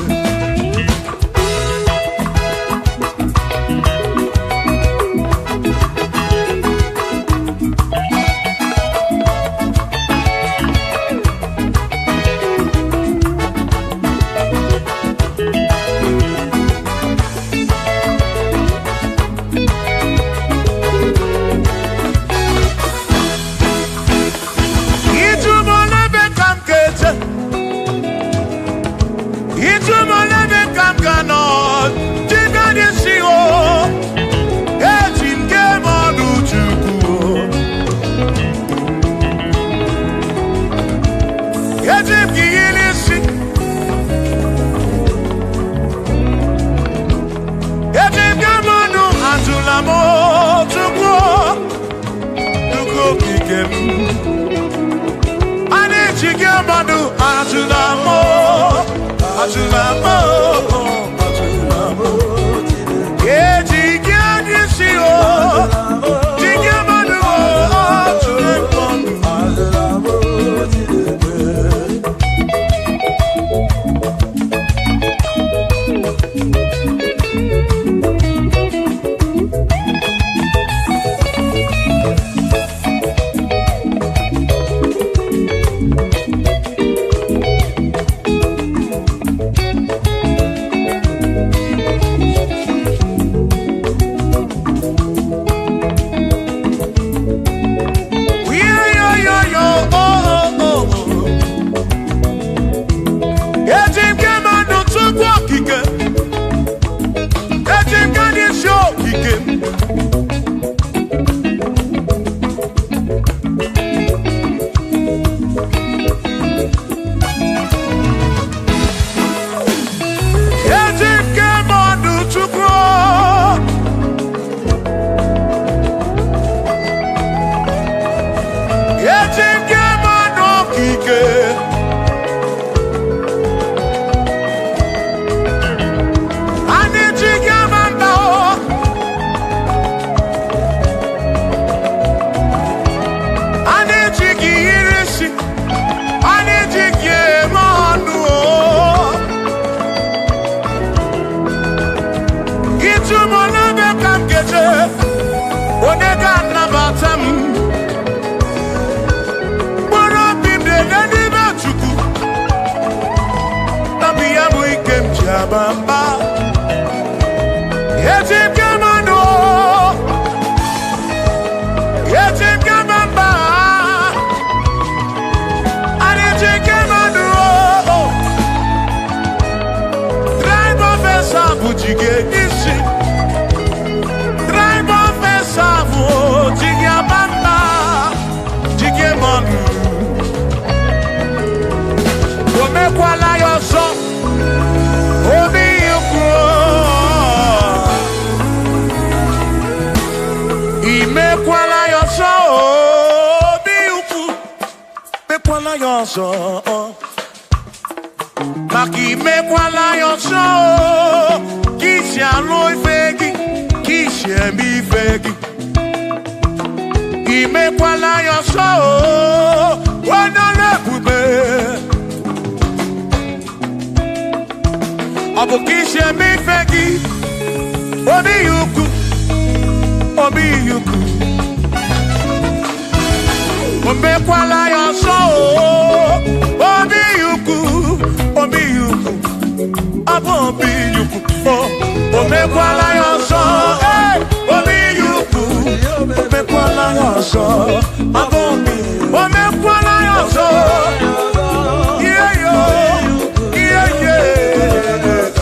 bamba. Yeti kamando. Yeti kamamba. Yeti kamando. Drive off a sabu jige isi. Drive off a sabu jige bamba. Jige manu. Omekwala your son. Obi yuku. Imekwala your son. Obi yuku. Mekwala your son. Maki mekwala your son. Kishi aloi fegi. Kishi embi fegi. Imekwala your son. Wana lepube. Abukishe mi fegi. Obi yuku. Obi yuku. Omekwala your soul. Obi yuku. Obi yuku. Obi yuku. Omekwala your soul. Obi yuku. Omekwala your soul. Omekwala your soul. Yeah, yo. Yeah, yeah.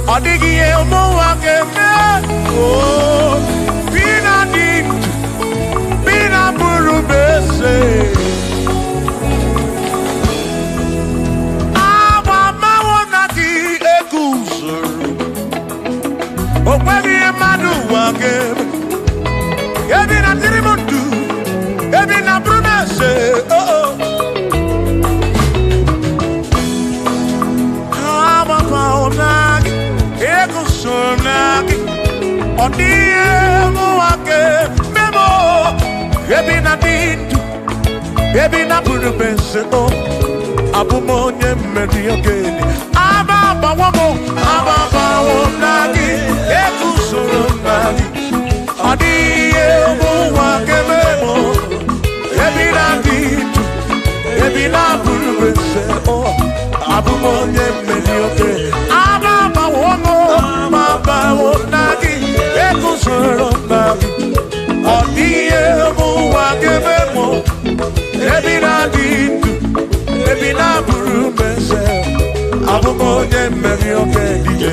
Odigi elmo akeme oh bina dit bina buru bese aba mawonaki ekusoro okwagi emadu akeme ebi na tirimutu ebi na buru bese oh oh aba mawonaki ekusonaki odie muake memo ebi na dintu ebi na buru bese oh abumonye mmeri ogeni ababa wonagi ekusonaki odie muake memo ebi na dintu ebi na buru bese oh abumonye mmeri ogeni ababa meri oke dije.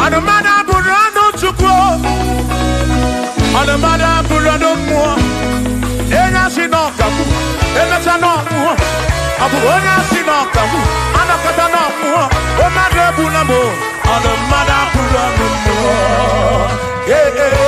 Anamada burano chukwo. Anamada burano mo. Enya sinokamu. Enya sanomu. Abu onya sinokamu. Anakata nomu. Omade bunamo. Anamada burano mo. Yeah, yeah.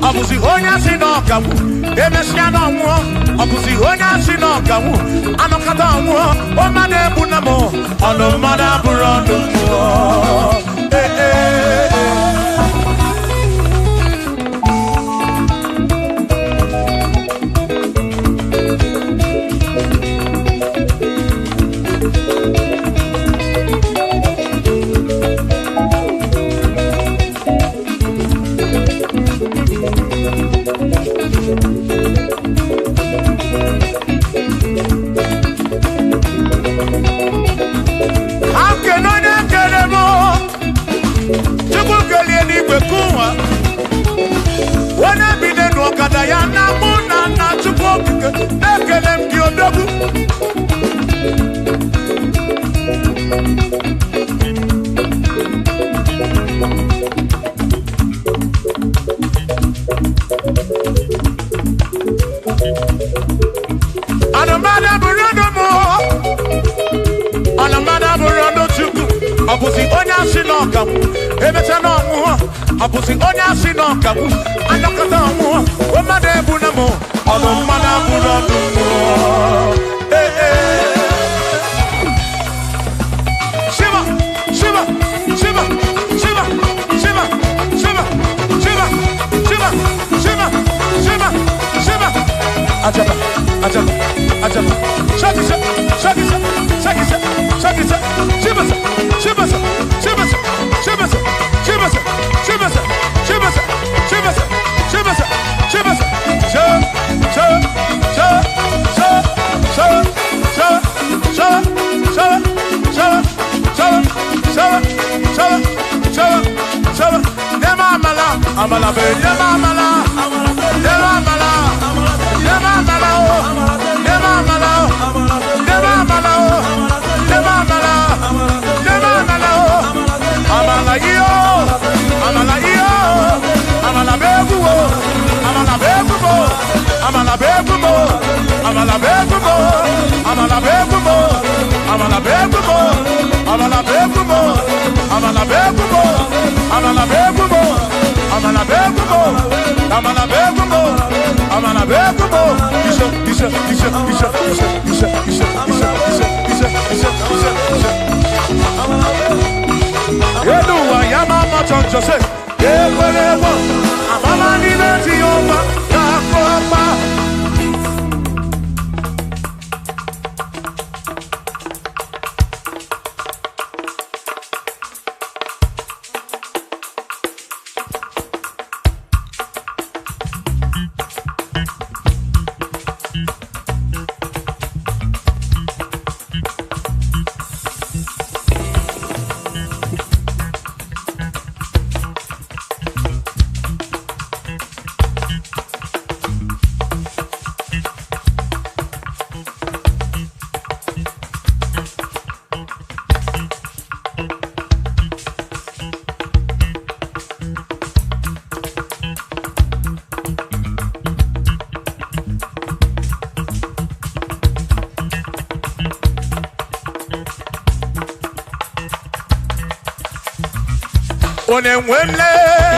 Abusi honya sinokamu, emesiano mo. Abusi honya sinokamu, anokata mo. Omade bunamo, anomada burando mo. Eh eh. Abusi onya sinokamu, emechano mu. Abusi onya sinokamu, anokata mu. Omade bunamo, anomada burando mu. Eh eh. Shiva, Shiva, Shiva, Shiva, Shiva, Shiva, Shiva, Shiva, Shiva, Shiva, Shiva. Ajaba, ajaba, ajaba. Shakisa, shakisa, shakisa, shakisa. Shiva, Shiva, Shiva, Shiva, Shiva, Shiva, Shiva, Shiva, Shiva, Shiva, Shiva, Amala be, amala, amala, amala,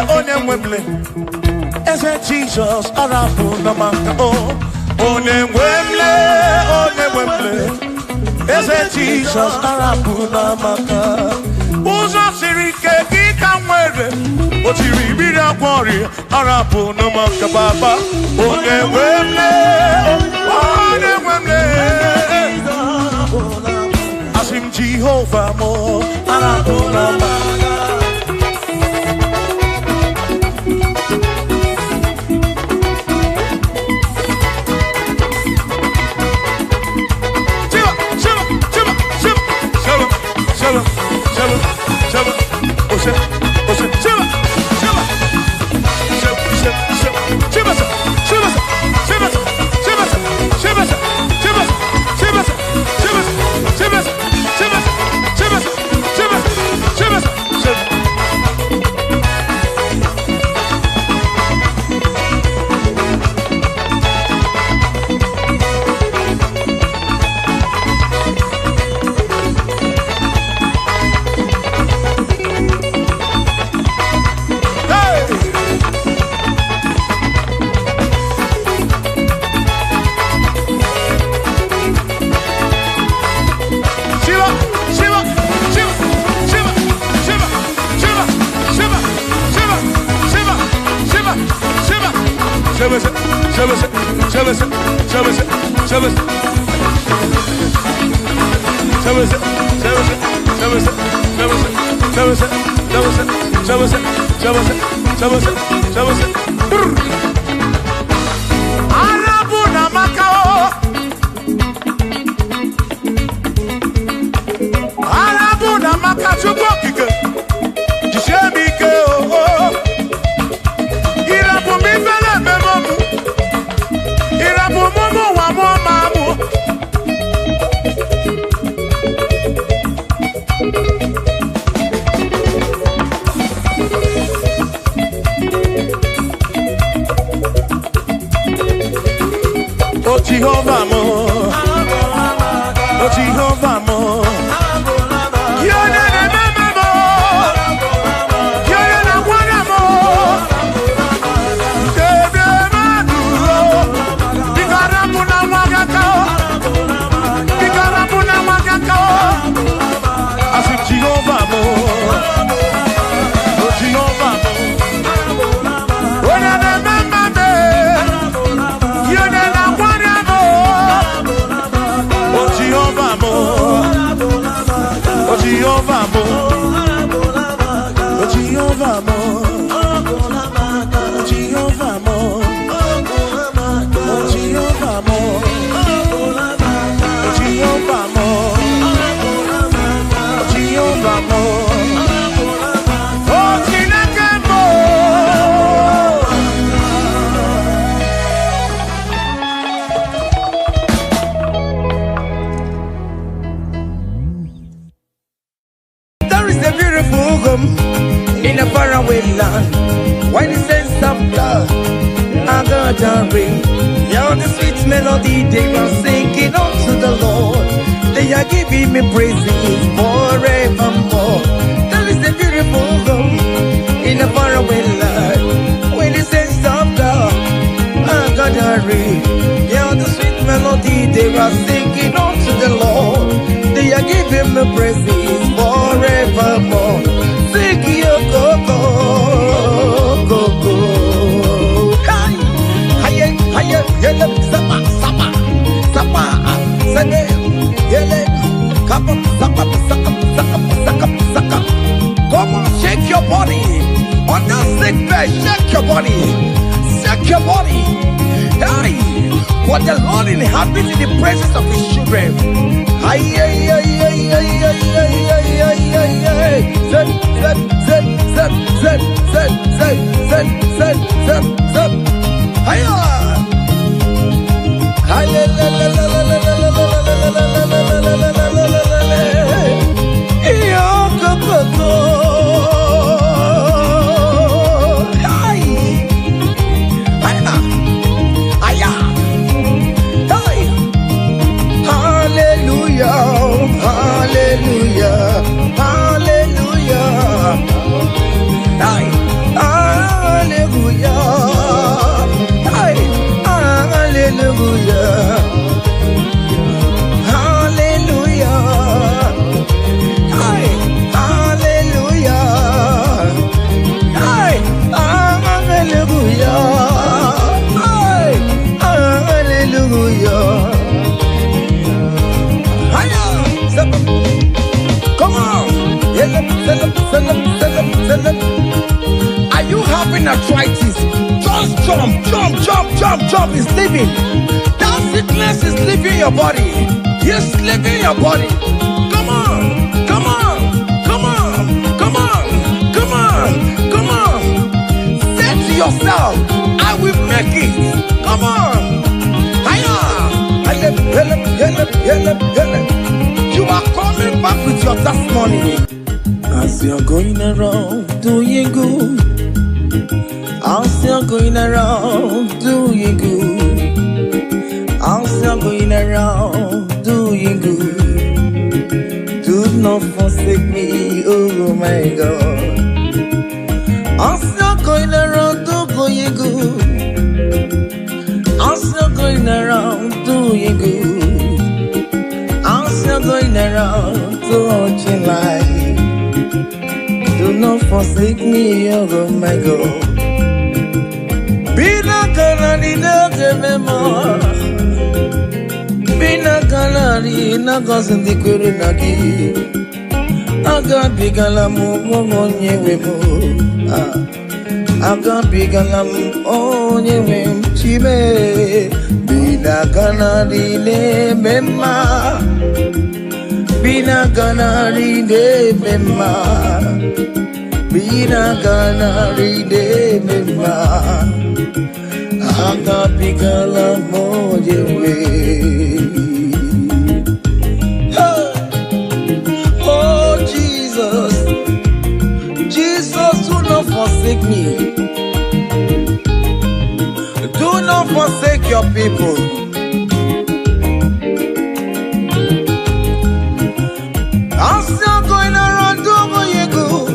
Onemwemle, ese Jesus arabu namaka oh. Onemwemle, ese Jesus arabu namaka. Uzo sirike kika mwere, otiri bira kwori arabu namaka baba. Onemwemle, asim Jehovah mo arabu namaka. Jehovah mo, oh Jehovah mo, you're the mama mo, you're the one mo, baby maduro, bikarapuna wagakao, bikarapuna wagakao, I said Jehovah mo, oh Jehovah mo, oh you're the mama mo, you're the Jehovah mo, oh Jehovah mo, oh Jehovah mo, oh Jehovah mo, oh Jehovah mo, oh Jehovah mo, oh Jehovah mo, oh Chineke mo. In a faraway land, when the sense of God, I got a ring. You're the sweet melody they are singing unto the Lord. They are giving me praises forevermore. There is a beautiful home in a faraway land, when the sense of God, I got a ring. You're the sweet melody they are singing unto the Lord. They are giving me praises forevermore. Sing your go-go, go-go. Hiya, hiya, yele, sapa, sapa, sapa, sene, yele, kapa, sapa, saka, saka, saka, saka. Come on, shake your body. On the sick bed, shake your body. Shake your body. Hey, what the Lord inhabits in the presence of his children. Hiya, hiya, hiya, hiya, hiya, hiya, hiya, hiya, hiya. Zed, zed, zed, zed, zed, zed, zed, zed, zed, zed, zed. Hiya! Hiya, la, la, la, la, la, la, la, la, la, la, la, la, la, la, la, la, la, la. Iyo, go, go, go. Hi! Hiya! Hiya! Hi! Hallelujah! Hallelujah! Hallelujah! Hi! Hallelujah! Hi! Hallelujah! Hallelujah! Hi! Hallelujah! Hi! Hallelujah! Hi! Hallelujah! Hiya! Come on! Are you having arthritis? Just jump, jump, jump, jump, jump. It's leaving. That sickness is leaving your body. It's leaving your body. Come on, come on, come on, come on, come on, come on. Say to yourself, I will make it. Come on. Hiya! You are coming back with your testimony. As you're going around doing good, as you're going around doing good, as you're going around doing good, do not forsake me, oh my God. As you're going around doing good, as you're going around doing good, as you're going around touching life, do not forsake me, oh my God. Be not gonna Bina galari na gozi ndi kwere na gi. Aga bigala mu onye we mu. Aga bigala mu onye we chime. Bina galari ne mema. Bina galari ne mema. Bina galari ne mema. Aga bigala moje we. Oh Jesus, Jesus, do not forsake me. Do not forsake your people. I'm still going around doing you good.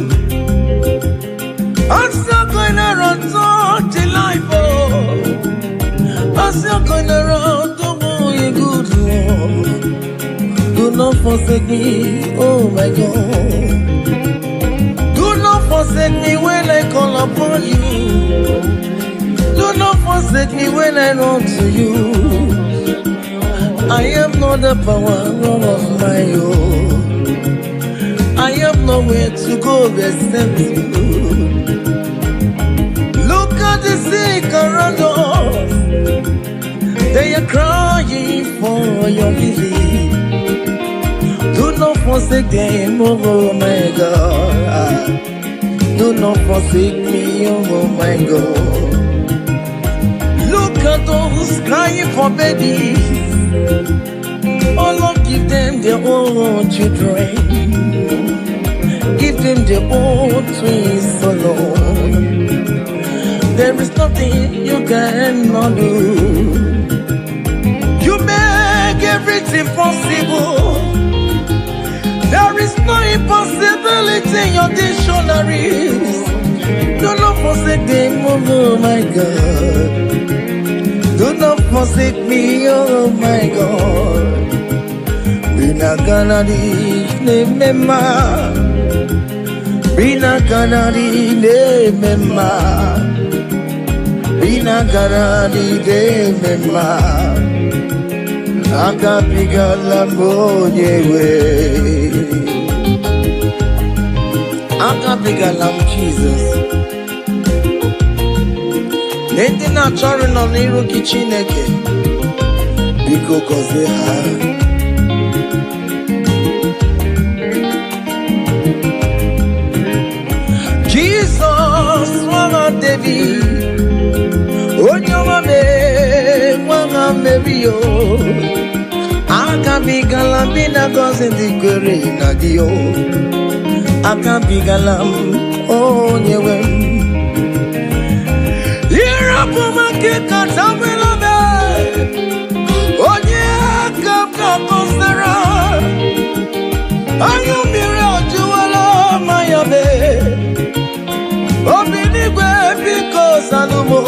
I'm still going around till life. I'm still going around doing you good. Do not forsake me, oh my God. Do not forsake me when I call upon you. Do not forsake me when I run to you. I am not the power of my own. I have nowhere to go except you. Look at the sick around us. They are crying for your healing. Do not forsake them, oh my God. Do not forsake me, oh my God. Look at those crying for babies. Oh Lord, give them their own children. Give them their own twins, oh Lord. There is nothing you cannot do. You make everything possible. There is no impossibility in your dictionaries. Do not forsake them, oh my God. Do not forsake me, oh my God. Bina ganari ne mema. Bina ganari ne mema. Bina ganari ne mema. Aga bigala monyewe. Aga bigala Jesus. Nende na chori no niru kichineke. Biko koze ha. Jesus, Mama David. Onyoma me, Mama Mario. Aka bigala bina gozi ndi kwere na dio. Aka bigala onyewe. Irapo makeka tabela be. Onye aka konsera. Ayo mire ojuwala mayabe. Obinigwe biko salumo.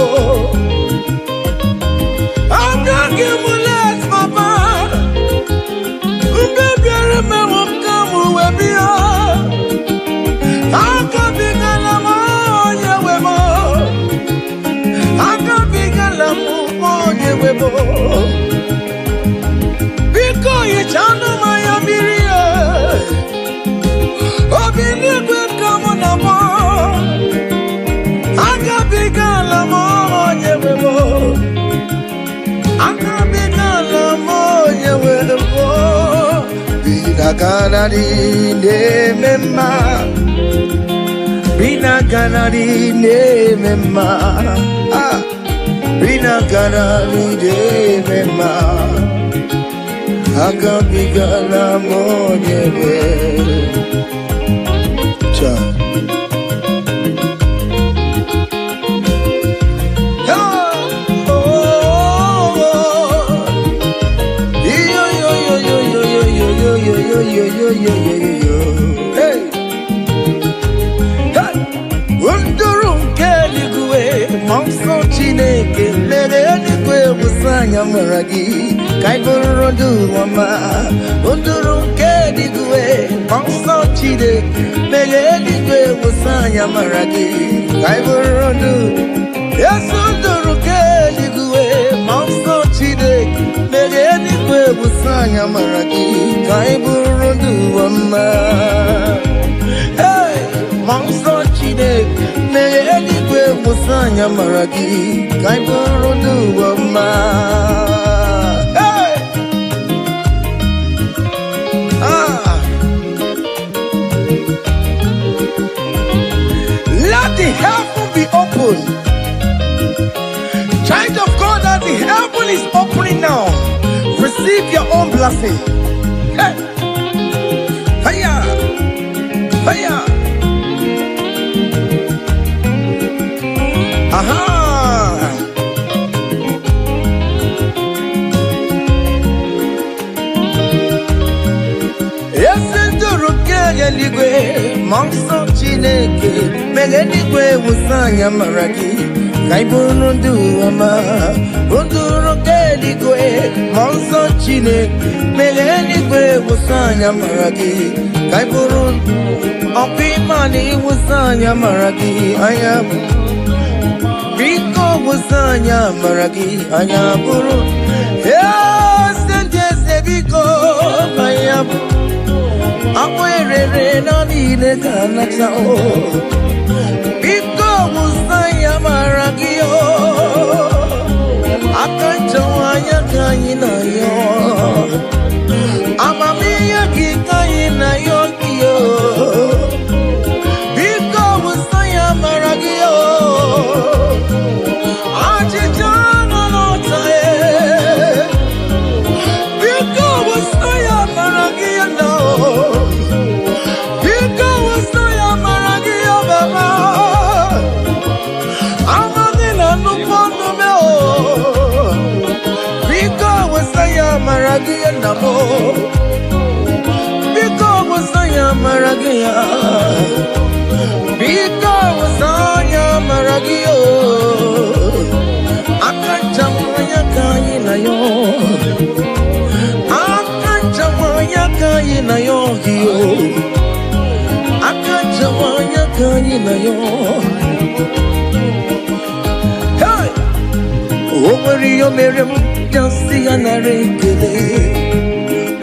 Aka kimulet papa. Ubebiare me wamkamu webia. Aka bigala moye webo. Aka bigala moye webo. Biko yichanu mayamirie. Obinigwe kamu nabo. Aka bigala moye webo. Aka bigala moye webo. Bina ganari ne mema. Bina ganari ne mema. Bina ganari ne mema. Aka bigala moye webo. Cha. Hey. Unduru nke eluigwe, Nsọ Chineke mere eluigwe wụsanya mara gị ka ị bụrụ ndụ ọma. Unduru nke eluigwe, Nsọ Chineke mere eluigwe wụsanya mara gị ka ị bụrụ ndụ. Yesu nduru nke eluigwe, Kaiburudu Wama. Hey, Monso Chide, Meligwe Musanya Maragi, Kaiburudu Wama. Hey, let the heaven be open. Child of God, that the heaven is opening now. Receive your own blessing. Hey, hiya, hiya. Aha. Eligwe, Monso Chineke, Meligwe Musanya Maragi, Kaibundu Ama, Unduro Keligwe, Monso Chine, Meligwe Musanya Maragi, Kaiburun, Opimani Musanya Maragi, I am Rico Musanya Maragi, I am Buru, yes, and yes, Biko, I am. Awere na nile kana chao Biko musaya maragio Akanchawanya kanyina yo Amamiya kikanyina yo kiyo Biko musaya maragio Achichana notae Biko musaya maragio no Maragia namo Biko wasaya maragia Biko wasaya maragio Akachamaya kaina yo Akachamaya kaina yo hiyo Akachamaya kaina yo Hey! Oweri yo merem just see an array.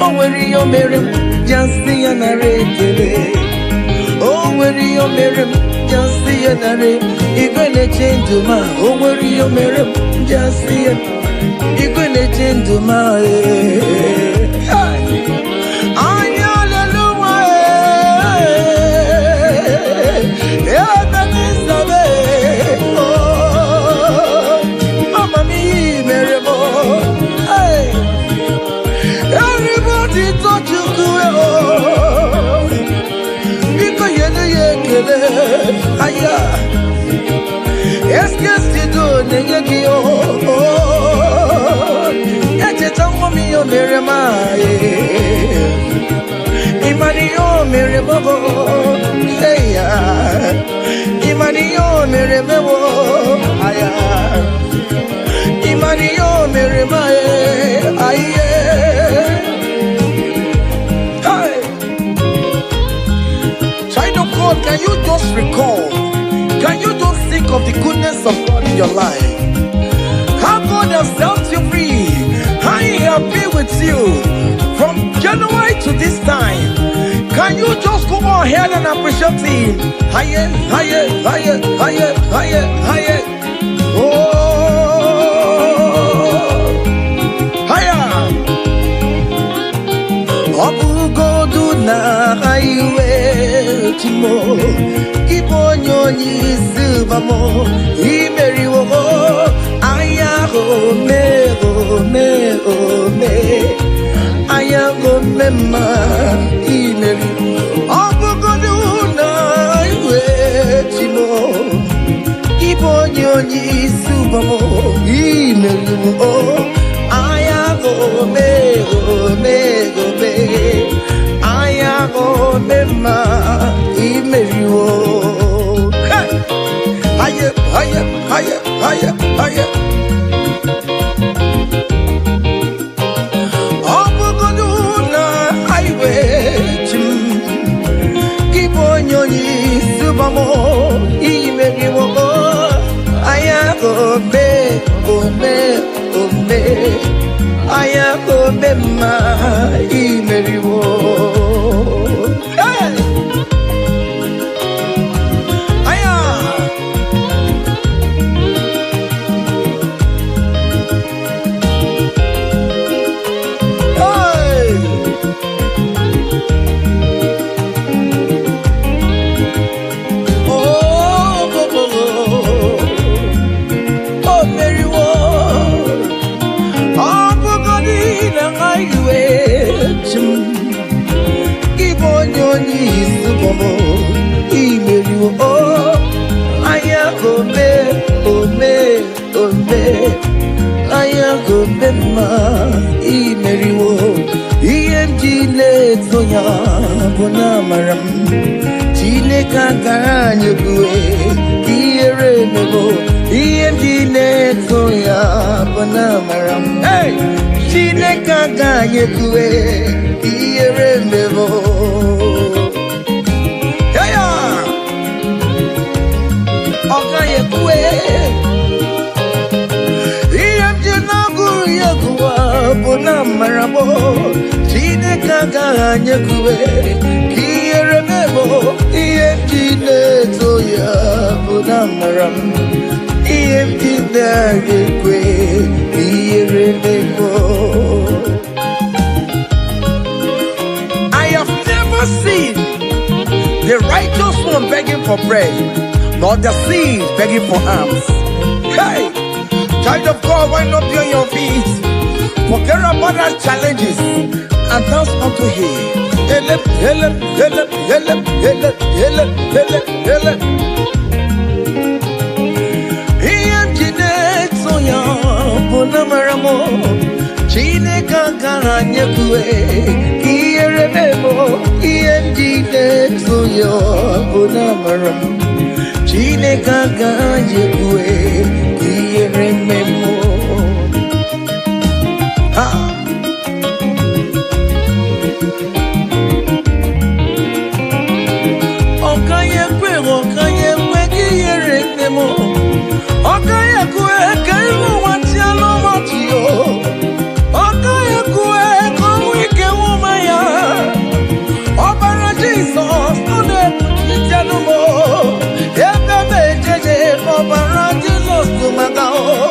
Oh, where you marry, just see an array. Oh, where you marry, just see an array. You're gonna change to my. Oh, where you marry, just see it. You're gonna change to my. Aya, est-ce tu donnes yaki oh, et tu t'en mis au meremae, Imanio meremabo, aya, Imanio meremabo, aya, Imanio meremae, aya. Can you just recall? Can you just think of the goodness of God in your life? How God has set you free? How He has been with you from January to this time? Can you just go ahead and appreciate Him? Higher, higher, higher, higher, higher, higher. Oh, higher. Abu Goduna highway Timo. Keep on your knees, Silvamo. He marry wo. Aya go me, go me, go me. Aya go me ma. He marry. Abu Goduna highway Timo. Keep on your knees, Silvamo. He marry wo. Aya go me, go me, go me. Aya go me ma, imeriwo. Higher, higher, higher, higher, higher. Obugoduna highway chim. Kibonyoni subamo, imeriwo. Aya go me, go me, go me. Aya go me ma, imeriwo. gome, ome, ome. Aya gome ma imeriwo. EMG Zoya Bonamaram Chine Kaganya Gue Kiere Mebo EMG Zoya Bonamaram Hey Chine Kaganya Gue Kiere Mebo Yaya Okaya Gue EMG Naguru Yaguwa Bonamarabo Kaganya kue kiere mebo EMG Zoya Bonamaram EMG kue kiere mebo. I have never seen the righteous one begging for bread, nor the seed begging for alms. Hey, child of God, why not be on your feet? Forget about our challenges and dance unto him. Ele, ele, ele, ele, ele, ele, ele, ele. EMG Zoya Bonamaramo Chine Kaganya Kue Kiere Mebo EMG Zoya Bonamaram Chine Kaganya Kue Kiere Mebo. Okaya kue kaimu watiano matio Okaya kue kowike wumaya Obara Jesus Ode itianumo Ebe mejeje Obara Jesus tumagao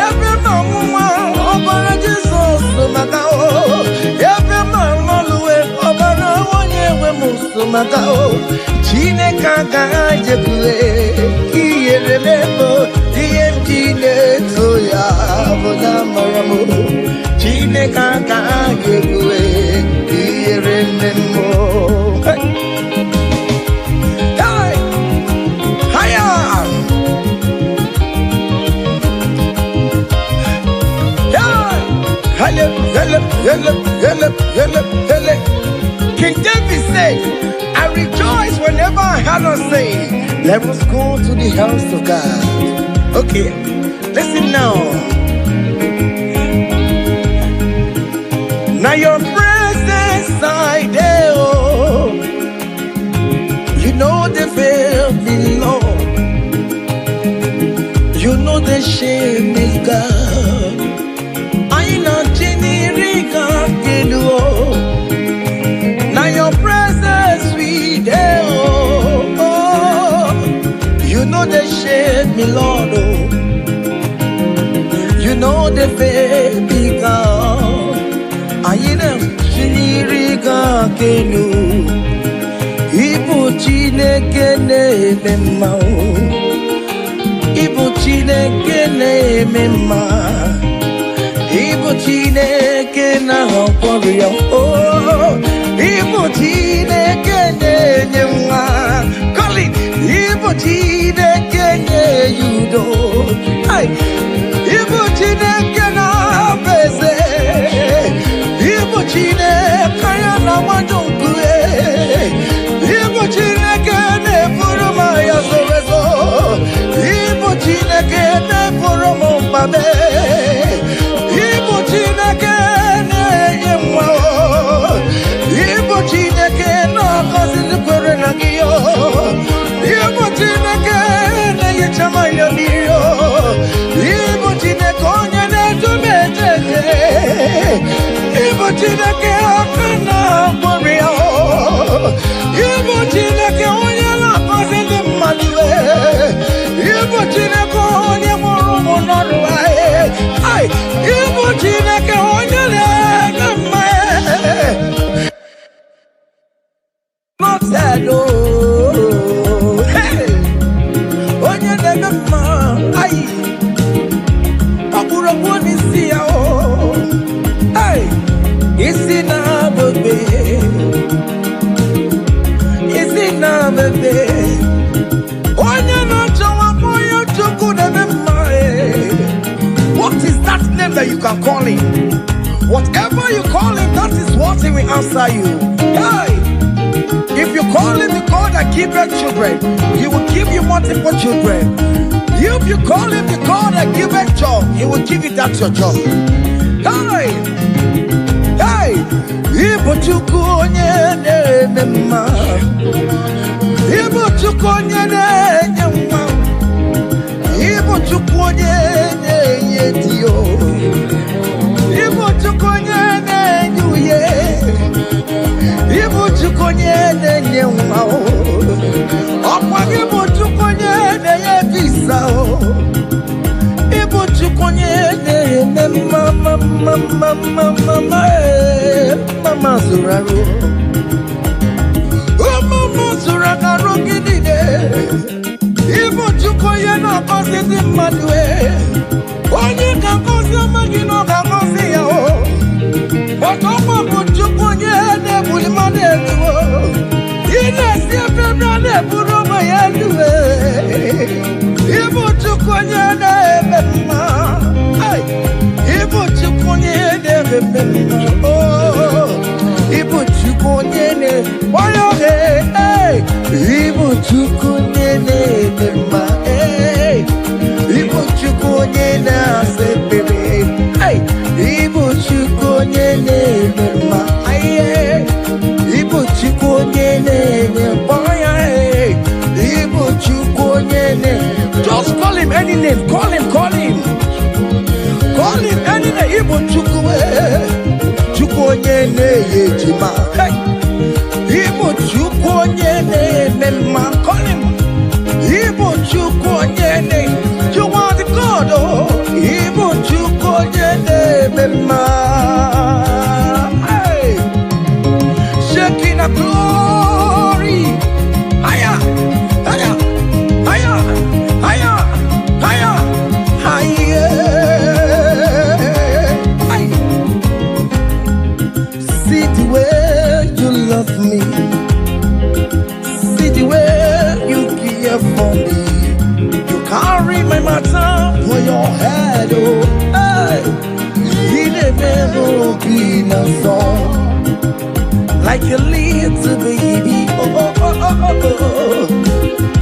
Ebe mamuma Obara Jesus tumagao Ebe mamolue Obara wanyewe musumagao Chine kagaje kue Kiere mebo EMG Zoya Bonamaramu Chine kagaje kue Kiere mebo. Hey! Hiya! Hele. King David said, I rejoice whenever I had us say, let us go to the house of God. Okay, listen now. Now your presence I there, oh. You know the fail me, Lord. You know the shame is God. I know Jenny now your presence we there, oh. You know the shame me, Lord, oh. You know the baby God. I know Jenny Kenu. Ibu Chineke ne ma, Ibu Chineke ne ma. Ibu Chineke na hoporia, oh. Ibu Chineke ne nyuma, call it. Ibu Chineke ne yudo, ay. Ibu Chineke na beze, Ibu Chineke na wajonkue, Ibu Chineke ne puruma ya sobezo, Ibu Chineke ne puruma mbabe. Ibu Chineke ne yemwa, Ibu Chineke na kazi kore na giyo, Ibu Chineke ne yechama yoniyo, Ibu Chineke onye ne tumejeje, Ibu Chineke akana moriyo, Ibu Chineke onye na kazi ni maliwe, Ibu Chineke onye morumo noruwae. Ay, Ibu Chineke onye na mae. Not sad, oh. Hey, onye na ma. Ay, aburo boni siya, oh. Ay, isi na bebe, isi na bebe. Onye na chawa mo are calling. Whatever you call him, that is what he will answer you. Hey! If you call him the God that giveth children, he will give you multiple children. If you call him the God that giveth job, he will give you that your job. Hey! Hey! Ibu chukwu onye na-eme mma. Ibu chukwu onye na-enye nwa. Ibu chukwu onye na-enye dio. Ibu chukwu onye na-enye uye. Ibu chukwu onye na-enye nwa. Ọkwa ibu chukwu onye na-enye visa. Ibu chukwu onye na-eme mama zuraro. Mama zuraro gidide. Ibu chukwu onye na-akọzi ndị mmadụ. Onye ga-akọzi amaghị na ọ ga-akọzi ya. Ọkọkwa bụ chukwu onye na-ebuli mmadụ elu. Ị na-esi efere a na-eburu ụmụ ya elu. Ibu chukwu onye na-eme mma. Ibu chukwu onye na-eme mma. Ibu chukwu onye na-eme. Ibu chukwu onye na-eme mma. Ibu chukwu onye na-asa ekpere. Ibu chukwu onye na-eme mma. Ibu chukwu onye na-enye mkpọya. Ibu chukwu onye na-enye. Just call him any name. Call him. Call him any name. Ibu chukwu chukwu onye na-enye ejima. Ibu chukwu onye na-eme mma. Call him. Ibu chukwu onye na-enye. You are the God. Ibu chukwu onye na-eme mma. Shaking a glory. Higher, higher, higher, higher, higher, higher. See the way you love me. See the way you care for me. You carry my matter for your head. Oh, hey. You never be no song. Like a little baby,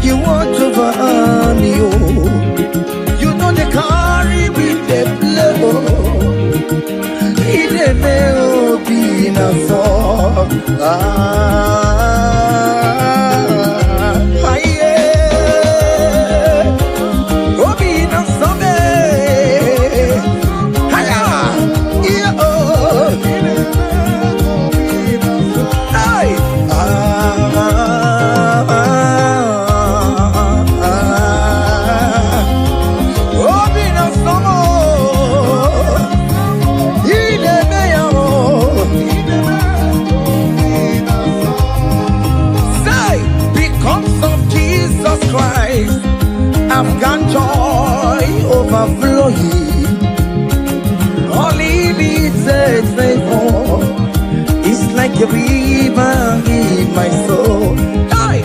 you want to run you. You know they carry with the blow. It may be no song. I've got joy overflowing. All it needs is favor. It's like a river in my soul. Hey!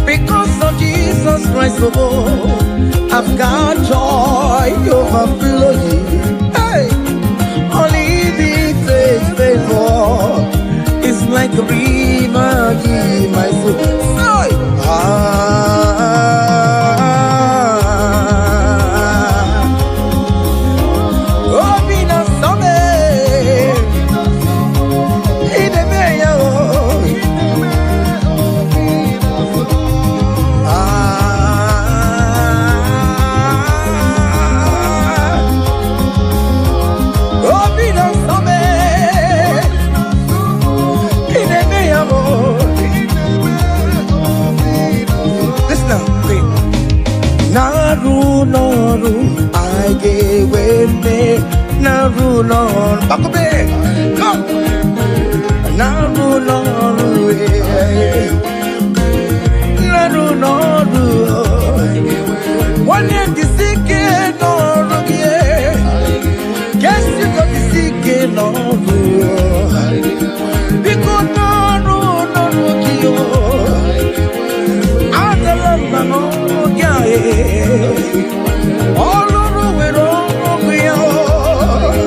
Because of Jesus Christ, oh, I've got joy overflowing. Hey! All it needs is favor. It's like a river in my soul. Hey! Naru, I gave me Naru, Bakobe, come, Naru, one year the sick, Naru, guess you got the sick, Naru, because Naru, all over with all we are.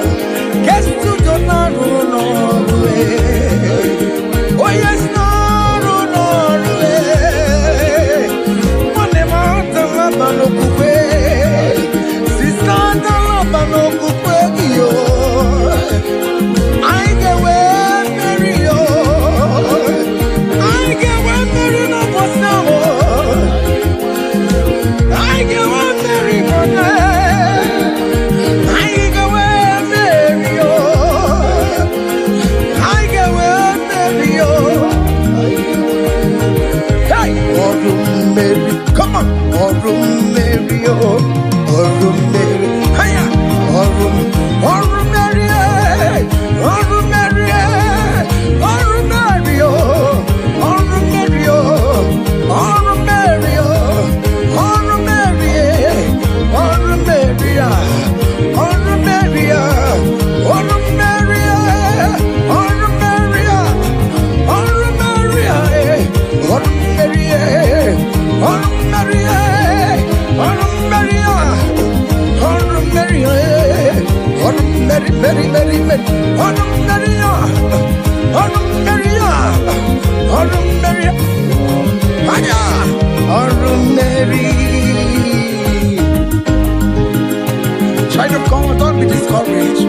Child of God, don't be discouraged.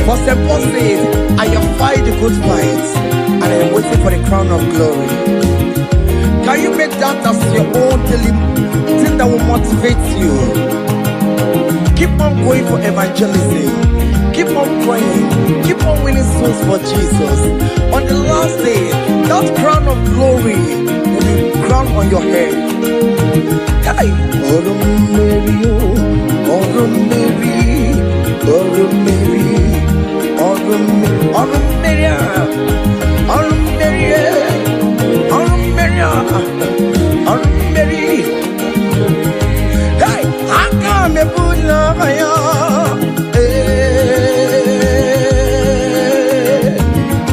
For St. Paul says, I have fight the good fight, and I am waiting for the crown of glory. Can you make that as your own daily thing that will motivate you? Keep on going for evangelism. Keep on praying. Keep on winning souls for Jesus. On the last day, that crown of glory will be crowned on your head. Hey! Mary, hey, I come to put love on you.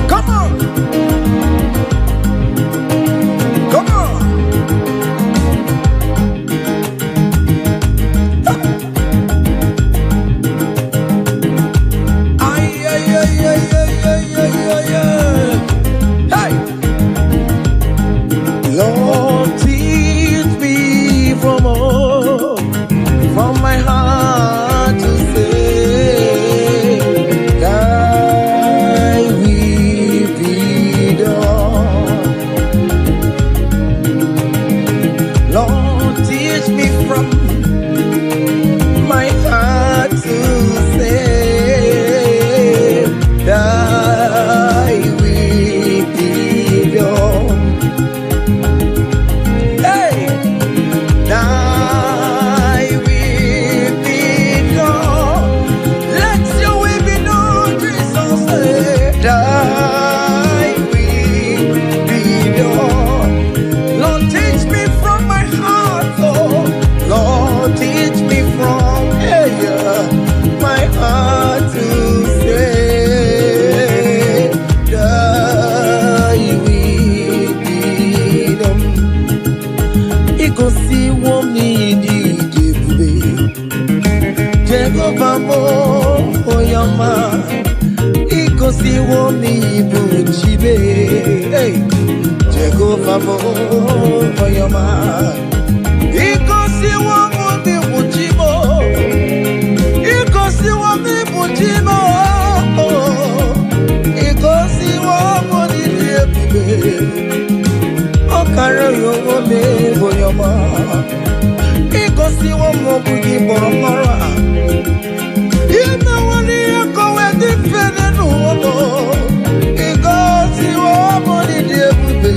Come on. Come on. Hey. Lord, teach me from my heart to say, thy will be done. Lord, teach me from my heart to say, thy will be done. Hey, thy will be done. Let your will be done, Jesus. Thy will be done. Lord, teach me from my heart, Lord. Lord, teach me from my heart to say, thy will be done. Ikosi womi di jebube, Jehovah mo oyama. Ikosi womi bujibe, Jehovah mo oyama. Ikosi womi bujibo, Ikosi womi bujibo, Ikosi womi jebube. Okara yowo me boyama. Ikosi womo bugi boromora. Ina wani yako wedi fene nuwono. Ikosi womo ni jebube.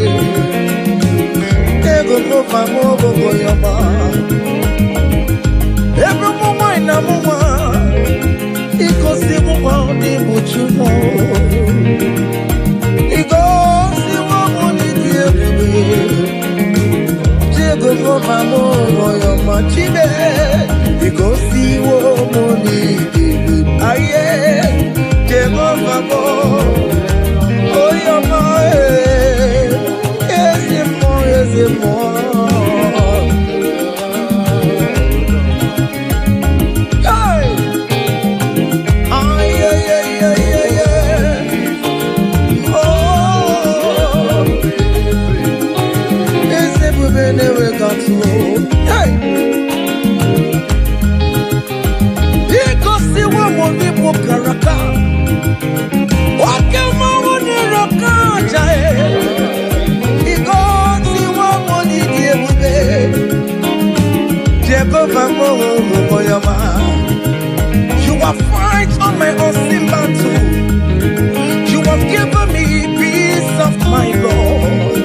Ego no famo boyama. Ego mwa ina mwa. Ikosi mwa ni buchumo. Ikosi womo ni jebube. Jego mamo oyama chibe. Ikosi womo ni jebube. Aye. Jego mamo oyama. Ezemo. Hey! Ay, ay, ay, ay, ay, ay. Oh! Ezemo benewe kanto. Hey! Ikosi womo ni bukaraka. Wakema wone roka jae. Ikosi womo ni diebube. Jehovah mo oyama. You have fight on my unseen battle. You have given me peace of my Lord.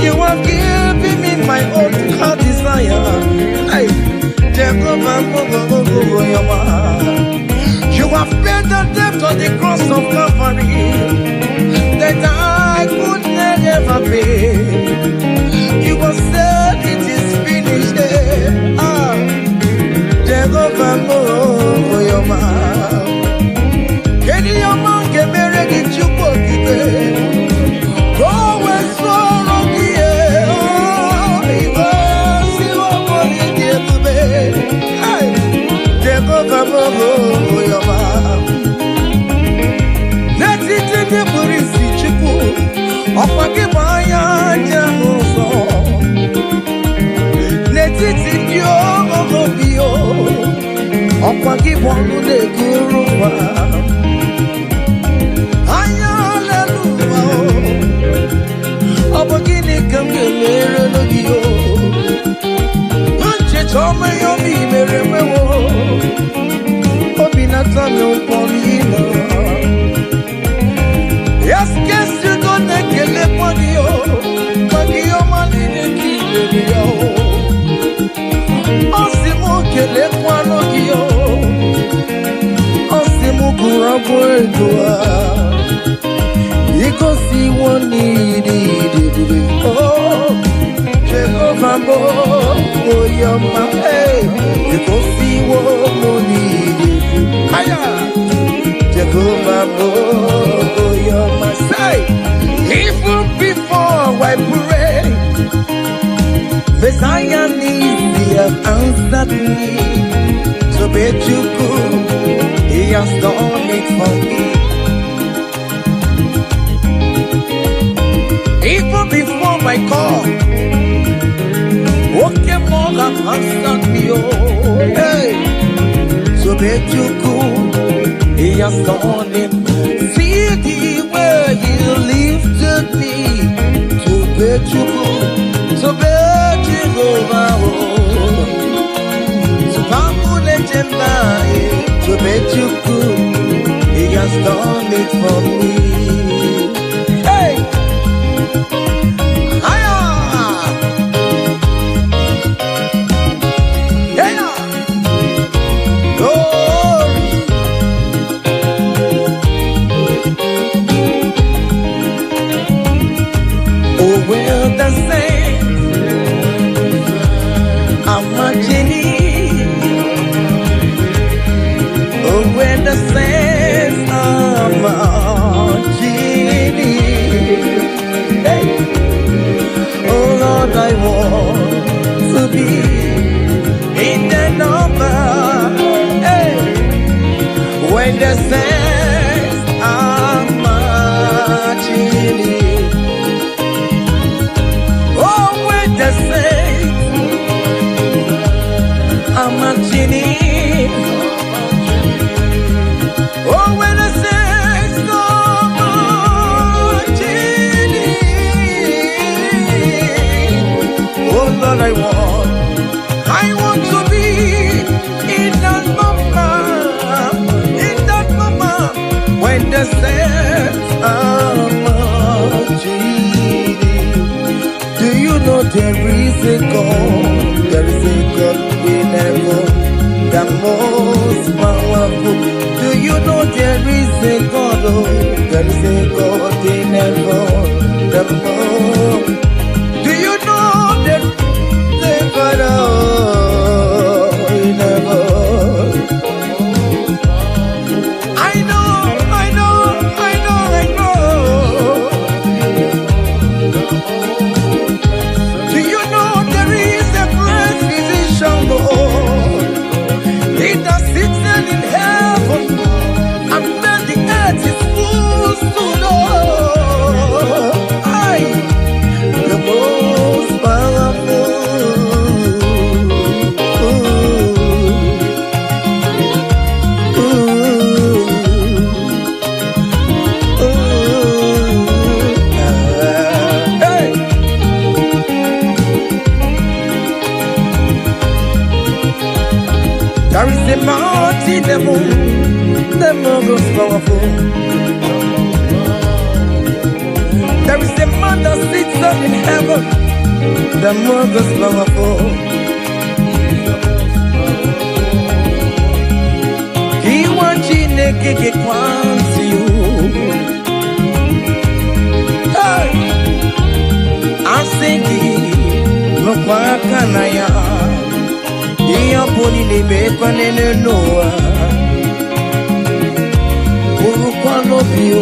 You have given me my own heart You have paid the debt on the cross of Calvary that I could never pay. You have said it is finished. Jehovah Moyoma. Kedi Yama Kemere di Chupo Kibe. Go west for Okie. Jehovah Moyoma. Let it be Burisi Chupu. Opakibaya Jamuso. Let it be Obio. Opakibonu de Guruwa. Hallelujah. Opakini Kamere Logio. Unche Tome Yomi Meremewo. Obinata Myopolina. Yes, guess you don't take a leponio. Magio Malini Kibio. Osimo Kelequanogio. Osimo Kurabuedoa. You go see one needed. Oh, Jehovah Moyoma. Hey, you go see one needed. Hiya, Jehovah Moyoma. Say, even before I pray, Messiah needs to have answered me. So bet you could, He has done it for me. Even before my call, okay, more than answered me. Oh, hey, so bet you could, He has done it. See the way He lifted me. So bet you could, so bet you go. So Pamule Jembae, so bet you could, He has done it for me. Hey! I want to be in the number. Hey, when the saints are marching in. Oh, when the saints are marching in. Oh, when the saints are marching in. Oh Lord, I want to be in that moment when the saints are marching. Do you know there is a God? There is a God in heaven, the most powerful. Do you know there is a God? Oh, there is a God in heaven, the most. Do you know that they got in heaven? I know. Do you know there is a great physician, Lord? He that sits in heaven, and then the earth is full to Lord. The most powerful. Hey. There is a mountain, the most powerful. There is a man that sits up in heaven, the most powerful. Wakanaya, Yaponi ne mekanene noa. Urukano bio,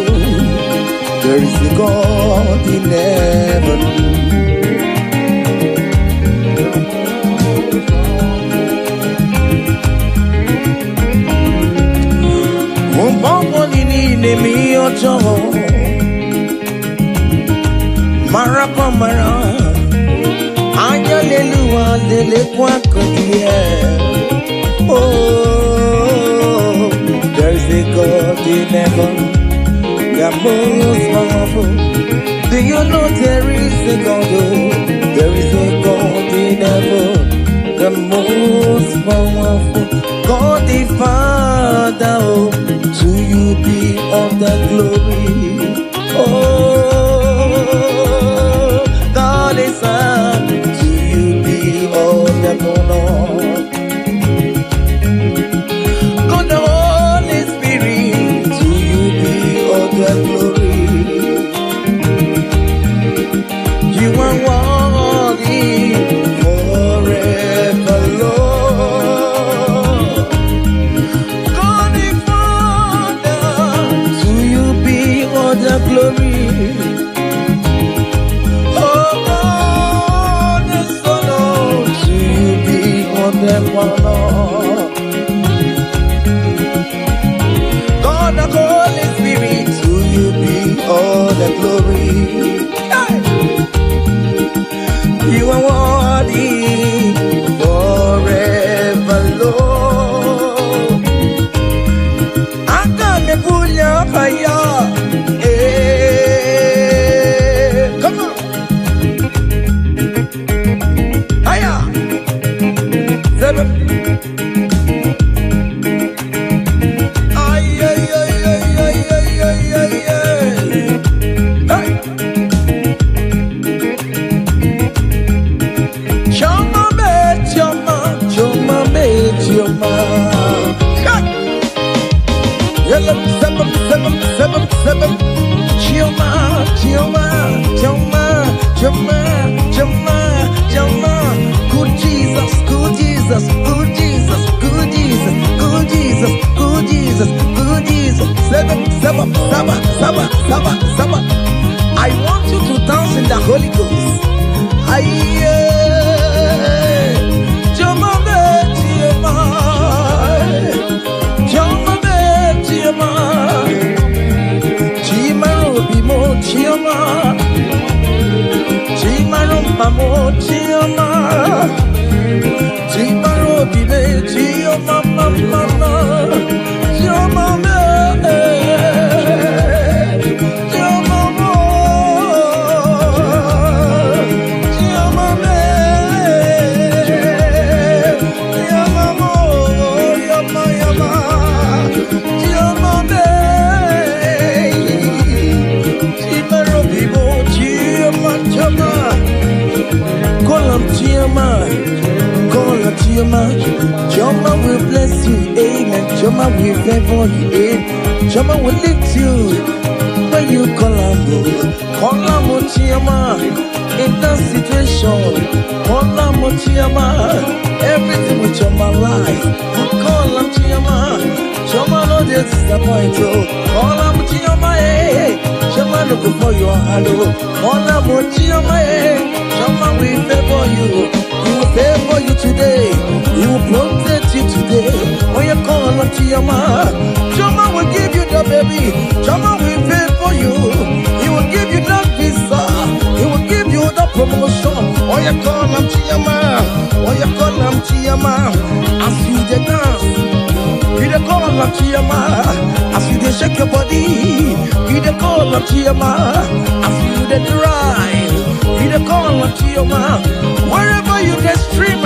there is a God in heaven. Umbomoni ne mi ojo, marapa mara. Ayalelua lele kwa kodie. Oh, there's a God in heaven, the most powerful. Do you know there is a God? Oh, there is a God in heaven, the most powerful. God the Father, oh, to you be all the glory. Oh, God the Son, to you be all the honor. God the Holy Spirit, to you be all the glory. You are worthy forever, Lord. God the Father, to you be all the glory. God the Holy Spirit, to you be all the glory. Hey! You are worthy forever, Lord. I'm gonna pull your fire. Hey! Come on. Hiya! Seven. Good Jesus, good Jesus, good Jesus, good Jesus, good Jesus, good Jesus, good Jesus. Seven. I want you to dance in the Holy Ghost. Joma will bless you, amen. Joma will favor you, amen. Joma will lift you when you call him. Chioma, in that situation, call him Chioma. Everything with Joma life, call him Chioma. Joma no disappoint you. Call him Chioma, hey. Joma look for your hello. Call him Chioma, hey. Joma will favor you. He will favor you today. He will protect you today. When you call on Chioma, Chioma will give you the baby. Chioma will favor you. He will give you that visa. He will give you the promotion. When you call on Chioma, as you dey dance, you dey call on Chioma. As you dey shake your body, you dey call on Chioma. As you dey drive, you dey call on Chioma. Wherever you dey stream,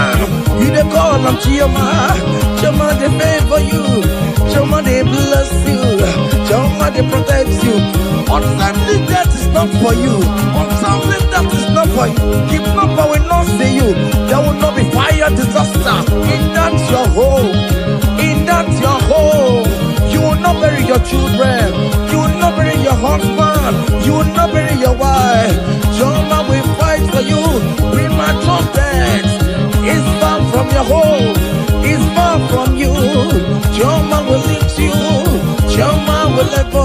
you dey call on Chioma. Chioma dey favor you. Chioma dey bless you. Chioma dey protect you. Untimely death is not for you. Untimely death is not for you. Kidnapper will not see you. There will not be fire disaster in that your home. In that your home. You will not bury your children. You will not bury your husband. You will not bury your wife. Chioma will fight for you. Premature death.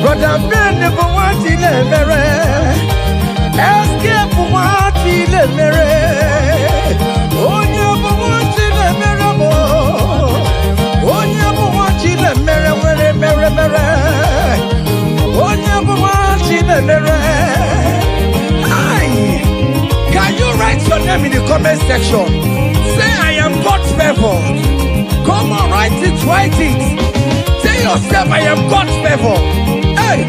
Brother Ben for what he mere. Escape for what he mere. Onya for what he mere. Onya for what he mere. Onya for what he mere. Can you write your name in the comment section? Say I am God's favor. Come on, write it. Tell yourself I am God's favor. Hey,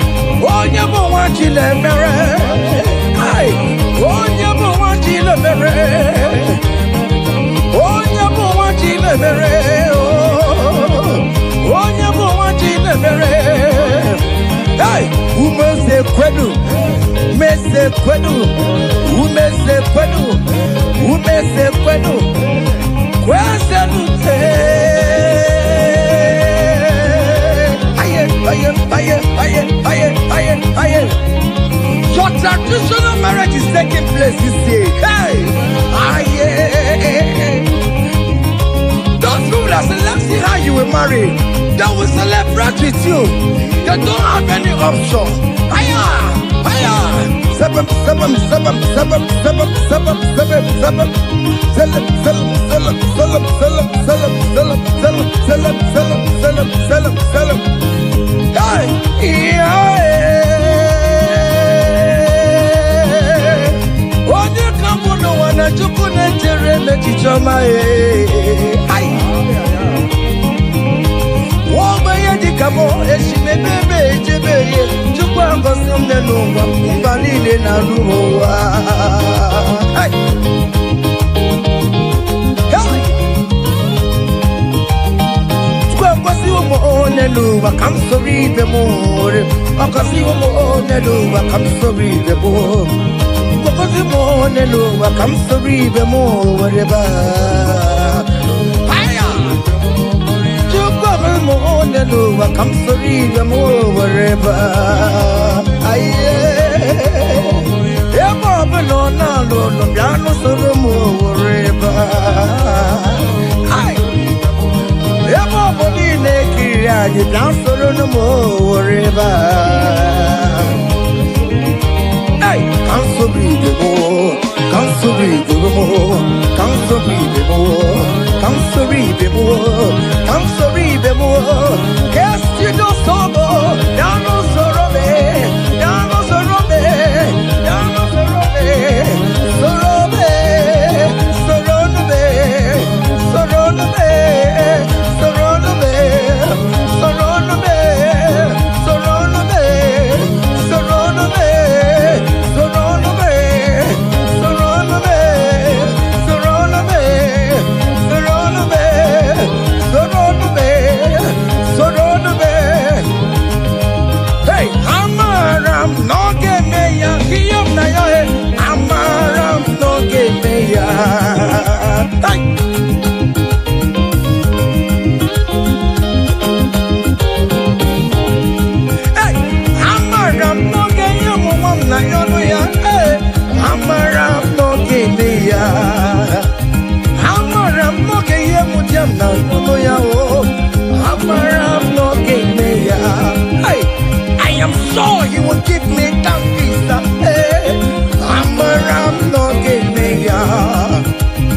oh, you want you to marry. Hey, oh, you want you to marry. Oh, you want you to marry. Oh, you want you to marry. Hey, who must say quenu? Mese quenu. Who must say quenu? Who must say quenu? Your traditional marriage is taking place this day. Hey, those people that select see how you will marry, they will celebrate with you. They don't have any option. Seven. Come to read the more. Because you won't come to read the more. Because you won't come to read the more. Whatever. You come to read the more. Whatever. You dance for no more river. Hey, come to read the more, come to read the more, come to read the more, come to read the more, come to read the more. Guess you don't so go, down no sorrow, down no sorrow, down no sorrow, I am sure you will give me that visa.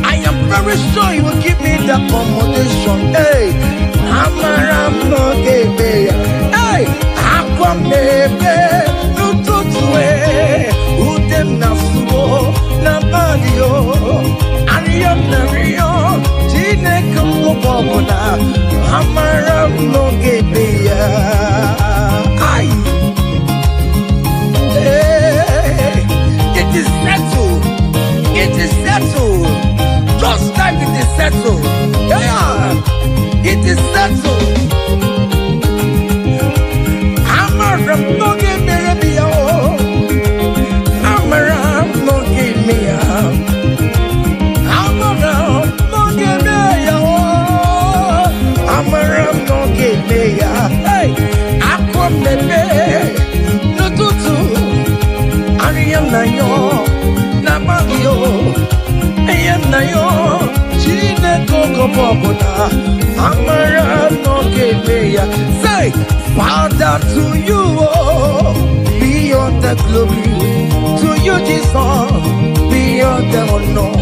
I am very sure you will give me that accommodation. Hey, hey, akwamebe nututue udem nasuo na badio ariam na rio tine kumubona amaram no gebeya. Ay, hey, it is settled. It is settled. Just like it is settled. Yeah, it is settled. Amaram no gebeya. Amaram no gebeya. Amaram no gebeya. Amaram no gebeya. Hey, akwamebe nututu ariam na yo. Say, Father, Father, to you, be all the glory. To you, Jesus, be all the honor.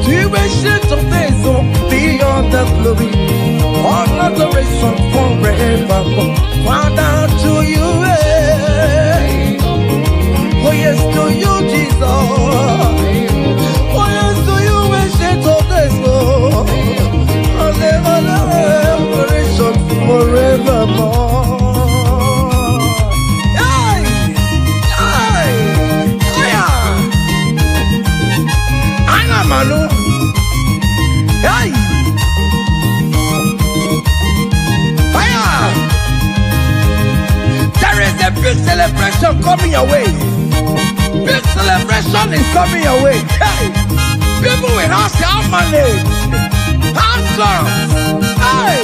To you, ancient of days, be all the glory. All adoration forevermore. Father, to you, oh yes, to you, Jesus. Oh yes, to you, ancient of days, all adoration forevermore. Manu. Hey! Fire! There is a big celebration coming your way. Big celebration is coming your way. Hey! People will ask how money. How come? Hey!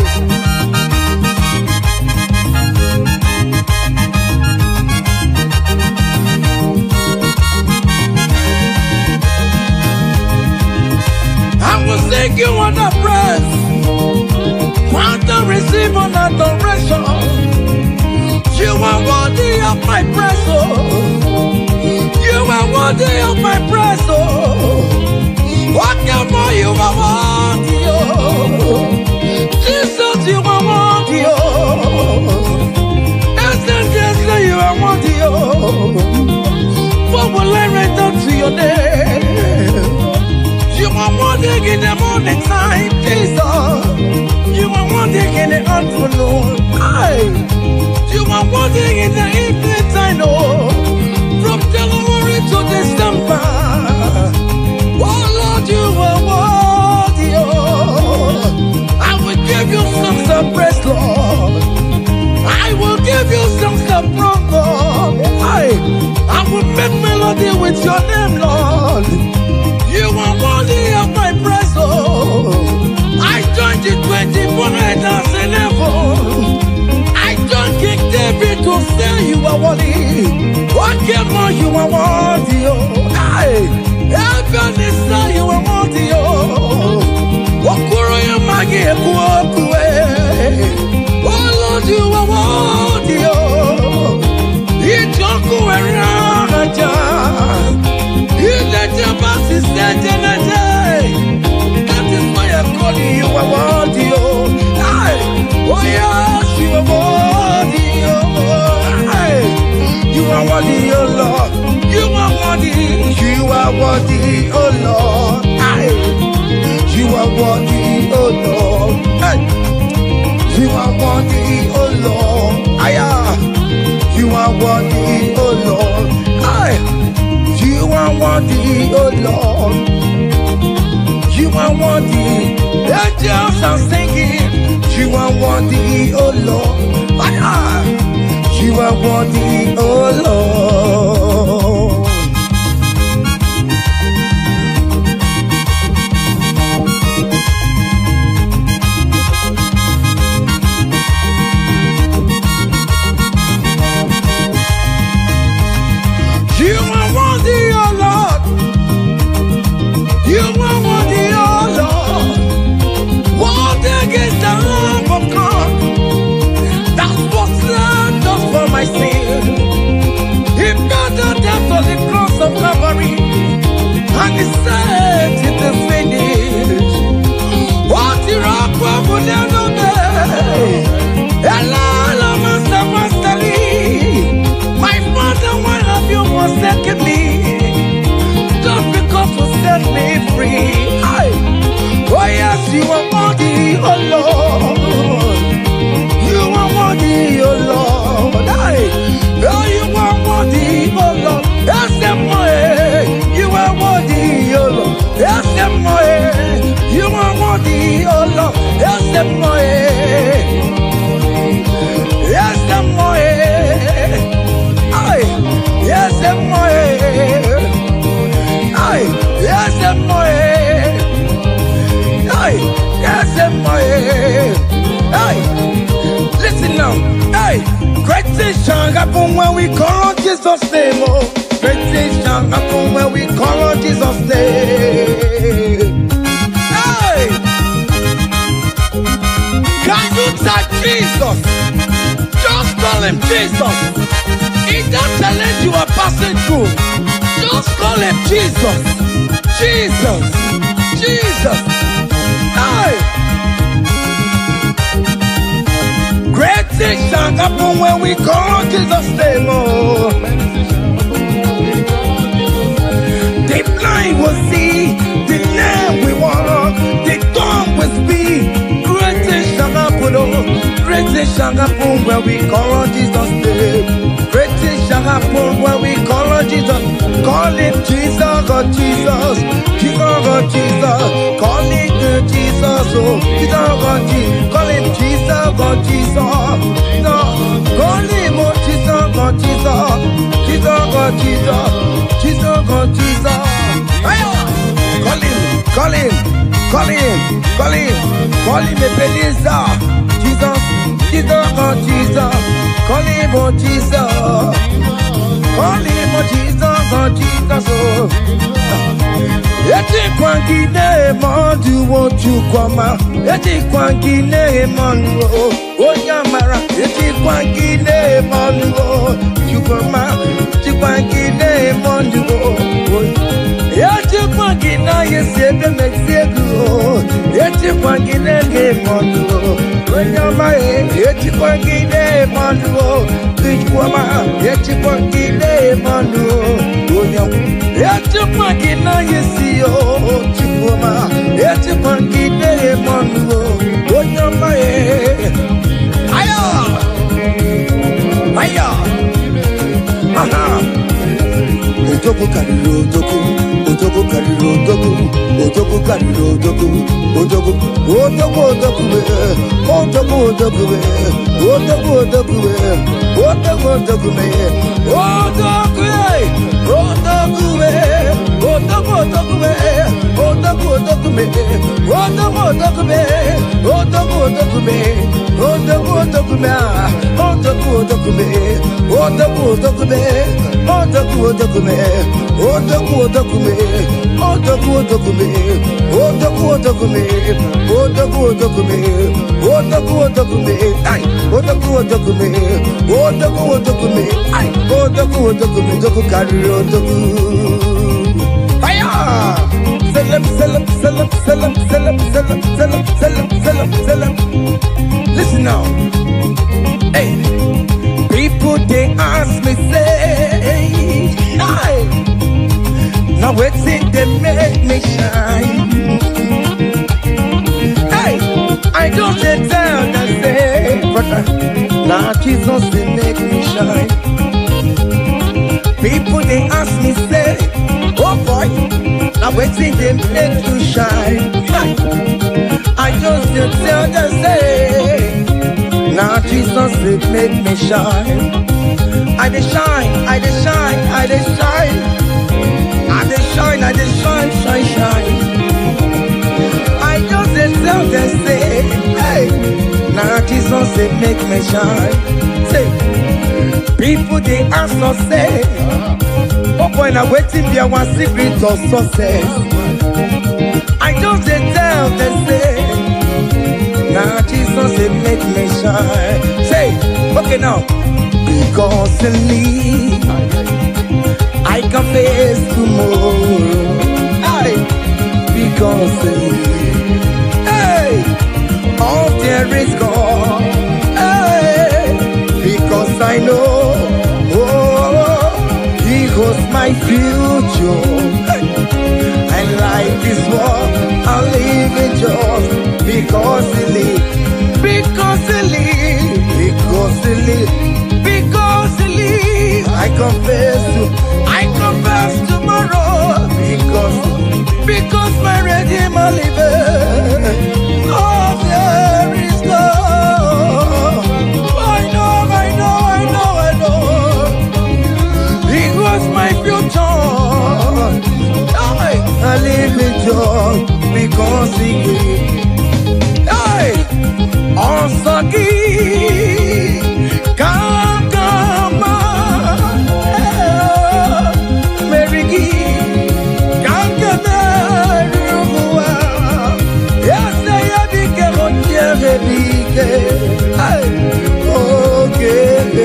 I will sing you on the praise. Want to receive an adoration. You are worthy of my praise, oh. You are worthy of my praise, oh. What more you are worthy, oh. Jesus, you are worthy, oh. Isn't you are worthy, oh. What will I return to your name? You are wanting in the morning time, Jesus. You are wanting in the afternoon. You are wanting in the evening time, oh. From January to December. Oh Lord, you are worthy, oh. I will give you songs of praise, Lord. I will give you songs of praise, I will make melody with your name, Lord. You are worthy of my praise, oh. I joined the 24 elders in heaven. I joined King David to say you are worthy. What more you are worthy, oh. Heaven is say you are worthy, oh. Okuro Yamagi Ekuokue. Oh Lord, you are worthy, oh. Ijoku Eraja. That is why I'm calling you a worthy, oh. Oh yes, you are worthy, oh. You are worthy, oh Lord. You are worthy, you are worthy, oh Lord. You are worthy, oh Lord. You are worthy, oh Lord. You are worthy, oh Lord. You are worthy, oh Lord. You are worthy. Angels are singing. You are worthy, oh Lord. You are worthy, oh Lord. You are worthy, oh Lord. You are worthy, oh Lord. Worthy is the Lamb of God. That's what's left us for my sin. He paid the death on the cross of Calvary, and He said it is finished. What the rock will never be. Hello, Master, Master Lee. My Father, why have you forsaken me? Just because you set me free. Oh yes, you are worthy, oh Lord. You are worthy, oh Lord. Oh, you are worthy, oh Lord. Yes, you are worthy, oh Lord. Yes, you are worthy, oh Lord. Yes, yes, yes, listen now. Great things shall happen when we call on Jesus' name. Oh, great things shall happen when we call on Jesus' name. Can you touch Jesus? Just call him Jesus. In that challenge you are passing through, just call him Jesus. Jesus. Jesus. Hey. Great things shall happen when we call Jesus' name. Oh. The blind will see, the lame will walk, the dumb will speak. Great things shall happen, oh. Great things shall happen when we call on Jesus' name. Great things shall happen when we call on Jesus. Call him Jesus, oh Jesus. Jesus, oh Jesus. Call him Jesus, oh Jesus, oh Jesus. Call him Jesus, oh Jesus. No. Call him oh Jesus, oh Jesus. Jesus, oh Jesus. Jesus, oh Jesus. Call him, call him, call him, call him, call him Ebenezer. Jesus, Jesus, oh Jesus. Call him oh Jesus. Call him oh Jesus, oh Jesus, oh. Eti kwangine mondu wo chukwama. Eti kwangine mondu o yamara. Eti kwangine mondu o chukwama. Eti kwangine mondu o. Eti kwangina yesebe mexegu. Eti kwangine ke mondu o yama. Eti kwangine mondu o chukwama. Eti kwangine mondu o yama. Eti kwangina yesi. Chukuma, eti kwangine mondu, onyama aya, aya, aha. Otoku kariro otoku, otoku kariro otoku, otoku kariro otoku, otoku, otoku otoku otoku otoku otoku otoku otoku otoku otoku Listen now. Hey, people they ask me say, hey, now what's it they make me shine? Hey, I don't tell them say, brother, now Jesus they make me shine. People they ask me say, oh boy, now waiting they make you shine. I just tell them say, now Jesus they make me shine. I dey shine, I dey shine, I dey shine, I dey shine, I dey shine, shine, shine. I just tell them say, hey, now Jesus they make me shine. Say, people they ask us say, oh boy, now waiting be our secret of success. I just tell them say, now Jesus they make me shine. Say, okay now, because he live, I can face tomorrow. Hey, because he live, hey, all there is gone. Hey, because I know, oh, he holds my future. I like this world, I live in just because he live, because he live, because he live, because he live. I confess tomorrow, because my Redeemer lives. Oh, there is God. I know. He was my future. I live in joy because he gave. Hey, Osaki, Kankama, Merigi, Kankama, yes, I have become a okay.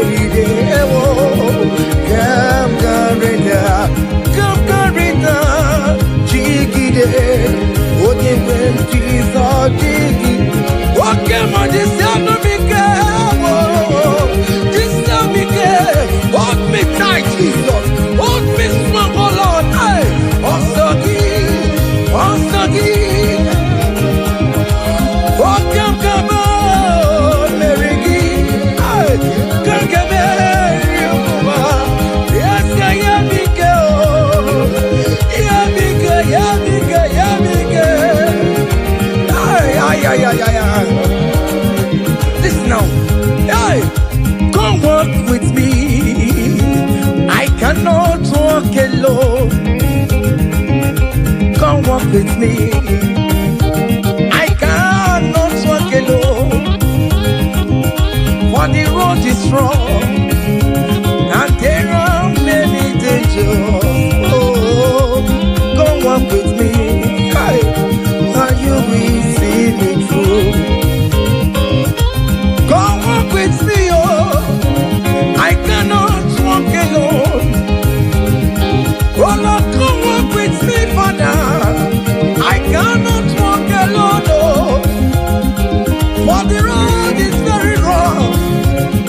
onye nwe Jizọs dịghị oke ma jisianụmike jisianụmike hold me tight Jesus hold me strong oh Lord ọsọ gị oke nkebe mere gị kankebe ụwa ese ya bike Listen now. Hey, come walk with me. I cannot walk alone. Come walk with me. I cannot walk alone. For the road is strong, and there are many dangers. Oh, come walk with me. Hey, and you will see me through. Come walk with me, oh. I cannot walk alone. Oh Lord, come walk with me, Father. I cannot walk alone, oh. For the road is very rough,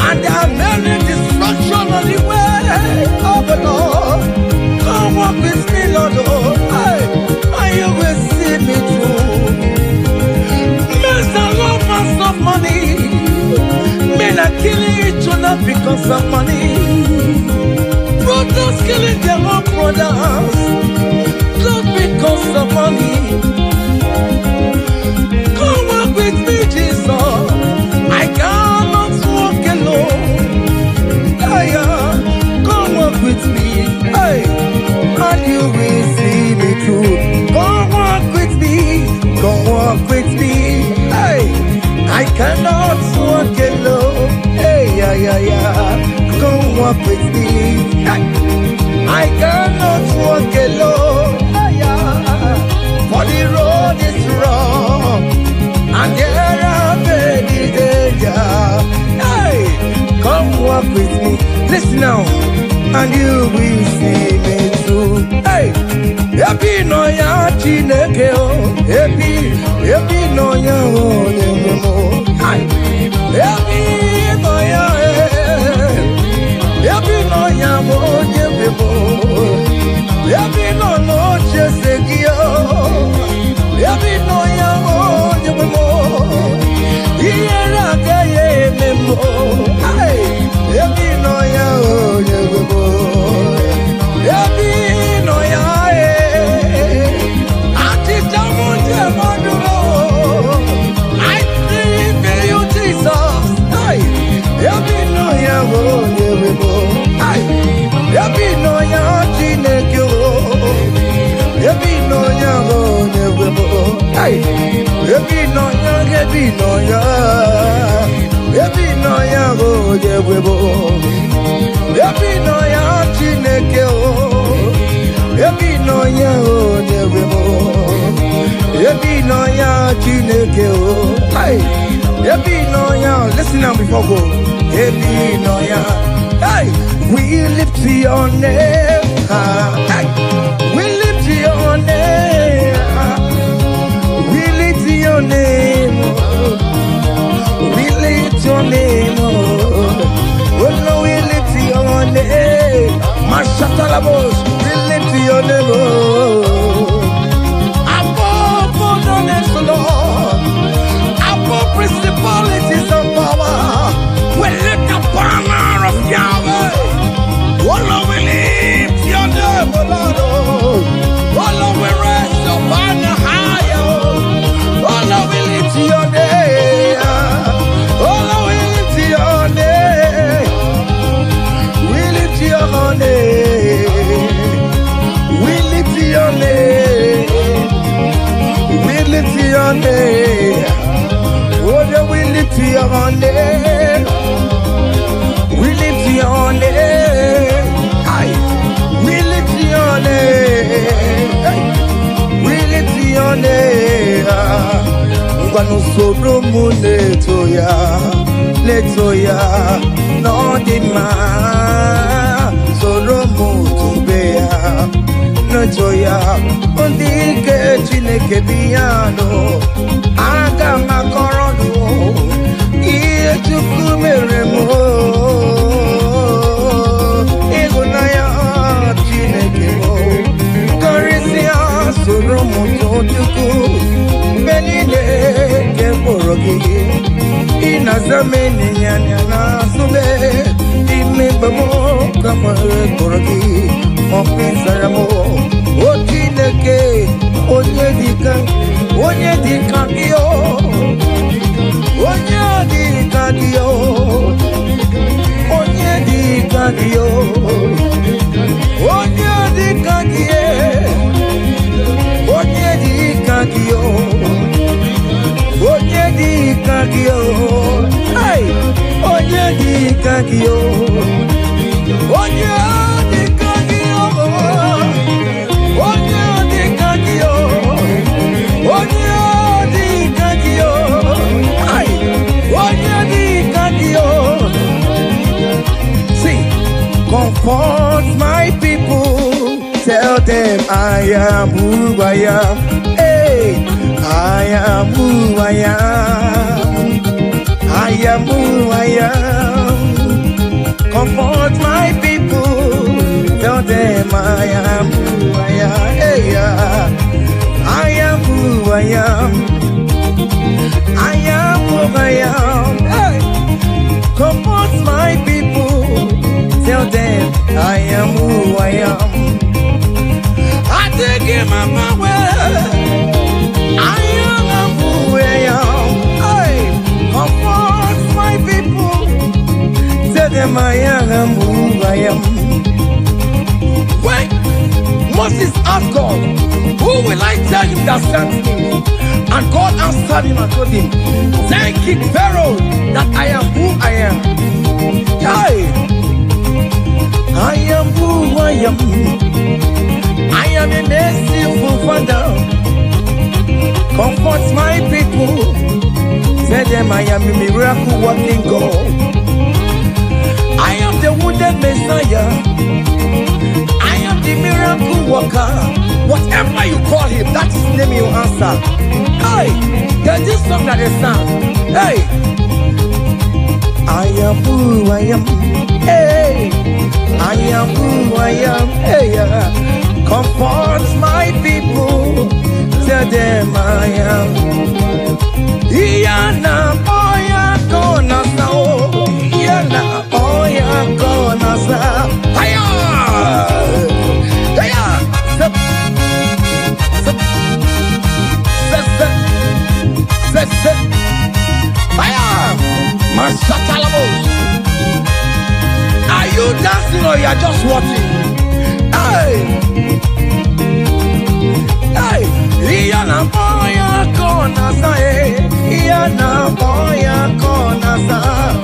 and there are many distractions on the way. Oh Lord, come walk with me, Lord, oh. Hey, and you will see me through. Men are lovers of money. Men are killing each other because of money. Brothers killing their own brothers, not because of money. Come walk with me, Jesus. I cannot walk alone. Come walk with me, hey, and you will see me through. Come walk with me, come walk with me, hey. I cannot walk alone. Hey, come walk with me. I cannot walk alone. For the road is rough, and there are many dangers. Hey, come walk with me. Listen now, and you will see me through. Hey, happy no ya Chineke o, happy no ya Onyemo. Hey, happy no ya Onyemo. Happy no Chesegio, happy no ya Onyemo. Iyera gaye memo. Hey, happy no ya Onyemo. Happy no ya I believe in you, Jesus. Hey, happy no ya Onyemo. Hey, happy no ya Chineke o. Happy no ya Onyemo. Hey, happy no ya Onyemo. Happy no ya Chineke o. Happy no ya Onyemo. Happy no ya Chineke o. Hey, happy no ya. Listen now before go. Happy no ya. Hey, we lift your name. Hey, we lift your name. We lift your name. We lift your name. Oh no, we lift your name. Mashatalabos, we lift your name. Above all the names, Lord. Above principalities and power. We lift the banner of Yahweh. Oh Lord, we lift your name, oh Lord. Oh Lord, we raise your banner higher. Oh Lord, we lift your name. Oh Lord, we lift your name. We lift your name. We lift your name. We lift your name. Oh Lord, we lift your name. We lift your name. Aye. We lift your name. We lift your name. Ngwanu soro mu letoya, no dima. Soro mu tubeya, no joya. Ondike Chineke biyano aga makọrọ nụ ihe Chukwu mere m ịhụnanya Chineke m karịsịa soro m too Chukwu mgbe niile nke mkpụrụ gị ịna-aza m enyi anya na-azụme ime mgbe m ka nwere mkpụrụ gị ọkpịsara m o Chineke onye dịka gị o onye dịka gị o onye dịka gị o onye dịka gị onye dịka gị o onye dịka gị o hey onye dịka gị o onye dịka gị o onye dịka gị o onye dịka gị o hey onye dịka gị o. See, comfort my people, tell them I am who I am. Hey, I am who I am. I am who I am. Comfort my people, tell them I am who I am. Hey, I am who I am. I am who I am. Hey, comfort my people, tell them I am who I am. I take him on my way. I am who I am. Hey, comfort my people, tell them I am who I am. When Moses asked God, who will I tell you that sent me? And God answered him and told him, thank King Pharaoh that I am who I am. Hey, I am who I am. I am a merciful Father. Comfort my people. Tell them I am a miracle working God. I am the wounded Messiah. I am the miracle worker. Whatever you call him, that is the name you answer. Hey, there's this song that is sang. Hey, I am who I am. Hey, I am who I am. Hey, comfort my people. Tell them I am. Iyana oya kona sao. Iyana oya kona sao. Hiya, hiya. Zip, zip, zip, zip, zip. Hiya, Masatalamos. Are you dancing or you are just watching? Hey, hey, Iyana oya kona sao. Iyana oya kona sao.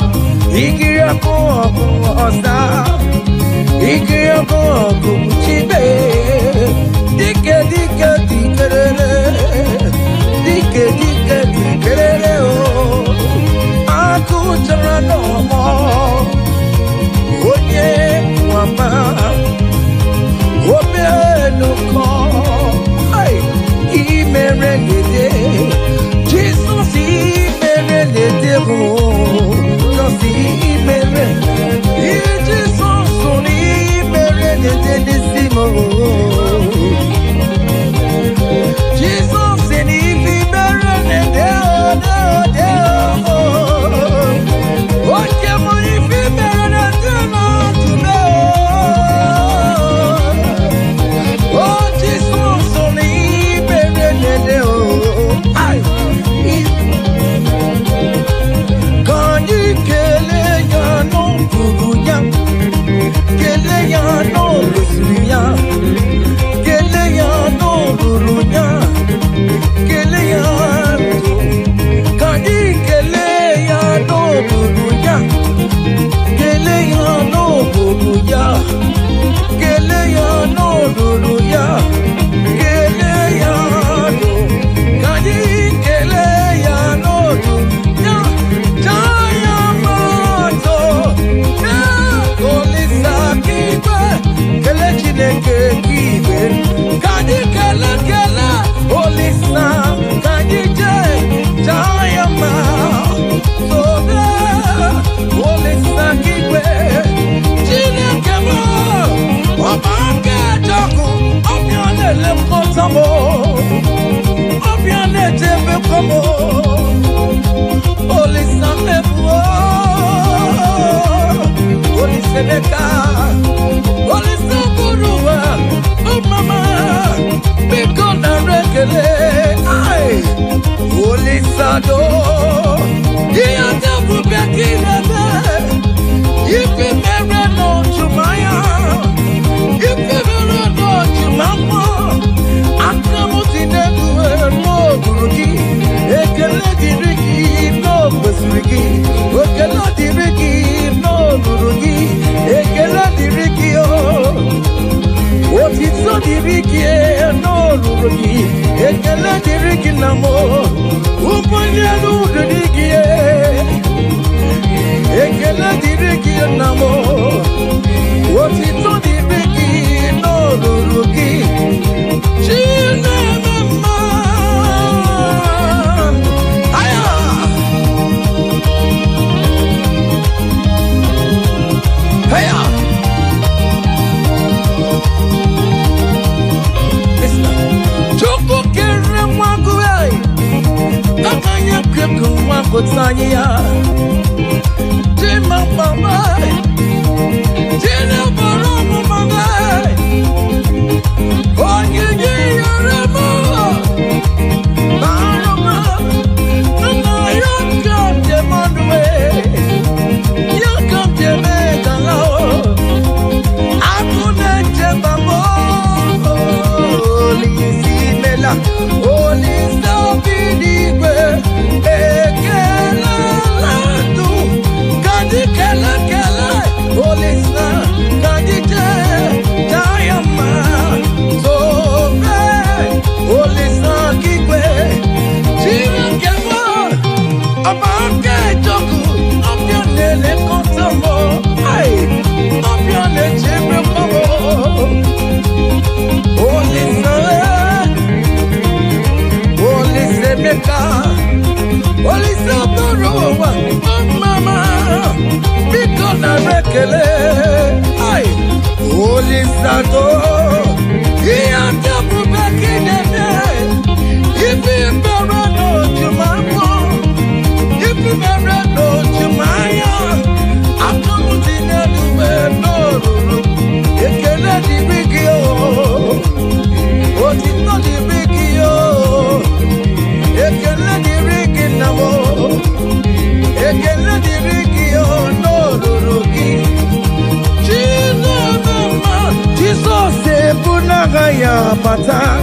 Igira koko osa. Igira koko chibe. Dike dike dikerere. Dike dike dikerere o. Aku jara no mo. Onye mwamba. Obe no ko. Ay, imere gede. Jesus imere gede o. Jesus imere. Jesus oni imere gede disimo. Jesus eni imere gede o. Oke mo imere gede na tume o. Oh Jesus oni imere gede o. Ay. Kanyi kele ya no bugunya. Kele ya no lusunya. Kele ya no lulunya. Kele ya no. Kanyi kele ya no bugunya. Kele ya no bugunya. Kele ya no lulunya. Kele ya no. Kanyi kele ya no lulunya. Jaya mato. Kolisa kiba. Kele Chineke. Seleka, Holy Sokurua, oh mama, Bikona Rekele, Holy Sado, Dia Dabu Bekina.